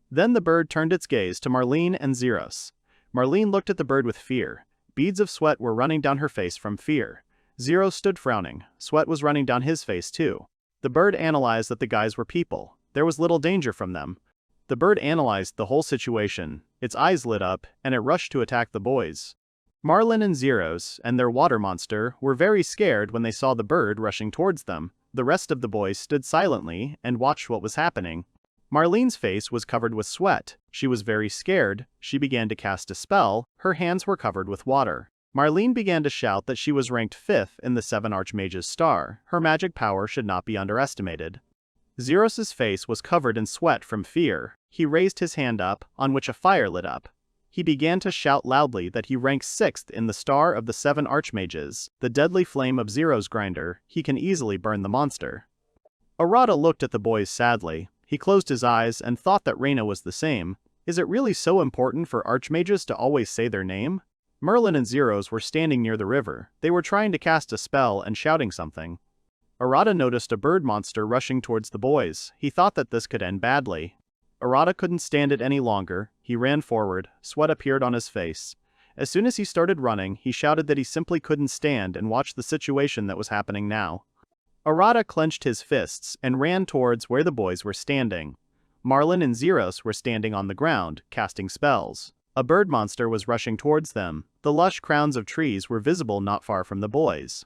Then the bird turned its gaze to Marlene and Zeros. Marlene looked at the bird with fear. Beads of sweat were running down her face from fear. Zeros stood frowning. Sweat was running down his face too. The bird analyzed that the guys were people. There was little danger from them. The bird analyzed the whole situation. Its eyes lit up, and it rushed to attack the boys. Marlin and Zeros, and their water monster, were very scared when they saw the bird rushing towards them. The rest of the boys stood silently and watched what was happening. Marlene's face was covered with sweat. She was very scared. She began to cast a spell. Her hands were covered with water. Marlene began to shout that she was ranked 5th in the 7 Archmages star. Her magic power should not be underestimated. Zeros' face was covered in sweat from fear. He raised his hand up, on which a fire lit up. He began to shout loudly that he ranks 6th in the star of the 7 Archmages. The deadly flame of Zeros' grinder, he can easily burn the monster. Arata looked at the boys sadly. He closed his eyes and thought that Reina was the same. Is it really so important for archmages to always say their name? Merlin and Zeros were standing near the river. They were trying to cast a spell and shouting something. Arata noticed a bird monster rushing towards the boys. He thought that this could end badly. Arata couldn't stand it any longer. He ran forward. Sweat appeared on his face. As soon as he started running, he shouted that he simply couldn't stand and watch the situation that was happening now. Arata clenched his fists and ran towards where the boys were standing. Marlin and Zeros were standing on the ground, casting spells. A bird monster was rushing towards them. The lush crowns of trees were visible not far from the boys.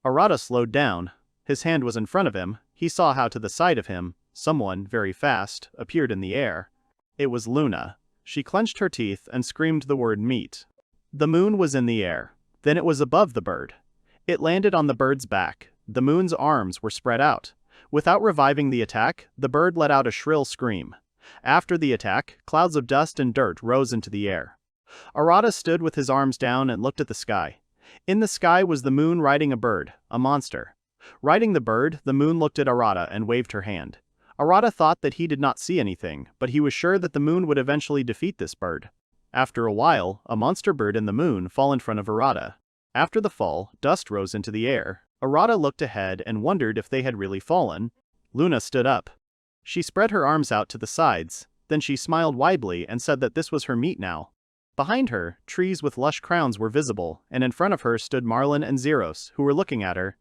Arata slowed down. His hand was in front of him. He saw how to the side of him, someone, very fast, appeared in the air. It was Luna. She clenched her teeth and screamed the word meat. The moon was in the air. Then it was above the bird. It landed on the bird's back. The moon's arms were spread out. Without reviving the attack, the bird let out a shrill scream. After the attack, clouds of dust and dirt rose into the air. Arata stood with his arms down and looked at the sky. In the sky was the moon riding a bird, a monster. Riding the bird, the moon looked at Arata and waved her hand. Arata thought that he did not see anything, but he was sure that the moon would eventually defeat this bird. After a while, a monster bird and the moon fall in front of Arata. After the fall, dust rose into the air. Arata looked ahead and wondered if they had really fallen. Luna stood up. She spread her arms out to the sides, then she smiled widely and said that this was her meat now. Behind her, trees with lush crowns were visible, and in front of her stood Marlin and Zeros, who were looking at her.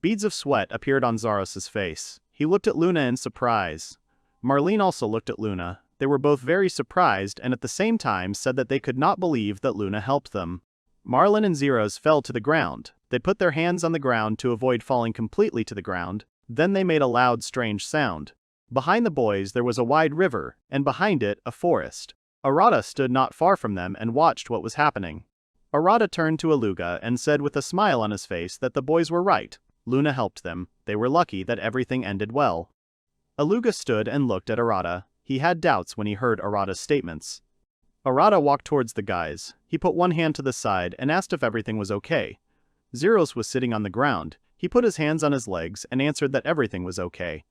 Beads of sweat appeared on Zaros's face. He looked at Luna in surprise. Marlene also looked at Luna. They were both very surprised and at the same time said that they could not believe that Luna helped them. Marlin and Zeros fell to the ground. They put their hands on the ground to avoid falling completely to the ground. Then they made a loud, strange sound. Behind the boys there was a wide river, and behind it, a forest. Arata stood not far from them and watched what was happening. Arata turned to Aluga and said with a smile on his face that the boys were right. Luna helped them. They were lucky that everything ended well. Aluga stood and looked at Arata. He had doubts when he heard Arata's statements. Arata walked towards the guys. He put one hand to the side and asked if everything was okay. Zeros was sitting on the ground. He put his hands on his legs and answered that everything was okay.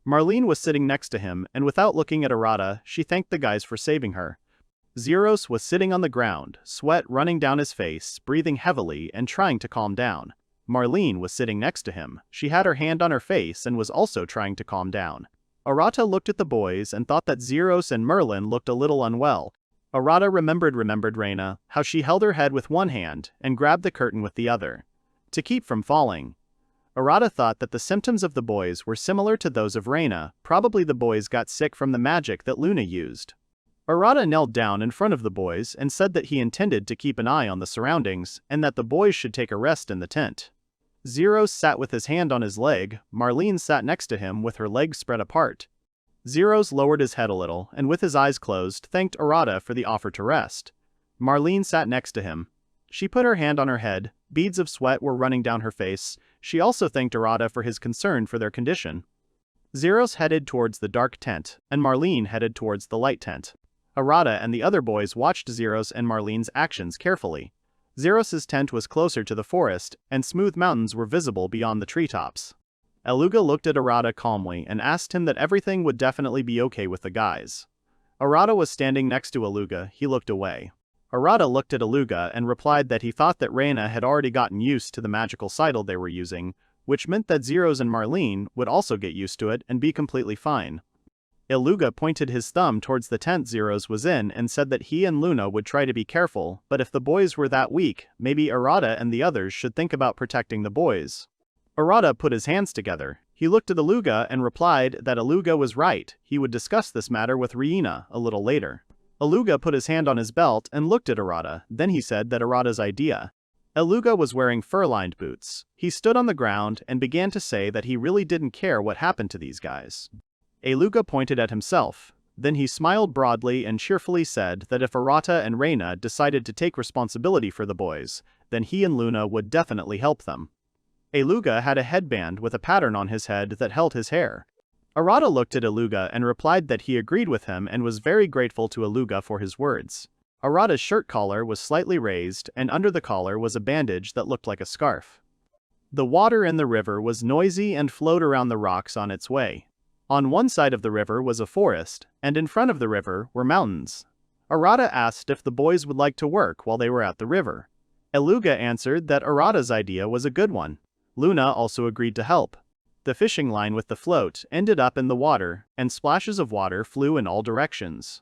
Marlene was sitting next to him, and without looking at Arata, she thanked the guys for saving her. Zeros was sitting on the ground, sweat running down his face, breathing heavily and trying to calm down. Marlene was sitting next to him. She had her hand on her face and was also trying to calm down. Arata looked at the boys and thought that Zeros and Merlin looked a little unwell. Arata remembered Reina, how she held her head with one hand and grabbed the curtain with the other to keep from falling. Arata thought that the symptoms of the boys were similar to those of Reina. Probably the boys got sick from the magic that Luna used. Arata knelt down in front of the boys and said that he intended to keep an eye on the surroundings and that the boys should take a rest in the tent. Zeros sat with his hand on his leg. Marlene sat next to him with her legs spread apart. Zeros lowered his head a little and with his eyes closed thanked Arata for the offer to rest. Marlene sat next to him. She put her hand on her head. Beads of sweat were running down her face. She also thanked Arata for his concern for their condition. Zeros headed towards the dark tent, and Marlene headed towards the light tent. Arata and the other boys watched Zeros and Marlene's actions carefully. Zeros's tent was closer to the forest, and smooth mountains were visible beyond the treetops. Aluga looked at Arata calmly and asked him that everything would definitely be okay with the guys. Arata was standing next to Aluga. He looked away. Arata looked at Aluga and replied that he thought that Reina had already gotten used to the magical sidle they were using, which meant that Zeros and Marlene would also get used to it and be completely fine. Aluga pointed his thumb towards the tent Zeros was in and said that he and Luna would try to be careful, but if the boys were that weak, maybe Arata and the others should think about protecting the boys. Arata put his hands together. He looked at Aluga and replied that Aluga was right. He would discuss this matter with Reina a little later. Aluga put his hand on his belt and looked at Arata. Then he said that Arata's idea. Aluga was wearing fur-lined boots. He stood on the ground and began to say that he really didn't care what happened to these guys. Aluga pointed at himself. Then he smiled broadly and cheerfully said that if Arata and Reina decided to take responsibility for the boys, then he and Luna would definitely help them. Aluga had a headband with a pattern on his head that held his hair. Arata looked at Aluga and replied that he agreed with him and was very grateful to Aluga for his words. Arata's shirt collar was slightly raised, and under the collar was a bandage that looked like a scarf. The water in the river was noisy and flowed around the rocks on its way. On one side of the river was a forest, and in front of the river were mountains. Arata asked if the boys would like to work while they were at the river. Eluga answered that Arata's idea was a good one. Luna also agreed to help. The fishing line with the float ended up in the water, and splashes of water flew in all directions.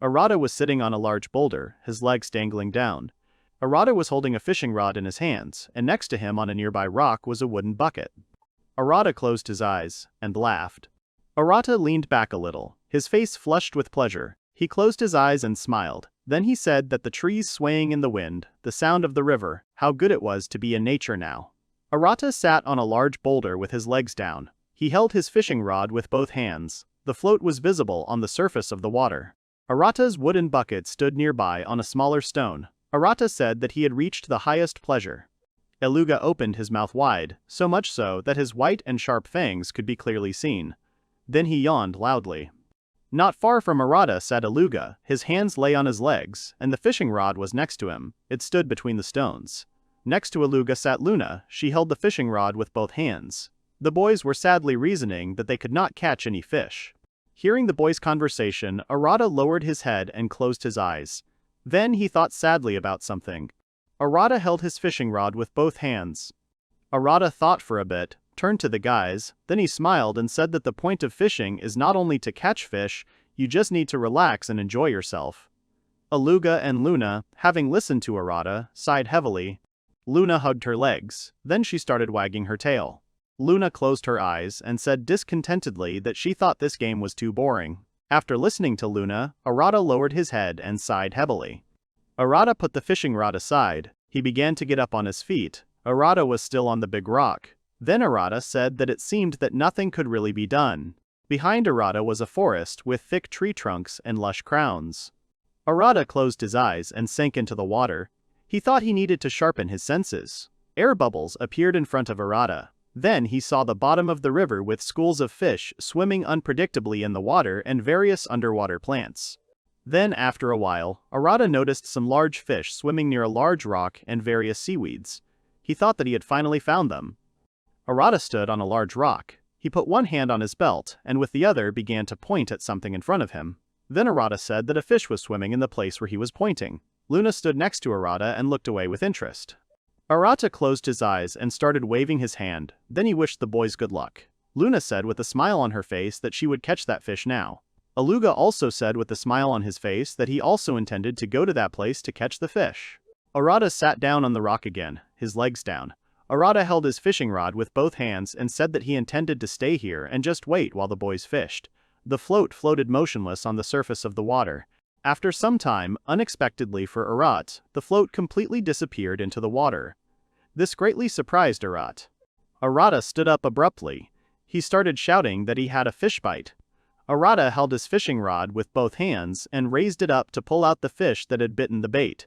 Arata was sitting on a large boulder, his legs dangling down. Arata was holding a fishing rod in his hands, and next to him on a nearby rock was a wooden bucket. Arata closed his eyes and laughed. Arata leaned back a little, his face flushed with pleasure. He closed his eyes and smiled. Then he said that the trees swaying in the wind, the sound of the river, how good it was to be in nature now. Arata sat on a large boulder with his legs down. He held his fishing rod with both hands. The float was visible on the surface of the water. Arata's wooden bucket stood nearby on a smaller stone. Arata said that he had reached the highest pleasure. Eluga opened his mouth wide, so much so that his white and sharp fangs could be clearly seen. Then he yawned loudly. Not far from Arata sat Eluga, his hands lay on his legs, and the fishing rod was next to him. It stood between the stones. Next to Eluga sat Luna, she held the fishing rod with both hands. The boys were sadly reasoning that they could not catch any fish. Hearing the boys' conversation, Arata lowered his head and closed his eyes. Then he thought sadly about something. Arata held his fishing rod with both hands. Arata thought for a bit, turned to the guys, then he smiled and said that the point of fishing is not only to catch fish, you just need to relax and enjoy yourself. Eluga and Luna, having listened to Arata, sighed heavily. Luna hugged her legs, then she started wagging her tail. Luna closed her eyes and said discontentedly that she thought this game was too boring. After listening to Luna, Arata lowered his head and sighed heavily. Arata put the fishing rod aside. He began to get up on his feet. Arata was still on the big rock. Then Arata said that it seemed that nothing could really be done. Behind Arata was a forest with thick tree trunks and lush crowns. Arata closed his eyes and sank into the water. He thought he needed to sharpen his senses. Air bubbles appeared in front of Arata. Then he saw the bottom of the river with schools of fish swimming unpredictably in the water and various underwater plants. Then after a while, Arata noticed some large fish swimming near a large rock and various seaweeds. He thought that he had finally found them. Arata stood on a large rock. He put one hand on his belt and with the other began to point at something in front of him. Then Arata said that a fish was swimming in the place where he was pointing. Luna stood next to Arata and looked away with interest. Arata closed his eyes and started waving his hand, then he wished the boys good luck. Luna said with a smile on her face that she would catch that fish now. Eluga also said with a smile on his face that he also intended to go to that place to catch the fish. Arata sat down on the rock again, his legs down. Arata held his fishing rod with both hands and said that he intended to stay here and just wait while the boys fished. The float floated motionless on the surface of the water. After some time, unexpectedly for Arata, the float completely disappeared into the water. This greatly surprised Arata. Arata stood up abruptly. He started shouting that he had a fish bite. Arata held his fishing rod with both hands and raised it up to pull out the fish that had bitten the bait.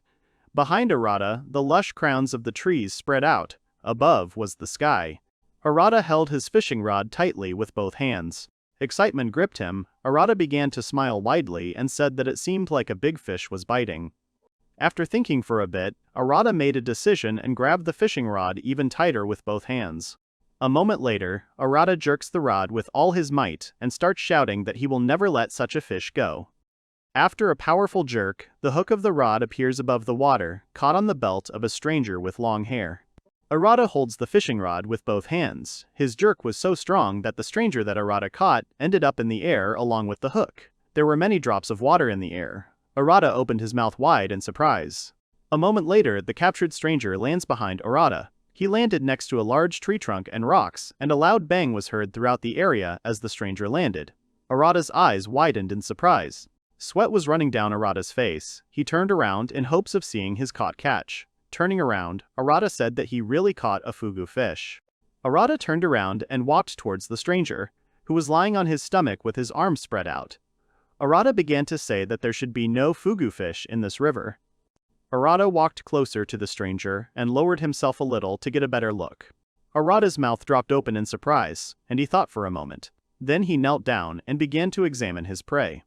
Behind Arata, the lush crowns of the trees spread out. Above was the sky. Arata held his fishing rod tightly with both hands. Excitement gripped him. Arata began to smile widely and said that it seemed like a big fish was biting. After thinking for a bit, Arata made a decision and grabbed the fishing rod even tighter with both hands. A moment later, Arata jerks the rod with all his might and starts shouting that he will never let such a fish go. After a powerful jerk, the hook of the rod appears above the water, caught on the belt of a stranger with long hair. Arata holds the fishing rod with both hands. His jerk was so strong that the stranger that Arata caught ended up in the air along with the hook. There were many drops of water in the air. Arata opened his mouth wide in surprise. A moment later, the captured stranger lands behind Arata. He landed next to a large tree trunk and rocks, and a loud bang was heard throughout the area as the stranger landed. Arata's eyes widened in surprise. Sweat was running down Arata's face. He turned around in hopes of seeing his caught catch. Turning around, Arata said that he really caught a fugu fish. Arata turned around and walked towards the stranger, who was lying on his stomach with his arms spread out. Arata began to say that there should be no fugu fish in this river. Arata walked closer to the stranger and lowered himself a little to get a better look. Arata's mouth dropped open in surprise, and he thought for a moment. Then he knelt down and began to examine his prey.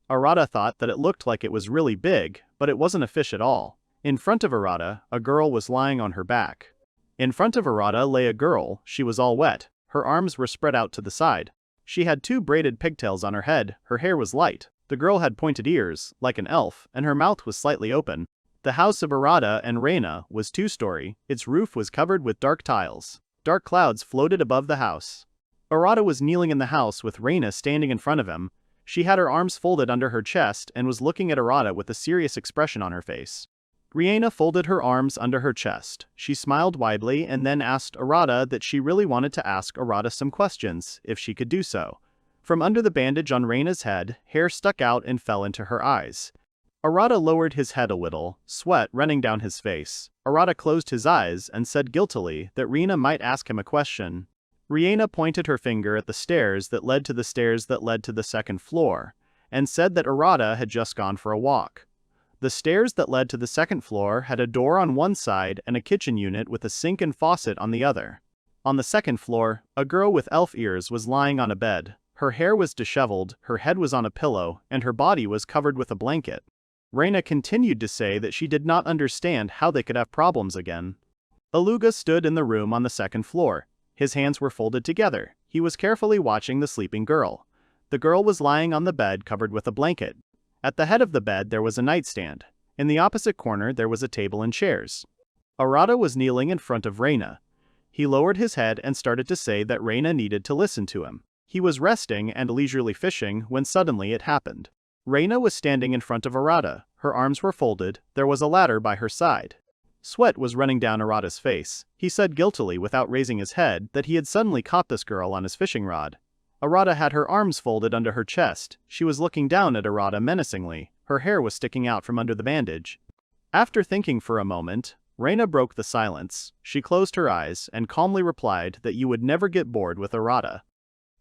Arata thought that it looked like it was really big, but it wasn't a fish at all. In front of Arata, a girl was lying on her back. In front of Arata lay a girl. She was all wet. Her arms were spread out to the side. She had two braided pigtails on her head. Her hair was light. The girl had pointed ears, like an elf, and her mouth was slightly open. The house of Arata and Reina was two-story, its roof was covered with dark tiles. Dark clouds floated above the house. Arata was kneeling in the house with Reina standing in front of him. She had her arms folded under her chest and was looking at Arata with a serious expression on her face. Reina folded her arms under her chest. She smiled widely and then asked Arata that she really wanted to ask Arata some questions, if she could do so. From under the bandage on Reina's head, hair stuck out and fell into her eyes. Arata lowered his head a little, sweat running down his face. Arata closed his eyes and said guiltily that Reina might ask him a question. Reina pointed her finger at the stairs that led to the stairs that led to the second floor, and said that Arata had just gone for a walk. The stairs that led to the second floor had a door on one side and a kitchen unit with a sink and faucet on the other. On the second floor, a girl with elf ears was lying on a bed. Her hair was disheveled, her head was on a pillow, and her body was covered with a blanket. Reina continued to say that she did not understand how they could have problems again. Aluga stood in the room on the second floor. His hands were folded together. He was carefully watching the sleeping girl. The girl was lying on the bed covered with a blanket. At the head of the bed there was a nightstand. In the opposite corner there was a table and chairs. Arata was kneeling in front of Reina. He lowered his head and started to say that Reina needed to listen to him. He was resting and leisurely fishing when suddenly it happened. Reina was standing in front of Arata. Her arms were folded. There was a ladder by her side. Sweat was running down Arata's face. He said guiltily without raising his head that he had suddenly caught this girl on his fishing rod. Arata had her arms folded under her chest. She was looking down at Arata menacingly. Her hair was sticking out from under the bandage. After thinking for a moment, Reina broke the silence. She closed her eyes and calmly replied that you would never get bored with Arata.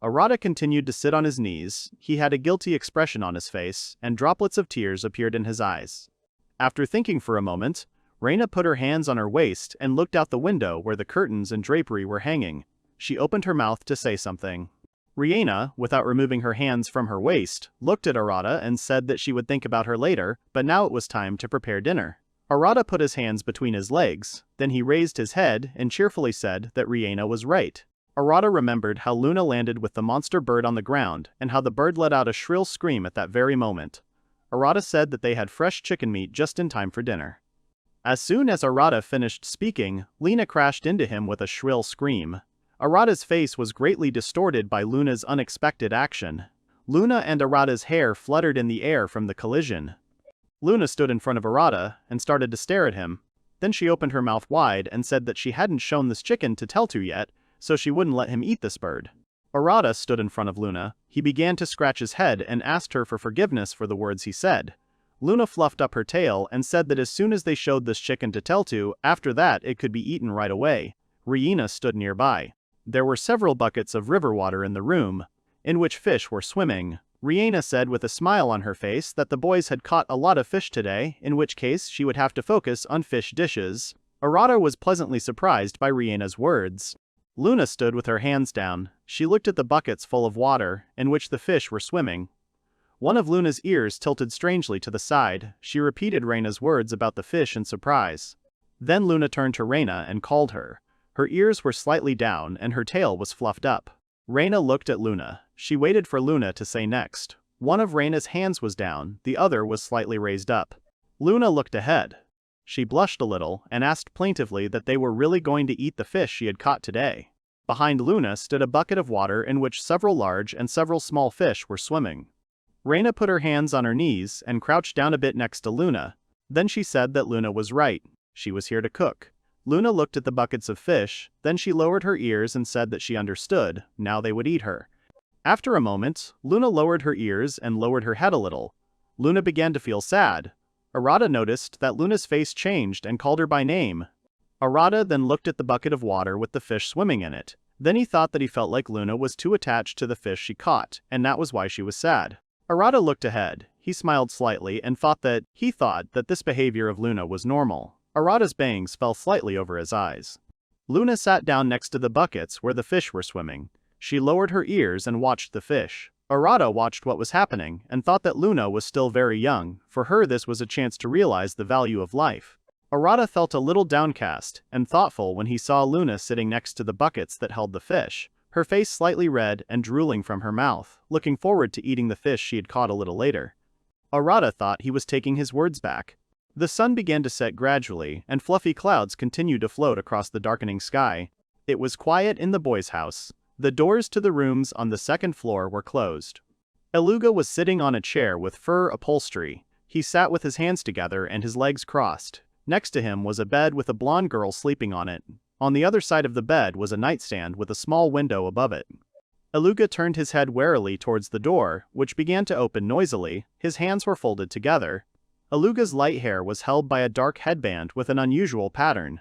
Arata continued to sit on his knees. He had a guilty expression on his face, and droplets of tears appeared in his eyes. After thinking for a moment, Reina put her hands on her waist and looked out the window where the curtains and drapery were hanging. She opened her mouth to say something. Reina, without removing her hands from her waist, looked at Arata and said that she would think about her later, but now it was time to prepare dinner. Arata put his hands between his legs, then he raised his head and cheerfully said that Reina was right. Arata remembered how Luna landed with the monster bird on the ground and how the bird let out a shrill scream at that very moment. Arata said that they had fresh chicken meat just in time for dinner. As soon as Arata finished speaking, Luna crashed into him with a shrill scream. Arata's face was greatly distorted by Luna's unexpected action. Luna and Arata's hair fluttered in the air from the collision. Luna stood in front of Arata and started to stare at him. Then she opened her mouth wide and said that she hadn't shown this chicken to Teltu yet, so she wouldn't let him eat this bird. Arata stood in front of Luna. He began to scratch his head and asked her for forgiveness for the words he said. Luna fluffed up her tail and said that as soon as they showed this chicken to Teltu, after that it could be eaten right away. Reina stood nearby. There were several buckets of river water in the room, in which fish were swimming. Reina said with a smile on her face that the boys had caught a lot of fish today, in which case she would have to focus on fish dishes. Arata was pleasantly surprised by Reina's words. Luna stood with her hands down. She looked at the buckets full of water, in which the fish were swimming. One of Luna's ears tilted strangely to the side. She repeated Reina's words about the fish in surprise. Then Luna turned to Reina and called her. Her ears were slightly down and her tail was fluffed up. Reina looked at Luna. She waited for Luna to say next. One of Reina's hands was down, the other was slightly raised up. Luna looked ahead. She blushed a little and asked plaintively that they were really going to eat the fish she had caught today. Behind Luna stood a bucket of water in which several large and several small fish were swimming. Reina put her hands on her knees and crouched down a bit next to Luna. Then she said that Luna was right. She was here to cook. Luna looked at the buckets of fish, then she lowered her ears and said that she understood. Now they would eat her. After a moment, Luna lowered her ears and lowered her head a little. Luna began to feel sad. Arata noticed that Luna's face changed and called her by name. Arata then looked at the bucket of water with the fish swimming in it. Then he thought that he felt like Luna was too attached to the fish she caught, and that was why she was sad. Arata looked ahead. He smiled slightly and thought that this behavior of Luna was normal. Arata's bangs fell slightly over his eyes. Luna sat down next to the buckets where the fish were swimming. She lowered her ears and watched the fish. Arata watched what was happening and thought that Luna was still very young. For her this was a chance to realize the value of life. Arata felt a little downcast and thoughtful when he saw Luna sitting next to the buckets that held the fish. her face slightly red and drooling from her mouth, looking forward to eating the fish she had caught a little later. Arata thought he was taking his words back. The sun began to set gradually, and fluffy clouds continued to float across the darkening sky. It was quiet in the boys' house. The doors to the rooms on the second floor were closed. Eluga was sitting on a chair with fur upholstery. He sat with his hands together and his legs crossed. Next to him was a bed with a blonde girl sleeping on it. On the other side of the bed was a nightstand with a small window above it. Eluga turned his head warily towards the door, which began to open noisily. His hands were folded together. Eluga's light hair was held by a dark headband with an unusual pattern.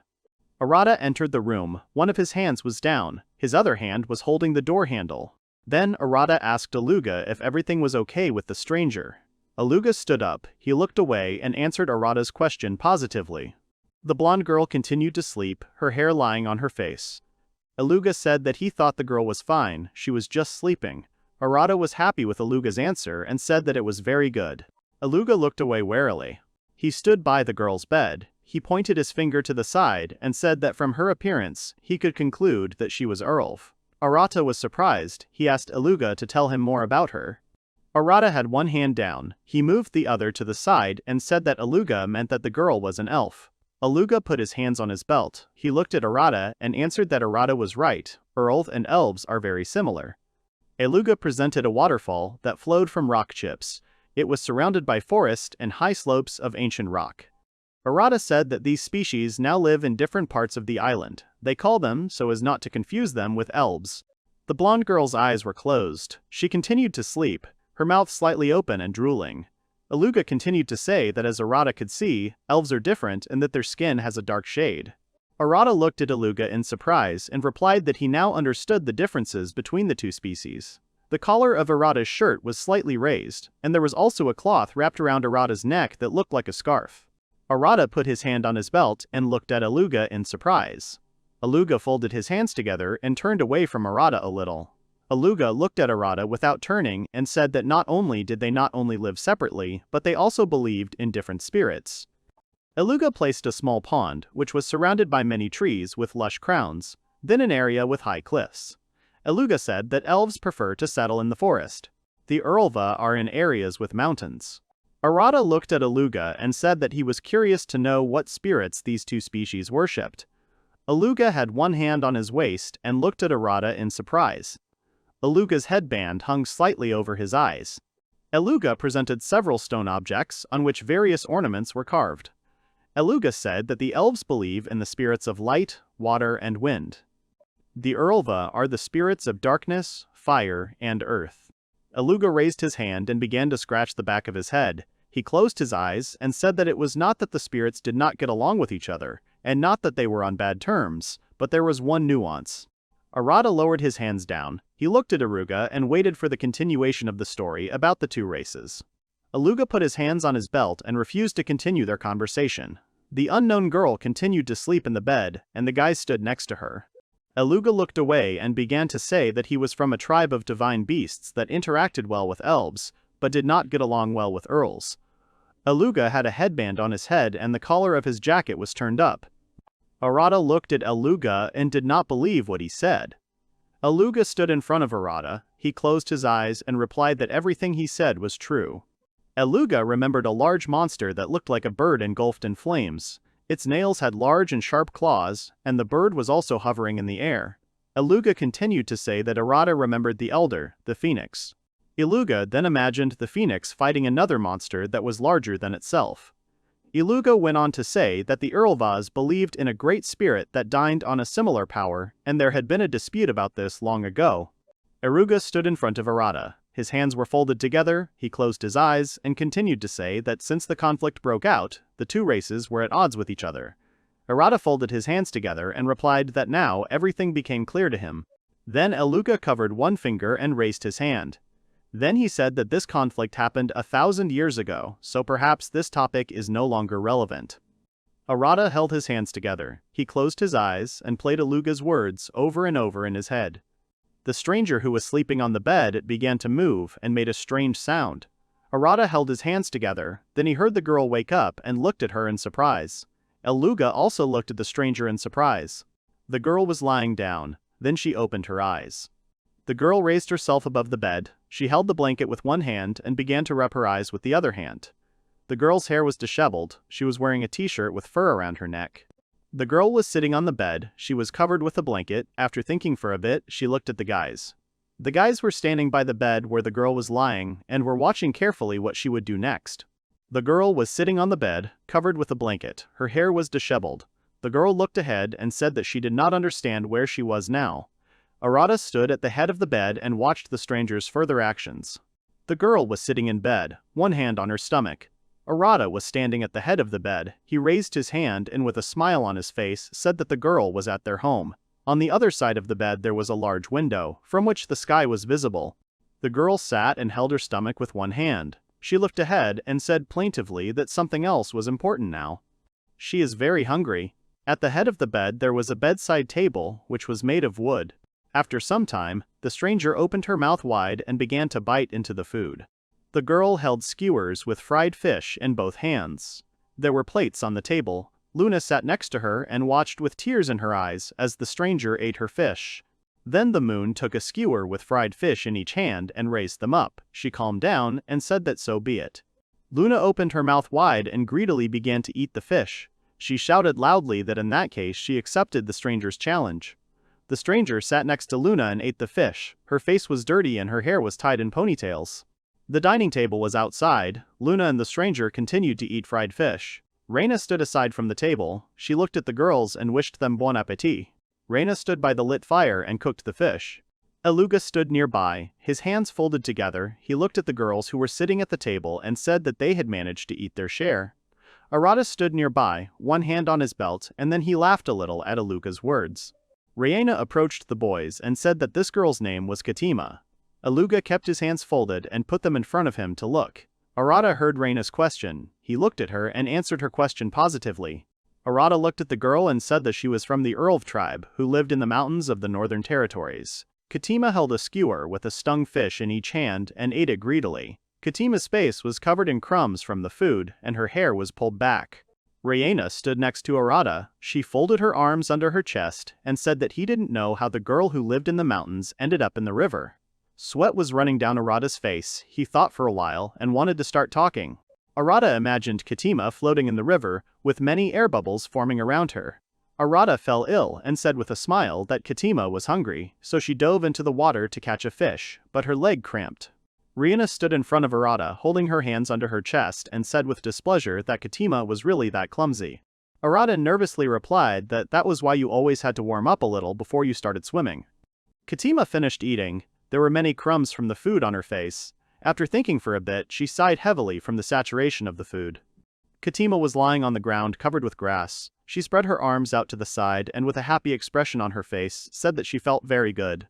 Arata entered the room. One of his hands was down. His other hand was holding the door handle. Then Arata asked Eluga if everything was okay with the stranger. Eluga stood up. He looked away and answered Arata's question positively. The blonde girl continued to sleep, her hair lying on her face. Eluga said that he thought the girl was fine, she was just sleeping. Arata was happy with Eluga's answer and said that it was very good. Eluga looked away warily. He stood by the girl's bed. He pointed his finger to the side and said that from her appearance, he could conclude that she was Elf. Arata was surprised. He asked Eluga to tell him more about her. Arata had one hand down. He moved the other to the side and said that Eluga meant that the girl was an elf. Eluga put his hands on his belt. He looked at Arata and answered that Arata was right. Elves and elves are very similar. Eluga presented a waterfall that flowed from rock chips. It was surrounded by forest and high slopes of ancient rock. Arata said that these species now live in different parts of the island. They call them so as not to confuse them with elves. The blonde girl's eyes were closed. She continued to sleep, her mouth slightly open and drooling. Eluga continued to say that as Arata could see, elves are different and that their skin has a dark shade. Arata looked at Eluga in surprise and replied that he now understood the differences between the two species. The collar of Arata's shirt was slightly raised, and there was also a cloth wrapped around Arata's neck that looked like a scarf. Arata put his hand on his belt and looked at Eluga in surprise. Eluga folded his hands together and turned away from Arata a little. Eluga looked at Arata without turning and said that not only did they not only live separately, but they also believed in different spirits. Eluga placed a small pond, which was surrounded by many trees with lush crowns, then an area with high cliffs. Eluga said that elves prefer to settle in the forest. The Erlva are in areas with mountains. Arata looked at Eluga and said that he was curious to know what spirits these two species worshipped. Eluga had one hand on his waist and looked at Arata in surprise. Eluga's headband hung slightly over his eyes. Eluga presented several stone objects on which various ornaments were carved. Eluga said that the elves believe in the spirits of light, water, and wind. The Erlva are the spirits of darkness, fire, and earth. Eluga raised his hand and began to scratch the back of his head. He closed his eyes and said that it was not that the spirits did not get along with each other, and not that they were on bad terms, but there was one nuance. Arata lowered his hands down. He looked at Eluga and waited for the continuation of the story about the two races. Eluga put his hands on his belt and refused to continue their conversation. The unknown girl continued to sleep in the bed, and the guy stood next to her. Eluga looked away and began to say that he was from a tribe of divine beasts that interacted well with elves, but did not get along well with earls. Eluga had a headband on his head and the collar of his jacket was turned up. Arata looked at Eluga and did not believe what he said. Eluga stood in front of Arata. He closed his eyes and replied that everything he said was true. Eluga remembered a large monster that looked like a bird engulfed in flames. Its nails had large and sharp claws, and the bird was also hovering in the air. Eluga continued to say that Arata remembered the elder, the phoenix. Eluga then imagined the phoenix fighting another monster that was larger than itself. Eluga went on to say that the Erlvas believed in a great spirit that dined on a similar power, and there had been a dispute about this long ago. Eluga stood in front of Arata. His hands were folded together, he closed his eyes, and continued to say that since the conflict broke out, the two races were at odds with each other. Arata folded his hands together and replied that now everything became clear to him. Then Eluga covered one finger and raised his hand. Then he said that this conflict happened 1,000 years ago, so perhaps this topic is no longer relevant. Arata held his hands together. He closed his eyes and played Eluga's words over and over in his head. The stranger who was sleeping on the bed began to move and made a strange sound. Arata held his hands together, then he heard the girl wake up and looked at her in surprise. Eluga also looked at the stranger in surprise. The girl was lying down, then she opened her eyes. The girl raised herself above the bed, she held the blanket with one hand and began to rub her eyes with the other hand. The girl's hair was disheveled, she was wearing a t-shirt with fur around her neck. The girl was sitting on the bed, she was covered with a blanket. After thinking for a bit, she looked at the guys. The guys were standing by the bed where the girl was lying and were watching carefully what she would do next. The girl was sitting on the bed, covered with a blanket, her hair was disheveled. The girl looked ahead and said that she did not understand where she was now. Arata stood at the head of the bed and watched the stranger's further actions. The girl was sitting in bed, one hand on her stomach. Arata was standing at the head of the bed. He raised his hand and with a smile on his face said that the girl was at their home. On the other side of the bed there was a large window, from which the sky was visible. The girl sat and held her stomach with one hand. She looked ahead and said plaintively that something else was important now. She is very hungry. At the head of the bed there was a bedside table, which was made of wood. After some time, the stranger opened her mouth wide and began to bite into the food. The girl held skewers with fried fish in both hands. There were plates on the table. Luna sat next to her and watched with tears in her eyes as the stranger ate her fish. Then the moon took a skewer with fried fish in each hand and raised them up. She calmed down and said that so be it. Luna opened her mouth wide and greedily began to eat the fish. She shouted loudly that in that case she accepted the stranger's challenge. The stranger sat next to Luna and ate the fish. Her face was dirty and her hair was tied in ponytails. The dining table was outside. Luna and the stranger continued to eat fried fish. Reina stood aside from the table. She looked at the girls and wished them bon appétit. Reina stood by the lit fire and cooked the fish. Eluga stood nearby, his hands folded together. He looked at the girls who were sitting at the table and said that they had managed to eat their share. Arata stood nearby, one hand on his belt, and then he laughed a little at Eluga's words. Reina approached the boys and said that this girl's name was Katima. Eluga kept his hands folded and put them in front of him to look. Arata heard Reina's question. He looked at her and answered her question positively. Arata looked at the girl and said that she was from the Elves tribe, who lived in the mountains of the northern territories. Katima held a skewer with a stung fish in each hand and ate it greedily. Katima's face was covered in crumbs from the food and her hair was pulled back. Reina stood next to Arata. She folded her arms under her chest and said that he didn't know how the girl who lived in the mountains ended up in the river. Sweat was running down Arata's face. He thought for a while and wanted to start talking. Arata imagined Katima floating in the river, with many air bubbles forming around her. Arata fell ill and said with a smile that Katima was hungry, so she dove into the water to catch a fish, but her leg cramped. Reina stood in front of Arata, holding her hands under her chest, and said with displeasure that Katima was really that clumsy. Arata nervously replied that that was why you always had to warm up a little before you started swimming. Katima finished eating. There were many crumbs from the food on her face. After thinking for a bit, she sighed heavily from the saturation of the food. Katima was lying on the ground covered with grass. She spread her arms out to the side and with a happy expression on her face, said that she felt very good.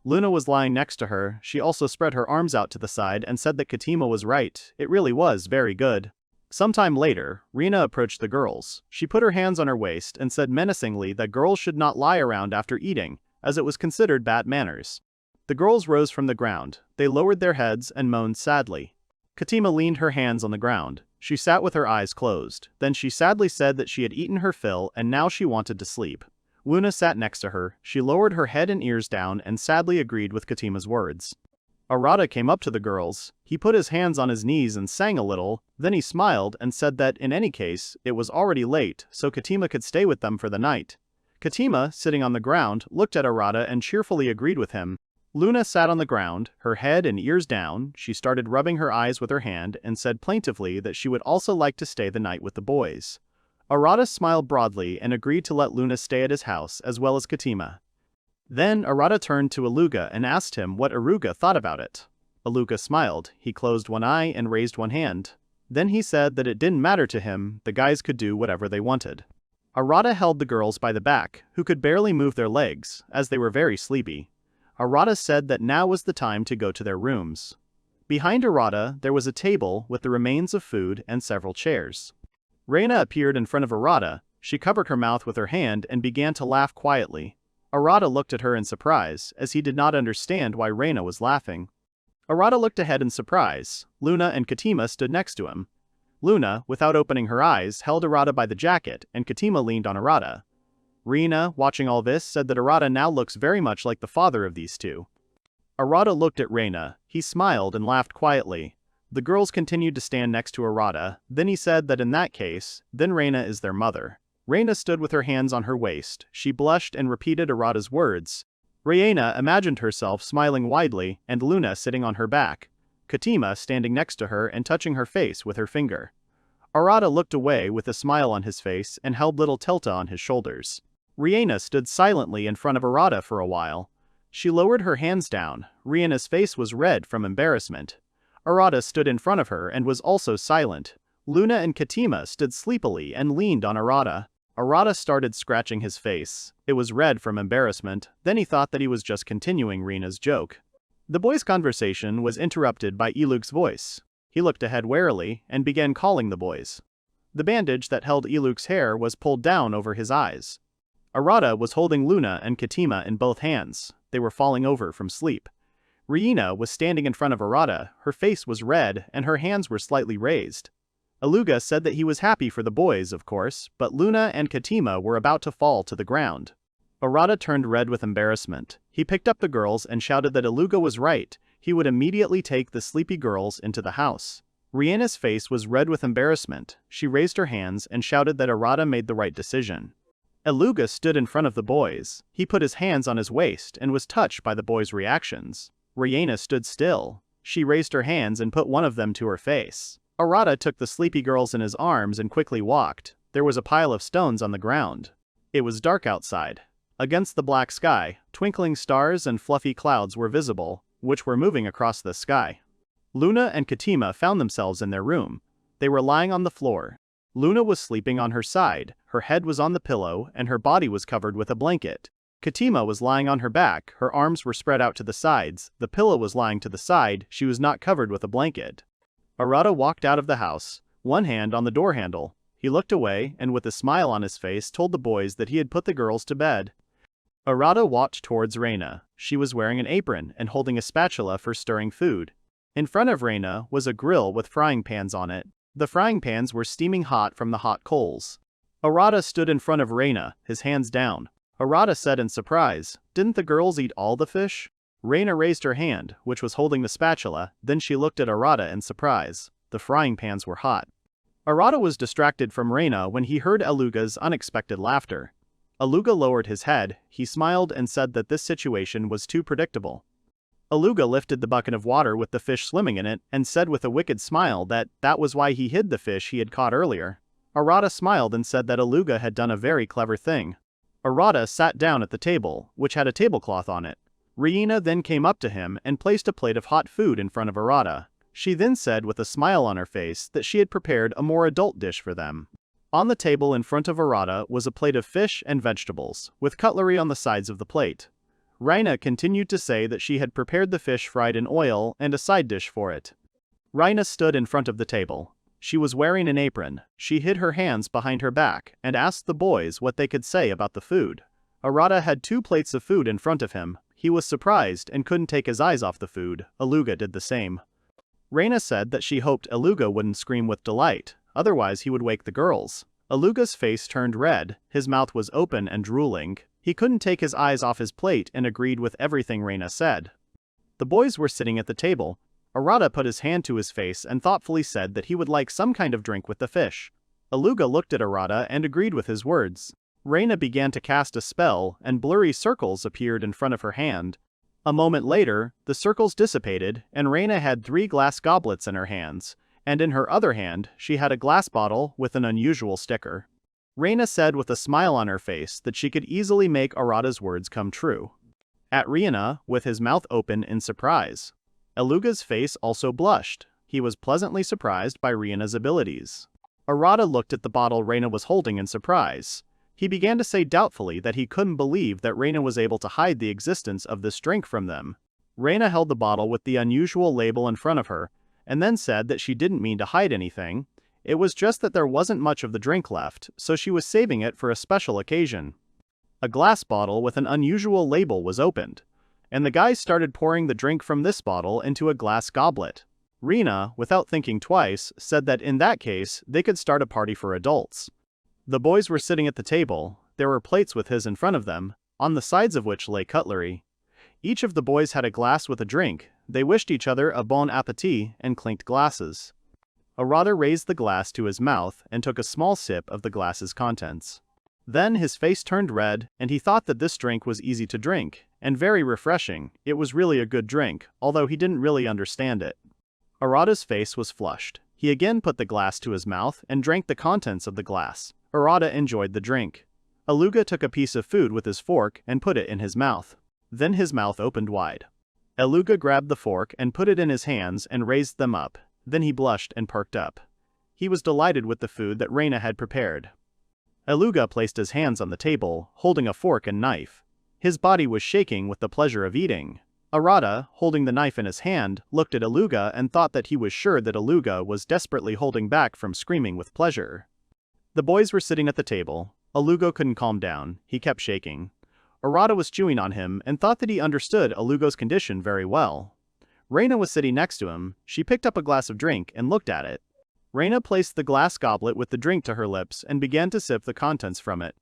Luna was lying next to her. She also spread her arms out to the side and said that Katima was right. It really was very good. Sometime later, Reina approached the girls. She put her hands on her waist and said menacingly that girls should not lie around after eating, as it was considered bad manners. The girls rose from the ground. They lowered their heads and moaned sadly. Katima leaned her hands on the ground. She sat with her eyes closed. Then she sadly said that she had eaten her fill and now she wanted to sleep. Luna sat next to her. She lowered her head and ears down and sadly agreed with Katima's words. Arata came up to the girls. He put his hands on his knees and sang a little. Then he smiled and said that in any case, it was already late, so Katima could stay with them for the night. Katima, sitting on the ground, looked at Arata and cheerfully agreed with him. Luna sat on the ground, her head and ears down. She started rubbing her eyes with her hand and said plaintively that she would also like to stay the night with the boys. Arata smiled broadly and agreed to let Luna stay at his house as well as Katima. Then Arata turned to Eluga and asked him what Eluga thought about it. Eluga smiled. He closed one eye and raised one hand. Then he said that it didn't matter to him, the guys could do whatever they wanted. Arata held the girls by the back, who could barely move their legs, as they were very sleepy. Arata said that now was the time to go to their rooms. Behind Arata, there was a table with the remains of food and several chairs. Reina appeared in front of Arata. She covered her mouth with her hand and began to laugh quietly. Arata looked at her in surprise, as he did not understand why Reina was laughing. Arata looked ahead in surprise. Luna and Katima stood next to him. Luna, without opening her eyes, held Arata by the jacket, and Katima leaned on Arata. Reina, watching all this, said that Arata now looks very much like the father of these two. Arata looked at Reina. He smiled and laughed quietly. The girls continued to stand next to Arata. Then he said that in that case, then Reina is their mother. Reina stood with her hands on her waist. She blushed and repeated Arata's words. Reina imagined herself smiling widely and Luna sitting on her back. Katima standing next to her and touching her face with her finger. Arata looked away with a smile on his face and held little Teltu on his shoulders. Reina stood silently in front of Arata for a while. She lowered her hands down. Reina's face was red from embarrassment. Arata stood in front of her and was also silent. Luna and Katima stood sleepily and leaned on Arata. Arata started scratching his face. It was red from embarrassment. Then he thought that he was just continuing Reina's joke. The boys' conversation was interrupted by Iluk's voice. He looked ahead warily and began calling the boys. The bandage that held Iluk's hair was pulled down over his eyes. Arata was holding Luna and Katima in both hands. They were falling over from sleep. Reina was standing in front of Arata. Her face was red and her hands were slightly raised. Aluga said that he was happy for the boys, of course, but Luna and Katima were about to fall to the ground. Arata turned red with embarrassment. He picked up the girls and shouted that Aluga was right. He would immediately take the sleepy girls into the house. Reina's face was red with embarrassment. She raised her hands and shouted that Arata made the right decision. Aluga stood in front of the boys. He put his hands on his waist and was touched by the boys' reactions. Reina stood still. She raised her hands and put one of them to her face. Arata took the sleepy girls in his arms and quickly walked. There was a pile of stones on the ground. It was dark outside. Against the black sky, twinkling stars and fluffy clouds were visible, which were moving across the sky. Luna and Katima found themselves in their room. They were lying on the floor. Luna was sleeping on her side. Her head was on the pillow and her body was covered with a blanket. Katima was lying on her back. Her arms were spread out to the sides. The pillow was lying to the side. She was not covered with a blanket. Arata walked out of the house, one hand on the door handle. He looked away and with a smile on his face told the boys that he had put the girls to bed. Arata walked towards Reina. She was wearing an apron and holding a spatula for stirring food. In front of Reina was a grill with frying pans on it. The frying pans were steaming hot from the hot coals. Arata stood in front of Reina, his hands down. Arata said in surprise, "Didn't the girls eat all the fish?" Reina raised her hand, which was holding the spatula, then she looked at Arata in surprise. The frying pans were hot. Arata was distracted from Reina when he heard Aluga's unexpected laughter. Aluga lowered his head. He smiled and said that this situation was too predictable. Aluga lifted the bucket of water with the fish swimming in it and said with a wicked smile that was why he hid the fish he had caught earlier. Arata smiled and said that Aluga had done a very clever thing. Arata sat down at the table, which had a tablecloth on it. Reina then came up to him and placed a plate of hot food in front of Arata. She then said with a smile on her face that she had prepared a more adult dish for them. On the table in front of Arata was a plate of fish and vegetables, with cutlery on the sides of the plate. Reina continued to say that she had prepared the fish fried in oil and a side dish for it. Reina stood in front of the table. She was wearing an apron. She hid her hands behind her back and asked the boys what they could say about the food. Arata had 2 plates of food in front of him. He was surprised and couldn't take his eyes off the food. Aluga did the same. Reina said that she hoped Aluga wouldn't scream with delight, otherwise he would wake the girls. Aluga's face turned red, his mouth was open and drooling. He couldn't take his eyes off his plate and agreed with everything Reina said. The boys were sitting at the table. Arata put his hand to his face and thoughtfully said that he would like some kind of drink with the fish. Aluga looked at Arata and agreed with his words. Reina began to cast a spell, and blurry circles appeared in front of her hand. A moment later, the circles dissipated, and Reina had 3 glass goblets in her hands, and in her other hand, she had a glass bottle with an unusual sticker. Reina said with a smile on her face that she could easily make Arata's words come true. At Reina, with his mouth open in surprise. Aluga's face also blushed. He was pleasantly surprised by Reina's abilities. Arata looked at the bottle Reina was holding in surprise. He began to say doubtfully that he couldn't believe that Reina was able to hide the existence of this drink from them. Reina held the bottle with the unusual label in front of her, and then said that she didn't mean to hide anything. It was just that there wasn't much of the drink left, so she was saving it for a special occasion. A glass bottle with an unusual label was opened, and the guys started pouring the drink from this bottle into a glass goblet. Reina, without thinking twice, said that in that case, they could start a party for adults. The boys were sitting at the table. There were plates with his in front of them, on the sides of which lay cutlery. Each of the boys had a glass with a drink. They wished each other a bon appetit and clinked glasses. Arata raised the glass to his mouth and took a small sip of the glass's contents. Then his face turned red, and he thought that this drink was easy to drink, and very refreshing. It was really a good drink, although he didn't really understand it. Arata's face was flushed. He again put the glass to his mouth and drank the contents of the glass. Arata enjoyed the drink. Aluga took a piece of food with his fork and put it in his mouth. Then his mouth opened wide. Aluga grabbed the fork and put it in his hands and raised them up. Then he blushed and perked up. He was delighted with the food that Reina had prepared. Aluga placed his hands on the table, holding a fork and knife. His body was shaking with the pleasure of eating. Arata, holding the knife in his hand, looked at Aluga and thought that he was sure that Aluga was desperately holding back from screaming with pleasure. The boys were sitting at the table. Aluga couldn't calm down. He kept shaking. Arata was chewing on him and thought that he understood Aluga's condition very well. Reina was sitting next to him. She picked up a glass of drink and looked at it. Reina placed the glass goblet with the drink to her lips and began to sip the contents from it.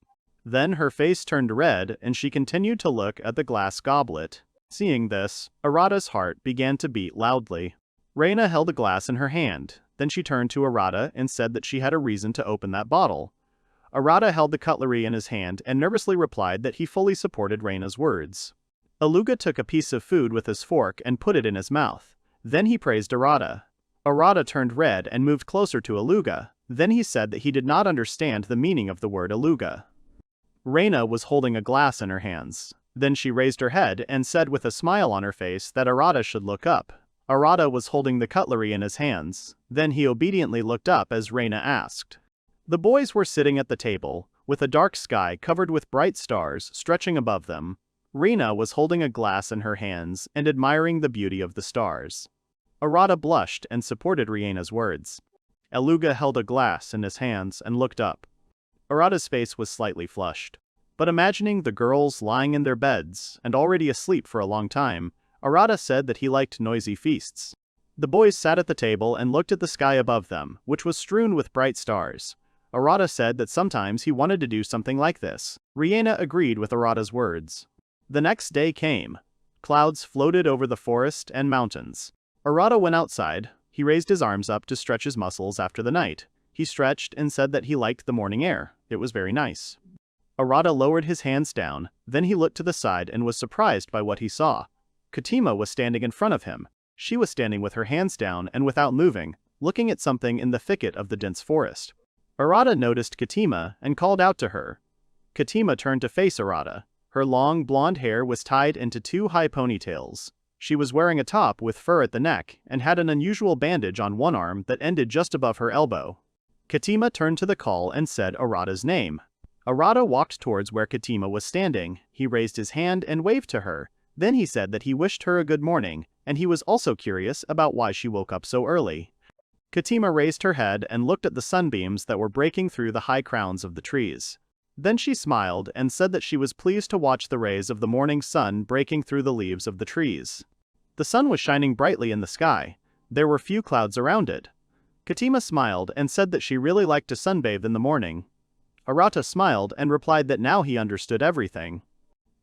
Then her face turned red and she continued to look at the glass goblet. Seeing this, Arata's heart began to beat loudly. Reina held a glass in her hand. Then she turned to Arata and said that she had a reason to open that bottle. Arata held the cutlery in his hand and nervously replied that he fully supported Reina's words. Aluga took a piece of food with his fork and put it in his mouth. Then he praised Arata. Arata turned red and moved closer to Aluga. Then he said that he did not understand the meaning of the word Aluga. Reina was holding a glass in her hands. Then she raised her head and said with a smile on her face that Arata should look up. Arata was holding the cutlery in his hands. Then he obediently looked up as Reina asked. The boys were sitting at the table, with a dark sky covered with bright stars stretching above them. Reina was holding a glass in her hands and admiring the beauty of the stars. Arata blushed and supported Reina's words. Aluga held a glass in his hands and looked up. Arata's face was slightly flushed. But imagining the girls lying in their beds and already asleep for a long time, Arata said that he liked noisy feasts. The boys sat at the table and looked at the sky above them, which was strewn with bright stars. Arata said that sometimes he wanted to do something like this. Reina agreed with Arata's words. The next day came. Clouds floated over the forest and mountains. Arata went outside. He raised his arms up to stretch his muscles after the night. He stretched and said that he liked the morning air. It was very nice. Arata lowered his hands down. Then he looked to the side and was surprised by what he saw. Katima was standing in front of him. She was standing with her hands down and without moving, looking at something in the thicket of the dense forest. Arata noticed Katima and called out to her. Katima turned to face Arata. Her long blonde hair was tied into two high ponytails. She was wearing a top with fur at the neck and had an unusual bandage on one arm that ended just above her elbow. Katima turned to the call and said Arata's name. Arata walked towards where Katima was standing. He raised his hand and waved to her. Then he said that he wished her a good morning, and he was also curious about why she woke up so early. Katima raised her head and looked at the sunbeams that were breaking through the high crowns of the trees. Then she smiled and said that she was pleased to watch the rays of the morning sun breaking through the leaves of the trees. The sun was shining brightly in the sky. There were few clouds around it. Katima smiled and said that she really liked to sunbathe in the morning. Arata smiled and replied that now he understood everything.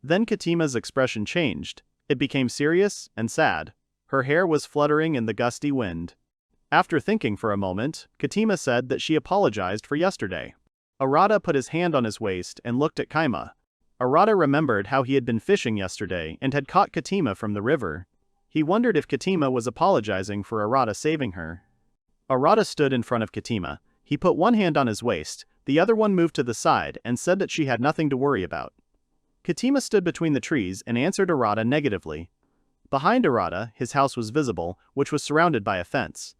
Then Katima's expression changed. It became serious and sad. Her hair was fluttering in the gusty wind. After thinking for a moment, Katima said that she apologized for yesterday. Arata put his hand on his waist and looked at Kaima. Arata remembered how he had been fishing yesterday and had caught Katima from the river. He wondered if Katima was apologizing for Arata saving her. Arata stood in front of Katima. He put one hand on his waist, the other one moved to the side and said that she had nothing to worry about. Katima stood between the trees and answered Arata negatively. Behind Arata, his house was visible, which was surrounded by a fence.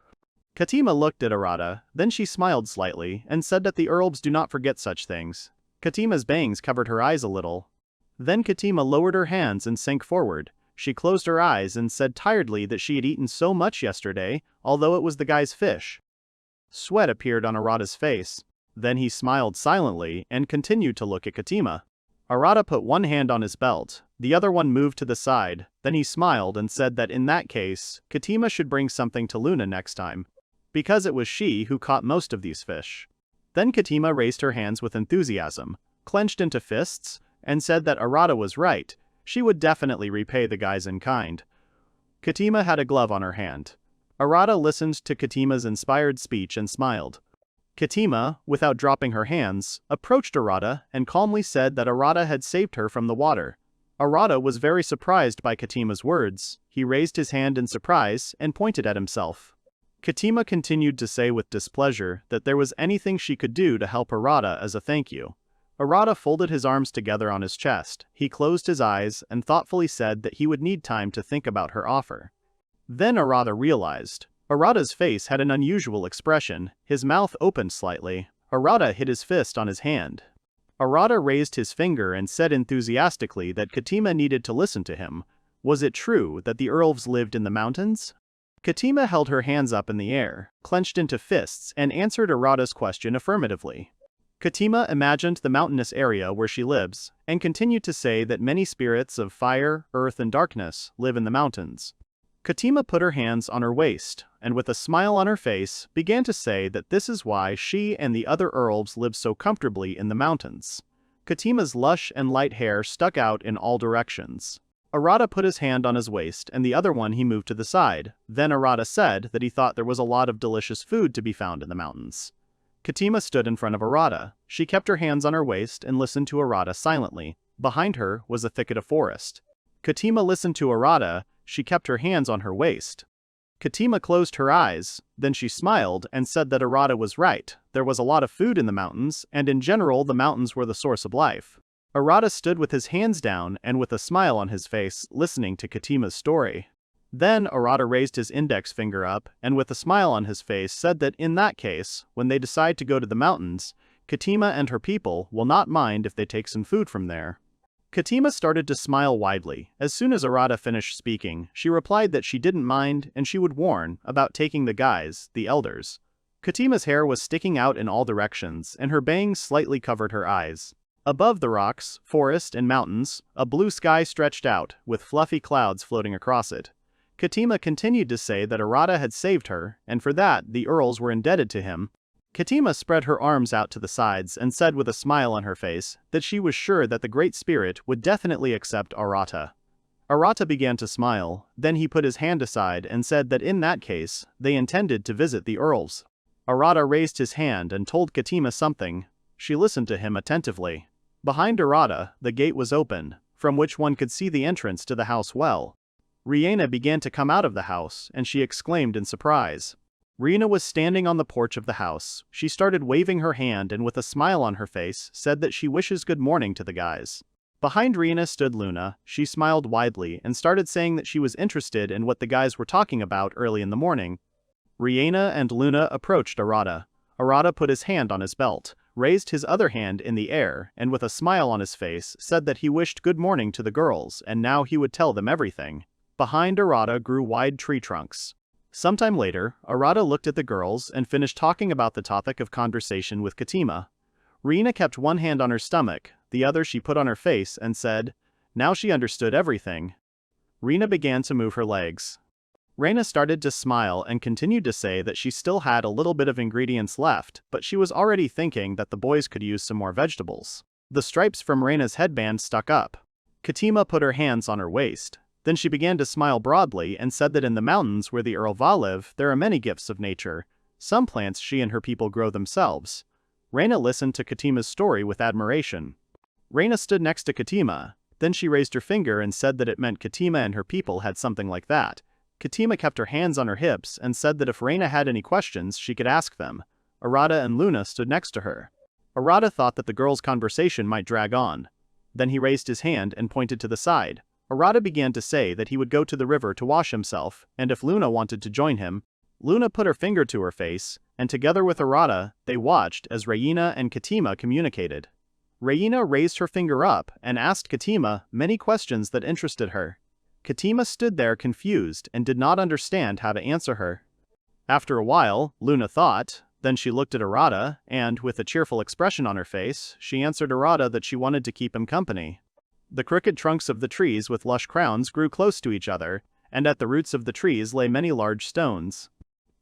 Katima looked at Arata, then she smiled slightly and said that the Elves do not forget such things. Katima's bangs covered her eyes a little. Then Katima lowered her hands and sank forward. She closed her eyes and said tiredly that she had eaten so much yesterday, although it was the guy's fish. Sweat appeared on Arata's face. Then he smiled silently and continued to look at Katima. Arata put one hand on his belt, the other one moved to the side, then he smiled and said that in that case, Katima should bring something to Luna next time, because it was she who caught most of these fish. Then Katima raised her hands with enthusiasm, clenched into fists, and said that Arata was right. She would definitely repay the guys in kind. Katima had a glove on her hand. Arata listened to Katima's inspired speech and smiled. Katima, without dropping her hands, approached Arata and calmly said that Arata had saved her from the water. Arata was very surprised by Katima's words. He raised his hand in surprise and pointed at himself. Katima continued to say with displeasure that there was anything she could do to help Arata as a thank you. Arata folded his arms together on his chest. He closed his eyes and thoughtfully said that he would need time to think about her offer. Then Arata realized. Arata's face had an unusual expression. His mouth opened slightly. Arata hit his fist on his hand. Arata raised his finger and said enthusiastically that Katima needed to listen to him. Was it true that the Elves lived in the mountains? Katima held her hands up in the air, clenched into fists, and answered Arata's question affirmatively. Katima imagined the mountainous area where she lives, and continued to say that many spirits of fire, earth, and darkness live in the mountains. Katima put her hands on her waist, and with a smile on her face, began to say that this is why she and the other Elves live so comfortably in the mountains. Katima's lush and light hair stuck out in all directions. Arata put his hand on his waist and the other one he moved to the side. Then Arata said that he thought there was a lot of delicious food to be found in the mountains. Katima stood in front of Arata. She kept her hands on her waist and listened to Arata silently. Behind her was a thicket of forest. Katima listened to Arata. She kept her hands on her waist. Katima closed her eyes, then she smiled and said that Arata was right. There was a lot of food in the mountains, and in general the mountains were the source of life. Arata stood with his hands down and with a smile on his face, listening to Katima's story. Then Arata raised his index finger up and with a smile on his face said that in that case, when they decide to go to the mountains, Katima and her people will not mind if they take some food from there. Katima started to smile widely. As soon as Arata finished speaking, she replied that she didn't mind and she would warn about taking the guys, the elders. Katima's hair was sticking out in all directions and her bangs slightly covered her eyes. Above the rocks, forest, and mountains, a blue sky stretched out, with fluffy clouds floating across it. Katima continued to say that Arata had saved her, and for that the Elves were indebted to him. Katima spread her arms out to the sides and said with a smile on her face that she was sure that the Great Spirit would definitely accept Arata. Arata began to smile, then he put his hand aside and said that in that case, they intended to visit the Elves. Arata raised his hand and told Katima something. She listened to him attentively. Behind Arata, the gate was open, from which one could see the entrance to the house well. Riena began to come out of the house, and she exclaimed in surprise. Riena was standing on the porch of the house. She started waving her hand and with a smile on her face, said that she wishes good morning to the guys. Behind Riena stood Luna. She smiled widely and started saying that she was interested in what the guys were talking about early in the morning. Riena and Luna approached Arata. Arata put his hand on his belt, raised his other hand in the air, and with a smile on his face, said that he wished good morning to the girls and now he would tell them everything. Behind Arata grew wide tree trunks. Sometime later, Arata looked at the girls and finished talking about the topic of conversation with Katima. Riena kept one hand on her stomach, the other she put on her face and said, now she understood everything. Riena began to move her legs. Riena started to smile and continued to say that she still had a little bit of ingredients left, but she was already thinking that the boys could use some more vegetables. The stripes from Riena's headband stuck up. Katima put her hands on her waist. Then she began to smile broadly and said that in the mountains where the Elves live, there are many gifts of nature. Some plants she and her people grow themselves. Riena listened to Katima's story with admiration. Riena stood next to Katima. Then she raised her finger and said that it meant Katima and her people had something like that. Katima kept her hands on her hips and said that if Riena had any questions, she could ask them. Arata and Luna stood next to her. Arata thought that the girls' conversation might drag on. Then he raised his hand and pointed to the side. Arata began to say that he would go to the river to wash himself, and if Luna wanted to join him. Luna put her finger to her face, and together with Arata, they watched as Riena and Katima communicated. Riena raised her finger up and asked Katima many questions that interested her. Katima stood there confused and did not understand how to answer her. After a while, Luna thought, then she looked at Arata, and, with a cheerful expression on her face, she answered Arata that she wanted to keep him company. The crooked trunks of the trees with lush crowns grew close to each other, and at the roots of the trees lay many large stones.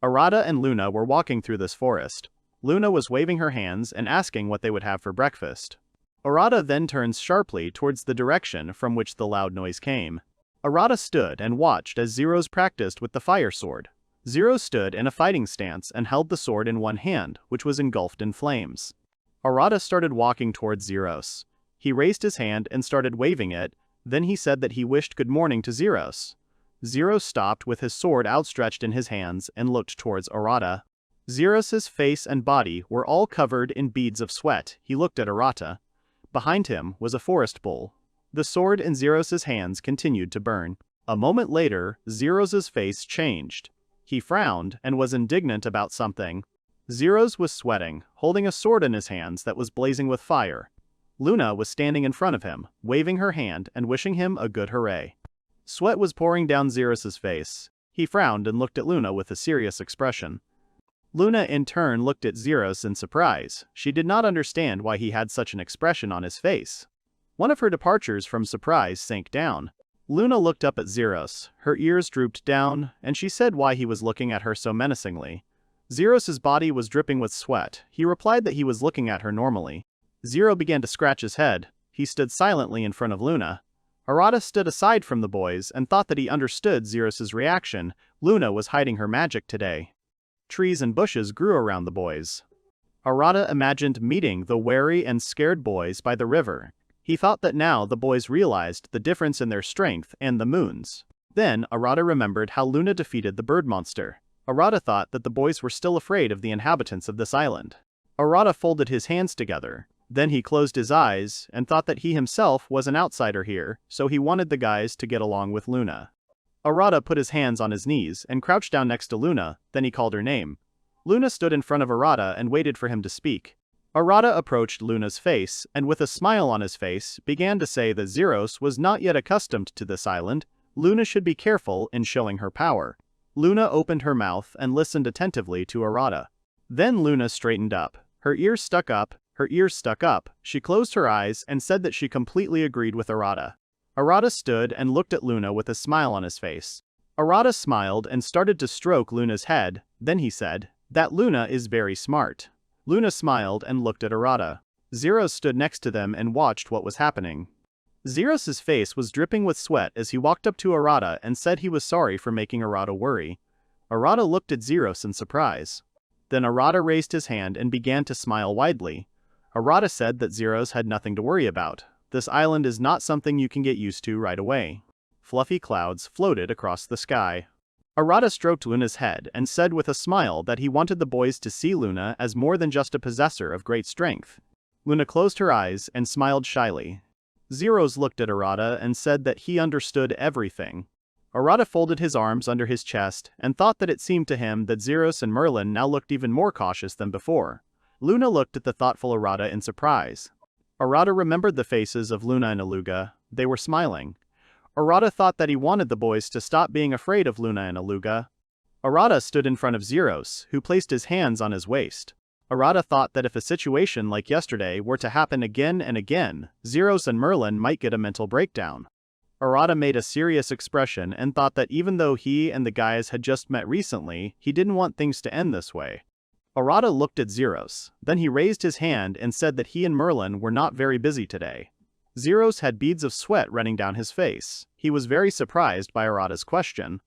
Arata and Luna were walking through this forest. Luna was waving her hands and asking what they would have for breakfast. Arata then turns sharply towards the direction from which the loud noise came. Arata stood and watched as Zeros practiced with the fire sword. Zero stood in a fighting stance and held the sword in one hand, which was engulfed in flames. Arata started walking towards Zeros. He raised his hand and started waving it, then he said that he wished good morning to Zeros. Zeros stopped with his sword outstretched in his hands and looked towards Arata. Zeros's face and body were all covered in beads of sweat. He looked at Arata. Behind him was a forest bull. The sword in Zeros's hands continued to burn. A moment later, Zeros's face changed. He frowned and was indignant about something. Zeros was sweating, holding a sword in his hands that was blazing with fire. Luna was standing in front of him, waving her hand and wishing him a good hooray. Sweat was pouring down Zeros's face. He frowned and looked at Luna with a serious expression. Luna in turn looked at Zeros in surprise. She did not understand why he had such an expression on his face. One of her departures from surprise sank down. Luna looked up at Zeros. Her ears drooped down, and she said why he was looking at her so menacingly. Zeros's body was dripping with sweat. He replied that he was looking at her normally. Zero began to scratch his head. He stood silently in front of Luna. Arata stood aside from the boys and thought that he understood Zeros's reaction. Luna was hiding her magic today. Trees and bushes grew around the boys. Arata imagined meeting the wary and scared boys by the river. He thought that now the boys realized the difference in their strength and the moons. Then Arata remembered how Luna defeated the bird monster. Arata thought that the boys were still afraid of the inhabitants of this island. Arata folded his hands together. Then he closed his eyes and thought that he himself was an outsider here, so he wanted the guys to get along with Luna. Arata put his hands on his knees and crouched down next to Luna, then he called her name. Luna stood in front of Arata and waited for him to speak. Arata approached Luna's face and with a smile on his face began to say that Zeros was not yet accustomed to this island. Luna should be careful in showing her power. Luna opened her mouth and listened attentively to Arata. Then Luna straightened up. Her ears stuck up. She closed her eyes and said that she completely agreed with Arata. Arata stood and looked at Luna with a smile on his face. Arata smiled and started to stroke Luna's head. Then he said, "That Luna is very smart." Luna smiled and looked at Arata. Zeros stood next to them and watched what was happening. Zeros's face was dripping with sweat as he walked up to Arata and said he was sorry for making Arata worry. Arata looked at Zeros in surprise. Then Arata raised his hand and began to smile widely. Arata said that Zeros had nothing to worry about. This island is not something you can get used to right away. Fluffy clouds floated across the sky. Arata stroked Luna's head and said with a smile that he wanted the boys to see Luna as more than just a possessor of great strength. Luna closed her eyes and smiled shyly. Zeros looked at Arata and said that he understood everything. Arata folded his arms under his chest and thought that it seemed to him that Zeros and Merlin now looked even more cautious than before. Luna looked at the thoughtful Arata in surprise. Arata remembered the faces of Luna and Aluga. They were smiling. Arata thought that he wanted the boys to stop being afraid of Luna and Aluga. Arata stood in front of Zeros, who placed his hands on his waist. Arata thought that if a situation like yesterday were to happen again and again, Zeros and Merlin might get a mental breakdown. Arata made a serious expression and thought that even though he and the guys had just met recently, he didn't want things to end this way. Arata looked at Zeros. Then he raised his hand and said that he and Merlin were not very busy today. Zeros had beads of sweat running down his face. He was very surprised by Arata's question.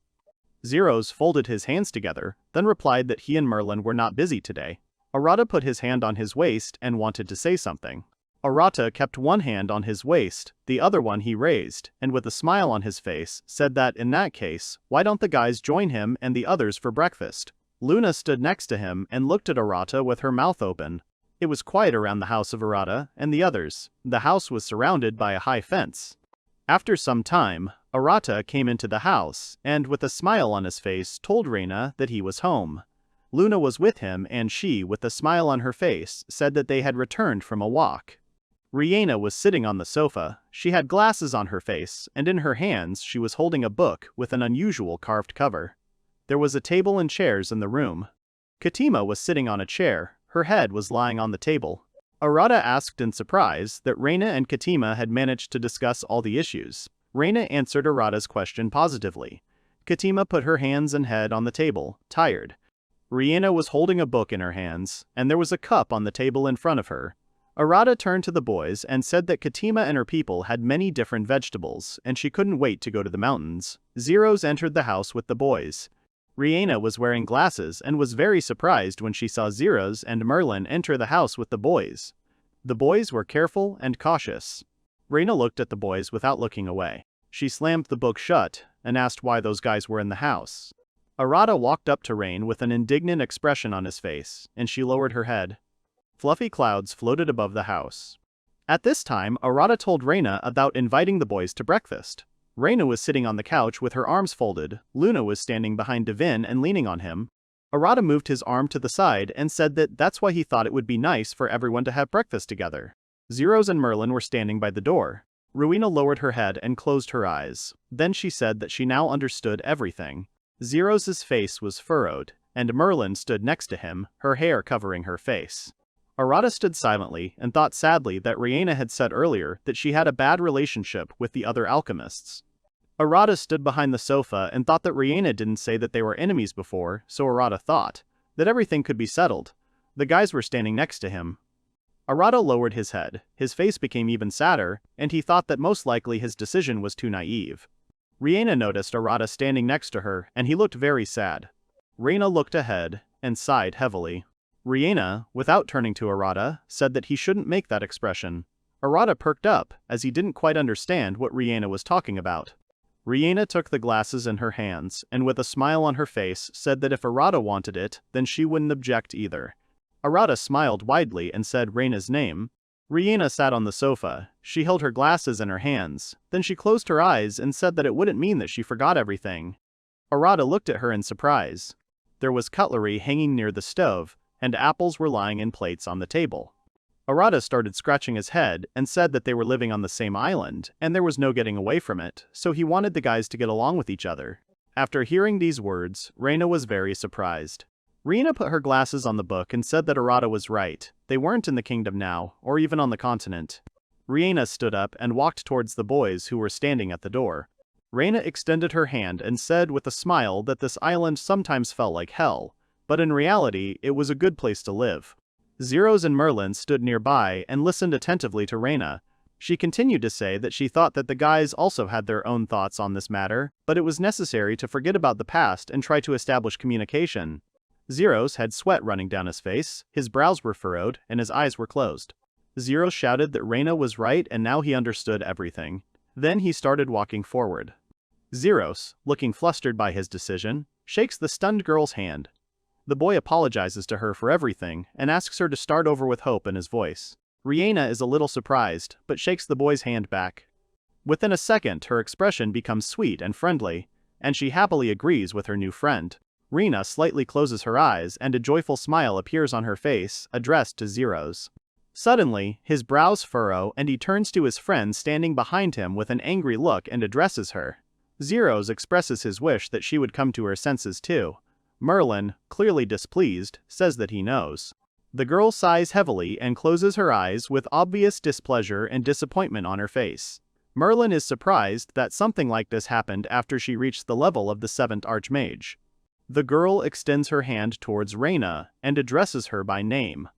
Zeros folded his hands together, then replied that he and Merlin were not busy today. Arata put his hand on his waist and wanted to say something. Arata kept one hand on his waist, the other one he raised, and with a smile on his face, said that in that case, why don't the guys join him and the others for breakfast? Luna stood next to him and looked at Arata with her mouth open. It was quiet around the house of Arata and the others. The house was surrounded by a high fence. After some time, Arata came into the house and, with a smile on his face, told Reina that he was home. Luna was with him and she, with a smile on her face, said that they had returned from a walk. Reina was sitting on the sofa. She had glasses on her face, and in her hands she was holding a book with an unusual carved cover. There was a table and chairs in the room. Katima was sitting on a chair. Her head was lying on the table. Arata asked in surprise that Reina and Katima had managed to discuss all the issues. Reina answered Arata's question positively. Katima put her hands and head on the table, tired. Reina was holding a book in her hands, and there was a cup on the table in front of her. Arata turned to the boys and said that Katima and her people had many different vegetables, and she couldn't wait to go to the mountains. Zeros entered the house with the boys. Rihanna was wearing glasses and was very surprised when she saw Zeros and Merlin enter the house with the boys. The boys were careful and cautious. Reina looked at the boys without looking away. She slammed the book shut and asked why those guys were in the house. Arata walked up to Rain with an indignant expression on his face, and she lowered her head. Fluffy clouds floated above the house. At this time, Arata told Reina about inviting the boys to breakfast. Reina was sitting on the couch with her arms folded, Luna was standing behind Devin and leaning on him. Arata moved his arm to the side and said that that's why he thought it would be nice for everyone to have breakfast together. Zeros and Merlin were standing by the door. Rowena lowered her head and closed her eyes. Then she said that she now understood everything. Zeros' face was furrowed, and Merlin stood next to him, her hair covering her face. Arata stood silently and thought sadly that Rihanna had said earlier that she had a bad relationship with the other alchemists. Arata stood behind the sofa and thought that Rihanna didn't say that they were enemies before, so Arata thought that everything could be settled. The guys were standing next to him. Arata lowered his head, his face became even sadder, and he thought that most likely his decision was too naive. Rihanna noticed Arata standing next to her, and he looked very sad. Reina looked ahead and sighed heavily. Rihanna, without turning to Arata, said that he shouldn't make that expression. Arata perked up, as he didn't quite understand what Rihanna was talking about. Rihanna took the glasses in her hands, and with a smile on her face said that if Arata wanted it, then she wouldn't object either. Arata smiled widely and said Reina's name. Rihanna sat on the sofa. She held her glasses in her hands, then she closed her eyes and said that it wouldn't mean that she forgot everything. Arata looked at her in surprise. There was cutlery hanging near the stove, and apples were lying in plates on the table. Arata started scratching his head and said that they were living on the same island, and there was no getting away from it, so he wanted the guys to get along with each other. After hearing these words, Reina was very surprised. Reina put her glasses on the book and said that Arata was right. They weren't in the kingdom now, or even on the continent. Reina stood up and walked towards the boys who were standing at the door. Reina extended her hand and said with a smile that this island sometimes felt like hell, but in reality, it was a good place to live. Zeros and Merlin stood nearby and listened attentively to Reina. She continued to say that she thought that the guys also had their own thoughts on this matter, but it was necessary to forget about the past and try to establish communication. Zeros had sweat running down his face, his brows were furrowed, and his eyes were closed. Zeros shouted that Reina was right and now he understood everything. Then he started walking forward. Zeros, looking flustered by his decision, shakes the stunned girl's hand. The boy apologizes to her for everything and asks her to start over with hope in his voice. Rihanna is a little surprised, but shakes the boy's hand back. Within a second, her expression becomes sweet and friendly, and she happily agrees with her new friend. Rena slightly closes her eyes and a joyful smile appears on her face, addressed to Zeros. Suddenly, his brows furrow and he turns to his friend standing behind him with an angry look and addresses her. Zeros expresses his wish that she would come to her senses too. Merlin, clearly displeased, says that he knows. The girl sighs heavily and closes her eyes with obvious displeasure and disappointment on her face. Merlin is surprised that something like this happened after she reached the level of the 7th Archmage. The girl extends her hand towards Reina and addresses her by name.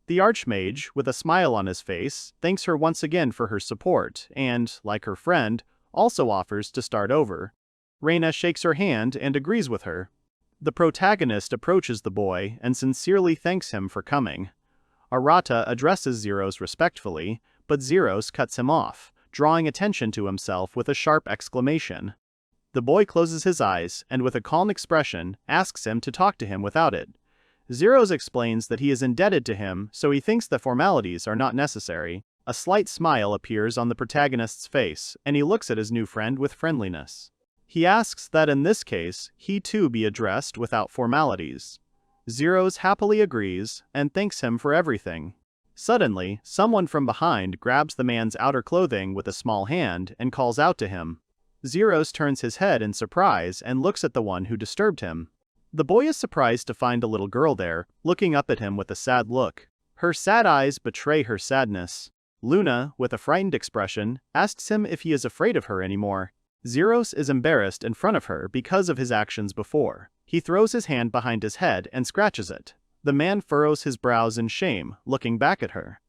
The Archmage, with a smile on his face, thanks her once again for her support and, like her friend, also offers to start over. Reina shakes her hand and agrees with her. The protagonist approaches the boy and sincerely thanks him for coming. Arata addresses Zeros respectfully, but Zeros cuts him off, drawing attention to himself with a sharp exclamation. The boy closes his eyes and with a calm expression asks him to talk to him without it. Zeros explains that he is indebted to him, so he thinks that formalities are not necessary. A slight smile appears on the protagonist's face, and he looks at his new friend with friendliness. He asks that in this case, he too be addressed without formalities. Zeros happily agrees and thanks him for everything. Suddenly, someone from behind grabs the man's outer clothing with a small hand and calls out to him. Zeros turns his head in surprise and looks at the one who disturbed him. The boy is surprised to find a little girl there, looking up at him with a sad look. Her sad eyes betray her sadness. Luna, with a frightened expression, asks him if he is afraid of her anymore. Zeros is embarrassed in front of her because of his actions before. He throws his hand behind his head and scratches it. The man furrows his brows in shame, looking back at her.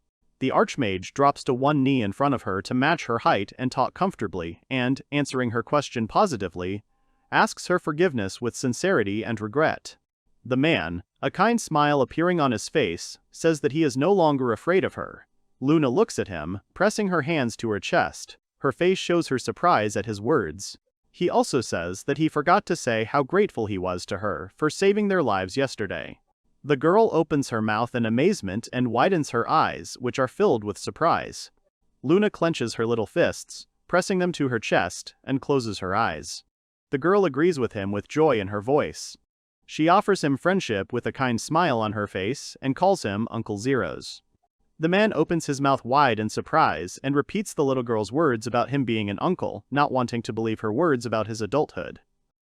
The archmage drops to one knee in front of her to match her height and talk comfortably and, answering her question positively, asks her forgiveness with sincerity and regret. The man, a kind smile appearing on his face, says that he is no longer afraid of her. Luna looks at him, pressing her hands to her chest. Her face shows her surprise at his words. He also says that he forgot to say how grateful he was to her for saving their lives yesterday. The girl opens her mouth in amazement and widens her eyes, which are filled with surprise. Luna clenches her little fists, pressing them to her chest, and closes her eyes. The girl agrees with him with joy in her voice. She offers him friendship with a kind smile on her face and calls him Uncle Zeros. The man opens his mouth wide in surprise and repeats the little girl's words about him being an uncle, not wanting to believe her words about his adulthood.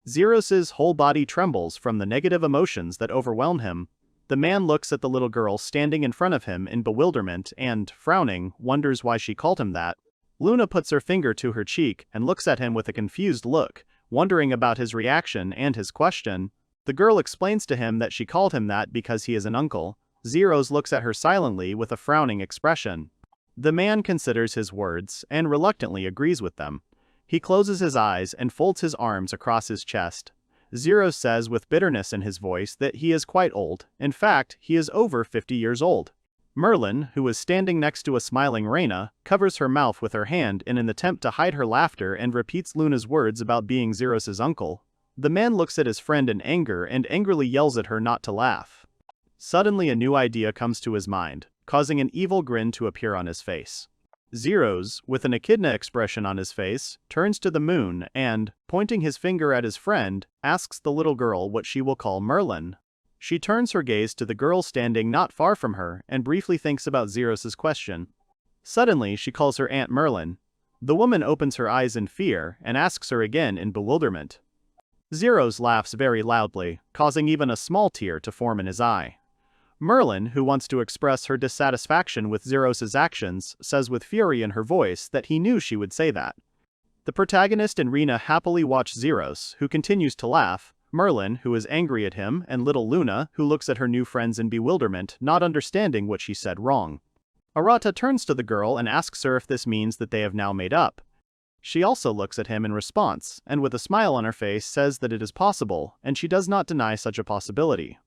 Zeros's whole body trembles from the negative emotions that overwhelm him. The man looks at the little girl standing in front of him in bewilderment and, frowning, wonders why she called him that. Luna puts her finger to her cheek and looks at him with a confused look, wondering about his reaction and his question. The girl explains to him that she called him that because he is an uncle. Zeros looks at her silently with a frowning expression. The man considers his words and reluctantly agrees with them. He closes his eyes and folds his arms across his chest. Zeros says with bitterness in his voice that he is quite old. In fact, he is over 50 years old. Merlin, who is standing next to a smiling Reyna, covers her mouth with her hand in an attempt to hide her laughter and repeats Luna's words about being Zeros's uncle. The man looks at his friend in anger and angrily yells at her not to laugh. Suddenly a new idea comes to his mind, causing an evil grin to appear on his face. Zeros, with an echidna expression on his face, turns to the moon and, pointing his finger at his friend, asks the little girl what she will call Merlin. She turns her gaze to the girl standing not far from her and briefly thinks about Zeros's question. Suddenly she calls her Aunt Merlin. The woman opens her eyes in fear and asks her again in bewilderment. Zeros laughs very loudly, causing even a small tear to form in his eye. Merlin, who wants to express her dissatisfaction with Zeros's actions, says with fury in her voice that he knew she would say that. The protagonist and Rena happily watch Zeros, who continues to laugh, Merlin, who is angry at him, and little Luna, who looks at her new friends in bewilderment, not understanding what she said wrong. Arata turns to the girl and asks her if this means that they have now made up. She also looks at him in response, and with a smile on her face says that it is possible, and she does not deny such a possibility.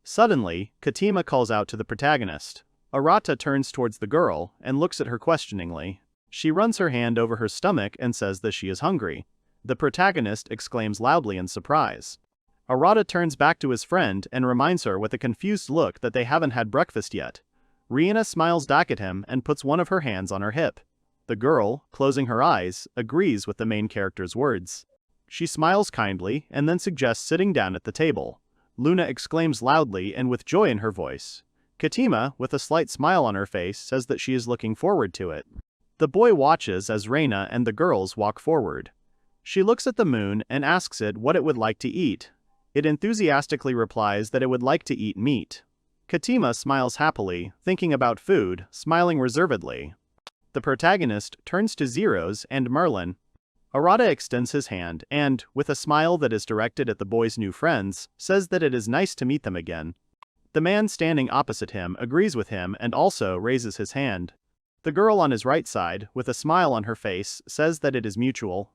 Suddenly, Katima calls out to the protagonist. Arata turns towards the girl and looks at her questioningly. She runs her hand over her stomach and says that she is hungry. The protagonist exclaims loudly in surprise. Arata turns back to his friend and reminds her with a confused look that they haven't had breakfast yet. Rihanna smiles back at him and puts one of her hands on her hip. The girl, closing her eyes, agrees with the main character's words. She smiles kindly and then suggests sitting down at the table. Luna exclaims loudly and with joy in her voice. Katima, with a slight smile on her face, says that she is looking forward to it. The boy watches as Reyna and the girls walk forward. She looks at the moon and asks it what it would like to eat. It enthusiastically replies that it would like to eat meat. Katima smiles happily, thinking about food, smiling reservedly. The protagonist turns to Zeros and Merlin. Arata extends his hand and, with a smile that is directed at the boy's new friends, says that it is nice to meet them again. The man standing opposite him agrees with him and also raises his hand. The girl on his right side, with a smile on her face, says that it is mutual.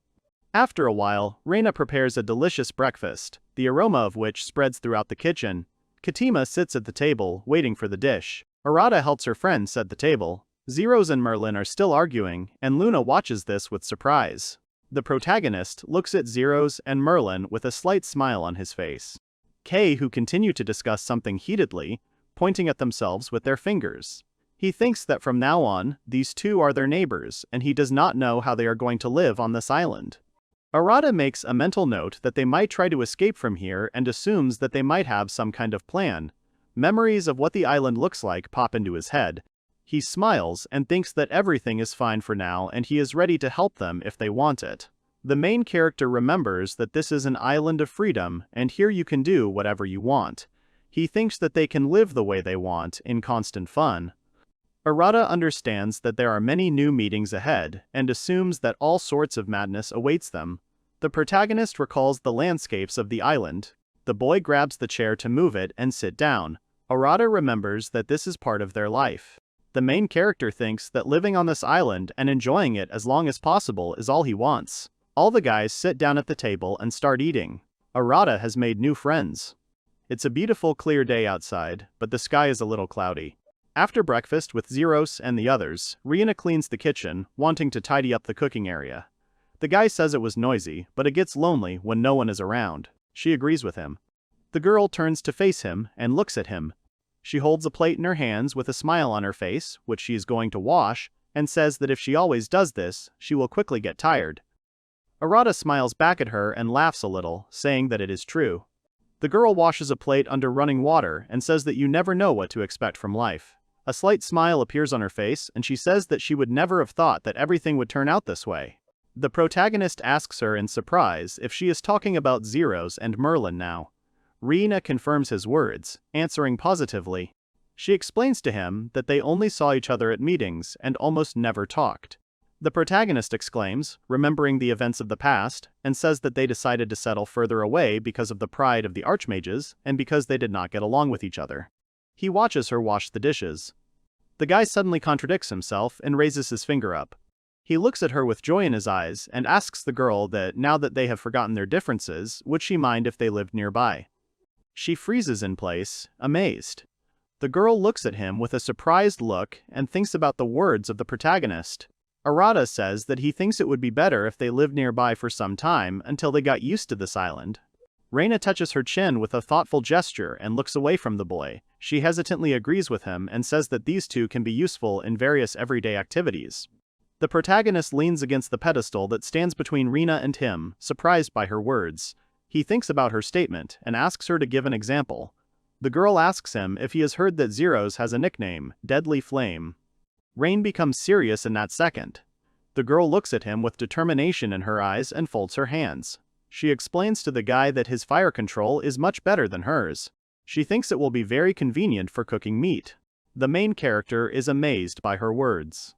After a while, Reyna prepares a delicious breakfast, the aroma of which spreads throughout the kitchen. Katima sits at the table, waiting for the dish. Arata helps her friend set the table. Zeros and Merlin are still arguing, and Luna watches this with surprise. The protagonist looks at Zeros and Merlin with a slight smile on his face. Kay, who continue to discuss something heatedly, pointing at themselves with their fingers. He thinks that from now on, these two are their neighbors, and he does not know how they are going to live on this island. Arata makes a mental note that they might try to escape from here and assumes that they might have some kind of plan. Memories of what the island looks like pop into his head. He smiles and thinks that everything is fine for now and he is ready to help them if they want it. The main character remembers that this is an island of freedom and here you can do whatever you want. He thinks that they can live the way they want, in constant fun. Arata understands that there are many new meetings ahead and assumes that all sorts of madness awaits them. The protagonist recalls the landscapes of the island. The boy grabs the chair to move it and sit down. Arata remembers that this is part of their life. The main character thinks that living on this island and enjoying it as long as possible is all he wants. All the guys sit down at the table and start eating. Arata has made new friends. It's a beautiful clear day outside, but the sky is a little cloudy. After breakfast with Zeros and the others, Rihanna cleans the kitchen, wanting to tidy up the cooking area. The guy says it was noisy, but it gets lonely when no one is around. She agrees with him. The girl turns to face him and looks at him. She holds a plate in her hands with a smile on her face, which she is going to wash, and says that if she always does this, she will quickly get tired. Arata smiles back at her and laughs a little, saying that it is true. The girl washes a plate under running water and says that you never know what to expect from life. A slight smile appears on her face and she says that she would never have thought that everything would turn out this way. The protagonist asks her in surprise if she is talking about Zeros and Merlin now. Rihanna confirms his words, answering positively. She explains to him that they only saw each other at meetings and almost never talked. The protagonist exclaims, remembering the events of the past, and says that they decided to settle further away because of the pride of the archmages and because they did not get along with each other. He watches her wash the dishes. The guy suddenly contradicts himself and raises his finger up. He looks at her with joy in his eyes and asks the girl that now that they have forgotten their differences, would she mind if they lived nearby. She freezes in place, amazed. The girl looks at him with a surprised look and thinks about the words of the protagonist. Arata says that he thinks it would be better if they lived nearby for some time until they got used to this island. Reina touches her chin with a thoughtful gesture and looks away from the boy. She hesitantly agrees with him and says that these two can be useful in various everyday activities. The protagonist leans against the pedestal that stands between Reina and him, surprised by her words. He thinks about her statement and asks her to give an example. The girl asks him if he has heard that Zeros has a nickname, Deadly Flame. Rain becomes serious in that second. The girl looks at him with determination in her eyes and folds her hands. She explains to the guy that his fire control is much better than hers. She thinks it will be very convenient for cooking meat. The main character is amazed by her words.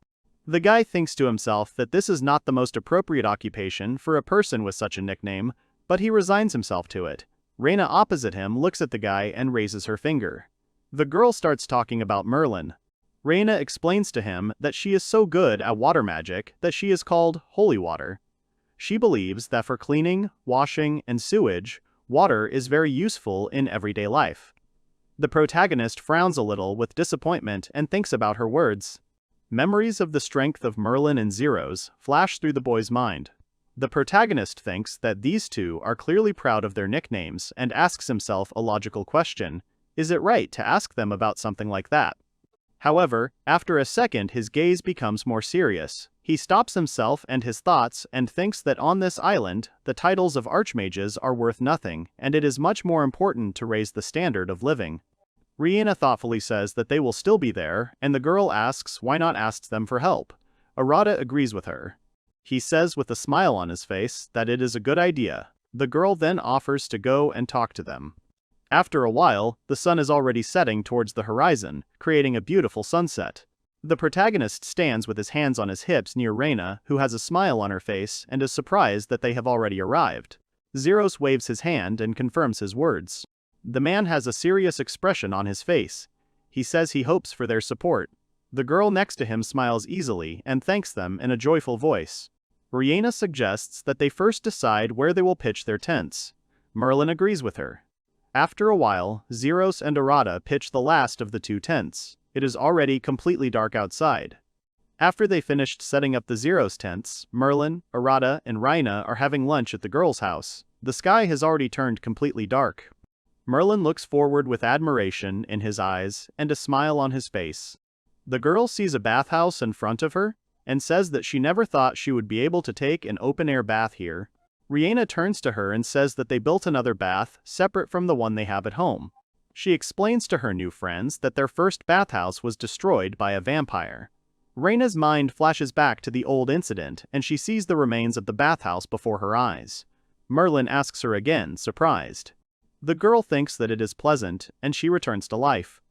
The guy thinks to himself that this is not the most appropriate occupation for a person with such a nickname, but he resigns himself to it. Reina opposite him looks at the guy and raises her finger. The girl starts talking about Merlin. Reina explains to him that she is so good at water magic that she is called holy water. She believes that for cleaning, washing, and sewage, water is very useful in everyday life. The protagonist frowns a little with disappointment and thinks about her words. Memories of the strength of Merlin and Zeros flash through the boy's mind. The protagonist thinks that these two are clearly proud of their nicknames and asks himself a logical question. Is it right to ask them about something like that? However, after a second his gaze becomes more serious. He stops himself and his thoughts and thinks that on this island, the titles of archmages are worth nothing, and it is much more important to raise the standard of living. Rihanna thoughtfully says that they will still be there, and the girl asks why not ask them for help. Arata agrees with her. He says with a smile on his face that it is a good idea. The girl then offers to go and talk to them. After a while, the sun is already setting towards the horizon, creating a beautiful sunset. The protagonist stands with his hands on his hips near Reina, who has a smile on her face and is surprised that they have already arrived. Zeros waves his hand and confirms his words. The man has a serious expression on his face. He says he hopes for their support. The girl next to him smiles easily and thanks them in a joyful voice. Rihanna suggests that they first decide where they will pitch their tents. Merlin agrees with her. After a while, Zeros and Arata pitch the last of the two tents. It is already completely dark outside. After they finished setting up the Zeros tents, Merlin, Arata, and Reina are having lunch at the girl's house. The sky has already turned completely dark. Merlin looks forward with admiration in his eyes and a smile on his face. The girl sees a bathhouse in front of her and says that she never thought she would be able to take an open-air bath here. Rihanna turns to her and says that they built another bath, separate from the one they have at home. She explains to her new friends that their first bathhouse was destroyed by a vampire. Reina's mind flashes back to the old incident and she sees the remains of the bathhouse before her eyes. Merlin asks her again, surprised. The girl thinks that it is pleasant and she returns to life.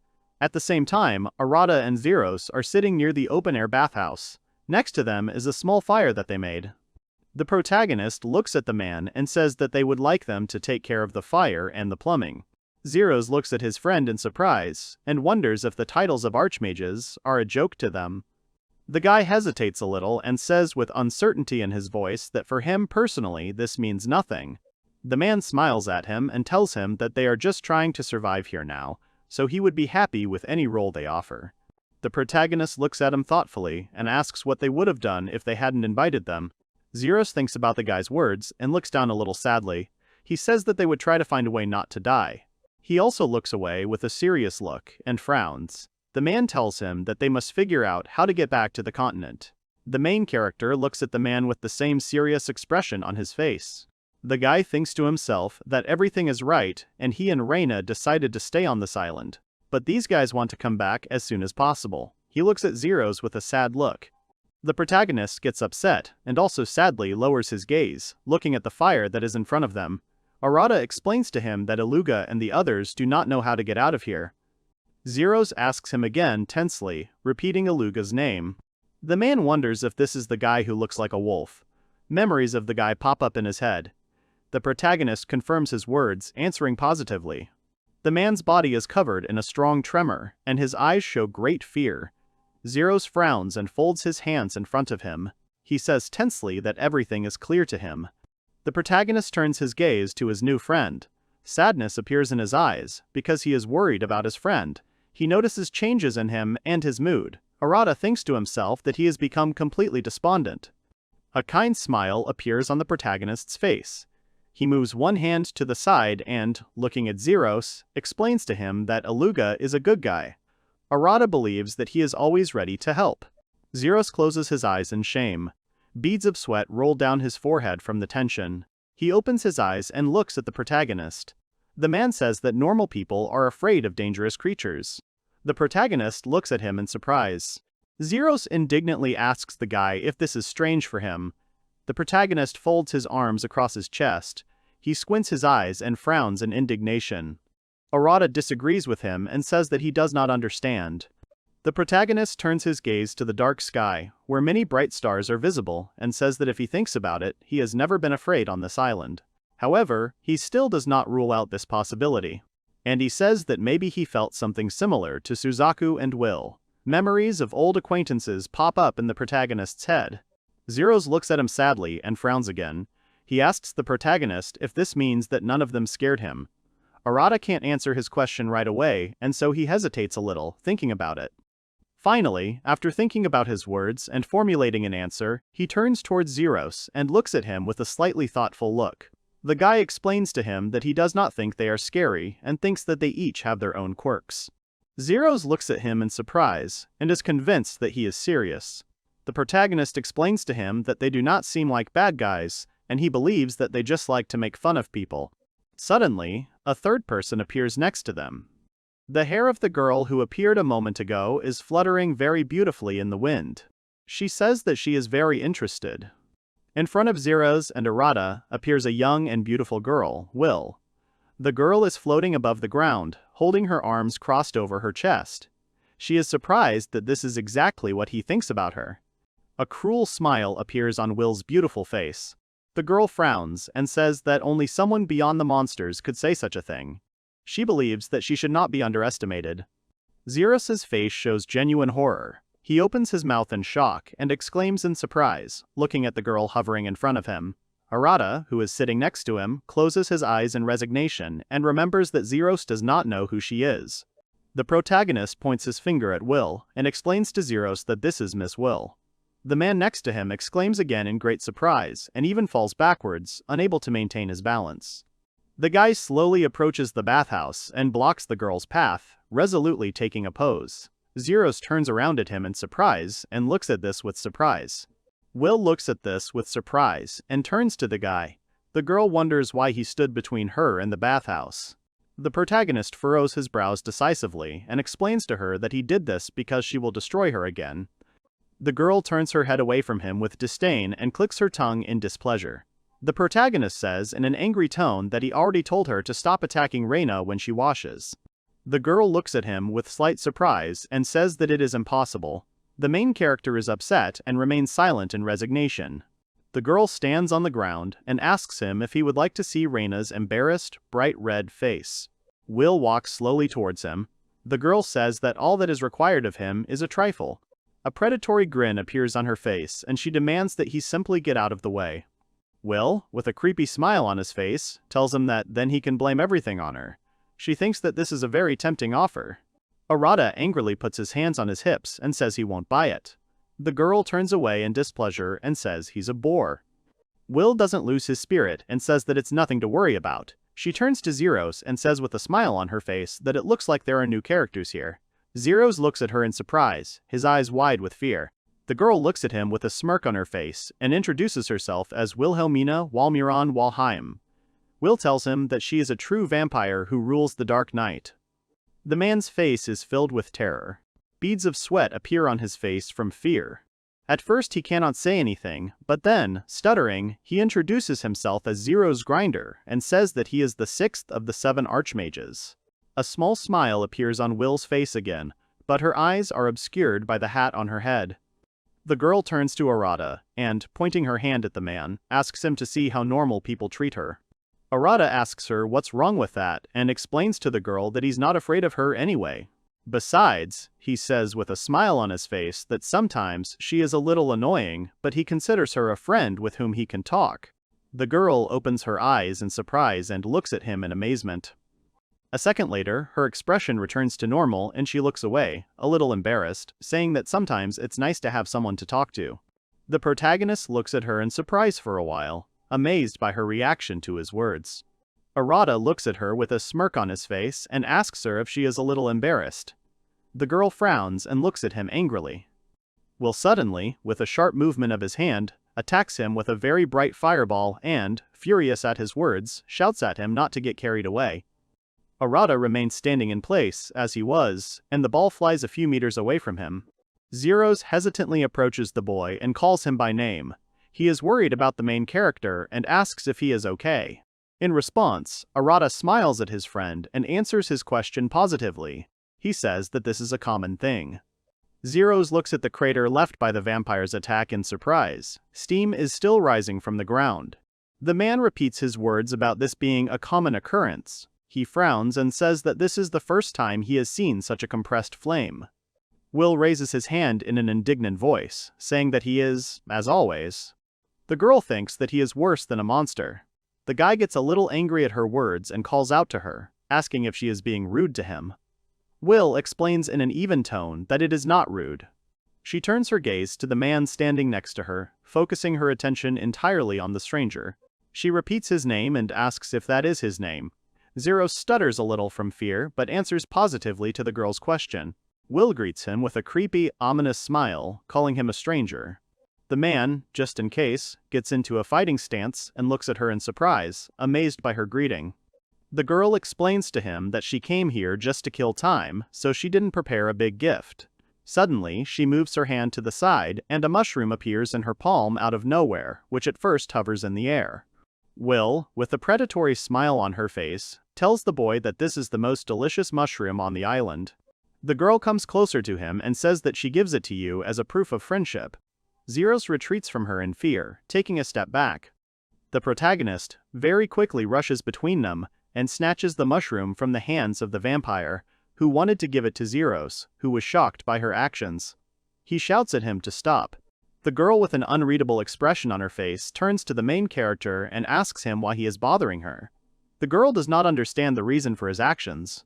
At the same time, Arata and Zeros are sitting near the open-air bathhouse. Next to them is a small fire that they made. The protagonist looks at the man and says that they would like them to take care of the fire and the plumbing. Zeros looks at his friend in surprise, and wonders if the titles of archmages are a joke to them. The guy hesitates a little and says with uncertainty in his voice that for him personally this means nothing. The man smiles at him and tells him that they are just trying to survive here now, so he would be happy with any role they offer. The protagonist looks at him thoughtfully and asks what they would have done if they hadn't invited them. Zeros thinks about the guy's words and looks down a little sadly. He says that they would try to find a way not to die. He also looks away with a serious look and frowns. The man tells him that they must figure out how to get back to the continent. The main character looks at the man with the same serious expression on his face. The guy thinks to himself that everything is right and he and Reina decided to stay on this island. But these guys want to come back as soon as possible. He looks at Zeros with a sad look. The protagonist gets upset and also sadly lowers his gaze, looking at the fire that is in front of them. Arata explains to him that Iluga and the others do not know how to get out of here. Zeros asks him again tensely, repeating Iluga's name. The man wonders if this is the guy who looks like a wolf. Memories of the guy pop up in his head. The protagonist confirms his words, answering positively. The man's body is covered in a strong tremor, and his eyes show great fear. Zeros frowns and folds his hands in front of him. He says tensely that everything is clear to him. The protagonist turns his gaze to his new friend. Sadness appears in his eyes, because he is worried about his friend. He notices changes in him and his mood. Arata thinks to himself that he has become completely despondent. A kind smile appears on the protagonist's face. He moves one hand to the side and, looking at Zeros, explains to him that Iluga is a good guy. Arata believes that he is always ready to help. Zeros closes his eyes in shame. Beads of sweat roll down his forehead from the tension. He opens his eyes and looks at the protagonist. The man says that normal people are afraid of dangerous creatures. The protagonist looks at him in surprise. Zeros indignantly asks the guy if this is strange for him. The protagonist folds his arms across his chest. He squints his eyes and frowns in indignation. Arata disagrees with him and says that he does not understand. The protagonist turns his gaze to the dark sky, where many bright stars are visible, and says that if he thinks about it, he has never been afraid on this island. However, he still does not rule out this possibility. And he says that maybe he felt something similar to Suzaku and Will. Memories of old acquaintances pop up in the protagonist's head. Zeros looks at him sadly and frowns again. He asks the protagonist if this means that none of them scared him. Arata can't answer his question right away, and so he hesitates a little, thinking about it. Finally, after thinking about his words and formulating an answer, he turns towards Zeros and looks at him with a slightly thoughtful look. The guy explains to him that he does not think they are scary and thinks that they each have their own quirks. Zeros looks at him in surprise and is convinced that he is serious. The protagonist explains to him that they do not seem like bad guys, and he believes that they just like to make fun of people. Suddenly, a third person appears next to them. The hair of the girl who appeared a moment ago is fluttering very beautifully in the wind. She says that she is very interested. In front of Zeros and Arata appears a young and beautiful girl, Will. The girl is floating above the ground, holding her arms crossed over her chest. She is surprised that this is exactly what he thinks about her. A cruel smile appears on Will's beautiful face. The girl frowns and says that only someone beyond the monsters could say such a thing. She believes that she should not be underestimated. Zeros's face shows genuine horror. He opens his mouth in shock and exclaims in surprise, looking at the girl hovering in front of him. Arata, who is sitting next to him, closes his eyes in resignation and remembers that Zeros does not know who she is. The protagonist points his finger at Will and explains to Zeros that this is Miss Will. The man next to him exclaims again in great surprise and even falls backwards, unable to maintain his balance. The guy slowly approaches the bathhouse and blocks the girl's path, resolutely taking a pose. Zeros turns around at him in surprise and looks at this with surprise. Will looks at this with surprise and turns to the guy. The girl wonders why he stood between her and the bathhouse. The protagonist furrows his brows decisively and explains to her that he did this because she will destroy her again. The girl turns her head away from him with disdain and clicks her tongue in displeasure. The protagonist says in an angry tone that he already told her to stop attacking Reina when she washes. The girl looks at him with slight surprise and says that it is impossible. The main character is upset and remains silent in resignation. The girl stands on the ground and asks him if he would like to see Reina's embarrassed, bright red face. Will walks slowly towards him. The girl says that all that is required of him is a trifle. A predatory grin appears on her face and she demands that he simply get out of the way. Will, with a creepy smile on his face, tells him that then he can blame everything on her. She thinks that this is a very tempting offer. Arata angrily puts his hands on his hips and says he won't buy it. The girl turns away in displeasure and says he's a bore. Will doesn't lose his spirit and says that it's nothing to worry about. She turns to Zeros and says with a smile on her face that it looks like there are new characters here. Zeros looks at her in surprise, his eyes wide with fear. The girl looks at him with a smirk on her face and introduces herself as Wilhelmina Walmiran Walheim. Will tells him that she is a true vampire who rules the Dark Night. The man's face is filled with terror. Beads of sweat appear on his face from fear. At first he cannot say anything, but then, stuttering, he introduces himself as Zero's Grinder and says that he is the 6th of the 7 Archmages. A small smile appears on Will's face again, but her eyes are obscured by the hat on her head. The girl turns to Arata and, pointing her hand at the man, asks him to see how normal people treat her. Arata asks her what's wrong with that and explains to the girl that he's not afraid of her anyway. Besides, he says with a smile on his face that sometimes she is a little annoying, but he considers her a friend with whom he can talk. The girl opens her eyes in surprise and looks at him in amazement. A second later, her expression returns to normal and she looks away, a little embarrassed, saying that sometimes it's nice to have someone to talk to. The protagonist looks at her in surprise for a while, amazed by her reaction to his words. Arata looks at her with a smirk on his face and asks her if she is a little embarrassed. The girl frowns and looks at him angrily. Will suddenly, with a sharp movement of his hand, attacks him with a very bright fireball and, furious at his words, shouts at him not to get carried away. Arata remains standing in place, as he was, and the ball flies a few meters away from him. Zeros hesitantly approaches the boy and calls him by name. He is worried about the main character and asks if he is okay. In response, Arata smiles at his friend and answers his question positively. He says that this is a common thing. Zeros looks at the crater left by the vampire's attack in surprise. Steam is still rising from the ground. The man repeats his words about this being a common occurrence. He frowns and says that this is the first time he has seen such a compressed flame. Will raises his hand in an indignant voice, saying that he is, as always. The girl thinks that he is worse than a monster. The guy gets a little angry at her words and calls out to her, asking if she is being rude to him. Will explains in an even tone that it is not rude. She turns her gaze to the man standing next to her, focusing her attention entirely on the stranger. She repeats his name and asks if that is his name. Zero stutters a little from fear but answers positively to the girl's question. Will greets him with a creepy, ominous smile, calling him a stranger. The man, just in case, gets into a fighting stance and looks at her in surprise, amazed by her greeting. The girl explains to him that she came here just to kill time, so she didn't prepare a big gift. Suddenly, she moves her hand to the side and a mushroom appears in her palm out of nowhere, which at first hovers in the air. Will, with a predatory smile on her face, tells the boy that this is the most delicious mushroom on the island. The girl comes closer to him and says that she gives it to you as a proof of friendship. Zeros retreats from her in fear, taking a step back. The protagonist very quickly rushes between them and snatches the mushroom from the hands of the vampire, who wanted to give it to Zeros, who was shocked by her actions. He shouts at him to stop. The girl with an unreadable expression on her face turns to the main character and asks him why he is bothering her. The girl does not understand the reason for his actions.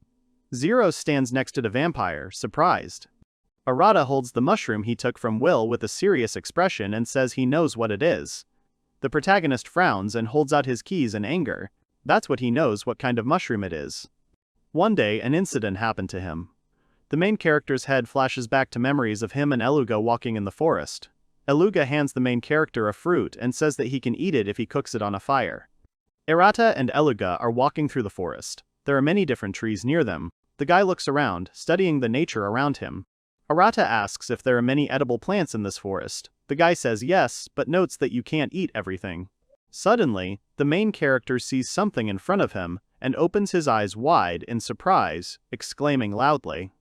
Zeros stands next to the vampire, surprised. Arata holds the mushroom he took from Will with a serious expression and says he knows what it is. The protagonist frowns and holds out his keys in anger. That's what he knows what kind of mushroom it is. One day, an incident happened to him. The main character's head flashes back to memories of him and Eluga walking in the forest. Eluga hands the main character a fruit and says that he can eat it if he cooks it on a fire. Arata and Eluga are walking through the forest. There are many different trees near them. The guy looks around, studying the nature around him. Arata asks if there are many edible plants in this forest. The guy says yes, but notes that you can't eat everything. Suddenly, the main character sees something in front of him and opens his eyes wide in surprise, exclaiming loudly.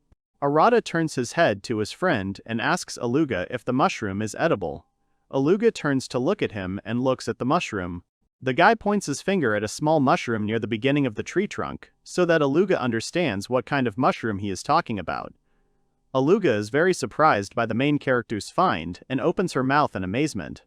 Arata turns his head to his friend and asks Eluga if the mushroom is edible. Eluga turns to look at him and looks at the mushroom. The guy points his finger at a small mushroom near the beginning of the tree trunk, so that Aluga understands what kind of mushroom he is talking about. Aluga is very surprised by the main character's find and opens her mouth in amazement.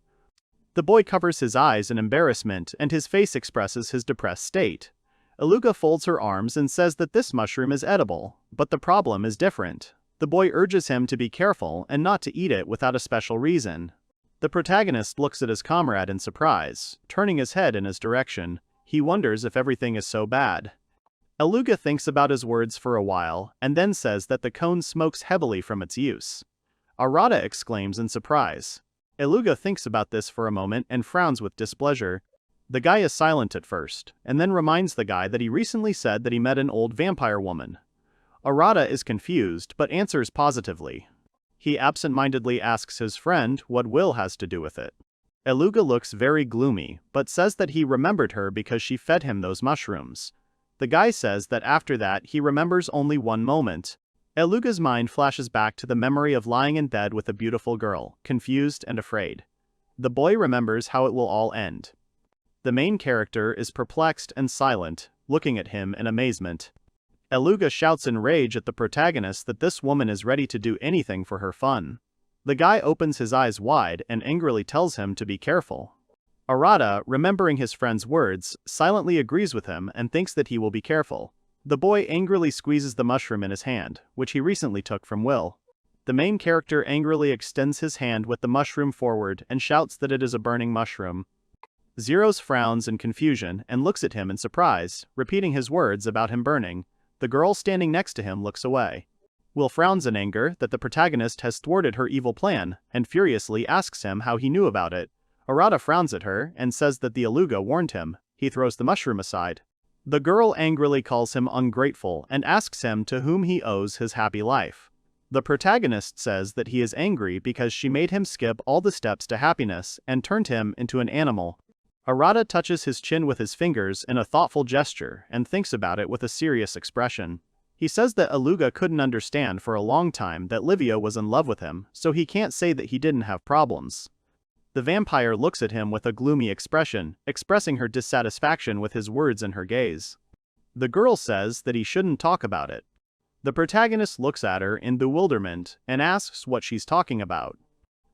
The boy covers his eyes in embarrassment and his face expresses his depressed state. Aluga folds her arms and says that this mushroom is edible, but the problem is different. The boy urges him to be careful and not to eat it without a special reason. The protagonist looks at his comrade in surprise, turning his head in his direction. He wonders if everything is so bad. Aluga thinks about his words for a while, and then says that the cone smokes heavily from its use. Arata exclaims in surprise. Aluga thinks about this for a moment and frowns with displeasure. The guy is silent at first, and then reminds the guy that he recently said that he met an old vampire woman. Arata is confused, but answers positively. He absent-mindedly asks his friend what Will has to do with it. Aluga looks very gloomy, but says that he remembered her because she fed him those mushrooms. The guy says that after that he remembers only one moment. Aluga's mind flashes back to the memory of lying in bed with a beautiful girl, confused and afraid. The boy remembers how it will all end. The main character is perplexed and silent, looking at him in amazement. Aluga shouts in rage at the protagonist that this woman is ready to do anything for her fun. The guy opens his eyes wide and angrily tells him to be careful. Arata, remembering his friend's words, silently agrees with him and thinks that he will be careful. The boy angrily squeezes the mushroom in his hand, which he recently took from Will. The main character angrily extends his hand with the mushroom forward and shouts that it is a burning mushroom. Zeros frowns in confusion and looks at him in surprise, repeating his words about him burning. The girl standing next to him looks away. Will frowns in anger that the protagonist has thwarted her evil plan, and furiously asks him how he knew about it. Arata frowns at her and says that the Aluga warned him. He throws the mushroom aside. The girl angrily calls him ungrateful and asks him to whom he owes his happy life. The protagonist says that he is angry because she made him skip all the steps to happiness and turned him into an animal. Arata touches his chin with his fingers in a thoughtful gesture and thinks about it with a serious expression. He says that Aluga couldn't understand for a long time that Livia was in love with him, so he can't say that he didn't have problems. The vampire looks at him with a gloomy expression, expressing her dissatisfaction with his words and her gaze. The girl says that he shouldn't talk about it. The protagonist looks at her in bewilderment and asks what she's talking about.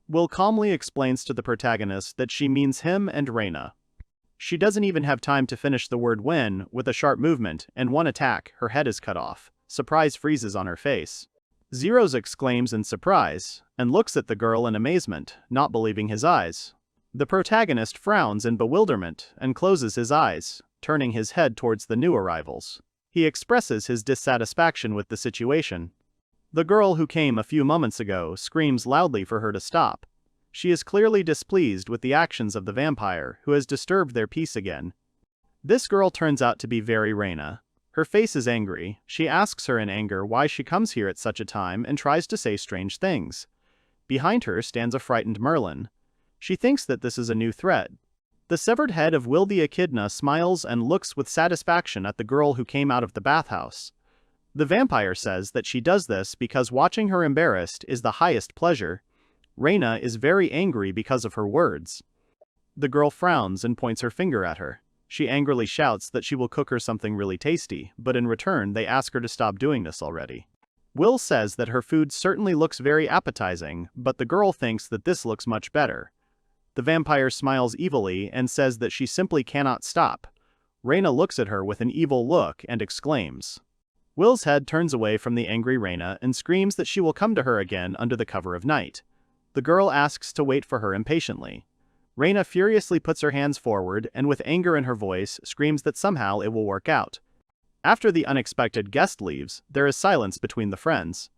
Will calmly explains to the protagonist that she means him and Reina. She doesn't even have time to finish the word when, with a sharp movement and one attack, her head is cut off. Surprise freezes on her face. Zeros exclaims in surprise, and looks at the girl in amazement, not believing his eyes. The protagonist frowns in bewilderment and closes his eyes, turning his head towards the new arrivals. He expresses his dissatisfaction with the situation. The girl who came a few moments ago screams loudly for her to stop. She is clearly displeased with the actions of the vampire, who has disturbed their peace again. This girl turns out to be very Reina. Her face is angry. She asks her in anger why she comes here at such a time and tries to say strange things. Behind her stands a frightened Merlin. She thinks that this is a new threat. The severed head of Will the Echidna smiles and looks with satisfaction at the girl who came out of the bathhouse. The vampire says that she does this because watching her embarrassed is the highest pleasure. Reina is very angry because of her words. The girl frowns and points her finger at her. She angrily shouts that she will cook her something really tasty, but in return they ask her to stop doing this already. Will says that her food certainly looks very appetizing, but the girl thinks that this looks much better. The vampire smiles evilly and says that she simply cannot stop. Reina looks at her with an evil look and exclaims. Will's head turns away from the angry Reina and screams that she will come to her again under the cover of night. The girl asks to wait for her impatiently. Reina furiously puts her hands forward and with anger in her voice screams that somehow it will work out. After the unexpected guest leaves, there is silence between the friends.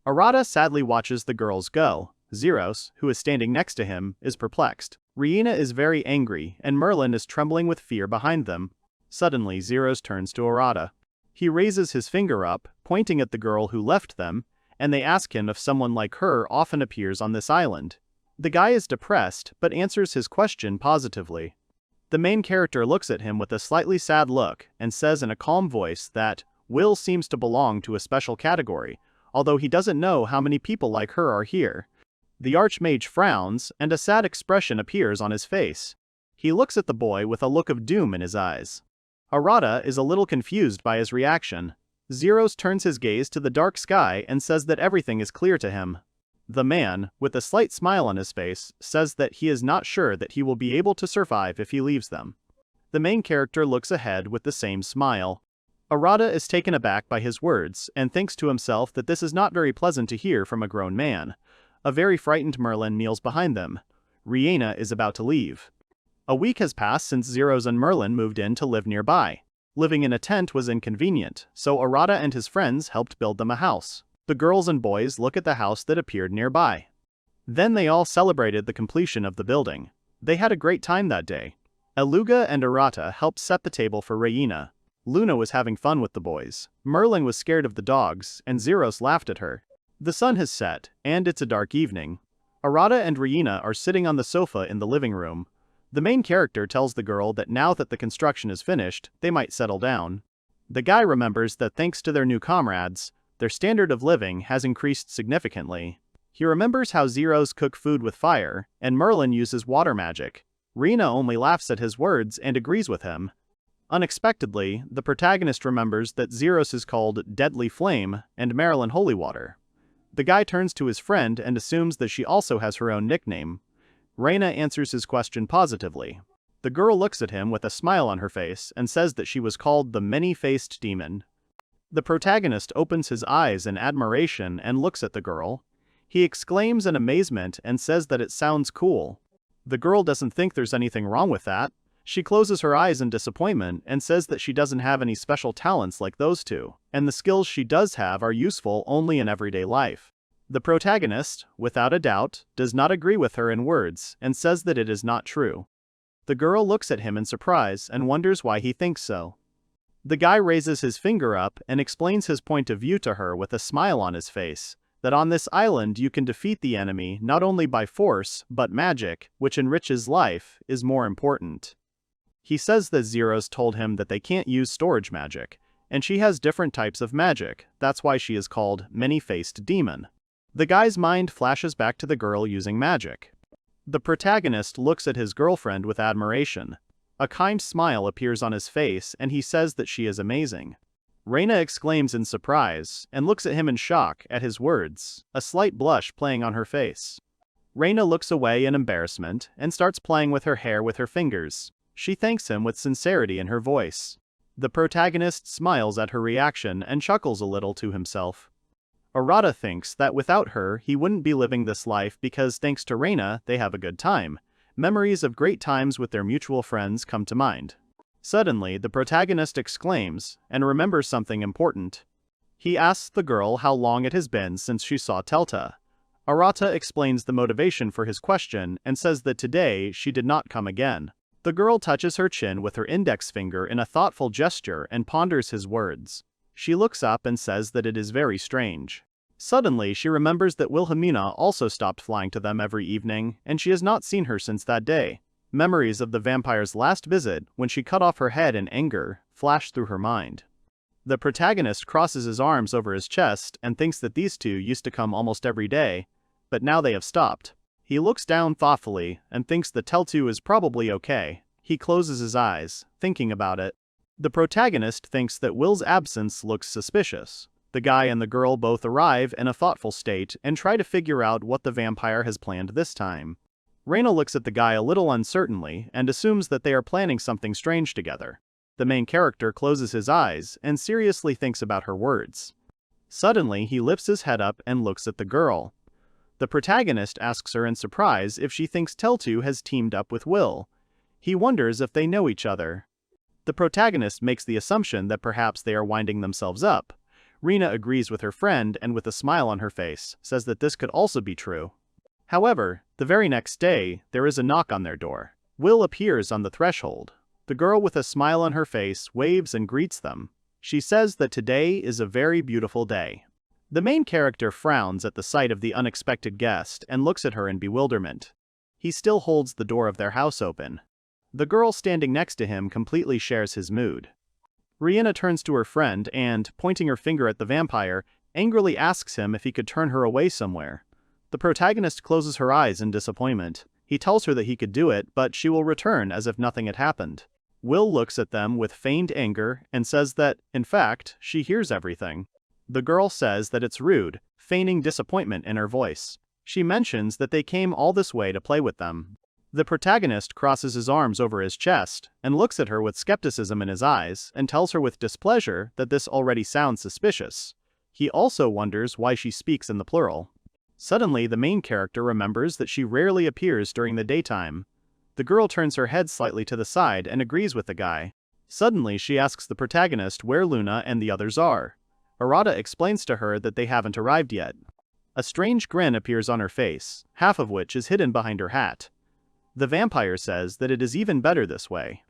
Arata sadly watches the girls go. Zeros, who is standing next to him, is perplexed. Reina is very angry and Merlin is trembling with fear behind them. Suddenly Zeros turns to Arata. He raises his finger up, pointing at the girl who left them, and they ask him if someone like her often appears on this island. The guy is depressed, but answers his question positively. The main character looks at him with a slightly sad look and says in a calm voice that Will seems to belong to a special category, although he doesn't know how many people like her are here. The Archmage frowns, and a sad expression appears on his face. He looks at the boy with a look of doom in his eyes. Arata is a little confused by his reaction. Zeros turns his gaze to the dark sky and says that everything is clear to him. The man, with a slight smile on his face, says that he is not sure that he will be able to survive if he leaves them. The main character looks ahead with the same smile. Arata is taken aback by his words and thinks to himself that this is not very pleasant to hear from a grown man. A very frightened Merlin kneels behind them. Rihanna is about to leave. A week has passed since Zeros and Merlin moved in to live nearby. Living in a tent was inconvenient, so Arata and his friends helped build them a house. The girls and boys look at the house that appeared nearby. Then they all celebrated the completion of the building. They had a great time that day. Eluga and Arata helped set the table for Rihanna. Luna was having fun with the boys. Merlin was scared of the dogs, and Zeros laughed at her. The sun has set, and it's a dark evening. Arata and Rihanna are sitting on the sofa in the living room. The main character tells the girl that now that the construction is finished, they might settle down. The guy remembers that thanks to their new comrades, their standard of living has increased significantly. He remembers how Zeros cook food with fire, and Merlin uses water magic. Rihanna only laughs at his words and agrees with him. Unexpectedly, the protagonist remembers that Zeros is called Deadly Flame and Merlin Holy Water. The guy turns to his friend and assumes that she also has her own nickname. Rihanna answers his question positively. The girl looks at him with a smile on her face and says that she was called the Many-Faced Demon. The protagonist opens his eyes in admiration and looks at the girl. He exclaims in amazement and says that it sounds cool. The girl doesn't think there's anything wrong with that. She closes her eyes in disappointment and says that she doesn't have any special talents like those two, and the skills she does have are useful only in everyday life. The protagonist, without a doubt, does not agree with her in words and says that it is not true. The girl looks at him in surprise and wonders why he thinks so. The guy raises his finger up and explains his point of view to her with a smile on his face, that on this island you can defeat the enemy not only by force, but magic, which enriches life, is more important. He says that Zeros told him that they can't use storage magic, and she has different types of magic, that's why she is called Many-Faced Demon. The guy's mind flashes back to the girl using magic. The protagonist looks at his girlfriend with admiration. A kind smile appears on his face and he says that she is amazing. Rihanna exclaims in surprise and looks at him in shock at his words, a slight blush playing on her face. Rihanna looks away in embarrassment and starts playing with her hair with her fingers. She thanks him with sincerity in her voice. The protagonist smiles at her reaction and chuckles a little to himself. Arata thinks that without her he wouldn't be living this life because thanks to Rihanna they have a good time. Memories of great times with their mutual friends come to mind. Suddenly the protagonist exclaims and remembers something important. He asks the girl how long it has been since she saw Teltu. Arata explains the motivation for his question and says that today she did not come again. The girl touches her chin with her index finger in a thoughtful gesture and ponders his words. She looks up and says that it is very strange. Suddenly she remembers that Wilhelmina also stopped flying to them every evening, and she has not seen her since that day. Memories of the vampire's last visit, when she cut off her head in anger, flash through her mind. The protagonist crosses his arms over his chest and thinks that these two used to come almost every day, but now they have stopped. He looks down thoughtfully and thinks that Teltu is probably okay. He closes his eyes, thinking about it. The protagonist thinks that Will's absence looks suspicious. The guy and the girl both arrive in a thoughtful state and try to figure out what the vampire has planned this time. Rihanna looks at the guy a little uncertainly and assumes that they are planning something strange together. The main character closes his eyes and seriously thinks about her words. Suddenly he lifts his head up and looks at the girl. The protagonist asks her in surprise if she thinks Teltu has teamed up with Will. He wonders if they know each other. The protagonist makes the assumption that perhaps they are winding themselves up. Rihanna agrees with her friend and with a smile on her face, says that this could also be true. However, the very next day, there is a knock on their door. Will appears on the threshold. The girl with a smile on her face waves and greets them. She says that today is a very beautiful day. The main character frowns at the sight of the unexpected guest and looks at her in bewilderment. He still holds the door of their house open. The girl standing next to him completely shares his mood. Rihanna turns to her friend and, pointing her finger at the vampire, angrily asks him if he could turn her away somewhere. The protagonist closes her eyes in disappointment. He tells her that he could do it, but she will return as if nothing had happened. Will looks at them with feigned anger and says that, in fact, she hears everything. The girl says that it's rude, feigning disappointment in her voice. She mentions that they came all this way to play with them. The protagonist crosses his arms over his chest and looks at her with skepticism in his eyes and tells her with displeasure that this already sounds suspicious. He also wonders why she speaks in the plural. Suddenly, the main character remembers that she rarely appears during the daytime. The girl turns her head slightly to the side and agrees with the guy. Suddenly, she asks the protagonist where Luna and the others are. Arata explains to her that they haven't arrived yet. A strange grin appears on her face, half of which is hidden behind her hat. The vampire says that it is even better this way.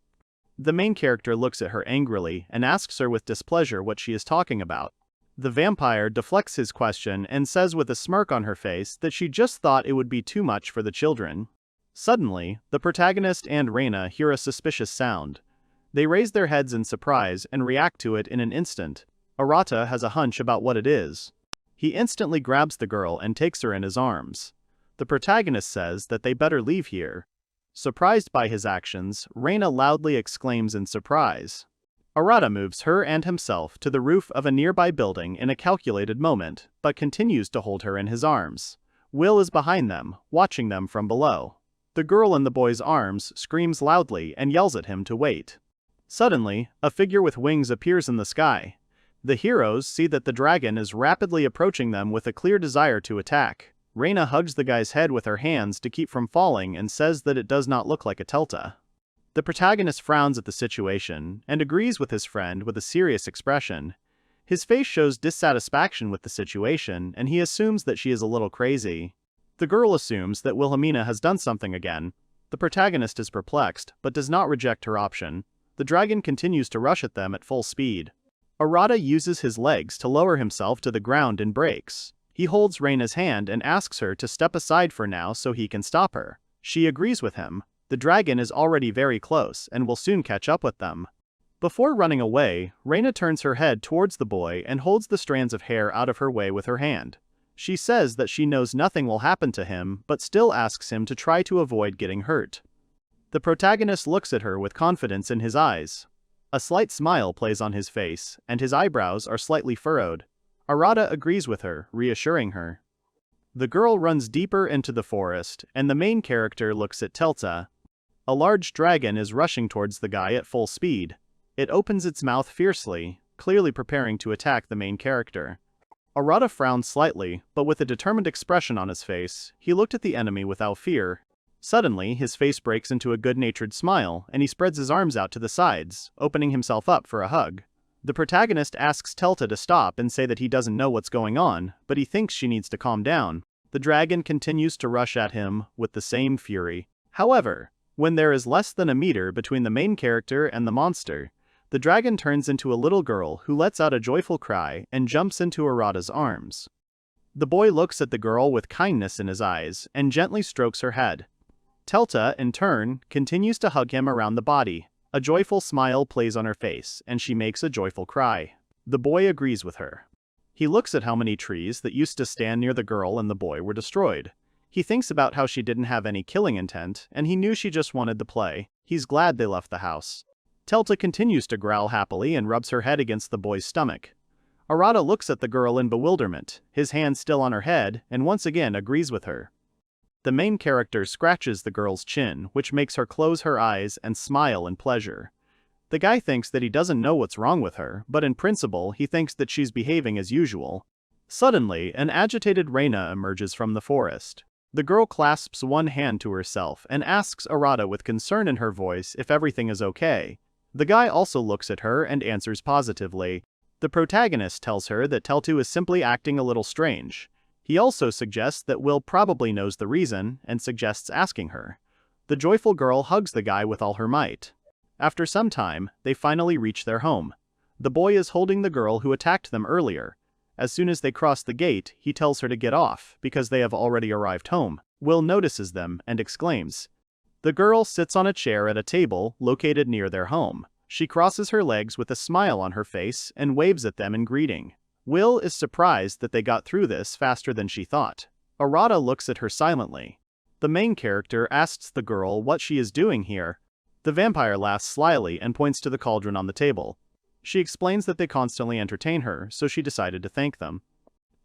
The main character looks at her angrily and asks her with displeasure what she is talking about. The vampire deflects his question and says with a smirk on her face that she just thought it would be too much for the children. Suddenly, the protagonist and Reina hear a suspicious sound. They raise their heads in surprise and react to it in an instant. Arata has a hunch about what it is. He instantly grabs the girl and takes her in his arms. The protagonist says that they better leave here. Surprised by his actions, Reina loudly exclaims in surprise. Arata moves her and himself to the roof of a nearby building in a calculated moment, but continues to hold her in his arms. Will is behind them, watching them from below. The girl in the boy's arms screams loudly and yells at him to wait. Suddenly, a figure with wings appears in the sky. The heroes see that the dragon is rapidly approaching them with a clear desire to attack. Reina hugs the guy's head with her hands to keep from falling and says that it does not look like a Telta. The protagonist frowns at the situation and agrees with his friend with a serious expression. His face shows dissatisfaction with the situation and he assumes that she is a little crazy. The girl assumes that Willamina has done something again. The protagonist is perplexed but does not reject her option. The dragon continues to rush at them at full speed. Arata uses his legs to lower himself to the ground and breaks. He holds Reina's hand and asks her to step aside for now so he can stop her. She agrees with him. The dragon is already very close and will soon catch up with them. Before running away, Reina turns her head towards the boy and holds the strands of hair out of her way with her hand. She says that she knows nothing will happen to him but still asks him to try to avoid getting hurt. The protagonist looks at her with confidence in his eyes. A slight smile plays on his face, and his eyebrows are slightly furrowed. Arata agrees with her, reassuring her. The girl runs deeper into the forest, and the main character looks at Telta. A large dragon is rushing towards the guy at full speed. It opens its mouth fiercely, clearly preparing to attack the main character. Arata frowned slightly, but with a determined expression on his face, he looked at the enemy without fear. Suddenly, his face breaks into a good-natured smile, and he spreads his arms out to the sides, opening himself up for a hug. The protagonist asks Telta to stop and say that he doesn't know what's going on, but he thinks she needs to calm down. The dragon continues to rush at him with the same fury. However, when there is less than a meter between the main character and the monster, the dragon turns into a little girl who lets out a joyful cry and jumps into Arata's arms. The boy looks at the girl with kindness in his eyes and gently strokes her head. Telta, in turn, continues to hug him around the body. A joyful smile plays on her face, and she makes a joyful cry. The boy agrees with her. He looks at how many trees that used to stand near the girl and the boy were destroyed. He thinks about how she didn't have any killing intent, and he knew she just wanted to play. He's glad they left the house. Telta continues to growl happily and rubs her head against the boy's stomach. Arata looks at the girl in bewilderment, his hand still on her head, and once again agrees with her. The main character scratches the girl's chin, which makes her close her eyes and smile in pleasure. The guy thinks that he doesn't know what's wrong with her, but in principle he thinks that she's behaving as usual. Suddenly, an agitated Reina emerges from the forest. The girl clasps one hand to herself and asks Arata with concern in her voice if everything is okay. The guy also looks at her and answers positively. The protagonist tells her that Teltu is simply acting a little strange. He also suggests that Will probably knows the reason and suggests asking her. The joyful girl hugs the guy with all her might. After some time, they finally reach their home. The boy is holding the girl who attacked them earlier. As soon as they cross the gate, he tells her to get off, because they have already arrived home. Will notices them and exclaims. The girl sits on a chair at a table located near their home. She crosses her legs with a smile on her face and waves at them in greeting. Will is surprised that they got through this faster than she thought. Arata looks at her silently. The main character asks the girl what she is doing here. The vampire laughs slyly and points to the cauldron on the table. She explains that they constantly entertain her, so she decided to thank them.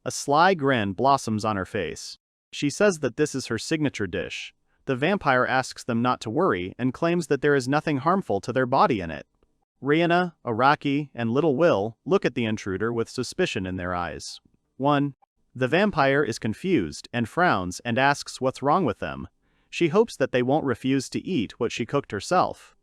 A sly grin blossoms on her face. She says that this is her signature dish. The vampire asks them not to worry and claims that there is nothing harmful to their body in it. Reina, Araki, and little Will look at the intruder with suspicion in their eyes. 1. The vampire is confused and frowns and asks what's wrong with them. She hopes that they won't refuse to eat what she cooked herself.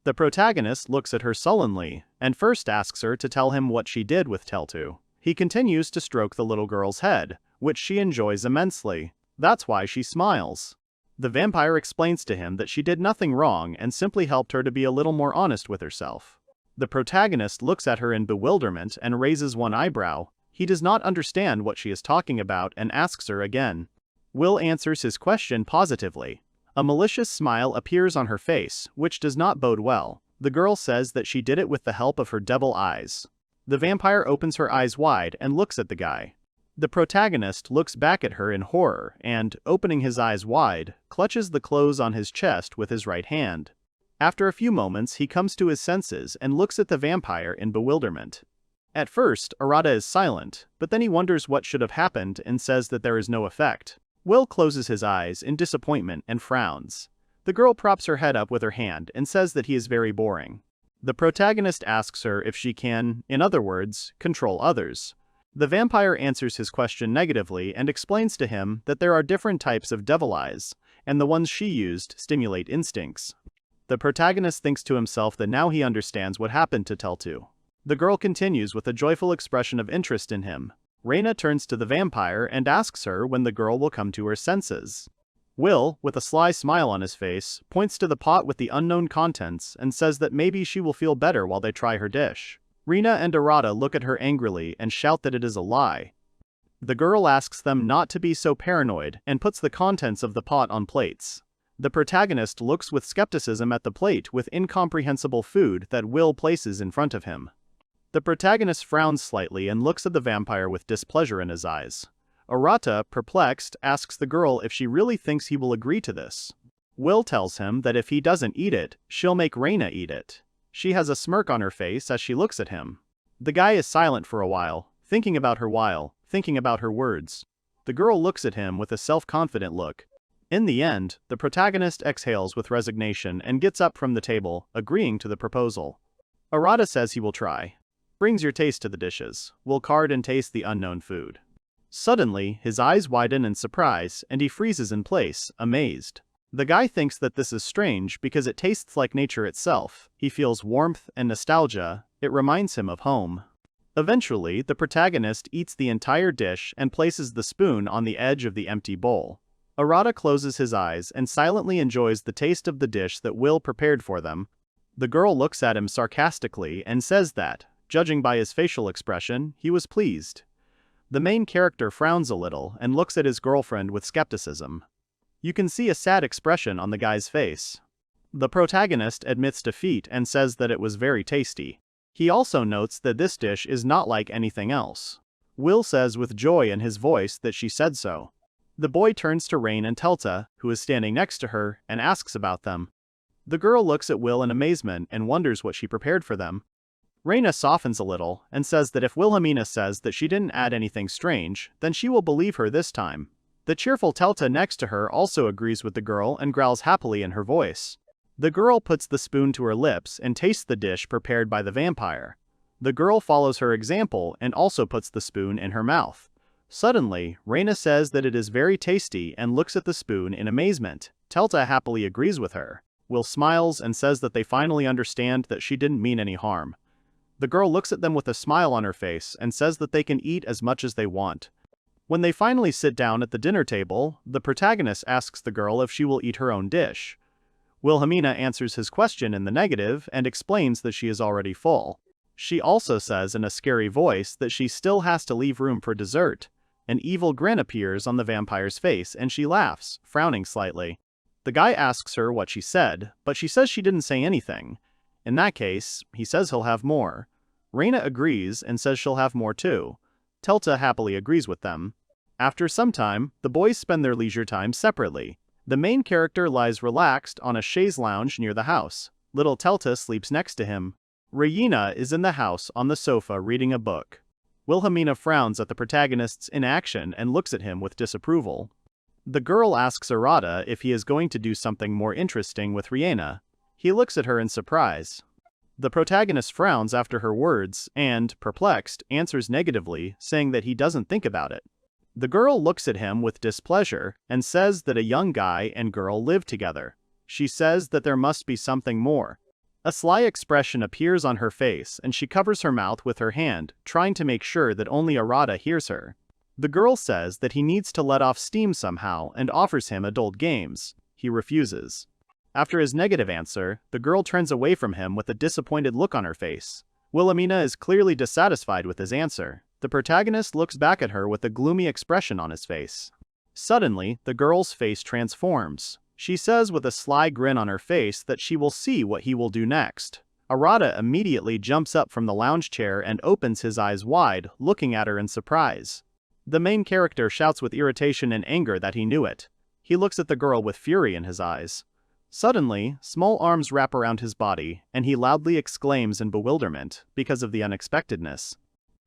The protagonist looks at her sullenly and first asks her to tell him what she did with Teltu. He continues to stroke the little girl's head, which she enjoys immensely. That's why she smiles. The vampire explains to him that she did nothing wrong and simply helped her to be a little more honest with herself. The protagonist looks at her in bewilderment and raises one eyebrow. He does not understand what she is talking about and asks her again. Will answers his question positively. A malicious smile appears on her face, which does not bode well. The girl says that she did it with the help of her devil eyes. The vampire opens her eyes wide and looks at the guy. The protagonist looks back at her in horror and, opening his eyes wide, clutches the clothes on his chest with his right hand. After a few moments, he comes to his senses and looks at the vampire in bewilderment. At first, Arata is silent, but then he wonders what should have happened and says that there is no effect. Will closes his eyes in disappointment and frowns. The girl props her head up with her hand and says that he is very boring. The protagonist asks her if she can, in other words, control others. The vampire answers his question negatively and explains to him that there are different types of devil eyes, and the ones she used stimulate instincts. The protagonist thinks to himself that now he understands what happened to Teltu. The girl continues with a joyful expression of interest in him. Reina turns to the vampire and asks her when the girl will come to her senses. Will, with a sly smile on his face, points to the pot with the unknown contents and says that maybe she will feel better while they try her dish. Reina and Arata look at her angrily and shout that it is a lie. The girl asks them not to be so paranoid and puts the contents of the pot on plates. The protagonist looks with skepticism at the plate with incomprehensible food that Will places in front of him. The protagonist frowns slightly and looks at the vampire with displeasure in his eyes. Arata, perplexed, asks the girl if she really thinks he will agree to this. Will tells him that if he doesn't eat it, she'll make Reina eat it. She has a smirk on her face as she looks at him. The guy is silent for a while, thinking about her words. The girl looks at him with a self-confident look. In the end, the protagonist exhales with resignation and gets up from the table, agreeing to the proposal. Arata says he will try. Brings your taste to the dishes. Will card and taste the unknown food. Suddenly, his eyes widen in surprise, and he freezes in place, amazed. The guy thinks that this is strange because it tastes like nature itself. He feels warmth and nostalgia. It reminds him of home. Eventually, the protagonist eats the entire dish and places the spoon on the edge of the empty bowl. Arata closes his eyes and silently enjoys the taste of the dish that Will prepared for them. The girl looks at him sarcastically and says that, judging by his facial expression, he was pleased. The main character frowns a little and looks at his girlfriend with skepticism. You can see a sad expression on the guy's face. The protagonist admits defeat and says that it was very tasty. He also notes that this dish is not like anything else. Will says with joy in his voice that she said so. The boy turns to Rain and Telta, who is standing next to her, and asks about them. The girl looks at Will in amazement and wonders what she prepared for them. Reina softens a little and says that if Willamina says that she didn't add anything strange, then she will believe her this time. The cheerful Telta next to her also agrees with the girl and growls happily in her voice. The girl puts the spoon to her lips and tastes the dish prepared by the vampire. The girl follows her example and also puts the spoon in her mouth. Suddenly, Reina says that it is very tasty and looks at the spoon in amazement. Telta happily agrees with her. Will smiles and says that they finally understand that she didn't mean any harm. The girl looks at them with a smile on her face and says that they can eat as much as they want. When they finally sit down at the dinner table, the protagonist asks the girl if she will eat her own dish. Wilhelmina answers his question in the negative and explains that she is already full. She also says in a scary voice that she still has to leave room for dessert. An evil grin appears on the vampire's face and she laughs, frowning slightly. The guy asks her what she said, but she says she didn't say anything. In that case, he says he'll have more. Reina agrees and says she'll have more too. Telta happily agrees with them. After some time, the boys spend their leisure time separately. The main character lies relaxed on a chaise lounge near the house. Little Teltu sleeps next to him. Reina is in the house on the sofa reading a book. Wilhelmina frowns at the protagonist's inaction and looks at him with disapproval. The girl asks Arata if he is going to do something more interesting with Reina. He looks at her in surprise. The protagonist frowns after her words and, perplexed, answers negatively, saying that he doesn't think about it. The girl looks at him with displeasure and says that a young guy and girl live together. She says that there must be something more. A sly expression appears on her face and she covers her mouth with her hand, trying to make sure that only Arata hears her. The girl says that he needs to let off steam somehow and offers him adult games. He refuses. After his negative answer, the girl turns away from him with a disappointed look on her face. Willamina is clearly dissatisfied with his answer. The protagonist looks back at her with a gloomy expression on his face. Suddenly, the girl's face transforms. She says with a sly grin on her face that she will see what he will do next. Arata immediately jumps up from the lounge chair and opens his eyes wide, looking at her in surprise. The main character shouts with irritation and anger that he knew it. He looks at the girl with fury in his eyes. Suddenly, small arms wrap around his body, and he loudly exclaims in bewilderment because of the unexpectedness.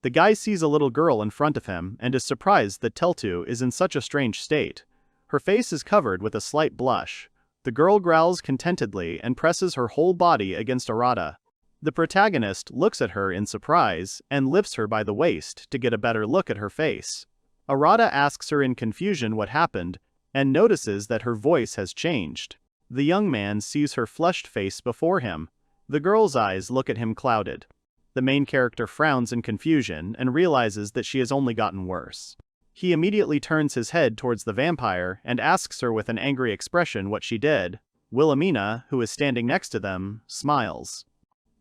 The guy sees a little girl in front of him and is surprised that Teltu is in such a strange state. Her face is covered with a slight blush. The girl growls contentedly and presses her whole body against Arata. The protagonist looks at her in surprise and lifts her by the waist to get a better look at her face. Arata asks her in confusion what happened and notices that her voice has changed. The young man sees her flushed face before him. The girl's eyes look at him clouded. The main character frowns in confusion and realizes that she has only gotten worse. He immediately turns his head towards the vampire and asks her with an angry expression what she did. Willamina, who is standing next to them, smiles.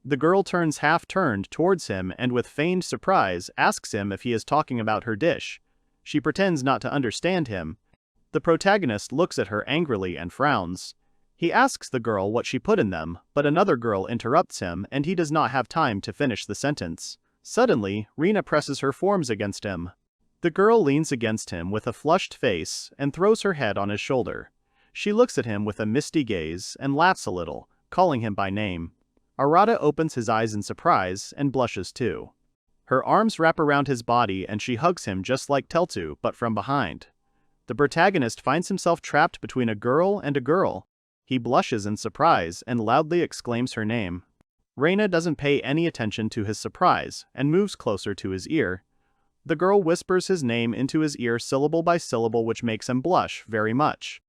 The girl turns half-turned towards him and with feigned surprise asks him if he is talking about her dish. She pretends not to understand him. The protagonist looks at her angrily and frowns. He asks the girl what she put in them, but another girl interrupts him and he does not have time to finish the sentence. Suddenly, Reina presses her forms against him. The girl leans against him with a flushed face and throws her head on his shoulder. She looks at him with a misty gaze and laughs a little, calling him by name. Arata opens his eyes in surprise and blushes too. Her arms wrap around his body and she hugs him just like Teltu, but from behind. The protagonist finds himself trapped between a girl and a girl. He blushes in surprise and loudly exclaims her name. Reina doesn't pay any attention to his surprise and moves closer to his ear. The girl whispers his name into his ear syllable by syllable, which makes him blush very much.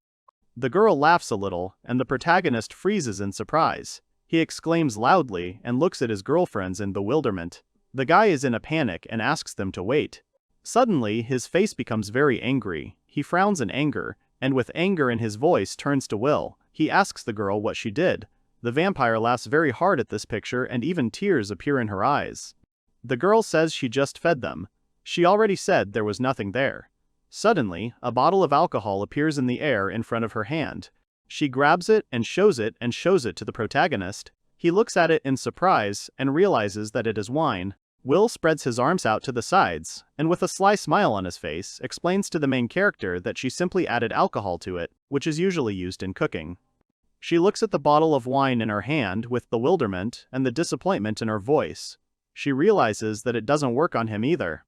The girl laughs a little and the protagonist freezes in surprise. He exclaims loudly and looks at his girlfriends in bewilderment. The guy is in a panic and asks them to wait. Suddenly, his face becomes very angry. He frowns in anger, and with anger in his voice turns to Will. He asks the girl what she did. The vampire laughs very hard at this picture and even tears appear in her eyes. The girl says she just fed them. She already said there was nothing there. Suddenly, a bottle of alcohol appears in the air in front of her hand. She grabs it and shows it to the protagonist. He looks at it in surprise and realizes that it is wine. Will spreads his arms out to the sides, and with a sly smile on his face, explains to the main character that she simply added alcohol to it, which is usually used in cooking. She looks at the bottle of wine in her hand with bewilderment and the disappointment in her voice. She realizes that it doesn't work on him either.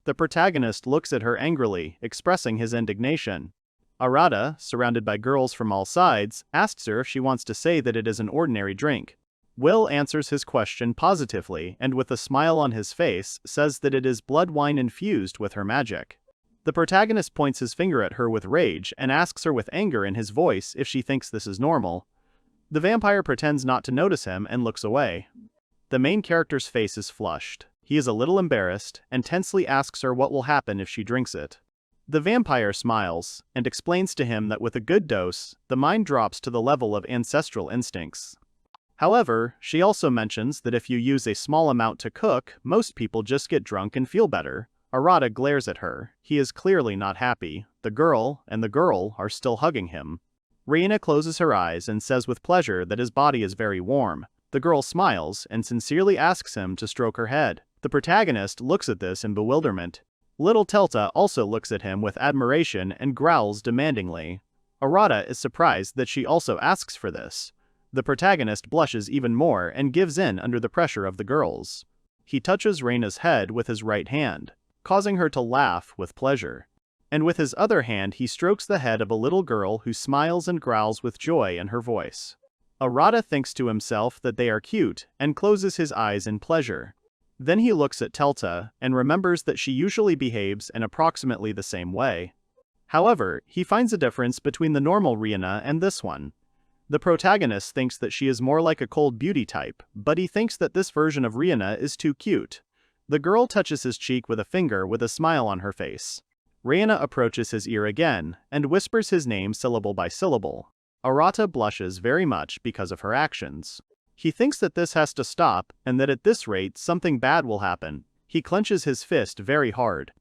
The protagonist looks at her angrily, expressing his indignation. Arata, surrounded by girls from all sides, asks her if she wants to say that it is an ordinary drink. Will answers his question positively and with a smile on his face says that it is blood wine infused with her magic. The protagonist points his finger at her with rage and asks her with anger in his voice if she thinks this is normal. The vampire pretends not to notice him and looks away. The main character's face is flushed. He is a little embarrassed and tensely asks her what will happen if she drinks it. The vampire smiles and explains to him that with a good dose, the mind drops to the level of ancestral instincts. However, she also mentions that if you use a small amount to cook, most people just get drunk and feel better. Arata glares at her. He is clearly not happy. The girl are still hugging him. Reina closes her eyes and says with pleasure that his body is very warm. The girl smiles and sincerely asks him to stroke her head. The protagonist looks at this in bewilderment. Little Teltu also looks at him with admiration and growls demandingly. Arata is surprised that she also asks for this. The protagonist blushes even more and gives in under the pressure of the girls. He touches Reina's head with his right hand, causing her to laugh with pleasure. And with his other hand he strokes the head of a little girl who smiles and growls with joy in her voice. Arata thinks to himself that they are cute and closes his eyes in pleasure. Then he looks at Teltu and remembers that she usually behaves in approximately the same way. However, he finds a difference between the normal Reina and this one. The protagonist thinks that she is more like a cold beauty type, but he thinks that this version of Reina is too cute. The girl touches his cheek with a finger with a smile on her face. Reina approaches his ear again and whispers his name syllable by syllable. Arata blushes very much because of her actions. He thinks that this has to stop and that at this rate something bad will happen. He clenches his fist very hard.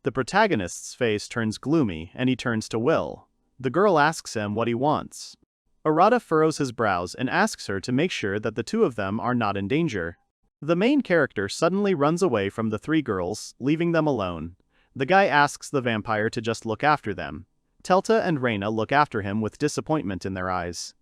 The protagonist's face turns gloomy and he turns to Will. The girl asks him what he wants. Arata furrows his brows and asks her to make sure that the two of them are not in danger. The main character suddenly runs away from the three girls, leaving them alone. The guy asks the vampire to just look after them. Teltu and Reina look after him with disappointment in their eyes.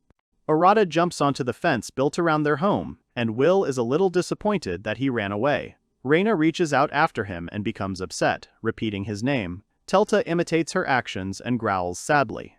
Arata jumps onto the fence built around their home, and Will is a little disappointed that he ran away. Reina reaches out after him and becomes upset, repeating his name. Teltu imitates her actions and growls sadly.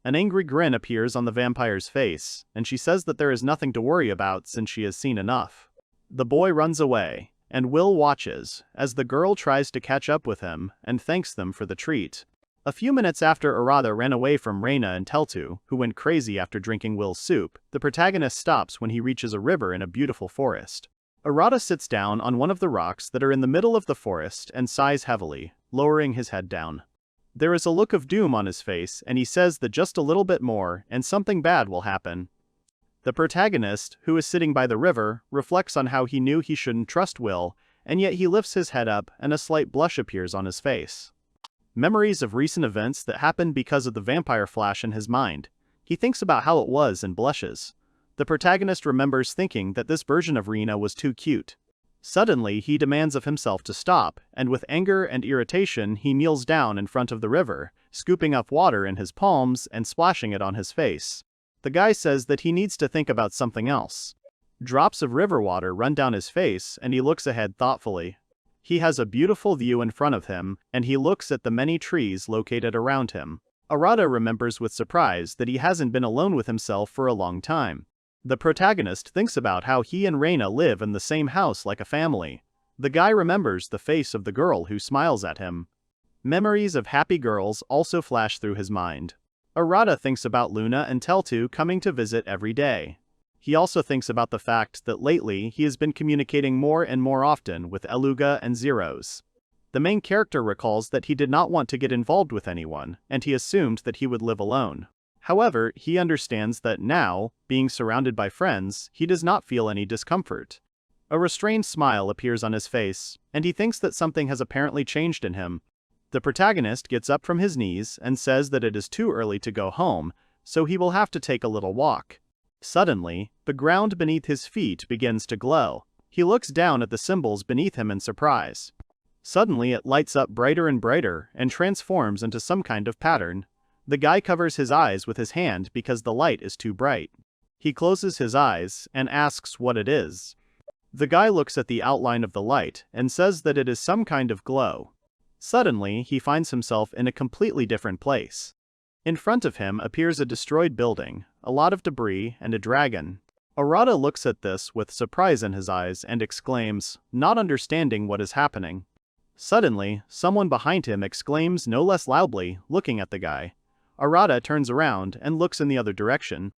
An angry grin appears on the vampire's face, and she says that there is nothing to worry about since she has seen enough. The boy runs away, and Will watches as the girl tries to catch up with him and thanks them for the treat. A few minutes after Arata ran away from Reina and Teltu, who went crazy after drinking Will's soup, the protagonist stops when he reaches a river in a beautiful forest. Arata sits down on one of the rocks that are in the middle of the forest and sighs heavily, lowering his head down. There is a look of doom on his face and he says that just a little bit more and something bad will happen. The protagonist, who is sitting by the river, reflects on how he knew he shouldn't trust Will, and yet he lifts his head up and a slight blush appears on his face. Memories of recent events that happened because of the vampire flash in his mind. He thinks about how it was and blushes. The protagonist remembers thinking that this version of Reina was too cute. Suddenly, he demands of himself to stop, and with anger and irritation he kneels down in front of the river, scooping up water in his palms and splashing it on his face. The guy says that he needs to think about something else. Drops of river water run down his face and he looks ahead thoughtfully. He has a beautiful view in front of him, and he looks at the many trees located around him. Arata remembers with surprise that he hasn't been alone with himself for a long time. The protagonist thinks about how he and Reina live in the same house like a family. The guy remembers the face of the girl who smiles at him. Memories of happy girls also flash through his mind. Arata thinks about Luna and Teltu coming to visit every day. He also thinks about the fact that lately he has been communicating more and more often with Eluga and Zeros. The main character recalls that he did not want to get involved with anyone, and he assumed that he would live alone. However, he understands that now, being surrounded by friends, he does not feel any discomfort. A restrained smile appears on his face, and he thinks that something has apparently changed in him. The protagonist gets up from his knees and says that it is too early to go home, so he will have to take a little walk. Suddenly, the ground beneath his feet begins to glow. He looks down at the symbols beneath him in surprise. Suddenly it lights up brighter and brighter and transforms into some kind of pattern. The guy covers his eyes with his hand because the light is too bright. He closes his eyes and asks what it is. The guy looks at the outline of the light and says that it is some kind of glow. Suddenly, he finds himself in a completely different place. In front of him appears a destroyed building, a lot of debris, and a dragon. Arata looks at this with surprise in his eyes and exclaims, not understanding what is happening. Suddenly, someone behind him exclaims no less loudly, looking at the guy. Arata turns around and looks in the other direction.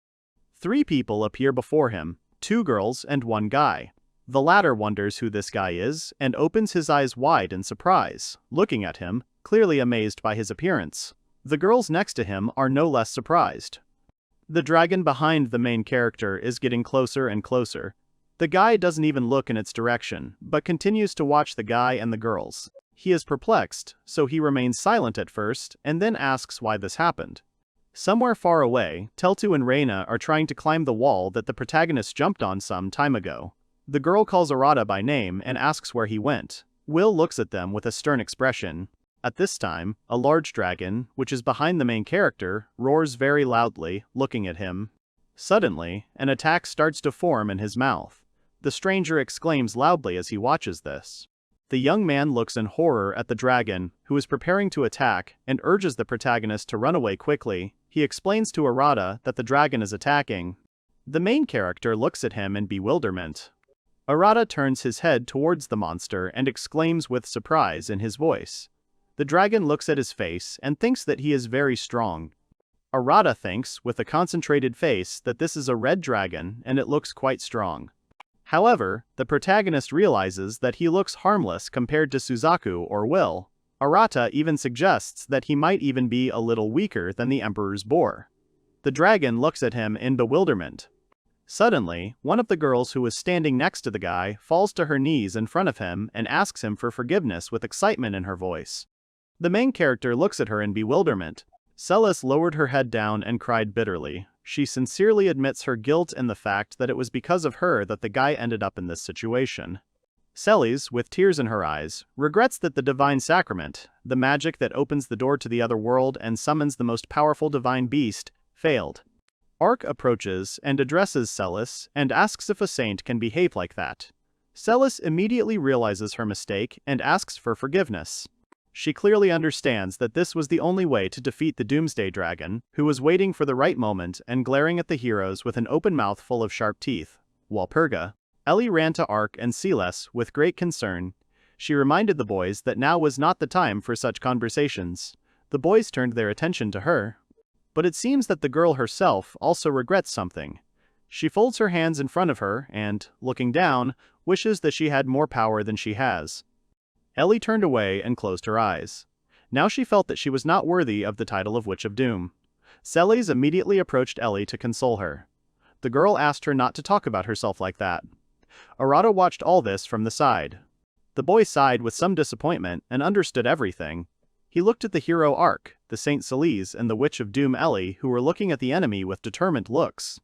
3 people appear before him, 2 girls and 1 guy. The latter wonders who this guy is and opens his eyes wide in surprise, looking at him, clearly amazed by his appearance. The girls next to him are no less surprised. The dragon behind the main character is getting closer and closer. The guy doesn't even look in its direction, but continues to watch the guy and the girls. He is perplexed, so he remains silent at first and then asks why this happened. Somewhere far away, Teltu and Reina are trying to climb the wall that the protagonist jumped on some time ago. The girl calls Arata by name and asks where he went. Will looks at them with a stern expression. At this time, a large dragon, which is behind the main character, roars very loudly, looking at him. Suddenly, an attack starts to form in his mouth. The stranger exclaims loudly as he watches this. The young man looks in horror at the dragon, who is preparing to attack, and urges the protagonist to run away quickly. He explains to Arata that the dragon is attacking. The main character looks at him in bewilderment. Arata turns his head towards the monster and exclaims with surprise in his voice. The dragon looks at his face and thinks that he is very strong. Arata thinks, with a concentrated face, that this is a red dragon and it looks quite strong. However, the protagonist realizes that he looks harmless compared to Suzaku or Will. Arata even suggests that he might even be a little weaker than the Emperor's boar. The dragon looks at him in bewilderment. Suddenly, one of the girls who was standing next to the guy falls to her knees in front of him and asks him for forgiveness with excitement in her voice. The main character looks at her in bewilderment. Celis lowered her head down and cried bitterly. She sincerely admits her guilt in the fact that it was because of her that the guy ended up in this situation. Celis, with tears in her eyes, regrets that the divine sacrament, the magic that opens the door to the other world and summons the most powerful divine beast, failed. Arc approaches and addresses Celis and asks if a saint can behave like that. Celis immediately realizes her mistake and asks for forgiveness. She clearly understands that this was the only way to defeat the Doomsday Dragon, who was waiting for the right moment and glaring at the heroes with an open mouth full of sharp teeth. Walpurga. Ellie ran to Arc and Celes with great concern. She reminded the boys that now was not the time for such conversations. The boys turned their attention to her. But it seems that the girl herself also regrets something. She folds her hands in front of her and, looking down, wishes that she had more power than she has. Ellie turned away and closed her eyes. Now she felt that she was not worthy of the title of Witch of Doom. Celes immediately approached Ellie to console her. The girl asked her not to talk about herself like that. Arata watched all this from the side. The boy sighed with some disappointment and understood everything. He looked at the hero Arc, the Saint Celes and the Witch of Doom Ellie, who were looking at the enemy with determined looks.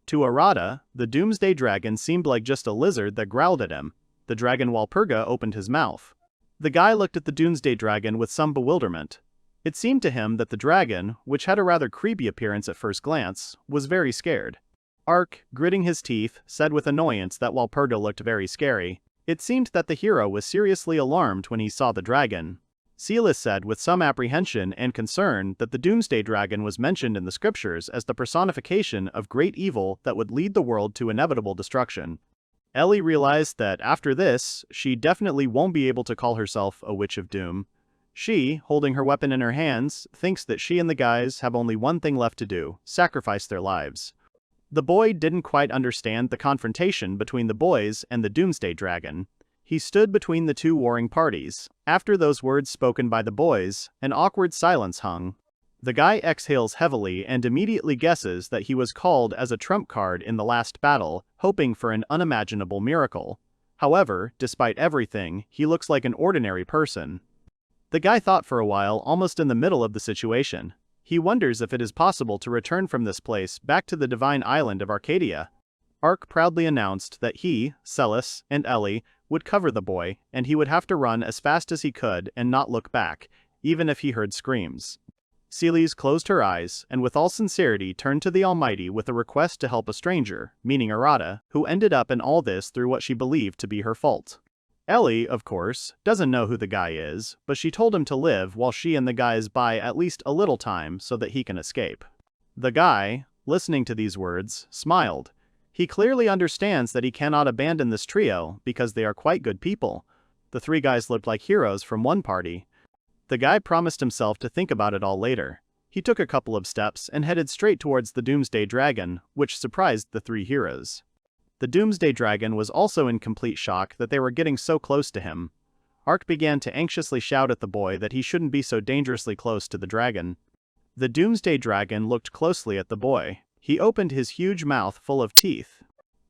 To Arata, the Doomsday Dragon seemed like just a lizard that growled at him. The dragon Walpurga opened his mouth. The guy looked at the Doomsday Dragon with some bewilderment. It seemed to him that the dragon, which had a rather creepy appearance at first glance, was very scared. Arc, gritting his teeth, said with annoyance that Walpurga looked very scary. It seemed that the hero was seriously alarmed when he saw the dragon. Celes said with some apprehension and concern that the Doomsday Dragon was mentioned in the scriptures as the personification of great evil that would lead the world to inevitable destruction. Ellie realized that after this, she definitely won't be able to call herself a Witch of Doom. She, holding her weapon in her hands, thinks that she and the guys have only one thing left to do: sacrifice their lives. The boy didn't quite understand the confrontation between the boys and the Doomsday Dragon. He stood between the two warring parties. After those words spoken by the boys, an awkward silence hung. The guy exhales heavily and immediately guesses that he was called as a trump card in the last battle, hoping for an unimaginable miracle. However, despite everything, he looks like an ordinary person. The guy thought for a while, almost in the middle of the situation. He wonders if it is possible to return from this place back to the divine island of Arcadia. Arc proudly announced that he, Celes, and Ellie would cover the boy, and he would have to run as fast as he could and not look back, even if he heard screams. Celes closed her eyes and with all sincerity turned to the Almighty with a request to help a stranger, meaning Arata, who ended up in all this through what she believed to be her fault. Ellie, of course, doesn't know who the guy is, but she told him to live while she and the guys buy at least a little time so that he can escape. The guy, listening to these words, smiled. He clearly understands that he cannot abandon this trio because they are quite good people. The three guys looked like heroes from one party. The guy promised himself to think about it all later. He took a couple of steps and headed straight towards the Doomsday Dragon, which surprised the three heroes. The Doomsday Dragon was also in complete shock that they were getting so close to him. Arc began to anxiously shout at the boy that he shouldn't be so dangerously close to the dragon. The Doomsday Dragon looked closely at the boy. He opened his huge mouth full of teeth.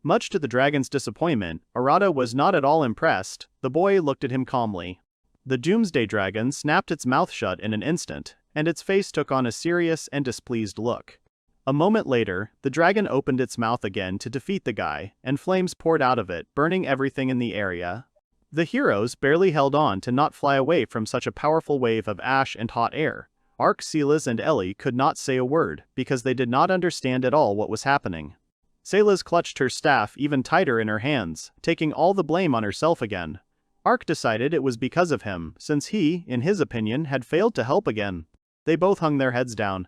Much to the dragon's disappointment, Arata was not at all impressed. The boy looked at him calmly. The Doomsday Dragon snapped its mouth shut in an instant, and its face took on a serious and displeased look. A moment later, the dragon opened its mouth again to defeat the guy, and flames poured out of it, burning everything in the area. The heroes barely held on to not fly away from such a powerful wave of ash and hot air. Ark, Silas and Ellie could not say a word because they did not understand at all what was happening. Silas clutched her staff even tighter in her hands, taking all the blame on herself again. Ark decided it was because of him, since he, in his opinion, had failed to help again. They both hung their heads down.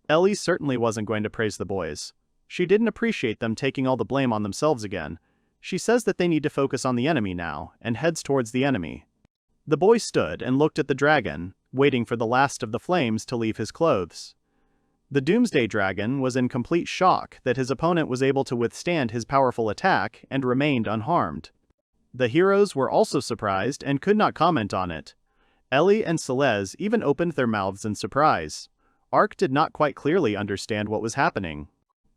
Ellie certainly wasn't going to praise the boys. She didn't appreciate them taking all the blame on themselves again. She says that they need to focus on the enemy now, and heads towards the enemy. The boy stood and looked at the dragon, waiting for the last of the flames to leave his clothes. The Doomsday Dragon was in complete shock that his opponent was able to withstand his powerful attack and remained unharmed. The heroes were also surprised and could not comment on it. Ellie and Celeste even opened their mouths in surprise. Ark did not quite clearly understand what was happening.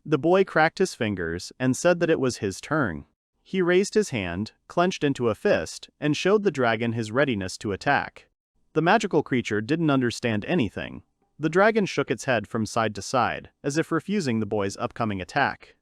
The boy cracked his fingers and said that it was his turn. He raised his hand, clenched into a fist, and showed the dragon his readiness to attack. The magical creature didn't understand anything. The dragon shook its head from side to side, as if refusing the boy's upcoming attack.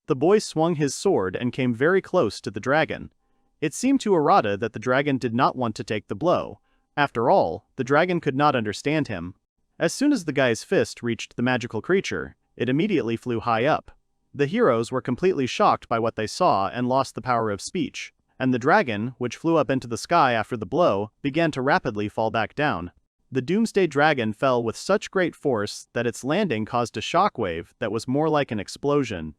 The boy swung his sword and came very close to the dragon. It seemed to Arata that the dragon did not want to take the blow. After all, the dragon could not understand him. As soon as the guy's fist reached the magical creature, it immediately flew high up. The heroes were completely shocked by what they saw and lost the power of speech, and the dragon, which flew up into the sky after the blow, began to rapidly fall back down. The Doomsday Dragon fell with such great force that its landing caused a shockwave that was more like an explosion.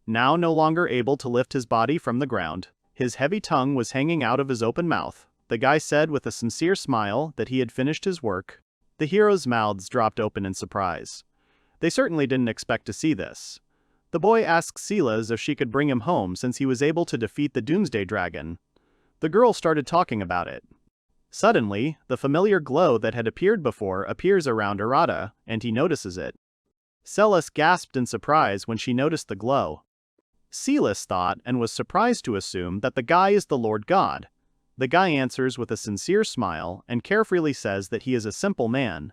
Now no longer able to lift his body from the ground, his heavy tongue was hanging out of his open mouth. The guy said with a sincere smile that he had finished his work. The heroes' mouths dropped open in surprise. They certainly didn't expect to see this. The boy asked Silas if she could bring him home since he was able to defeat the Doomsday Dragon. The girl started talking about it. Suddenly, the familiar glow that had appeared before appears around Arata, and he notices it. Celis gasped in surprise when she noticed the glow. Silas thought and was surprised to assume that the guy is the Lord God. The guy answers with a sincere smile and carefree says that he is a simple man.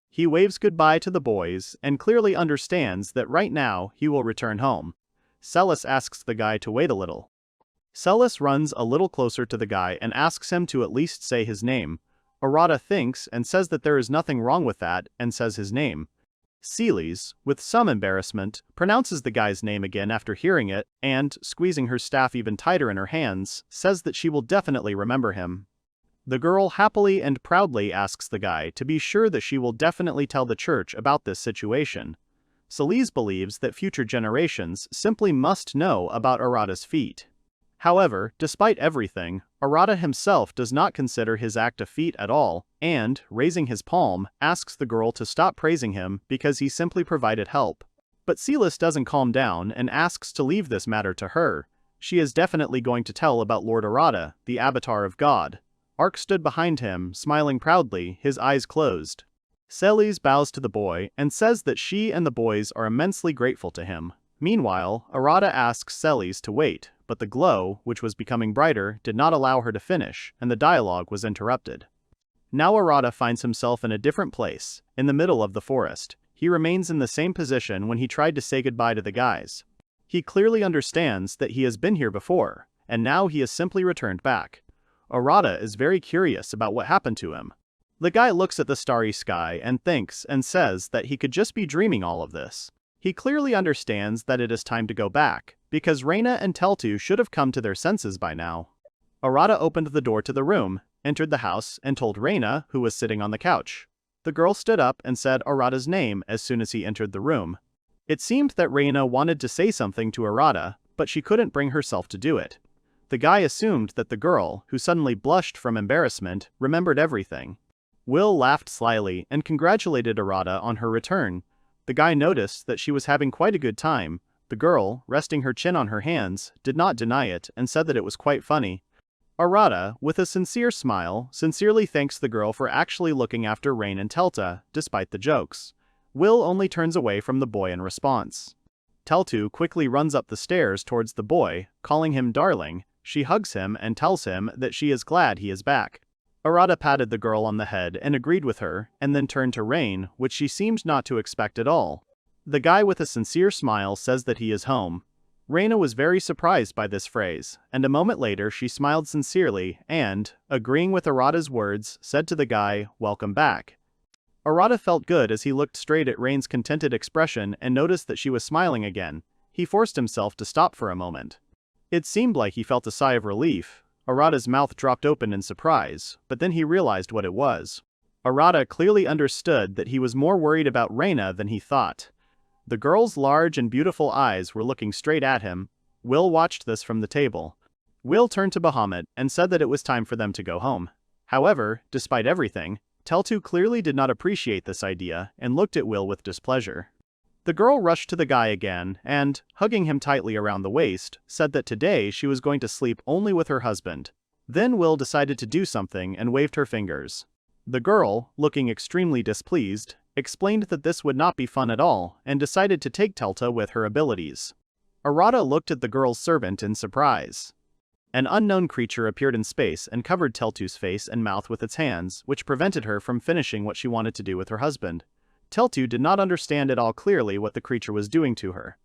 He waves goodbye to the boys and clearly understands that right now he will return home. Celis asks the guy to wait a little. Celis runs a little closer to the guy and asks him to at least say his name. Arata thinks and says that there is nothing wrong with that and says his name. Celis, with some embarrassment, pronounces the guy's name again after hearing it and, squeezing her staff even tighter in her hands, says that she will definitely remember him. The girl happily and proudly asks the guy to be sure that she will definitely tell the church about this situation. Celis believes that future generations simply must know about Arata's feat. However, despite everything, Arata himself does not consider his act a feat at all, and, raising his palm, asks the girl to stop praising him because he simply provided help. But Celis doesn't calm down and asks to leave this matter to her. She is definitely going to tell about Lord Arata, the avatar of God. Ark stood behind him, smiling proudly, his eyes closed. Celis bows to the boy and says that she and the boys are immensely grateful to him. Meanwhile, Arata asks Celis to wait, but the glow, which was becoming brighter, did not allow her to finish, and the dialogue was interrupted. Now Arata finds himself in a different place, in the middle of the forest. He remains in the same position when he tried to say goodbye to the guys. He clearly understands that he has been here before, and now he has simply returned back. Arata is very curious about what happened to him. The guy looks at the starry sky and thinks and says that he could just be dreaming all of this. He clearly understands that it is time to go back, because Reina and Teltu should have come to their senses by now. Arata opened the door to the room, entered the house, and told Reina, who was sitting on the couch. The girl stood up and said Arata's name as soon as he entered the room. It seemed that Reina wanted to say something to Arata, but she couldn't bring herself to do it. The guy assumed that the girl, who suddenly blushed from embarrassment, remembered everything. Will laughed slyly and congratulated Arata on her return. The guy noticed that she was having quite a good time. The girl, resting her chin on her hands, did not deny it and said that it was quite funny. Arata, with a sincere smile, sincerely thanks the girl for actually looking after Rain and Telta, despite the jokes. Will only turns away from the boy in response. Teltu quickly runs up the stairs towards the boy, calling him darling. She hugs him and tells him that she is glad he is back. Arata patted the girl on the head and agreed with her, and then turned to Rain, which she seemed not to expect at all. The guy with a sincere smile says that he is home. Reina was very surprised by this phrase, and a moment later she smiled sincerely and, agreeing with Arata's words, said to the guy, "Welcome back." Arata felt good as he looked straight at Rain's contented expression and noticed that she was smiling again. He forced himself to stop for a moment. It seemed like he felt a sigh of relief. Arata's mouth dropped open in surprise, but then he realized what it was. Arata clearly understood that he was more worried about Reina than he thought. The girl's large and beautiful eyes were looking straight at him. Will watched this from the table. Will turned to Bahamut and said that it was time for them to go home. However, despite everything, Teltu clearly did not appreciate this idea and looked at Will with displeasure. The girl rushed to the guy again and, hugging him tightly around the waist, said that today she was going to sleep only with her husband. Then Will decided to do something and waved her fingers. The girl, looking extremely displeased, explained that this would not be fun at all and decided to take Telta with her abilities. Arata looked at the girl's servant in surprise. An unknown creature appeared in space and covered Teltu's face and mouth with its hands, which prevented her from finishing what she wanted to do with her husband. Teltu did not understand at all clearly what the creature was doing to her.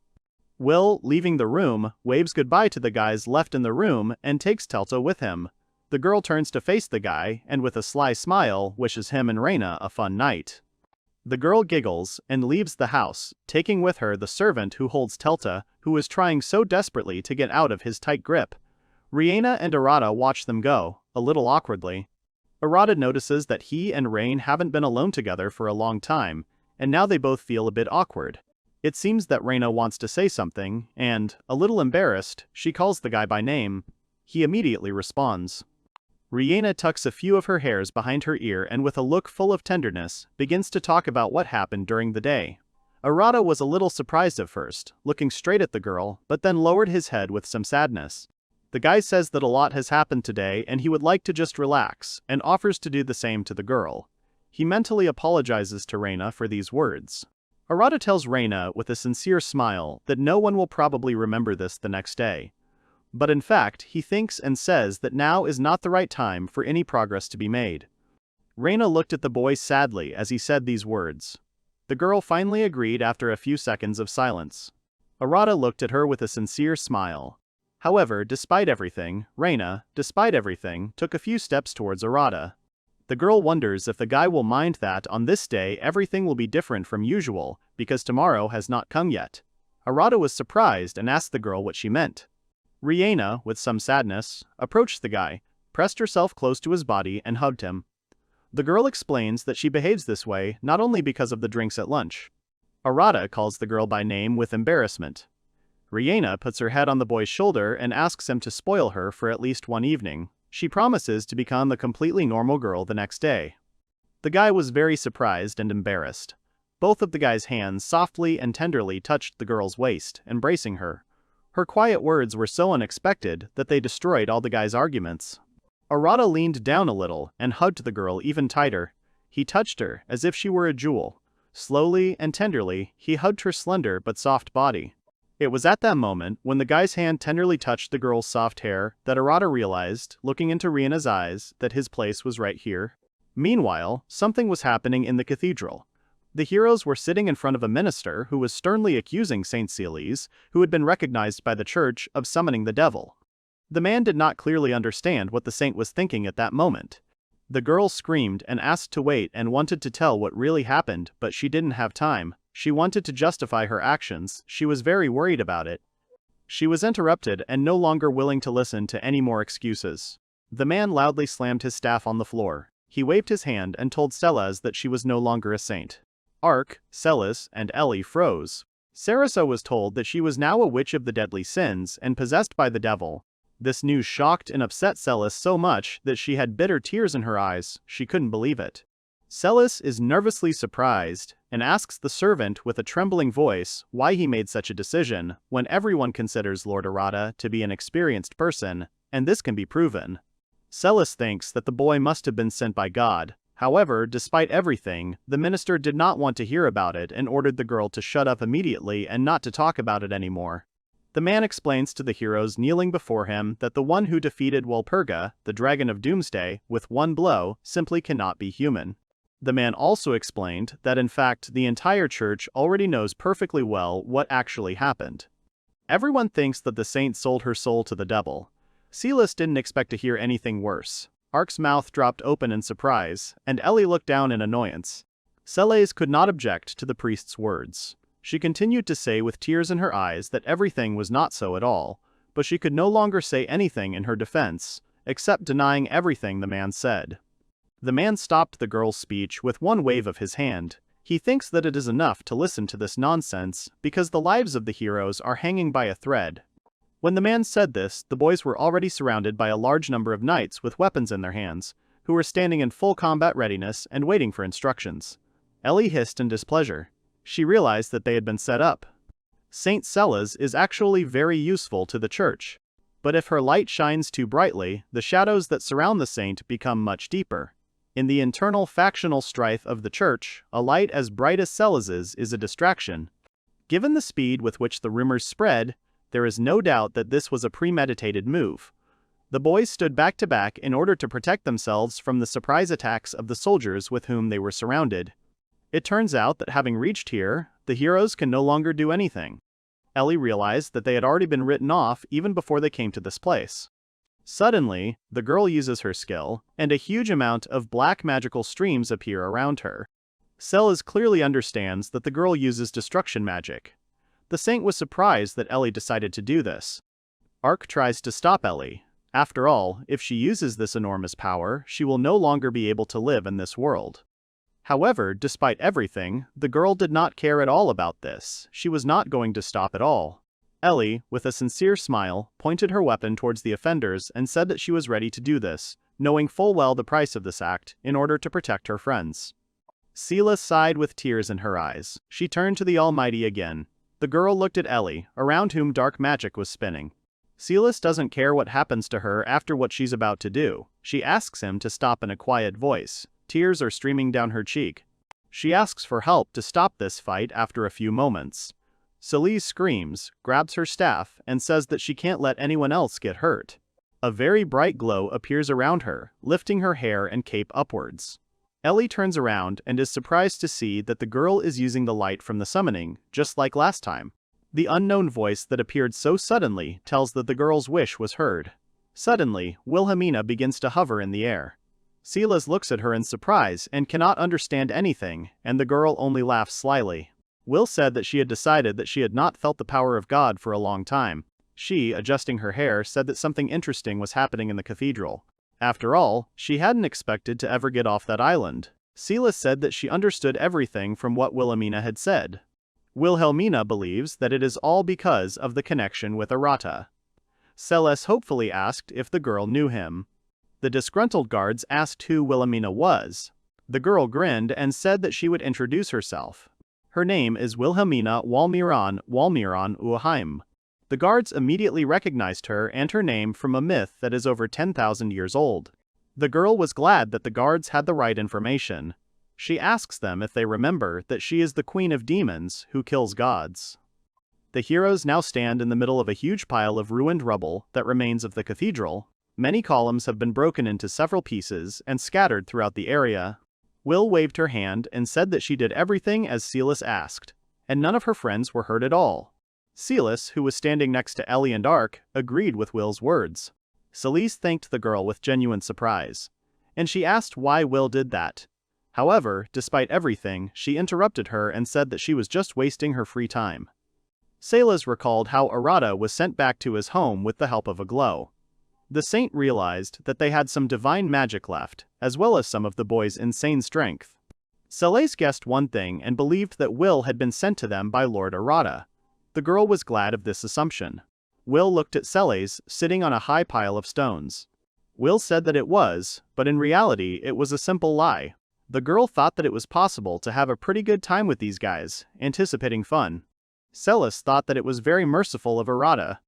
Will, leaving the room, waves goodbye to the guys left in the room and takes Telta with him. The girl turns to face the guy and with a sly smile wishes him and Reina a fun night. The girl giggles and leaves the house, taking with her the servant who holds Telta, who is trying so desperately to get out of his tight grip. Reina and Arata watch them go, a little awkwardly. Arata notices that he and Rain haven't been alone together for a long time, and now they both feel a bit awkward. It seems that Reina wants to say something, and, a little embarrassed, she calls the guy by name. He immediately responds. Reina tucks a few of her hairs behind her ear and with a look full of tenderness, begins to talk about what happened during the day. Arata was a little surprised at first, looking straight at the girl, but then lowered his head with some sadness. The guy says that a lot has happened today and he would like to just relax, and offers to do the same to the girl. He mentally apologizes to Reina for these words. Arata tells Reina with a sincere smile that no one will probably remember this the next day. But in fact, he thinks and says that now is not the right time for any progress to be made. Reina looked at the boy sadly as he said these words. The girl finally agreed after a few seconds of silence. Arata looked at her with a sincere smile. However, despite everything, Reina, took a few steps towards Arata. The girl wonders if the guy will mind that on this day everything will be different from usual, because tomorrow has not come yet. Arata was surprised and asked the girl what she meant. Reina, with some sadness, approached the guy, pressed herself close to his body and hugged him. The girl explains that she behaves this way not only because of the drinks at lunch. Arata calls the girl by name with embarrassment. Reina puts her head on the boy's shoulder and asks him to spoil her for at least one evening. She promises to become a completely normal girl the next day. The guy was very surprised and embarrassed. Both of the guy's hands softly and tenderly touched the girl's waist, embracing her. Her quiet words were so unexpected that they destroyed all the guy's arguments. Arata leaned down a little and hugged the girl even tighter. He touched her as if she were a jewel. Slowly and tenderly, he hugged her slender but soft body. It was at that moment, when the guy's hand tenderly touched the girl's soft hair, that Arata realized, looking into Reina's eyes, that his place was right here. Meanwhile, something was happening in the cathedral. The heroes were sitting in front of a minister who was sternly accusing Saint Celes, who had been recognized by the church, of summoning the devil. The man did not clearly understand what the saint was thinking at that moment. The girl screamed and asked to wait and wanted to tell what really happened, but she didn't have time. She wanted to justify her actions, she was very worried about it. She was interrupted and no longer willing to listen to any more excuses. The man loudly slammed his staff on the floor. He waved his hand and told Celes that she was no longer a saint. Ark, Celes, and Ellie froze. Sarasa was told that she was now a witch of the deadly sins and possessed by the devil. This news shocked and upset Celes so much that she had bitter tears in her eyes. She couldn't believe it. Celes is nervously surprised and asks the servant with a trembling voice why he made such a decision when everyone considers Lord Arata to be an experienced person, and this can be proven. Celes thinks that the boy must have been sent by God. However, despite everything, the minister did not want to hear about it and ordered the girl to shut up immediately and not to talk about it anymore. The man explains to the heroes kneeling before him that the one who defeated Walpurga, the dragon of doomsday, with one blow, simply cannot be human. The man also explained that in fact the entire church already knows perfectly well what actually happened. Everyone thinks that the saint sold her soul to the devil. Silas didn't expect to hear anything worse. Ark's mouth dropped open in surprise, and Ellie looked down in annoyance. Celes could not object to the priest's words. She continued to say with tears in her eyes that everything was not so at all, but she could no longer say anything in her defense, except denying everything the man said. The man stopped the girl's speech with one wave of his hand. He thinks that it is enough to listen to this nonsense because the lives of the heroes are hanging by a thread. When the man said this, the boys were already surrounded by a large number of knights with weapons in their hands, who were standing in full combat readiness and waiting for instructions. Ellie hissed in displeasure. She realized that they had been set up. Saint Celes is actually very useful to the church. But if her light shines too brightly, the shadows that surround the saint become much deeper. In the internal factional strife of the church, a light as bright as Celes's is a distraction. Given the speed with which the rumors spread, there is no doubt that this was a premeditated move. The boys stood back to back in order to protect themselves from the surprise attacks of the soldiers with whom they were surrounded. It turns out that having reached here, the heroes can no longer do anything. Ellie realized that they had already been written off even before they came to this place. Suddenly, the girl uses her skill, and a huge amount of black magical streams appear around her. Celes clearly understands that the girl uses destruction magic. The saint was surprised that Ellie decided to do this. Arc tries to stop Ellie. After all, if she uses this enormous power, she will no longer be able to live in this world. However, despite everything, the girl did not care at all about this. She was not going to stop at all. Ellie, with a sincere smile, pointed her weapon towards the offenders and said that she was ready to do this, knowing full well the price of this act, in order to protect her friends. Celes sighed with tears in her eyes. She turned to the Almighty again. The girl looked at Ellie, around whom dark magic was spinning. Celes doesn't care what happens to her after what she's about to do. She asks him to stop in a quiet voice. Tears are streaming down her cheek. She asks for help to stop this fight after a few moments. Celes screams, grabs her staff, and says that she can't let anyone else get hurt. A very bright glow appears around her, lifting her hair and cape upwards. Ellie turns around and is surprised to see that the girl is using the light from the summoning, just like last time. The unknown voice that appeared so suddenly tells that the girl's wish was heard. Suddenly, Willamina begins to hover in the air. Celes looks at her in surprise and cannot understand anything, and the girl only laughs slyly. Will said that she had decided that she had not felt the power of God for a long time. She, adjusting her hair, said that something interesting was happening in the cathedral. After all, she hadn't expected to ever get off that island. Celes said that she understood everything from what Willamina had said. Wilhelmina believes that it is all because of the connection with Arata. Celes hopefully asked if the girl knew him. The disgruntled guards asked who Willamina was. The girl grinned and said that she would introduce herself. Her name is Wilhelmina Walmiran Uheim. The guards immediately recognized her and her name from a myth that is over 10,000 years old. The girl was glad that the guards had the right information. She asks them if they remember that she is the queen of demons who kills gods. The heroes now stand in the middle of a huge pile of ruined rubble that remains of the cathedral. Many columns have been broken into several pieces and scattered throughout the area. Will waved her hand and said that she did everything as Celes asked, and none of her friends were hurt at all. Celes, who was standing next to Ellie and Arc, agreed with Will's words. Celes thanked the girl with genuine surprise, and she asked why Will did that. However, despite everything, she interrupted her and said that she was just wasting her free time. Celes recalled how Arata was sent back to his home with the help of a glow. The saint realized that they had some divine magic left, as well as some of the boys' insane strength. Celes guessed one thing and believed that Will had been sent to them by Lord Arata. The girl was glad of this assumption. Will looked at Celes, sitting on a high pile of stones. Will said that it was, but in reality it was a simple lie. The girl thought that it was possible to have a pretty good time with these guys, anticipating fun. Celes thought that it was very merciful of Arata.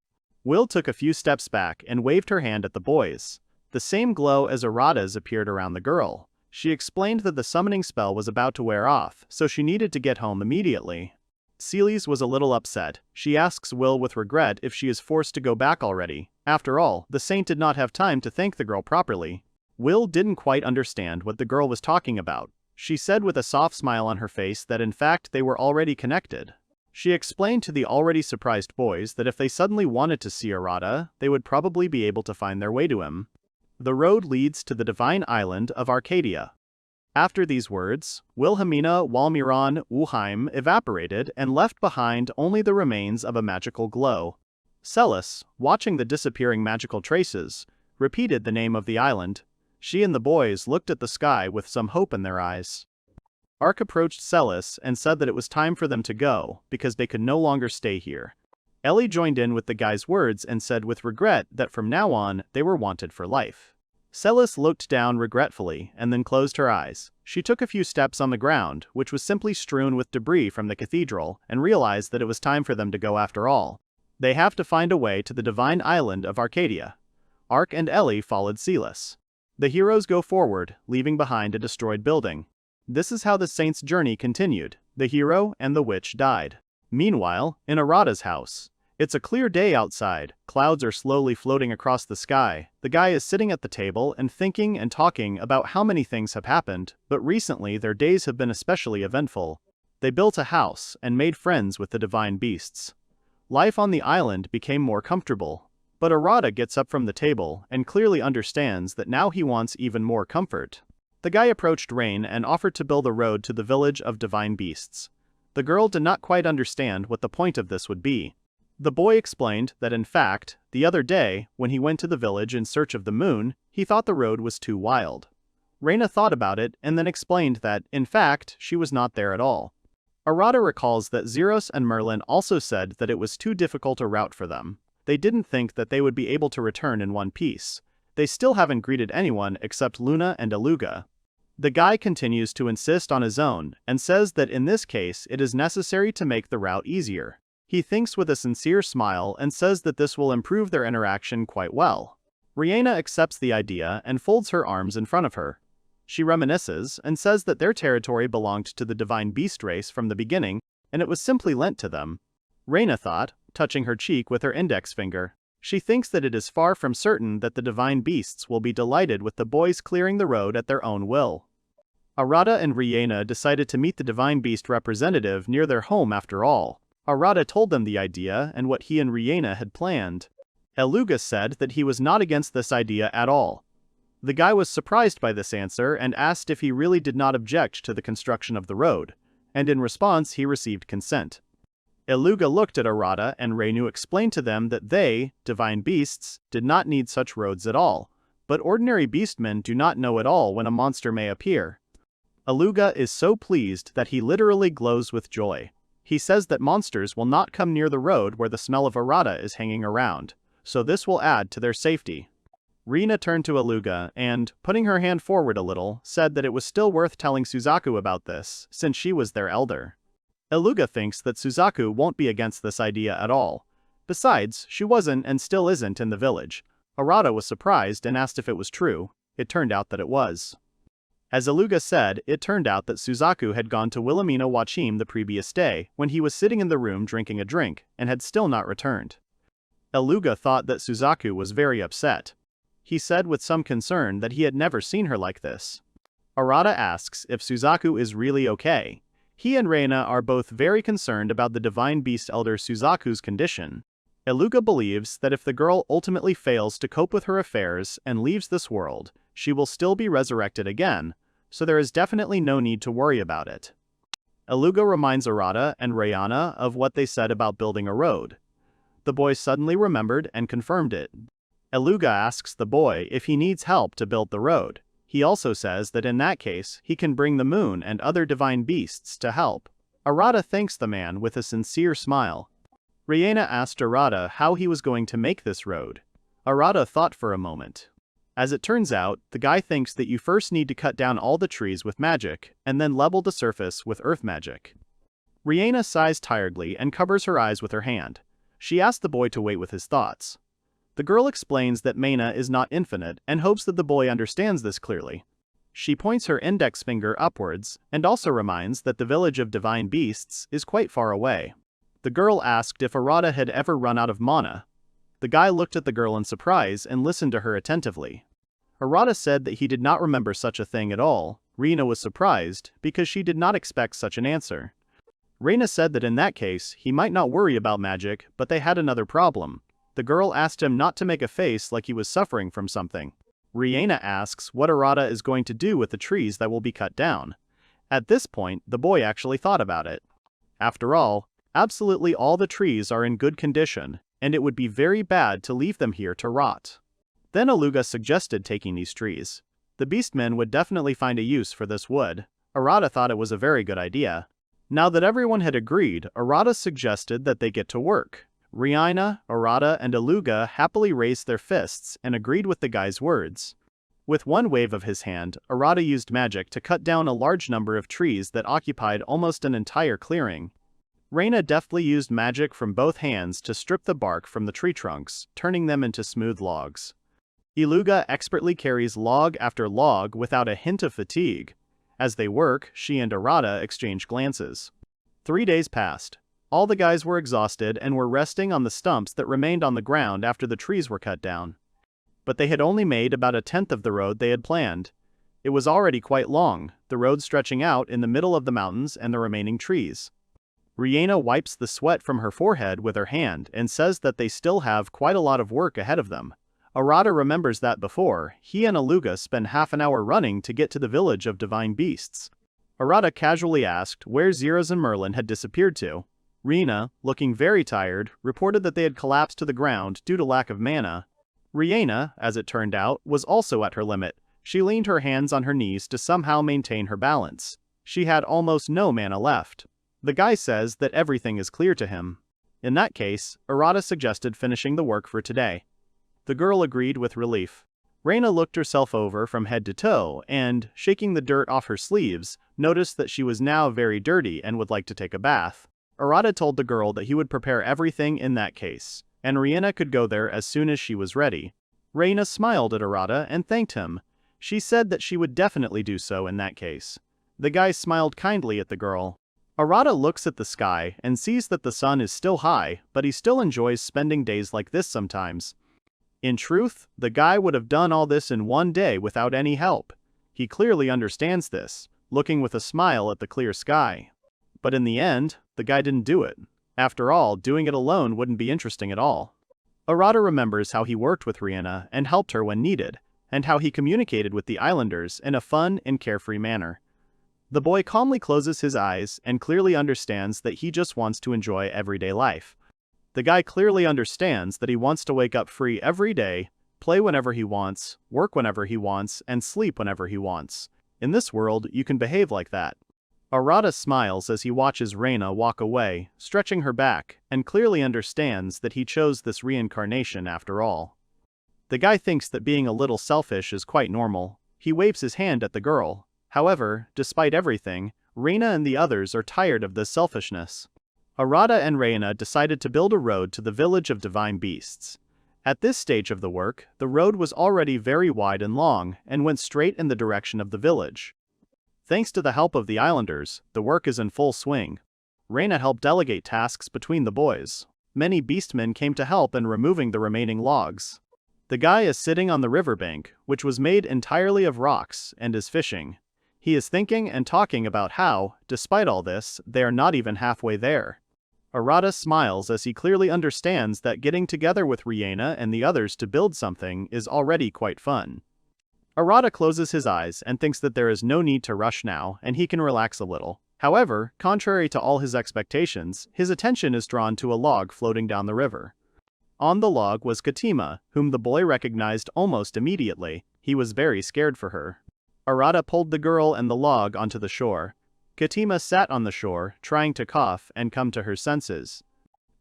Will took a few steps back and waved her hand at the boys. The same glow as Arata's appeared around the girl. She explained that the summoning spell was about to wear off, so she needed to get home immediately. Celes was a little upset. She asks Will with regret if she is forced to go back already. After all, the saint did not have time to thank the girl properly. Will didn't quite understand what the girl was talking about. She said with a soft smile on her face that in fact they were already connected. She explained to the already surprised boys that if they suddenly wanted to see Arata, they would probably be able to find their way to him. The road leads to the divine island of Arcadia. After these words, Wilhelmina, Walmiron, Wuheim evaporated and left behind only the remains of a magical glow. Celis, watching the disappearing magical traces, repeated the name of the island. She and the boys looked at the sky with some hope in their eyes. Ark approached Celis and said that it was time for them to go, because they could no longer stay here. Ellie joined in with the guy's words and said with regret that from now on, they were wanted for life. Celis looked down regretfully and then closed her eyes. She took a few steps on the ground, which was simply strewn with debris from the cathedral, and realized that it was time for them to go after all. They have to find a way to the divine island of Arcadia. Ark and Ellie followed Celis. The heroes go forward, leaving behind a destroyed building. This is how the saint's journey continued. The hero and the witch died. Meanwhile, in Arata's house. It's a clear day outside, clouds are slowly floating across the sky. The guy is sitting at the table and thinking and talking about how many things have happened, but recently their days have been especially eventful. They built a house and made friends with the divine beasts. Life on the island became more comfortable. But Arata gets up from the table and clearly understands that now he wants even more comfort. The guy approached Rain and offered to build a road to the village of divine beasts. The girl did not quite understand what the point of this would be. The boy explained that in fact, the other day, when he went to the village in search of the moon, he thought the road was too wild. Reina thought about it and then explained that, in fact, she was not there at all. Arata recalls that Zeros and Merlin also said that it was too difficult a route for them. They didn't think that they would be able to return in one piece. They still haven't greeted anyone except Luna and Aluga. The guy continues to insist on his own and says that in this case it is necessary to make the route easier. He thinks with a sincere smile and says that this will improve their interaction quite well. Rihanna accepts the idea and folds her arms in front of her. She reminisces and says that their territory belonged to the divine beast race from the beginning and it was simply lent to them. Reina thought, touching her cheek with her index finger. She thinks that it is far from certain that the divine beasts will be delighted with the boys clearing the road at their own will. Arata and Rihanna decided to meet the divine beast representative near their home after all. Arata told them the idea and what he and Rihanna had planned. Eluga said that he was not against this idea at all. The guy was surprised by this answer and asked if he really did not object to the construction of the road, and in response he received consent. Eluga looked at Arata and Reinu explained to them that they, divine beasts, did not need such roads at all, but ordinary beastmen do not know at all when a monster may appear. Eluga is so pleased that he literally glows with joy. He says that monsters will not come near the road where the smell of Arata is hanging around, so this will add to their safety. Rina turned to Eluga and, putting her hand forward a little, said that it was still worth telling Suzaku about this, since she was their elder. Eluga thinks that Suzaku won't be against this idea at all. Besides, she wasn't and still isn't in the village. Arata was surprised and asked if it was true. It turned out that it was. As Eluga said, it turned out that Suzaku had gone to Willamina Wachim the previous day, when he was sitting in the room drinking a drink, and had still not returned. Eluga thought that Suzaku was very upset. He said with some concern that he had never seen her like this. Arata asks if Suzaku is really okay. He and Reina are both very concerned about the divine beast elder Suzaku's condition. Eluga believes that if the girl ultimately fails to cope with her affairs and leaves this world, she will still be resurrected again, so there is definitely no need to worry about it. Eluga reminds Arata and Rayana of what they said about building a road. The boy suddenly remembered and confirmed it. Eluga asks the boy if he needs help to build the road. He also says that in that case, he can bring the moon and other divine beasts to help. Arata thanks the man with a sincere smile. Rihanna asked Arata how he was going to make this road. Arata thought for a moment. As it turns out, the guy thinks that you first need to cut down all the trees with magic, and then level the surface with earth magic. Rihanna sighs tiredly and covers her eyes with her hand. She asks the boy to wait with his thoughts. The girl explains that Mana is not infinite and hopes that the boy understands this clearly. She points her index finger upwards and also reminds that the village of divine beasts is quite far away. The girl asked if Arata had ever run out of mana. The guy looked at the girl in surprise and listened to her attentively. Arata said that he did not remember such a thing at all. Rina was surprised because she did not expect such an answer. Reina said that in that case, he might not worry about magic, but they had another problem. The girl asked him not to make a face like he was suffering from something. Reina asks what Arata is going to do with the trees that will be cut down. At this point, the boy actually thought about it. After all, absolutely all the trees are in good condition, and it would be very bad to leave them here to rot. Then Aluga suggested taking these trees. The beastmen would definitely find a use for this wood. Arata thought it was a very good idea. Now that everyone had agreed, Arata suggested that they get to work. Reina, Arata, and Aluga happily raised their fists and agreed with the guy's words. With one wave of his hand, Arata used magic to cut down a large number of trees that occupied almost an entire clearing. Reina deftly used magic from both hands to strip the bark from the tree trunks, turning them into smooth logs. Aluga expertly carries log after log without a hint of fatigue. As they work, she and Arata exchange glances. 3 days passed. All the guys were exhausted and were resting on the stumps that remained on the ground after the trees were cut down. But they had only made about a tenth of the road they had planned. It was already quite long, the road stretching out in the middle of the mountains and the remaining trees. Reina wipes the sweat from her forehead with her hand and says that they still have quite a lot of work ahead of them. Arata remembers that before, he and Aluga spent half an hour running to get to the village of divine beasts. Arata casually asked where Zeros and Merlin had disappeared to. Reina, looking very tired, reported that they had collapsed to the ground due to lack of mana. Reina, as it turned out, was also at her limit. She leaned her hands on her knees to somehow maintain her balance. She had almost no mana left. The guy says that everything is clear to him. In that case, Arata suggested finishing the work for today. The girl agreed with relief. Reina looked herself over from head to toe and, shaking the dirt off her sleeves, noticed that she was now very dirty and would like to take a bath. Arata told the girl that he would prepare everything in that case, and Reina could go there as soon as she was ready. Reina smiled at Arata and thanked him. She said that she would definitely do so in that case. The guy smiled kindly at the girl. Arata looks at the sky and sees that the sun is still high, but he still enjoys spending days like this sometimes. In truth, the guy would have done all this in 1 day without any help. He clearly understands this, looking with a smile at the clear sky. But in the end, the guy didn't do it. After all, doing it alone wouldn't be interesting at all. Arata remembers how he worked with Reina and helped her when needed, and how he communicated with the islanders in a fun and carefree manner. The boy calmly closes his eyes and clearly understands that he just wants to enjoy everyday life. The guy clearly understands that he wants to wake up free every day, play whenever he wants, work whenever he wants, and sleep whenever he wants. In this world, you can behave like that. Arata smiles as he watches Reina walk away, stretching her back, and clearly understands that he chose this reincarnation after all. The guy thinks that being a little selfish is quite normal. He waves his hand at the girl. However, despite everything, Reina and the others are tired of this selfishness. Arata and Reina decided to build a road to the village of divine beasts. At this stage of the work, the road was already very wide and long, and went straight in the direction of the village. Thanks to the help of the islanders, the work is in full swing. Reina helped delegate tasks between the boys. Many beastmen came to help in removing the remaining logs. The guy is sitting on the riverbank, which was made entirely of rocks, and is fishing. He is thinking and talking about how, despite all this, they are not even halfway there. Arata smiles as he clearly understands that getting together with Reina and the others to build something is already quite fun. Arata closes his eyes and thinks that there is no need to rush now and he can relax a little. However, contrary to all his expectations, his attention is drawn to a log floating down the river. On the log was Katima, whom the boy recognized almost immediately. He was very scared for her. Arata pulled the girl and the log onto the shore. Katima sat on the shore, trying to cough and come to her senses.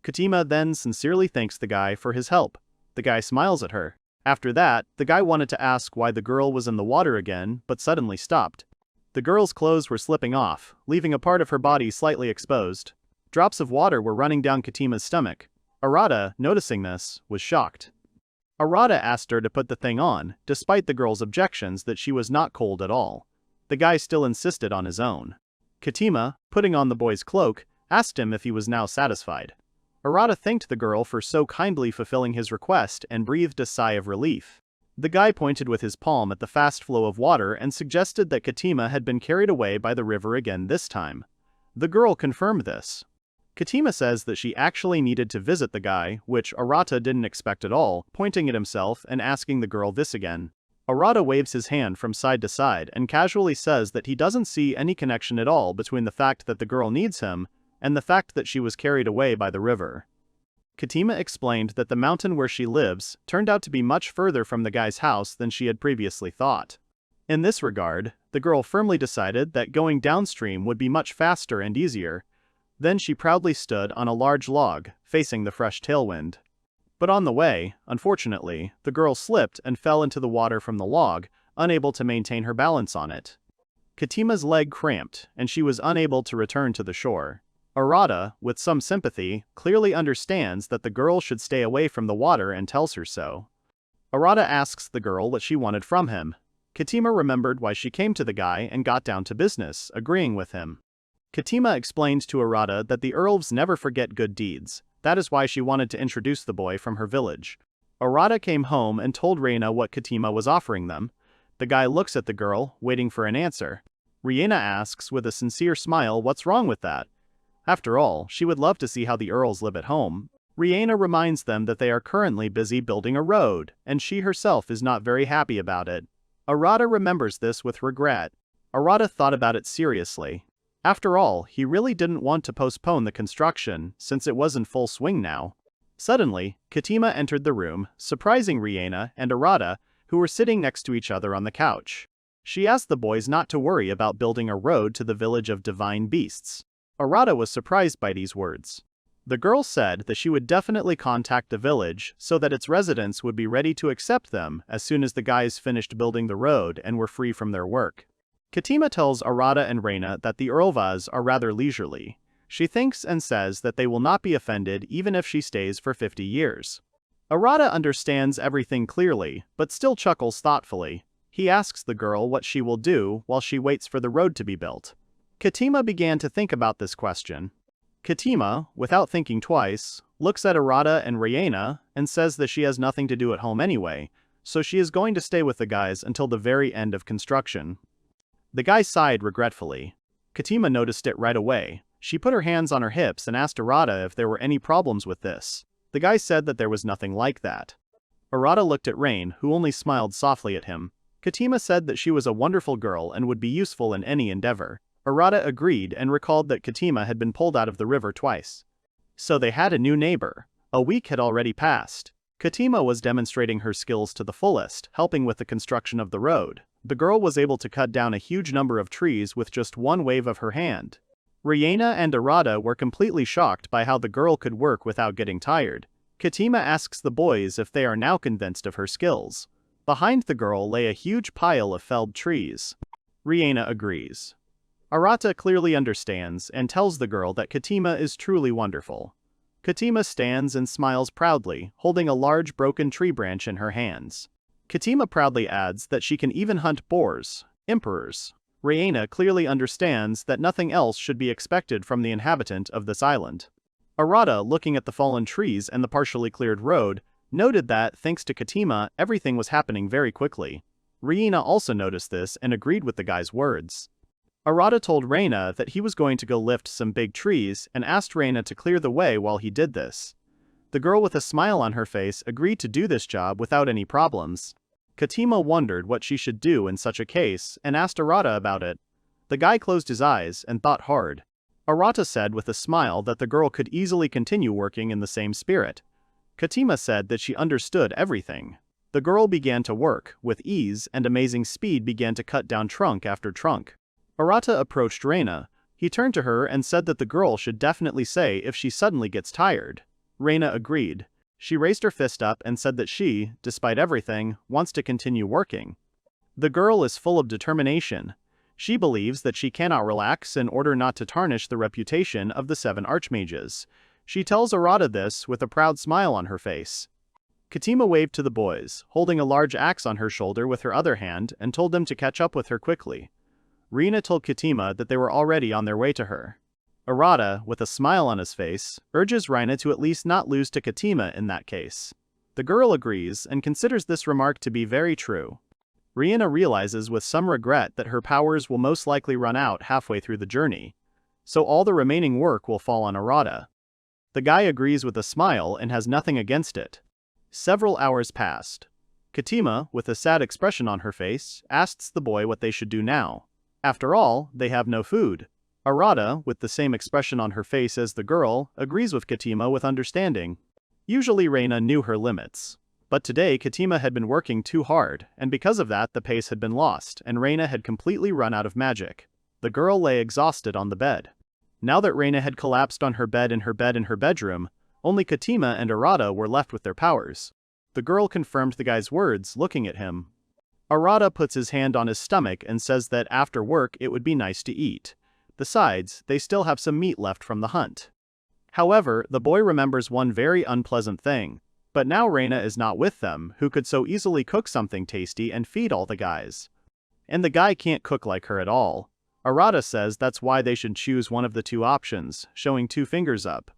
Katima then sincerely thanks the guy for his help. The guy smiles at her. After that, the guy wanted to ask why the girl was in the water again, but suddenly stopped. The girl's clothes were slipping off, leaving a part of her body slightly exposed. Drops of water were running down Katima's stomach. Arata, noticing this, was shocked. Arata asked her to put the thing on, despite the girl's objections that she was not cold at all. The guy still insisted on his own. Katima, putting on the boy's cloak, asked him if he was now satisfied. Arata thanked the girl for so kindly fulfilling his request and breathed a sigh of relief. The guy pointed with his palm at the fast flow of water and suggested that Katima had been carried away by the river again this time. The girl confirmed this. Katima says that she actually needed to visit the guy, which Arata didn't expect at all, pointing at himself and asking the girl this again. Arata waves his hand from side to side and casually says that he doesn't see any connection at all between the fact that the girl needs him and the fact that she was carried away by the river. Katima explained that the mountain where she lives turned out to be much further from the guy's house than she had previously thought. In this regard, the girl firmly decided that going downstream would be much faster and easier. Then she proudly stood on a large log, facing the fresh tailwind. But on the way, unfortunately, the girl slipped and fell into the water from the log, unable to maintain her balance on it. Katima's leg cramped, and she was unable to return to the shore. Arata, with some sympathy, clearly understands that the girl should stay away from the water and tells her so. Arata asks the girl what she wanted from him. Katima remembered why she came to the guy and got down to business, agreeing with him. Katima explained to Arata that the Elves never forget good deeds. That is why she wanted to introduce the boy from her village. Arata came home and told Reina what Katima was offering them. The guy looks at the girl, waiting for an answer. Reina asks with a sincere smile what's wrong with that. After all, she would love to see how the Earls live at home. Reina reminds them that they are currently busy building a road, and she herself is not very happy about it. Arata remembers this with regret. Arata thought about it seriously. After all, he really didn't want to postpone the construction, since it was in full swing now. Suddenly, Katima entered the room, surprising Reina and Arata, who were sitting next to each other on the couch. She asked the boys not to worry about building a road to the village of divine beasts. Arata was surprised by these words. The girl said that she would definitely contact the village so that its residents would be ready to accept them as soon as the guys finished building the road and were free from their work. Katima tells Arata and Reina that the Elves are rather leisurely. She thinks and says that they will not be offended even if she stays for 50 years. Arata understands everything clearly, but still chuckles thoughtfully. He asks the girl what she will do while she waits for the road to be built. Katima began to think about this question. Katima, without thinking twice, looks at Arata and Reina and says that she has nothing to do at home anyway, so she is going to stay with the guys until the very end of construction. The guy sighed regretfully. Katima noticed it right away. She put her hands on her hips and asked Arata if there were any problems with this. The guy said that there was nothing like that. Arata looked at Rain, who only smiled softly at him. Katima said that she was a wonderful girl and would be useful in any endeavor. Arata agreed and recalled that Katima had been pulled out of the river twice. So they had a new neighbor. A week had already passed. Katima was demonstrating her skills to the fullest, helping with the construction of the road. The girl was able to cut down a huge number of trees with just one wave of her hand. Reina and Arata were completely shocked by how the girl could work without getting tired. Katima asks the boys if they are now convinced of her skills. Behind the girl lay a huge pile of felled trees. Reina agrees. Arata clearly understands and tells the girl that Katima is truly wonderful. Katima stands and smiles proudly, holding a large broken tree branch in her hands. Katima proudly adds that she can even hunt boars, emperors. Reina clearly understands that nothing else should be expected from the inhabitant of this island. Arata, looking at the fallen trees and the partially cleared road, noted that, thanks to Katima, everything was happening very quickly. Reina also noticed this and agreed with the guy's words. Arata told Reina that he was going to go lift some big trees and asked Reina to clear the way while he did this. The girl with a smile on her face agreed to do this job without any problems. Katima wondered what she should do in such a case and asked Arata about it. The guy closed his eyes and thought hard. Arata said with a smile that the girl could easily continue working in the same spirit. Katima said that she understood everything. The girl began to work, with ease and amazing speed began to cut down trunk after trunk. Arata approached Reina. He turned to her and said that the girl should definitely say if she suddenly gets tired. Reina agreed. She raised her fist up and said that she, despite everything, wants to continue working. The girl is full of determination. She believes that she cannot relax in order not to tarnish the reputation of the 7 archmages. She tells Arata this with a proud smile on her face. Katima waved to the boys, holding a large axe on her shoulder with her other hand, and told them to catch up with her quickly. Reina told Katima that they were already on their way to her. Arata, with a smile on his face, urges Reina to at least not lose to Katima in that case. The girl agrees and considers this remark to be very true. Reina realizes with some regret that her powers will most likely run out halfway through the journey. so all the remaining work will fall on Arata. The guy agrees with a smile and has nothing against it. Several hours passed. Katima, with a sad expression on her face, asks the boy what they should do now. After all, they have no food. Arata, with the same expression on her face as the girl, agrees with Katima with understanding. Usually Reina knew her limits. But today Katima had been working too hard, and because of that the pace had been lost, and Reina had completely run out of magic. The girl lay exhausted on the bed. Now that Reina had collapsed on her bed in her bedroom, only Katima and Arata were left with their powers. The girl confirmed the guy's words, looking at him. Arata puts his hand on his stomach and says that after work it would be nice to eat. Besides, they still have some meat left from the hunt. However, the boy remembers one very unpleasant thing. But now Reina is not with them, who could so easily cook something tasty and feed all the guys. And the guy can't cook like her at all. Arata says that's why they should choose one of the two options, showing 2 fingers up.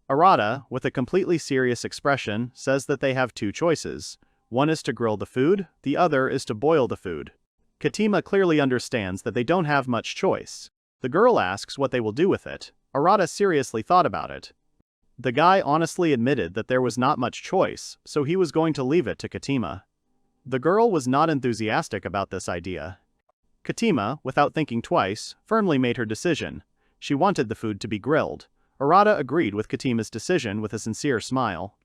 Arata, with a completely serious expression, says that they have 2 choices. One is to grill the food, the other is to boil the food. Katima clearly understands that they don't have much choice. The girl asks what they will do with it. Arata seriously thought about it. The guy honestly admitted that there was not much choice, so he was going to leave it to Katima. The girl was not enthusiastic about this idea. Katima, without thinking twice, firmly made her decision. She wanted the food to be grilled. Arata agreed with Katima's decision with a sincere smile.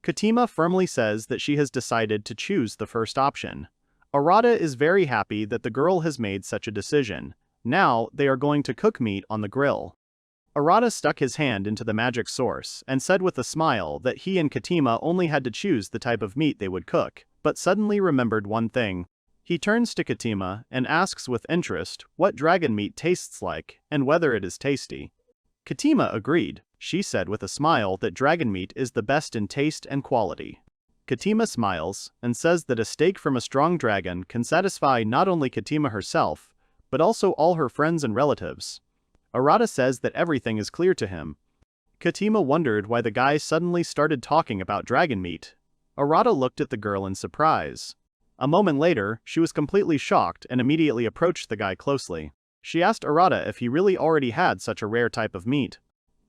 Katima firmly says that she has decided to choose the first option. Arata is very happy that the girl has made such a decision. Now, they are going to cook meat on the grill. Arata stuck his hand into the magic source and said with a smile that he and Katima only had to choose the type of meat they would cook, but suddenly remembered one thing. He turns to Katima and asks with interest what dragon meat tastes like and whether it is tasty. Katima agreed. She said with a smile that dragon meat is the best in taste and quality. Katima smiles and says that a steak from a strong dragon can satisfy not only Katima herself, but also all her friends and relatives. Arata says that everything is clear to him. Katima wondered why the guy suddenly started talking about dragon meat. Arata looked at the girl in surprise. A moment later, she was completely shocked and immediately approached the guy closely. She asked Arata if he really already had such a rare type of meat.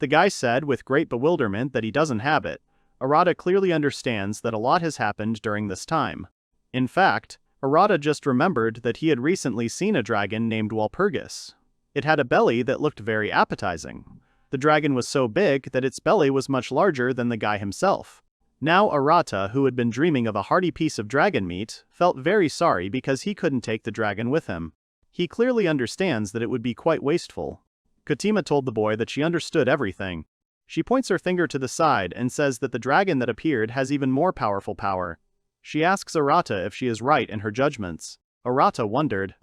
The guy said with great bewilderment that he doesn't have it. Arata clearly understands that a lot has happened during this time. In fact, Arata just remembered that he had recently seen a dragon named Walpurgis. It had a belly that looked very appetizing. The dragon was so big that its belly was much larger than the guy himself. Now Arata, who had been dreaming of a hearty piece of dragon meat, felt very sorry because he couldn't take the dragon with him. He clearly understands that it would be quite wasteful. Katima told the boy that she understood everything. She points her finger to the side and says that the dragon that appeared has even more powerful power. She asks Arata if she is right in her judgments. Arata wondered.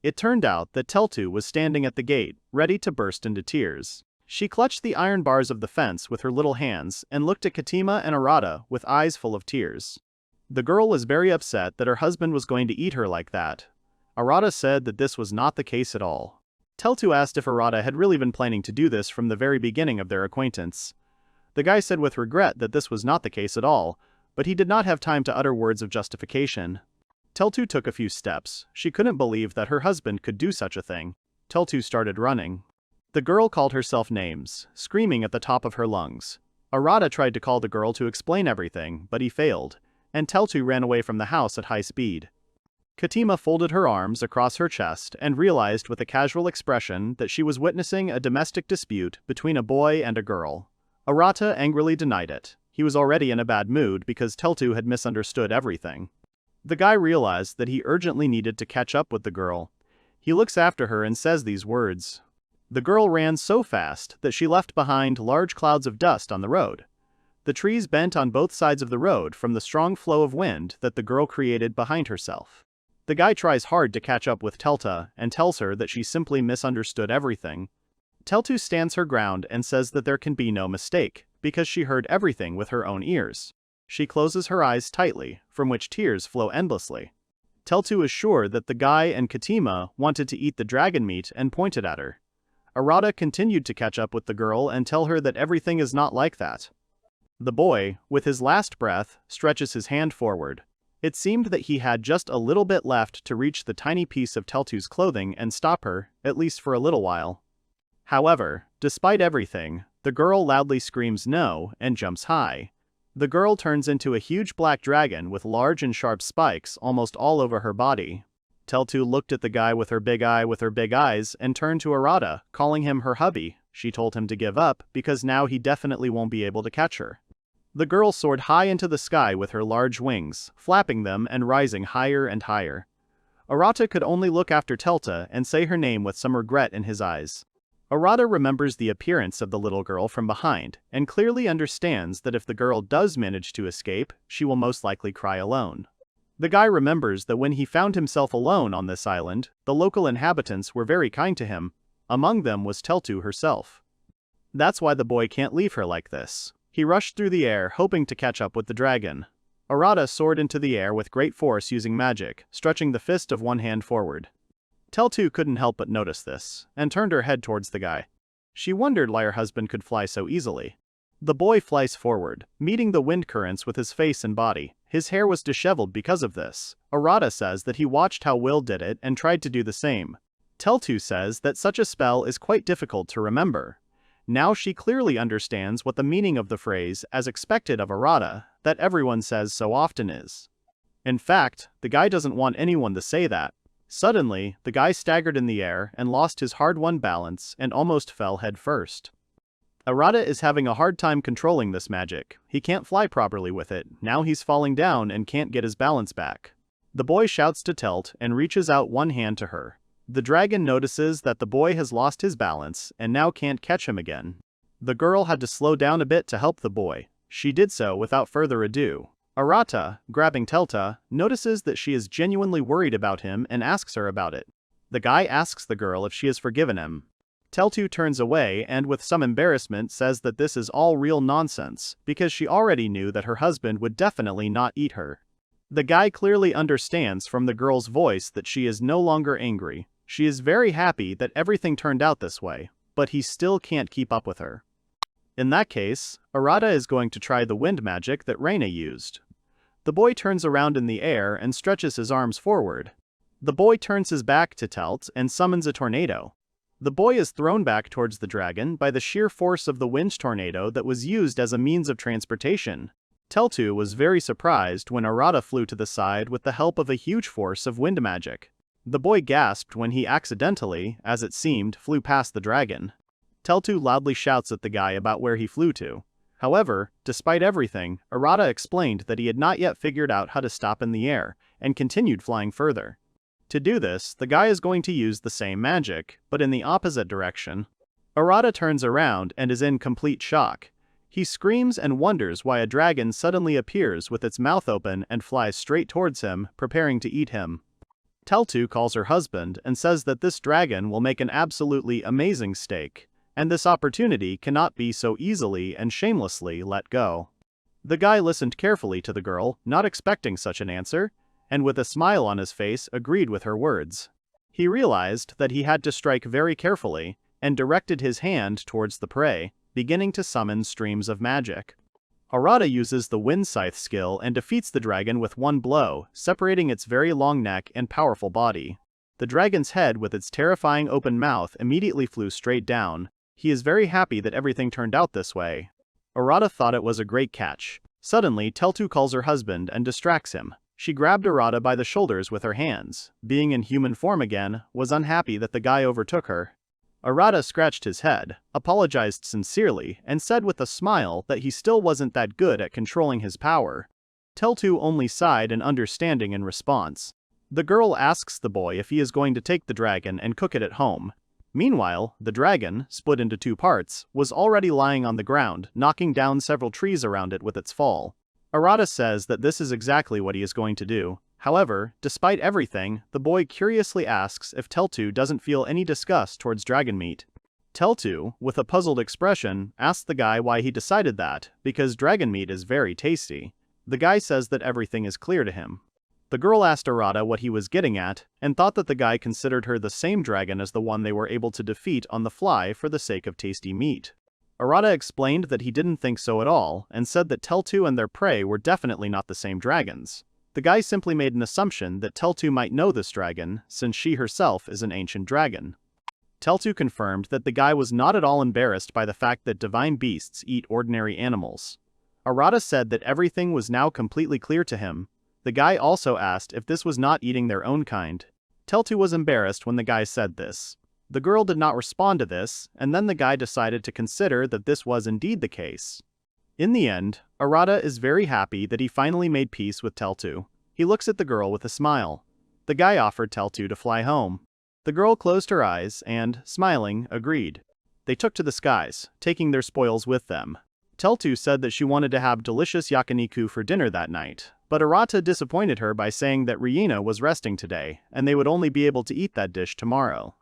It turned out that Teltu was standing at the gate, ready to burst into tears. She clutched the iron bars of the fence with her little hands and looked at Katima and Arata with eyes full of tears. The girl was very upset that her husband was going to eat her like that. Arata said that this was not the case at all. Teltu asked if Arata had really been planning to do this from the very beginning of their acquaintance. The guy said with regret that this was not the case at all, but he did not have time to utter words of justification. Teltu took a few steps. She couldn't believe that her husband could do such a thing. Teltu started running. The girl called herself names, screaming at the top of her lungs. Arata tried to call the girl to explain everything, but he failed, and Teltu ran away from the house at high speed. Katima folded her arms across her chest and realized with a casual expression that she was witnessing a domestic dispute between a boy and a girl. Arata angrily denied it. He was already in a bad mood because Teltu had misunderstood everything. The guy realized that he urgently needed to catch up with the girl. He looks after her and says these words. The girl ran so fast that she left behind large clouds of dust on the road. The trees bent on both sides of the road from the strong flow of wind that the girl created behind herself. The guy tries hard to catch up with Telta and tells her that she simply misunderstood everything. Teltu stands her ground and says that there can be no mistake, because she heard everything with her own ears. She closes her eyes tightly, from which tears flow endlessly. Teltu is sure that the guy and Katima wanted to eat the dragon meat and pointed at her. Arata continued to catch up with the girl and tell her that everything is not like that. The boy, with his last breath, stretches his hand forward. It seemed that he had just a little bit left to reach the tiny piece of Teltu's clothing and stop her, at least for a little while. However, despite everything, the girl loudly screams no and jumps high. The girl turns into a huge black dragon with large and sharp spikes almost all over her body. Teltu looked at the guy with her big eyes and turned to Arata, calling him her hubby. She told him to give up because now he definitely won't be able to catch her. The girl soared high into the sky with her large wings, flapping them and rising higher and higher. Arata could only look after Telta and say her name with some regret in his eyes. Arata remembers the appearance of the little girl from behind, and clearly understands that if the girl does manage to escape, she will most likely cry alone. The guy remembers that when he found himself alone on this island, the local inhabitants were very kind to him. Among them was Teltu herself. That's why the boy can't leave her like this. He rushed through the air, hoping to catch up with the dragon. Arata soared into the air with great force using magic, stretching the fist of one hand forward. Teltu couldn't help but notice this, and turned her head towards the guy. She wondered why her husband could fly so easily. The boy flies forward, meeting the wind currents with his face and body. His hair was disheveled because of this. Arata says that he watched how Will did it and tried to do the same. Teltu says that such a spell is quite difficult to remember. Now she clearly understands what the meaning of the phrase, as expected of Arata, that everyone says so often is. In fact, the guy doesn't want anyone to say that. Suddenly, the guy staggered in the air and lost his hard-won balance and almost fell head first. Arata is having a hard time controlling this magic. He can't fly properly with it. Now he's falling down and can't get his balance back. The boy shouts to Telt and reaches out one hand to her. The dragon notices that the boy has lost his balance and now can't catch him again. The girl had to slow down a bit to help the boy. She did so without further ado. Arata, grabbing Telta, notices that she is genuinely worried about him and asks her about it. The guy asks the girl if she has forgiven him. Teltu turns away and with some embarrassment says that this is all real nonsense, because she already knew that her husband would definitely not eat her. The guy clearly understands from the girl's voice that she is no longer angry. She is very happy that everything turned out this way, but he still can't keep up with her. In that case, Arata is going to try the wind magic that Reina used. The boy turns around in the air and stretches his arms forward. The boy turns his back to Telt and summons a tornado. The boy is thrown back towards the dragon by the sheer force of the wind tornado that was used as a means of transportation. Teltu was very surprised when Arata flew to the side with the help of a huge force of wind magic. The boy gasped when he accidentally, as it seemed, flew past the dragon. Teltu loudly shouts at the guy about where he flew to. However, despite everything, Arata explained that he had not yet figured out how to stop in the air, and continued flying further. To do this, the guy is going to use the same magic, but in the opposite direction. Arata turns around and is in complete shock. He screams and wonders why a dragon suddenly appears with its mouth open and flies straight towards him, preparing to eat him. Teltu calls her husband and says that this dragon will make an absolutely amazing steak, and this opportunity cannot be so easily and shamelessly let go. The guy listened carefully to the girl, not expecting such an answer, and with a smile on his face agreed with her words. He realized that he had to strike very carefully, and directed his hand towards the prey, beginning to summon streams of magic. Arata uses the wind scythe skill and defeats the dragon with one blow, separating its very long neck and powerful body. The dragon's head with its terrifying open mouth immediately flew straight down. He is very happy that everything turned out this way. Arata thought it was a great catch. Suddenly, Teltu calls her husband and distracts him. She grabbed Arata by the shoulders with her hands. Being in human form again, was unhappy that the guy overtook her. Arata scratched his head, apologized sincerely, and said with a smile that he still wasn't that good at controlling his power. Teltu only sighed in understanding in response. The girl asks the boy if he is going to take the dragon and cook it at home. Meanwhile, the dragon, split into two parts, was already lying on the ground, knocking down several trees around it with its fall. Arata says that this is exactly what he is going to do. However, despite everything, the boy curiously asks if Teltu doesn't feel any disgust towards dragon meat. Teltu, with a puzzled expression, asks the guy why he decided that, because dragon meat is very tasty. The guy says that everything is clear to him. The girl asked Arata what he was getting at, and thought that the guy considered her the same dragon as the one they were able to defeat on the fly for the sake of tasty meat. Arata explained that he didn't think so at all, and said that Teltu and their prey were definitely not the same dragons. The guy simply made an assumption that Teltu might know this dragon, since she herself is an ancient dragon. Teltu confirmed that the guy was not at all embarrassed by the fact that divine beasts eat ordinary animals. Arata said that everything was now completely clear to him. The guy also asked if this was not eating their own kind. Teltu was embarrassed when the guy said this. The girl did not respond to this, and then the guy decided to consider that this was indeed the case. In the end, Arata is very happy that he finally made peace with Teltu. He looks at the girl with a smile. The guy offered Teltu to fly home. The girl closed her eyes and, smiling, agreed. They took to the skies, taking their spoils with them. Teltu said that she wanted to have delicious yakiniku for dinner that night, but Arata disappointed her by saying that Riina was resting today, and they would only be able to eat that dish tomorrow.